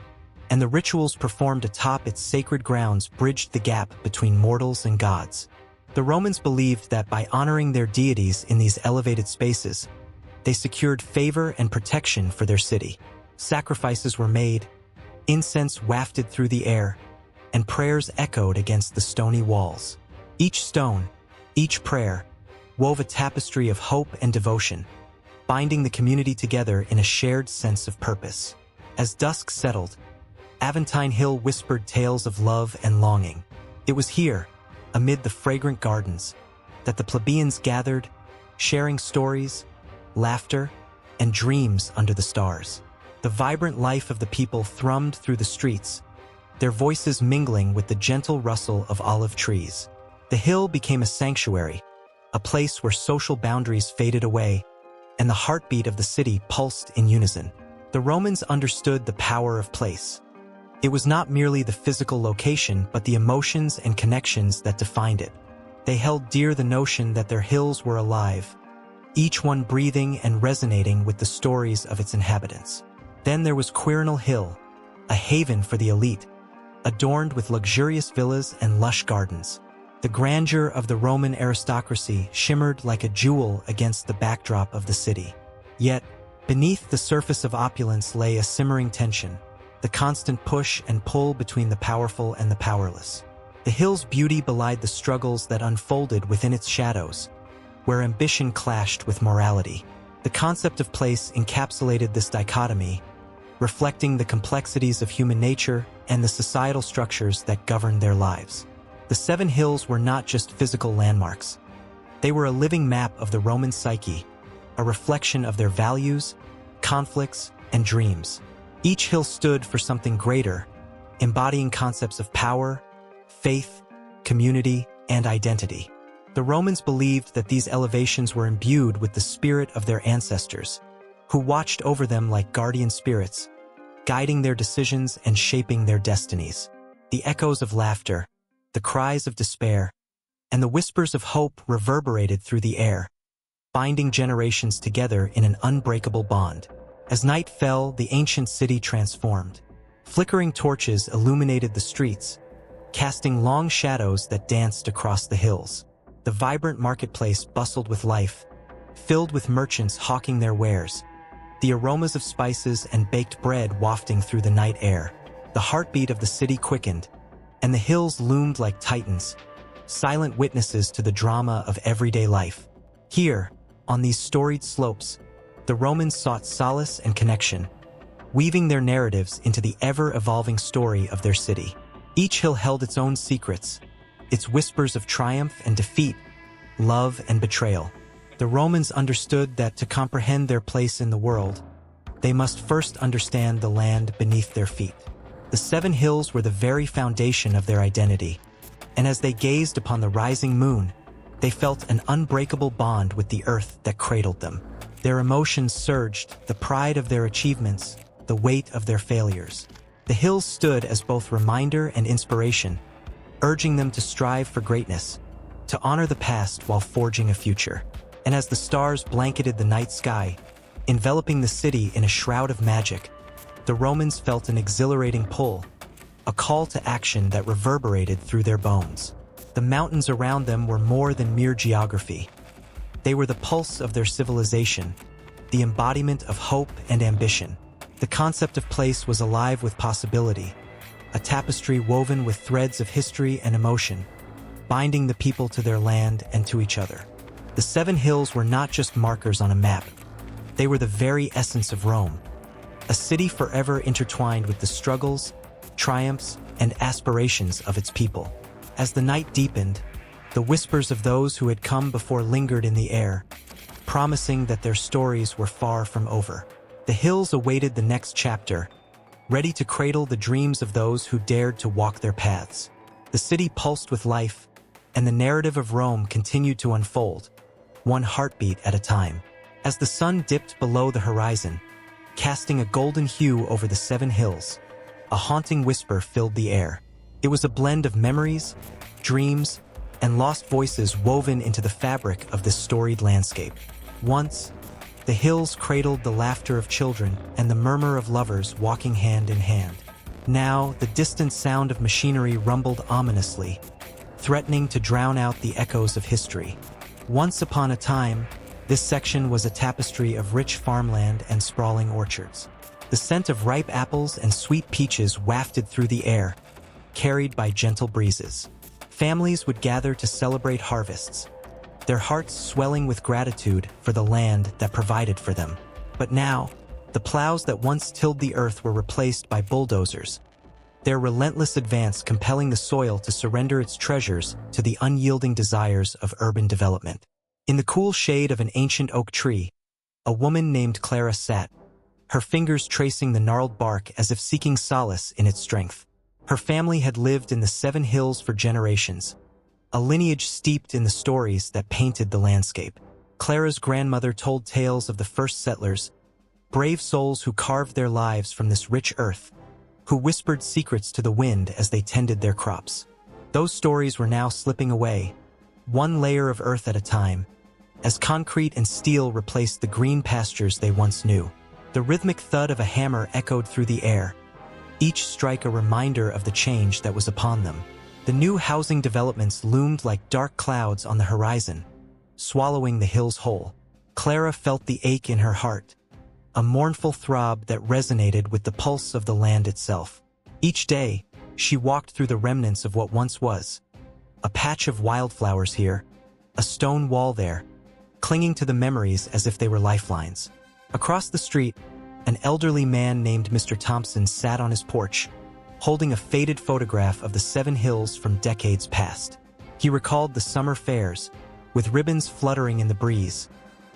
and the rituals performed atop its sacred grounds bridged the gap between mortals and gods. The Romans believed that by honoring their deities in these elevated spaces, they secured favor and protection for their city. Sacrifices were made, incense wafted through the air, and prayers echoed against the stony walls. Each stone, each prayer, wove a tapestry of hope and devotion, binding the community together in a shared sense of purpose. As dusk settled, Aventine Hill whispered tales of love and longing. It was here, amid the fragrant gardens, that the plebeians gathered, sharing stories, laughter, and dreams under the stars. The vibrant life of the people thrummed through the streets, their voices mingling with the gentle rustle of olive trees. The hill became a sanctuary, a place where social boundaries faded away, and the heartbeat of the city pulsed in unison. The Romans understood the power of place. It was not merely the physical location, but the emotions and connections that defined it. They held dear the notion that their hills were alive, each one breathing and resonating with the stories of its inhabitants. Then there was Quirinal Hill, a haven for the elite, adorned with luxurious villas and lush gardens. The grandeur of the Roman aristocracy shimmered like a jewel against the backdrop of the city. Yet, beneath the surface of opulence lay a simmering tension, the constant push and pull between the powerful and the powerless. The hill's beauty belied the struggles that unfolded within its shadows, where ambition clashed with morality. The concept of place encapsulated this dichotomy, reflecting the complexities of human nature and the societal structures that govern their lives. The Seven Hills were not just physical landmarks. They were a living map of the Roman psyche, a reflection of their values, conflicts, and dreams. Each hill stood for something greater, embodying concepts of power, faith, community, and identity. The Romans believed that these elevations were imbued with the spirit of their ancestors, who watched over them like guardian spirits, guiding their decisions and shaping their destinies. The echoes of laughter, the cries of despair, and the whispers of hope reverberated through the air, binding generations together in an unbreakable bond. As night fell, the ancient city transformed. Flickering torches illuminated the streets, casting long shadows that danced across the hills. The vibrant marketplace bustled with life, filled with merchants hawking their wares, the aromas of spices and baked bread wafting through the night air. The heartbeat of the city quickened, and the hills loomed like titans, silent witnesses to the drama of everyday life. Here, on these storied slopes, the Romans sought solace and connection, weaving their narratives into the ever-evolving story of their city. Each hill held its own secrets, its whispers of triumph and defeat, love and betrayal. The Romans understood that to comprehend their place in the world, they must first understand the land beneath their feet. The Seven Hills were the very foundation of their identity, and as they gazed upon the rising moon, they felt an unbreakable bond with the earth that cradled them. Their emotions surged, the pride of their achievements, the weight of their failures. The hills stood as both reminder and inspiration, urging them to strive for greatness, to honor the past while forging a future. And as the stars blanketed the night sky, enveloping the city in a shroud of magic, the Romans felt an exhilarating pull, a call to action that reverberated through their bones. The mountains around them were more than mere geography. They were the pulse of their civilization, the embodiment of hope and ambition. The concept of place was alive with possibility, a tapestry woven with threads of history and emotion, binding the people to their land and to each other. The Seven Hills were not just markers on a map. They were the very essence of Rome, a city forever intertwined with the struggles, triumphs, and aspirations of its people. As the night deepened, the whispers of those who had come before lingered in the air, promising that their stories were far from over. The hills awaited the next chapter, ready to cradle the dreams of those who dared to walk their paths. The city pulsed with life, and the narrative of Rome continued to unfold, one heartbeat at a time. As the sun dipped below the horizon, casting a golden hue over the Seven Hills, a haunting whisper filled the air. It was a blend of memories, dreams, and lost voices woven into the fabric of this storied landscape. Once, the hills cradled the laughter of children and the murmur of lovers walking hand in hand. Now, the distant sound of machinery rumbled ominously, threatening to drown out the echoes of history. Once upon a time, this section was a tapestry of rich farmland and sprawling orchards. The scent of ripe apples and sweet peaches wafted through the air, carried by gentle breezes. Families would gather to celebrate harvests, their hearts swelling with gratitude for the land that provided for them. But now, the plows that once tilled the earth were replaced by bulldozers, their relentless advance compelling the soil to surrender its treasures to the unyielding desires of urban development. In the cool shade of an ancient oak tree, a woman named Clara sat, her fingers tracing the gnarled bark as if seeking solace in its strength. Her family had lived in the Seven Hills for generations, a lineage steeped in the stories that painted the landscape. Clara's grandmother told tales of the first settlers, brave souls who carved their lives from this rich earth, who whispered secrets to the wind as they tended their crops. Those stories were now slipping away, one layer of earth at a time, as concrete and steel replaced the green pastures they once knew. The rhythmic thud of a hammer echoed through the air, each strike a reminder of the change that was upon them. The new housing developments loomed like dark clouds on the horizon, swallowing the hills whole. Clara felt the ache in her heart, a mournful throb that resonated with the pulse of the land itself. Each day, she walked through the remnants of what once was, a patch of wildflowers here, a stone wall there, clinging to the memories as if they were lifelines. Across the street, An elderly man named Mr. Thompson sat on his porch, holding a faded photograph of the Seven Hills from decades past. He recalled the summer fairs, with ribbons fluttering in the breeze,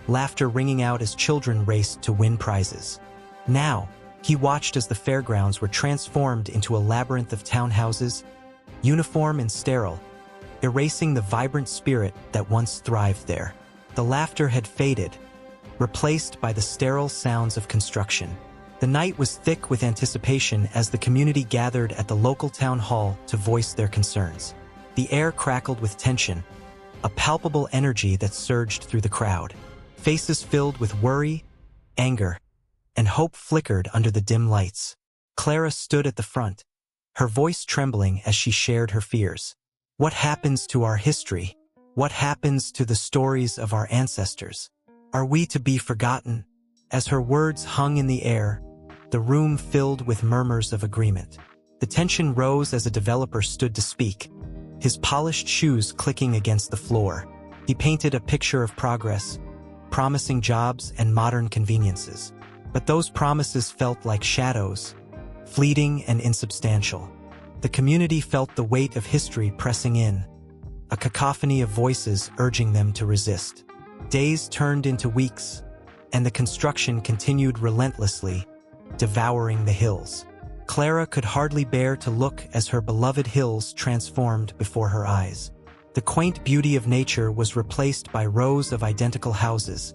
laughter ringing out as children raced to win prizes. Now, he watched as the fairgrounds were transformed into a labyrinth of townhouses, uniform and sterile, erasing the vibrant spirit that once thrived there. The laughter had faded, replaced by the sterile sounds of construction. The night was thick with anticipation as the community gathered at the local town hall to voice their concerns. The air crackled with tension, a palpable energy that surged through the crowd. Faces filled with worry, anger, and hope flickered under the dim lights. Clara stood at the front, her voice trembling as she shared her fears. What happens to our history? What happens to the stories of our ancestors? Are we to be forgotten? As her words hung in the air, the room filled with murmurs of agreement. The tension rose as a developer stood to speak, his polished shoes clicking against the floor. He painted a picture of progress, promising jobs and modern conveniences. But those promises felt like shadows, fleeting and insubstantial. The community felt the weight of history pressing in, a cacophony of voices urging them to resist. Days turned into weeks, and the construction continued relentlessly, devouring the hills. Clara could hardly bear to look as her beloved hills transformed before her eyes. The quaint beauty of nature was replaced by rows of identical houses,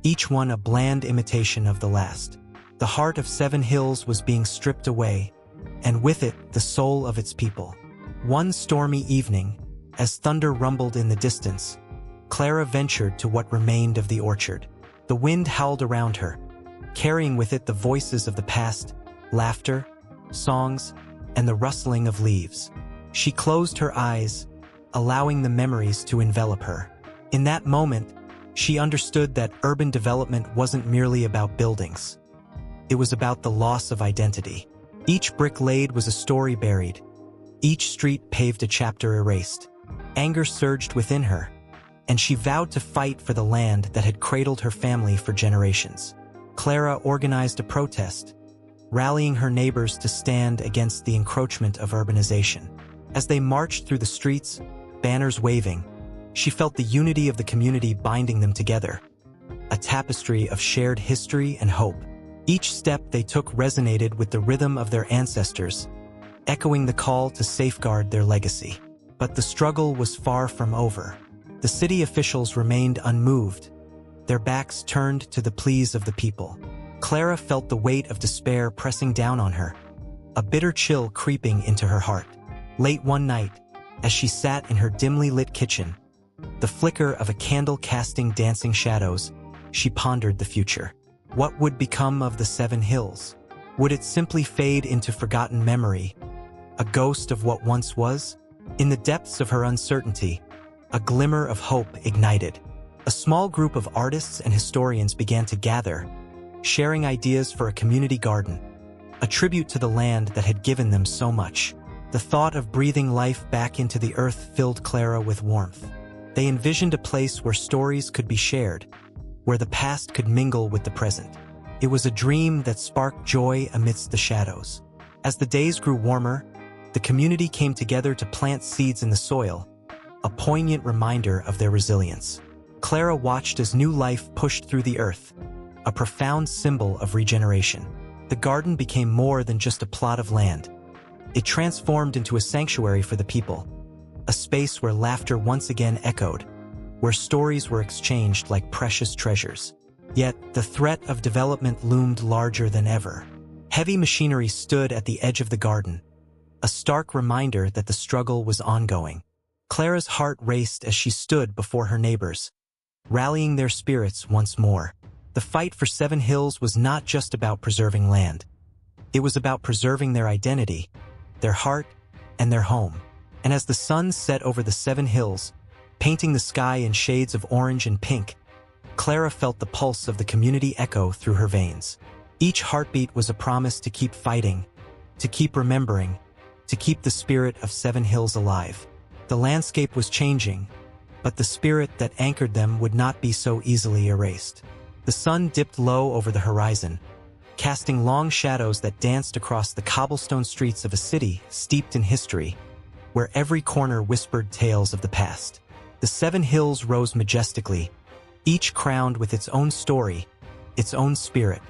each one a bland imitation of the last. The heart of Seven Hills was being stripped away, and with it the soul of its people. One stormy evening, as thunder rumbled in the distance, Clara ventured to what remained of the orchard. The wind howled around her, carrying with it the voices of the past, laughter, songs, and the rustling of leaves. She closed her eyes, allowing the memories to envelop her. In that moment, she understood that urban development wasn't merely about buildings. It was about the loss of identity. Each brick laid was a story buried. Each street paved a chapter erased. Anger surged within her, and she vowed to fight for the land that had cradled her family for generations. Clara organized a protest, rallying her neighbors to stand against the encroachment of urbanization. As they marched through the streets, banners waving, she felt the unity of the community binding them together, a tapestry of shared history and hope. Each step they took resonated with the rhythm of their ancestors, echoing the call to safeguard their legacy. But the struggle was far from over. The city officials remained unmoved, their backs turned to the pleas of the people. Clara felt the weight of despair pressing down on her, a bitter chill creeping into her heart. Late one night, as she sat in her dimly lit kitchen, the flicker of a candle casting dancing shadows, she pondered the future. What would become of the Seven Hills? Would it simply fade into forgotten memory, a ghost of what once was? In the depths of her uncertainty, a glimmer of hope ignited. A small group of artists and historians began to gather, sharing ideas for a community garden, a tribute to the land that had given them so much. The thought of breathing life back into the earth filled Clara with warmth. They envisioned a place where stories could be shared, where the past could mingle with the present. It was a dream that sparked joy amidst the shadows. As the days grew warmer, the community came together to plant seeds in the soil, a poignant reminder of their resilience. Clara watched as new life pushed through the earth, a profound symbol of regeneration. The garden became more than just a plot of land. It transformed into a sanctuary for the people, a space where laughter once again echoed, where stories were exchanged like precious treasures. Yet, the threat of development loomed larger than ever. Heavy machinery stood at the edge of the garden, a stark reminder that the struggle was ongoing. Clara's heart raced as she stood before her neighbors, rallying their spirits once more. The fight for Seven Hills was not just about preserving land. It was about preserving their identity, their heart, and their home. And as the sun set over the Seven Hills, painting the sky in shades of orange and pink, Clara felt the pulse of the community echo through her veins. Each heartbeat was a promise to keep fighting, to keep remembering, to keep the spirit of Seven Hills alive. The landscape was changing, but the spirit that anchored them would not be so easily erased. The sun dipped low over the horizon, casting long shadows that danced across the cobblestone streets of a city steeped in history, where every corner whispered tales of the past. The 7 hills rose majestically, each crowned with its own story, its own spirit.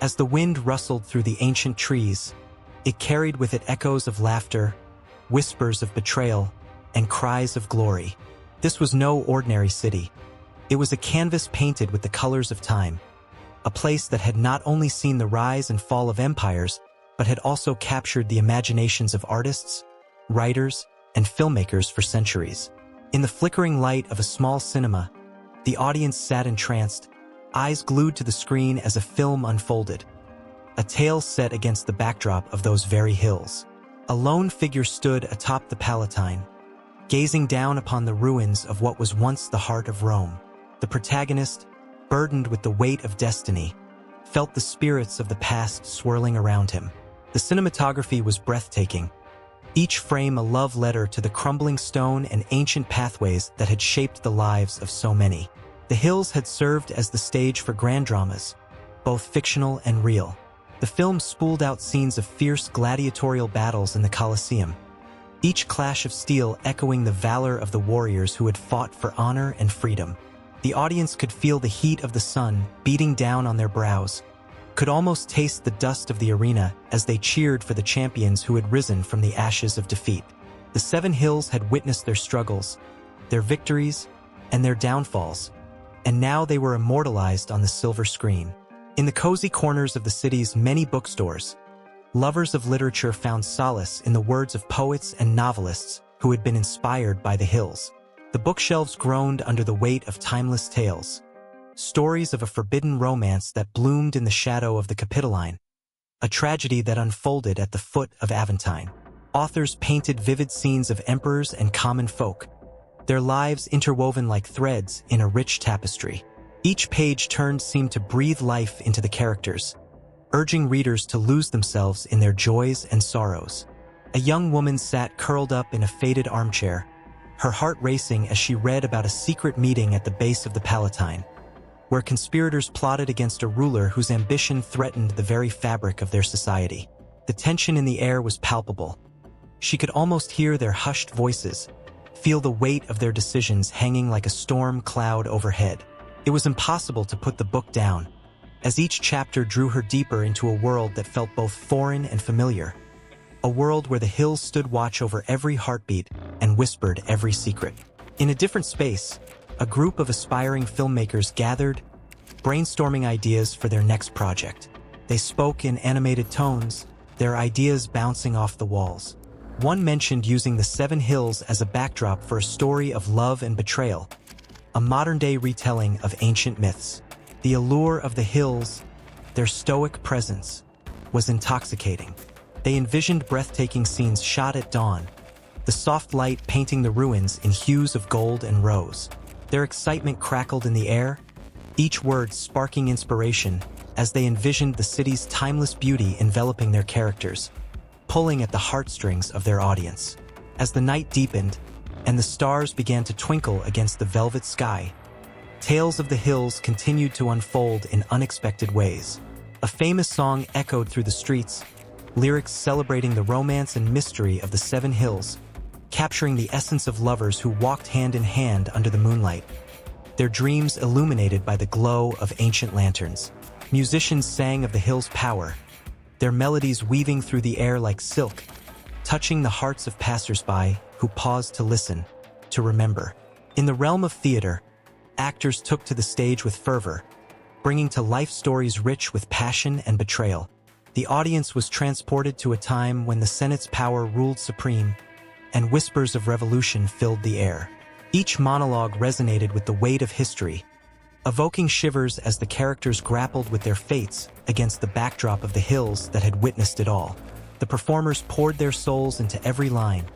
As the wind rustled through the ancient trees, it carried with it echoes of laughter, whispers of betrayal, and cries of glory. This was no ordinary city. It was a canvas painted with the colors of time, a place that had not only seen the rise and fall of empires, but had also captured the imaginations of artists, writers, and filmmakers for centuries. In the flickering light of a small cinema, the audience sat entranced, eyes glued to the screen as a film unfolded, a tale set against the backdrop of those very hills. A lone figure stood atop the Palatine, gazing down upon the ruins of what was once the heart of Rome. The protagonist, burdened with the weight of destiny, felt the spirits of the past swirling around him. The cinematography was breathtaking, each frame a love letter to the crumbling stone and ancient pathways that had shaped the lives of so many. The hills had served as the stage for grand dramas, both fictional and real. The film spooled out scenes of fierce gladiatorial battles in the Colosseum, each clash of steel echoing the valor of the warriors who had fought for honor and freedom. The audience could feel the heat of the sun beating down on their brows, could almost taste the dust of the arena as they cheered for the champions who had risen from the ashes of defeat. The 7 hills had witnessed their struggles, their victories, and their downfalls, and now they were immortalized on the silver screen. In the cozy corners of the city's many bookstores, lovers of literature found solace in the words of poets and novelists who had been inspired by the hills. The bookshelves groaned under the weight of timeless tales, stories of a forbidden romance that bloomed in the shadow of the Capitoline, a tragedy that unfolded at the foot of Aventine. Authors painted vivid scenes of emperors and common folk, their lives interwoven like threads in a rich tapestry. Each page turned seemed to breathe life into the characters, urging readers to lose themselves in their joys and sorrows. A young woman sat curled up in a faded armchair, her heart racing as she read about a secret meeting at the base of the Palatine, where conspirators plotted against a ruler whose ambition threatened the very fabric of their society. The tension in the air was palpable. She could almost hear their hushed voices, feel the weight of their decisions hanging like a storm cloud overhead. It was impossible to put the book down, as each chapter drew her deeper into a world that felt both foreign and familiar, a world where the hills stood watch over every heartbeat and whispered every secret. In a different space, a group of aspiring filmmakers gathered, brainstorming ideas for their next project. They spoke in animated tones, their ideas bouncing off the walls. One mentioned using the 7 hills as a backdrop for a story of love and betrayal, a modern-day retelling of ancient myths. The allure of the hills, their stoic presence, was intoxicating. They envisioned breathtaking scenes shot at dawn, the soft light painting the ruins in hues of gold and rose. Their excitement crackled in the air, each word sparking inspiration as they envisioned the city's timeless beauty enveloping their characters, pulling at the heartstrings of their audience. As the night deepened and the stars began to twinkle against the velvet sky, tales of the hills continued to unfold in unexpected ways. A famous song echoed through the streets, lyrics celebrating the romance and mystery of the 7 hills, capturing the essence of lovers who walked hand in hand under the moonlight, their dreams illuminated by the glow of ancient lanterns. Musicians sang of the hills' power, their melodies weaving through the air like silk, touching the hearts of passers-by who paused to listen, to remember. In the realm of theater, actors took to the stage with fervor, bringing to life stories rich with passion and betrayal. The audience was transported to a time when the Senate's power ruled supreme, and whispers of revolution filled the air. Each monologue resonated with the weight of history, evoking shivers as the characters grappled with their fates against the backdrop of the hills that had witnessed it all. The performers poured their souls into every line,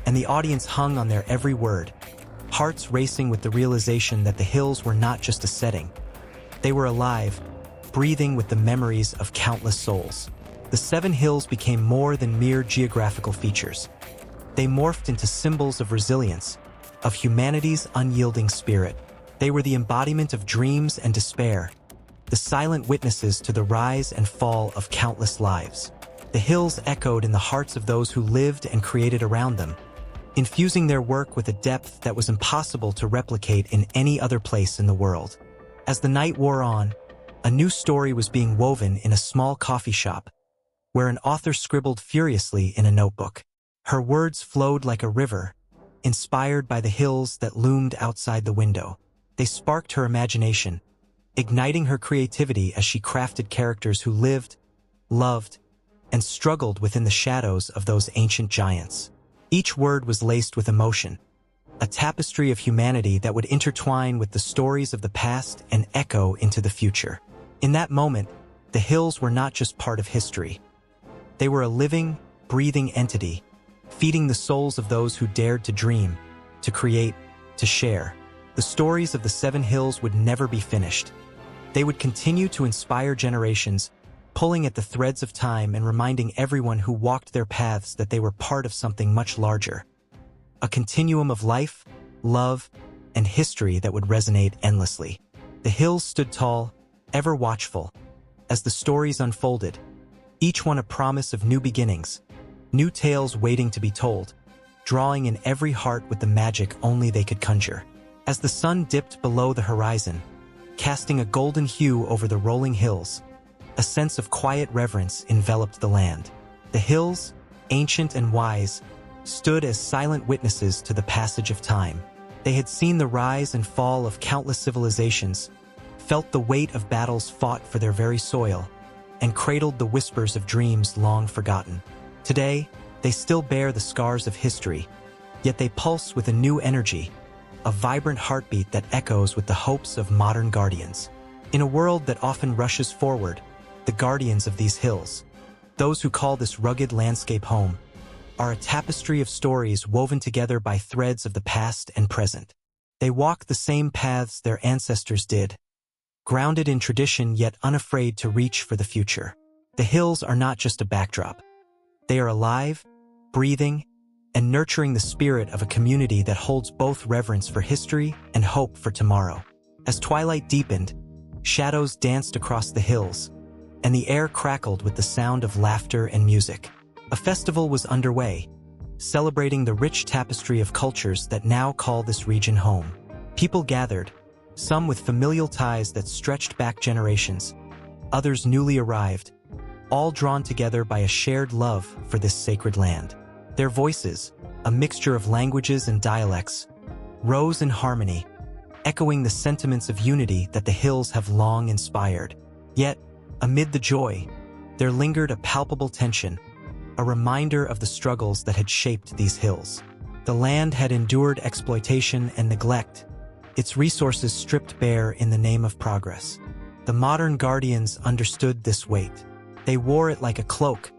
and the audience hung on their every word, hearts racing with the realization that the hills were not just a setting. They were alive, breathing with the memories of countless souls. The 7 hills became more than mere geographical features. They morphed into symbols of resilience, of humanity's unyielding spirit. They were the embodiment of dreams and despair, the silent witnesses to the rise and fall of countless lives. The hills echoed in the hearts of those who lived and created around them, infusing their work with a depth that was impossible to replicate in any other place in the world. As the night wore on, a new story was being woven in a small coffee shop, where an author scribbled furiously in a notebook. Her words flowed like a river, inspired by the hills that loomed outside the window. They sparked her imagination, igniting her creativity as she crafted characters who lived, loved, and struggled within the shadows of those ancient giants. Each word was laced with emotion, a tapestry of humanity that would intertwine with the stories of the past and echo into the future. In that moment, the hills were not just part of history. They were a living, breathing entity, feeding the souls of those who dared to dream, to create, to share. The stories of the Seven Hills would never be finished. They would continue to inspire generations, pulling at the threads of time and reminding everyone who walked their paths that they were part of something much larger. A continuum of life, love, and history that would resonate endlessly. The hills stood tall, ever watchful, as the stories unfolded, each one a promise of new beginnings, new tales waiting to be told, drawing in every heart with the magic only they could conjure. As the sun dipped below the horizon, casting a golden hue over the rolling hills, a sense of quiet reverence enveloped the land. The hills, ancient and wise, stood as silent witnesses to the passage of time. They had seen the rise and fall of countless civilizations, felt the weight of battles fought for their very soil, and cradled the whispers of dreams long forgotten. Today, they still bear the scars of history, yet they pulse with a new energy, a vibrant heartbeat that echoes with the hopes of modern guardians. In a world that often rushes forward, the guardians of these hills, those who call this rugged landscape home, are a tapestry of stories woven together by threads of the past and present. They walk the same paths their ancestors did, grounded in tradition yet unafraid to reach for the future. The hills are not just a backdrop. They are alive, breathing, and nurturing the spirit of a community that holds both reverence for history and hope for tomorrow. As twilight deepened, shadows danced across the hills, and the air crackled with the sound of laughter and music. A festival was underway, celebrating the rich tapestry of cultures that now call this region home. People gathered, some with familial ties that stretched back generations, others newly arrived, all drawn together by a shared love for this sacred land. Their voices, a mixture of languages and dialects, rose in harmony, echoing the sentiments of unity that the hills have long inspired. Yet, amid the joy, there lingered a palpable tension, a reminder of the struggles that had shaped these hills. The land had endured exploitation and neglect, its resources stripped bare in the name of progress. The modern guardians understood this weight. They wore it like a cloak,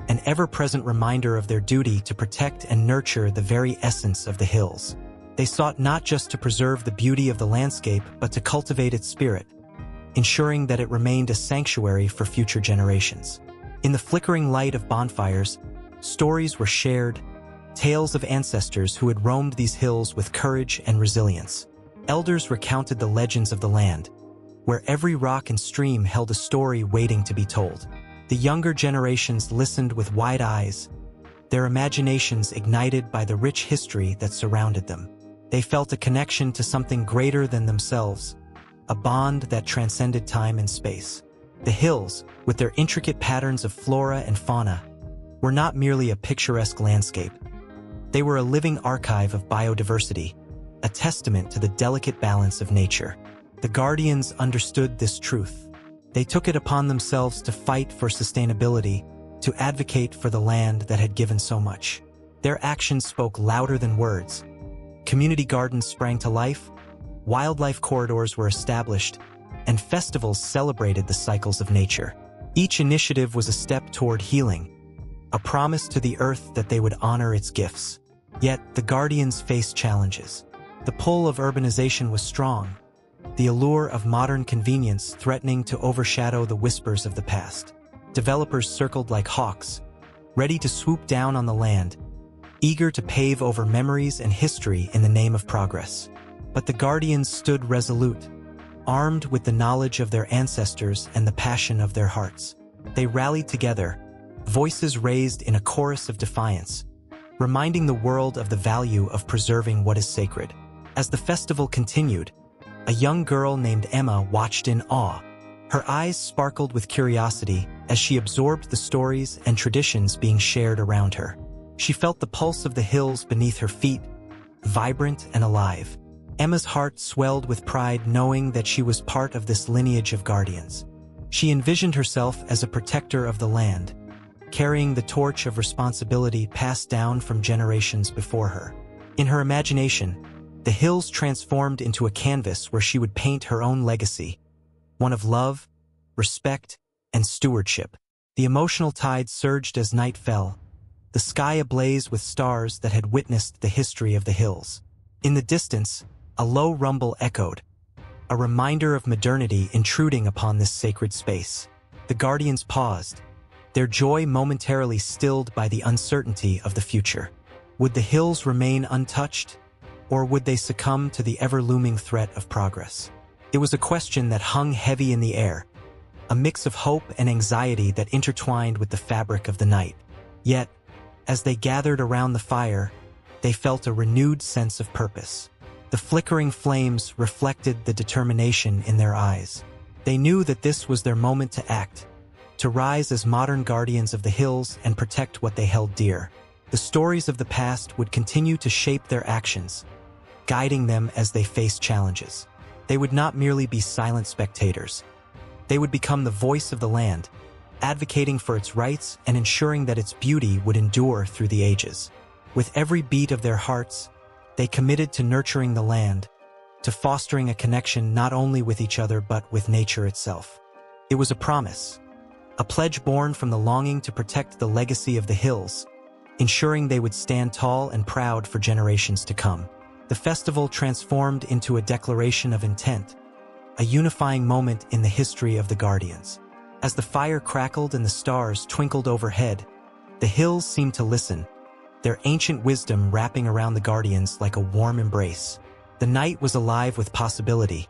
an ever-present reminder of their duty to protect and nurture the very essence of the hills. They sought not just to preserve the beauty of the landscape, but to cultivate its spirit, ensuring that it remained a sanctuary for future generations. In the flickering light of bonfires, stories were shared, tales of ancestors who had roamed these hills with courage and resilience. Elders recounted the legends of the land, where every rock and stream held a story waiting to be told. The younger generations listened with wide eyes, their imaginations ignited by the rich history that surrounded them. They felt a connection to something greater than themselves, a bond that transcended time and space. The hills, with their intricate patterns of flora and fauna, were not merely a picturesque landscape. They were a living archive of biodiversity, a testament to the delicate balance of nature. The guardians understood this truth. They took it upon themselves to fight for sustainability, to advocate for the land that had given so much. Their actions spoke louder than words. Community gardens sprang to life, wildlife corridors were established, and festivals celebrated the cycles of nature. Each initiative was a step toward healing, a promise to the earth that they would honor its gifts. Yet, the guardians faced challenges. The pull of urbanization was strong, the allure of modern convenience threatening to overshadow the whispers of the past. Developers circled like hawks, ready to swoop down on the land, eager to pave over memories and history in the name of progress. But the guardians stood resolute, armed with the knowledge of their ancestors and the passion of their hearts. They rallied together, voices raised in a chorus of defiance, reminding the world of the value of preserving what is sacred. As the festival continued, a young girl named Emma watched in awe. Her eyes sparkled with curiosity as she absorbed the stories and traditions being shared around her. She felt the pulse of the hills beneath her feet, vibrant and alive. Emma's heart swelled with pride knowing that she was part of this lineage of guardians. She envisioned herself as a protector of the land, carrying the torch of responsibility passed down from generations before her. In her imagination, the hills transformed into a canvas where she would paint her own legacy, one of love, respect, and stewardship. The emotional tide surged as night fell, the sky ablaze with stars that had witnessed the history of the hills. In the distance, a low rumble echoed, a reminder of modernity intruding upon this sacred space. The guardians paused, their joy momentarily stilled by the uncertainty of the future. Would the hills remain untouched, or would they succumb to the ever-looming threat of progress? It was a question that hung heavy in the air, a mix of hope and anxiety that intertwined with the fabric of the night. Yet, as they gathered around the fire, they felt a renewed sense of purpose. The flickering flames reflected the determination in their eyes. They knew that this was their moment to act, to rise as modern guardians of the hills and protect what they held dear. The stories of the past would continue to shape their actions, guiding them as they faced challenges. They would not merely be silent spectators. They would become the voice of the land, advocating for its rights and ensuring that its beauty would endure through the ages. With every beat of their hearts, they committed to nurturing the land, to fostering a connection not only with each other but with nature itself. It was a promise, a pledge born from the longing to protect the legacy of the hills, ensuring they would stand tall and proud for generations to come. The festival transformed into a declaration of intent, a unifying moment in the history of the Guardians. As the fire crackled and the stars twinkled overhead, the hills seemed to listen, their ancient wisdom wrapping around the Guardians like a warm embrace. The night was alive with possibility,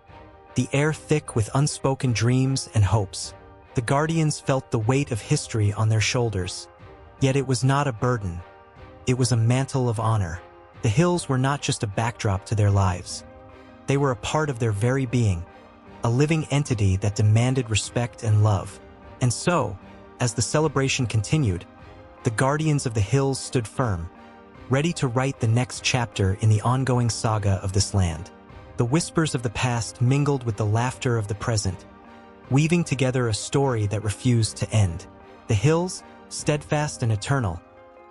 the air thick with unspoken dreams and hopes. The Guardians felt the weight of history on their shoulders, yet it was not a burden. It was a mantle of honor. The hills were not just a backdrop to their lives. They were a part of their very being, a living entity that demanded respect and love. And so, as the celebration continued, the Guardians of the Hills stood firm, ready to write the next chapter in the ongoing saga of this land. The whispers of the past mingled with the laughter of the present, weaving together a story that refused to end. The hills, steadfast and eternal,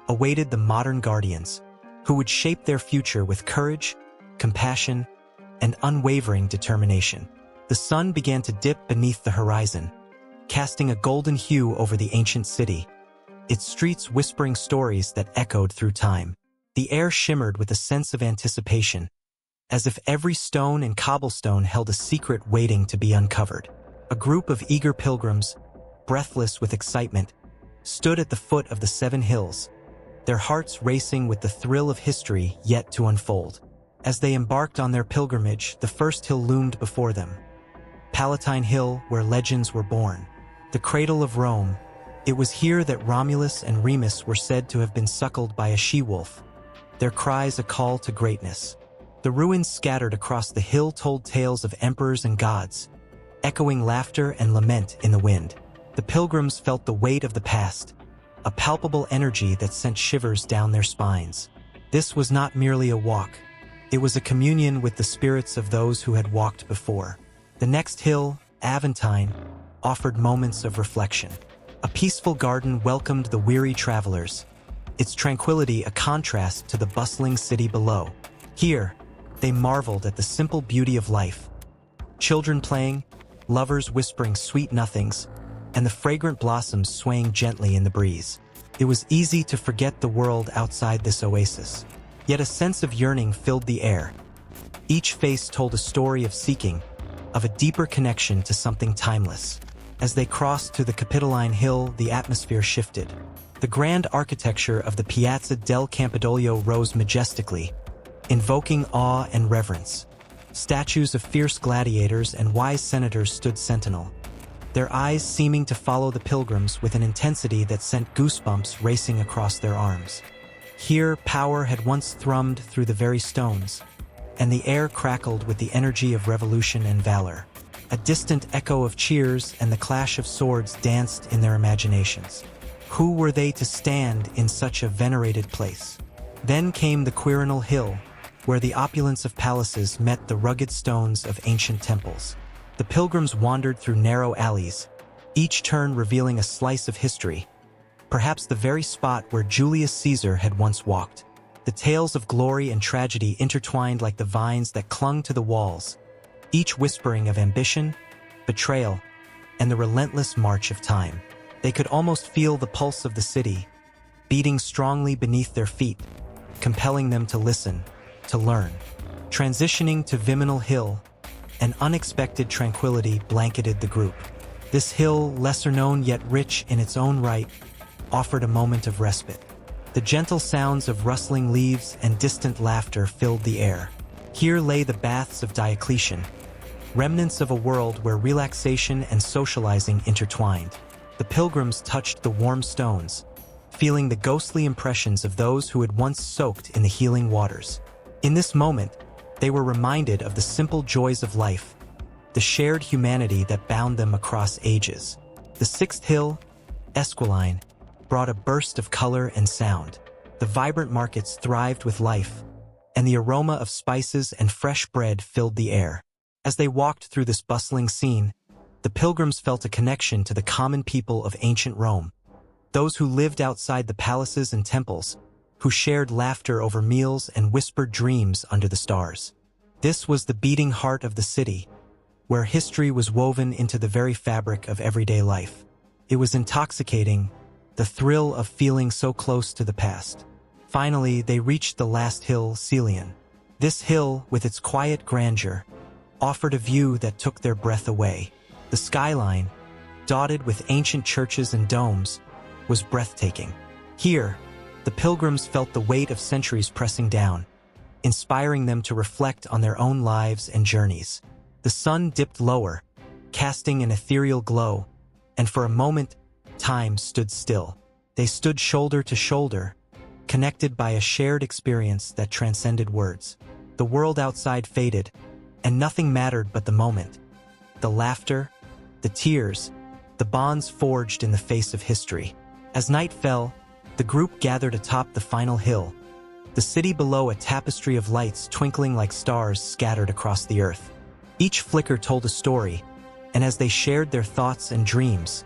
awaited the modern Guardians, who would shape their future with courage, compassion, and unwavering determination. The sun began to dip beneath the horizon, casting a golden hue over the ancient city, its streets whispering stories that echoed through time. The air shimmered with a sense of anticipation, as if every stone and cobblestone held a secret waiting to be uncovered. A group of eager pilgrims, breathless with excitement, stood at the foot of the 7 hills, their hearts racing with the thrill of history yet to unfold. As they embarked on their pilgrimage, the first hill loomed before them. Palatine Hill, where legends were born. The cradle of Rome. It was here that Romulus and Remus were said to have been suckled by a she-wolf, their cries a call to greatness. The ruins scattered across the hill told tales of emperors and gods, echoing laughter and lament in the wind. The pilgrims felt the weight of the past, a palpable energy that sent shivers down their spines. This was not merely a walk. It was a communion with the spirits of those who had walked before. The next hill, Aventine, offered moments of reflection. A peaceful garden welcomed the weary travelers, its tranquility a contrast to the bustling city below. Here, they marveled at the simple beauty of life. Children playing, lovers whispering sweet nothings, and the fragrant blossoms swaying gently in the breeze. It was easy to forget the world outside this oasis. Yet a sense of yearning filled the air. Each face told a story of seeking, of a deeper connection to something timeless. As they crossed to the Capitoline Hill, the atmosphere shifted. The grand architecture of the Piazza del Campidoglio rose majestically, invoking awe and reverence. Statues of fierce gladiators and wise senators stood sentinel, their eyes seeming to follow the pilgrims with an intensity that sent goosebumps racing across their arms. Here, power had once thrummed through the very stones, and the air crackled with the energy of revolution and valor. A distant echo of cheers and the clash of swords danced in their imaginations. Who were they to stand in such a venerated place? Then came the Quirinal Hill, where the opulence of palaces met the rugged stones of ancient temples. The pilgrims wandered through narrow alleys, each turn revealing a slice of history, perhaps the very spot where Julius Caesar had once walked. The tales of glory and tragedy intertwined like the vines that clung to the walls, each whispering of ambition, betrayal, and the relentless march of time. They could almost feel the pulse of the city, beating strongly beneath their feet, compelling them to listen, to learn. Transitioning to Viminal Hill, an unexpected tranquility blanketed the group. This hill, lesser known yet rich in its own right, offered a moment of respite. The gentle sounds of rustling leaves and distant laughter filled the air. Here lay the baths of Diocletian, remnants of a world where relaxation and socializing intertwined. The pilgrims touched the warm stones, feeling the ghostly impressions of those who had once soaked in the healing waters. In this moment, they were reminded of the simple joys of life, the shared humanity that bound them across ages. The sixth hill, Esquiline, brought a burst of color and sound. The vibrant markets thrived with life, and the aroma of spices and fresh bread filled the air. As they walked through this bustling scene, the pilgrims felt a connection to the common people of ancient Rome, those who lived outside the palaces and temples, who shared laughter over meals and whispered dreams under the stars. This was the beating heart of the city, where history was woven into the very fabric of everyday life. It was intoxicating, the thrill of feeling so close to the past. Finally, they reached the last hill, Celian. This hill, with its quiet grandeur, offered a view that took their breath away. The skyline, dotted with ancient churches and domes, was breathtaking. Here, the pilgrims felt the weight of centuries pressing down, inspiring them to reflect on their own lives and journeys. The sun dipped lower, casting an ethereal glow, and for a moment, time stood still. They stood shoulder to shoulder, connected by a shared experience that transcended words. The world outside faded, and nothing mattered but the moment. The laughter, the tears, the bonds forged in the face of history. As night fell, the group gathered atop the final hill, the city below a tapestry of lights twinkling like stars scattered across the earth. Each flicker told a story, and as they shared their thoughts and dreams,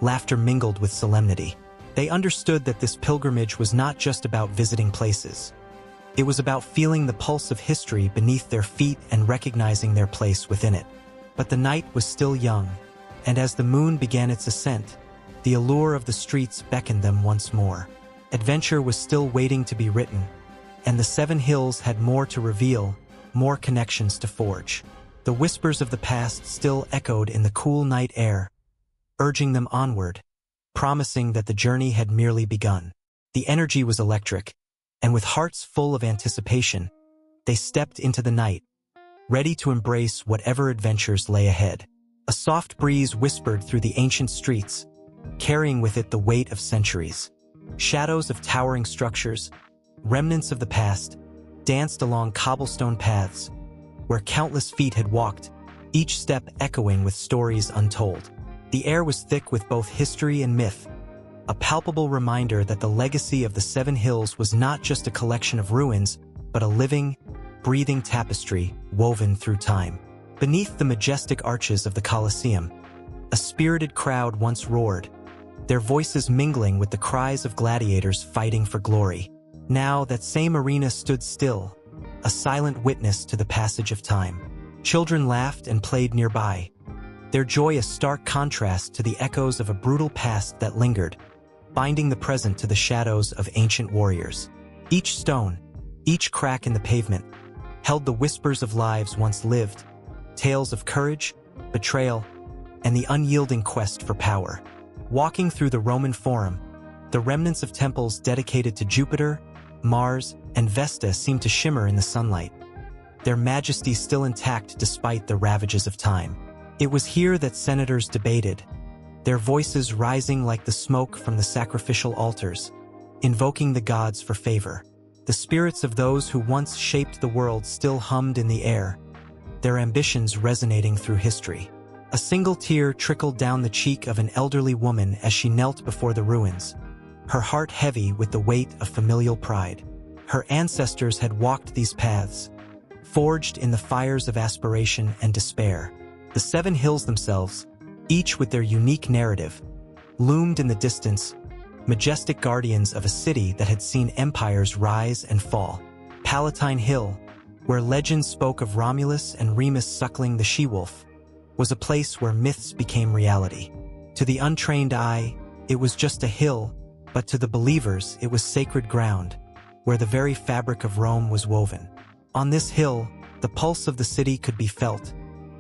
laughter mingled with solemnity. They understood that this pilgrimage was not just about visiting places. It was about feeling the pulse of history beneath their feet and recognizing their place within it. But the night was still young, and as the moon began its ascent, the allure of the streets beckoned them once more. Adventure was still waiting to be written, and the Seven Hills had more to reveal, more connections to forge. The whispers of the past still echoed in the cool night air, urging them onward, promising that the journey had merely begun. The energy was electric, and with hearts full of anticipation, they stepped into the night, ready to embrace whatever adventures lay ahead. A soft breeze whispered through the ancient streets, carrying with it the weight of centuries. Shadows of towering structures, remnants of the past, danced along cobblestone paths, where countless feet had walked, each step echoing with stories untold. The air was thick with both history and myth, a palpable reminder that the legacy of the Seven Hills was not just a collection of ruins, but a living, breathing tapestry woven through time. Beneath the majestic arches of the Colosseum, a spirited crowd once roared, their voices mingling with the cries of gladiators fighting for glory. Now that same arena stood still, a silent witness to the passage of time. Children laughed and played nearby, their joy a stark contrast to the echoes of a brutal past that lingered, binding the present to the shadows of ancient warriors. Each stone, each crack in the pavement, held the whispers of lives once lived, tales of courage, betrayal, and the unyielding quest for power. Walking through the Roman Forum, the remnants of temples dedicated to Jupiter, Mars, and Vesta seemed to shimmer in the sunlight, their majesty still intact despite the ravages of time. It was here that senators debated, their voices rising like the smoke from the sacrificial altars, invoking the gods for favor. The spirits of those who once shaped the world still hummed in the air, their ambitions resonating through history. A single tear trickled down the cheek of an elderly woman as she knelt before the ruins, her heart heavy with the weight of familial pride. Her ancestors had walked these paths, forged in the fires of aspiration and despair. The seven hills themselves, each with their unique narrative, loomed in the distance, majestic guardians of a city that had seen empires rise and fall. Palatine Hill, where legends spoke of Romulus and Remus suckling the she-wolf, was a place where myths became reality. To the untrained eye, it was just a hill, but to the believers it was sacred ground, where the very fabric of Rome was woven. On this hill, the pulse of the city could be felt,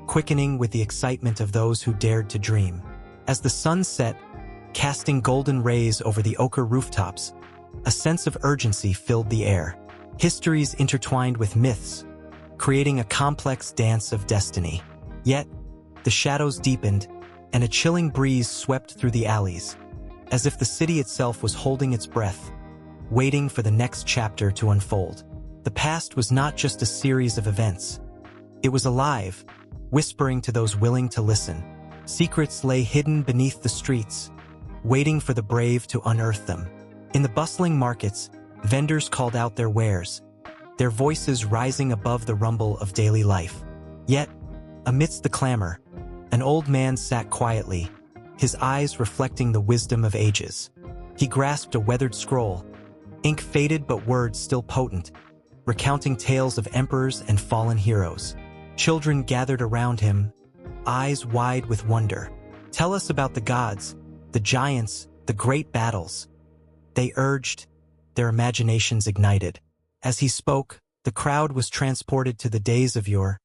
quickening with the excitement of those who dared to dream. As the sun set, casting golden rays over the ochre rooftops, a sense of urgency filled the air. Histories intertwined with myths, creating a complex dance of destiny. Yet, the shadows deepened, and a chilling breeze swept through the alleys, as if the city itself was holding its breath, waiting for the next chapter to unfold. The past was not just a series of events. It was alive, whispering to those willing to listen. Secrets lay hidden beneath the streets, waiting for the brave to unearth them. In the bustling markets, vendors called out their wares, their voices rising above the rumble of daily life. Yet, amidst the clamor, an old man sat quietly, his eyes reflecting the wisdom of ages. He grasped a weathered scroll, ink faded but words still potent, recounting tales of emperors and fallen heroes. Children gathered around him, eyes wide with wonder. "Tell us about the gods, the giants, the great battles," they urged, their imaginations ignited. As he spoke, the crowd was transported to the days of yore,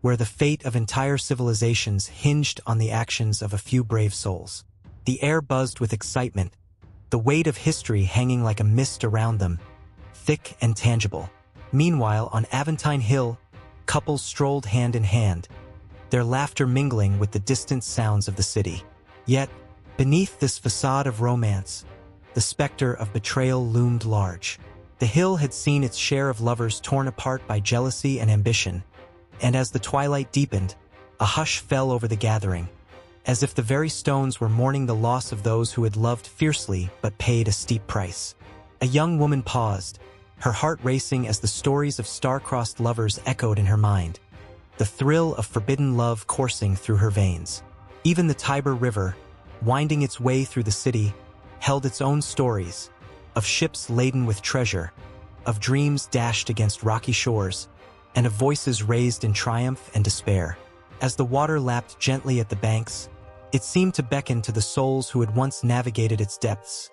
where the fate of entire civilizations hinged on the actions of a few brave souls. The air buzzed with excitement, the weight of history hanging like a mist around them, thick and tangible. Meanwhile, on Aventine Hill, couples strolled hand in hand, their laughter mingling with the distant sounds of the city. Yet, beneath this facade of romance, the specter of betrayal loomed large. The hill had seen its share of lovers torn apart by jealousy and ambition, and as the twilight deepened, a hush fell over the gathering, as if the very stones were mourning the loss of those who had loved fiercely but paid a steep price. A young woman paused, her heart racing as the stories of star-crossed lovers echoed in her mind, the thrill of forbidden love coursing through her veins. Even the Tiber River, winding its way through the city, held its own stories, of ships laden with treasure, of dreams dashed against rocky shores, and of voices raised in triumph and despair. As the water lapped gently at the banks, it seemed to beckon to the souls who had once navigated its depths,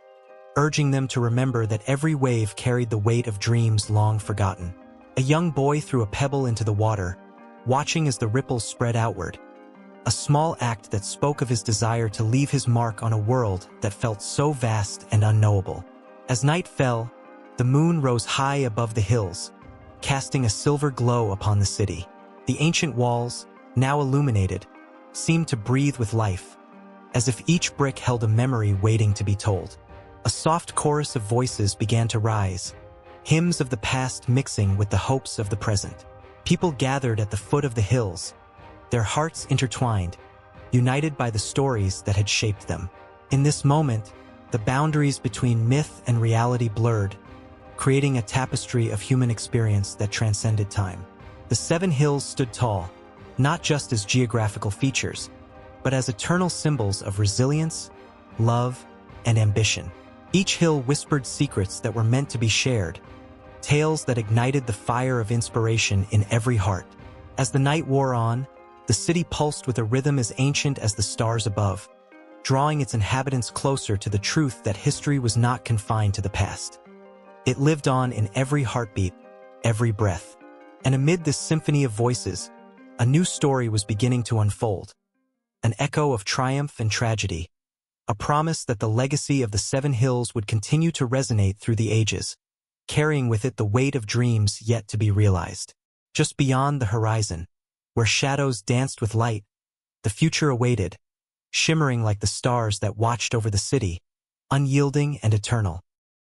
urging them to remember that every wave carried the weight of dreams long forgotten. A young boy threw a pebble into the water, watching as the ripples spread outward, a small act that spoke of his desire to leave his mark on a world that felt so vast and unknowable. As night fell, the moon rose high above the hills, casting a silver glow upon the city. The ancient walls, now illuminated, seemed to breathe with life, as if each brick held a memory waiting to be told. A soft chorus of voices began to rise, hymns of the past mixing with the hopes of the present. People gathered at the foot of the hills, their hearts intertwined, united by the stories that had shaped them. In this moment, the boundaries between myth and reality blurred, creating a tapestry of human experience that transcended time. The seven hills stood tall, not just as geographical features, but as eternal symbols of resilience, love, and ambition. Each hill whispered secrets that were meant to be shared, tales that ignited the fire of inspiration in every heart. As the night wore on, the city pulsed with a rhythm as ancient as the stars above, drawing its inhabitants closer to the truth that history was not confined to the past. It lived on in every heartbeat, every breath. And amid this symphony of voices, a new story was beginning to unfold. An echo of triumph and tragedy, a promise that the legacy of the Seven Hills would continue to resonate through the ages, carrying with it the weight of dreams yet to be realized. Just beyond the horizon, where shadows danced with light, the future awaited, shimmering like the stars that watched over the city, unyielding and eternal.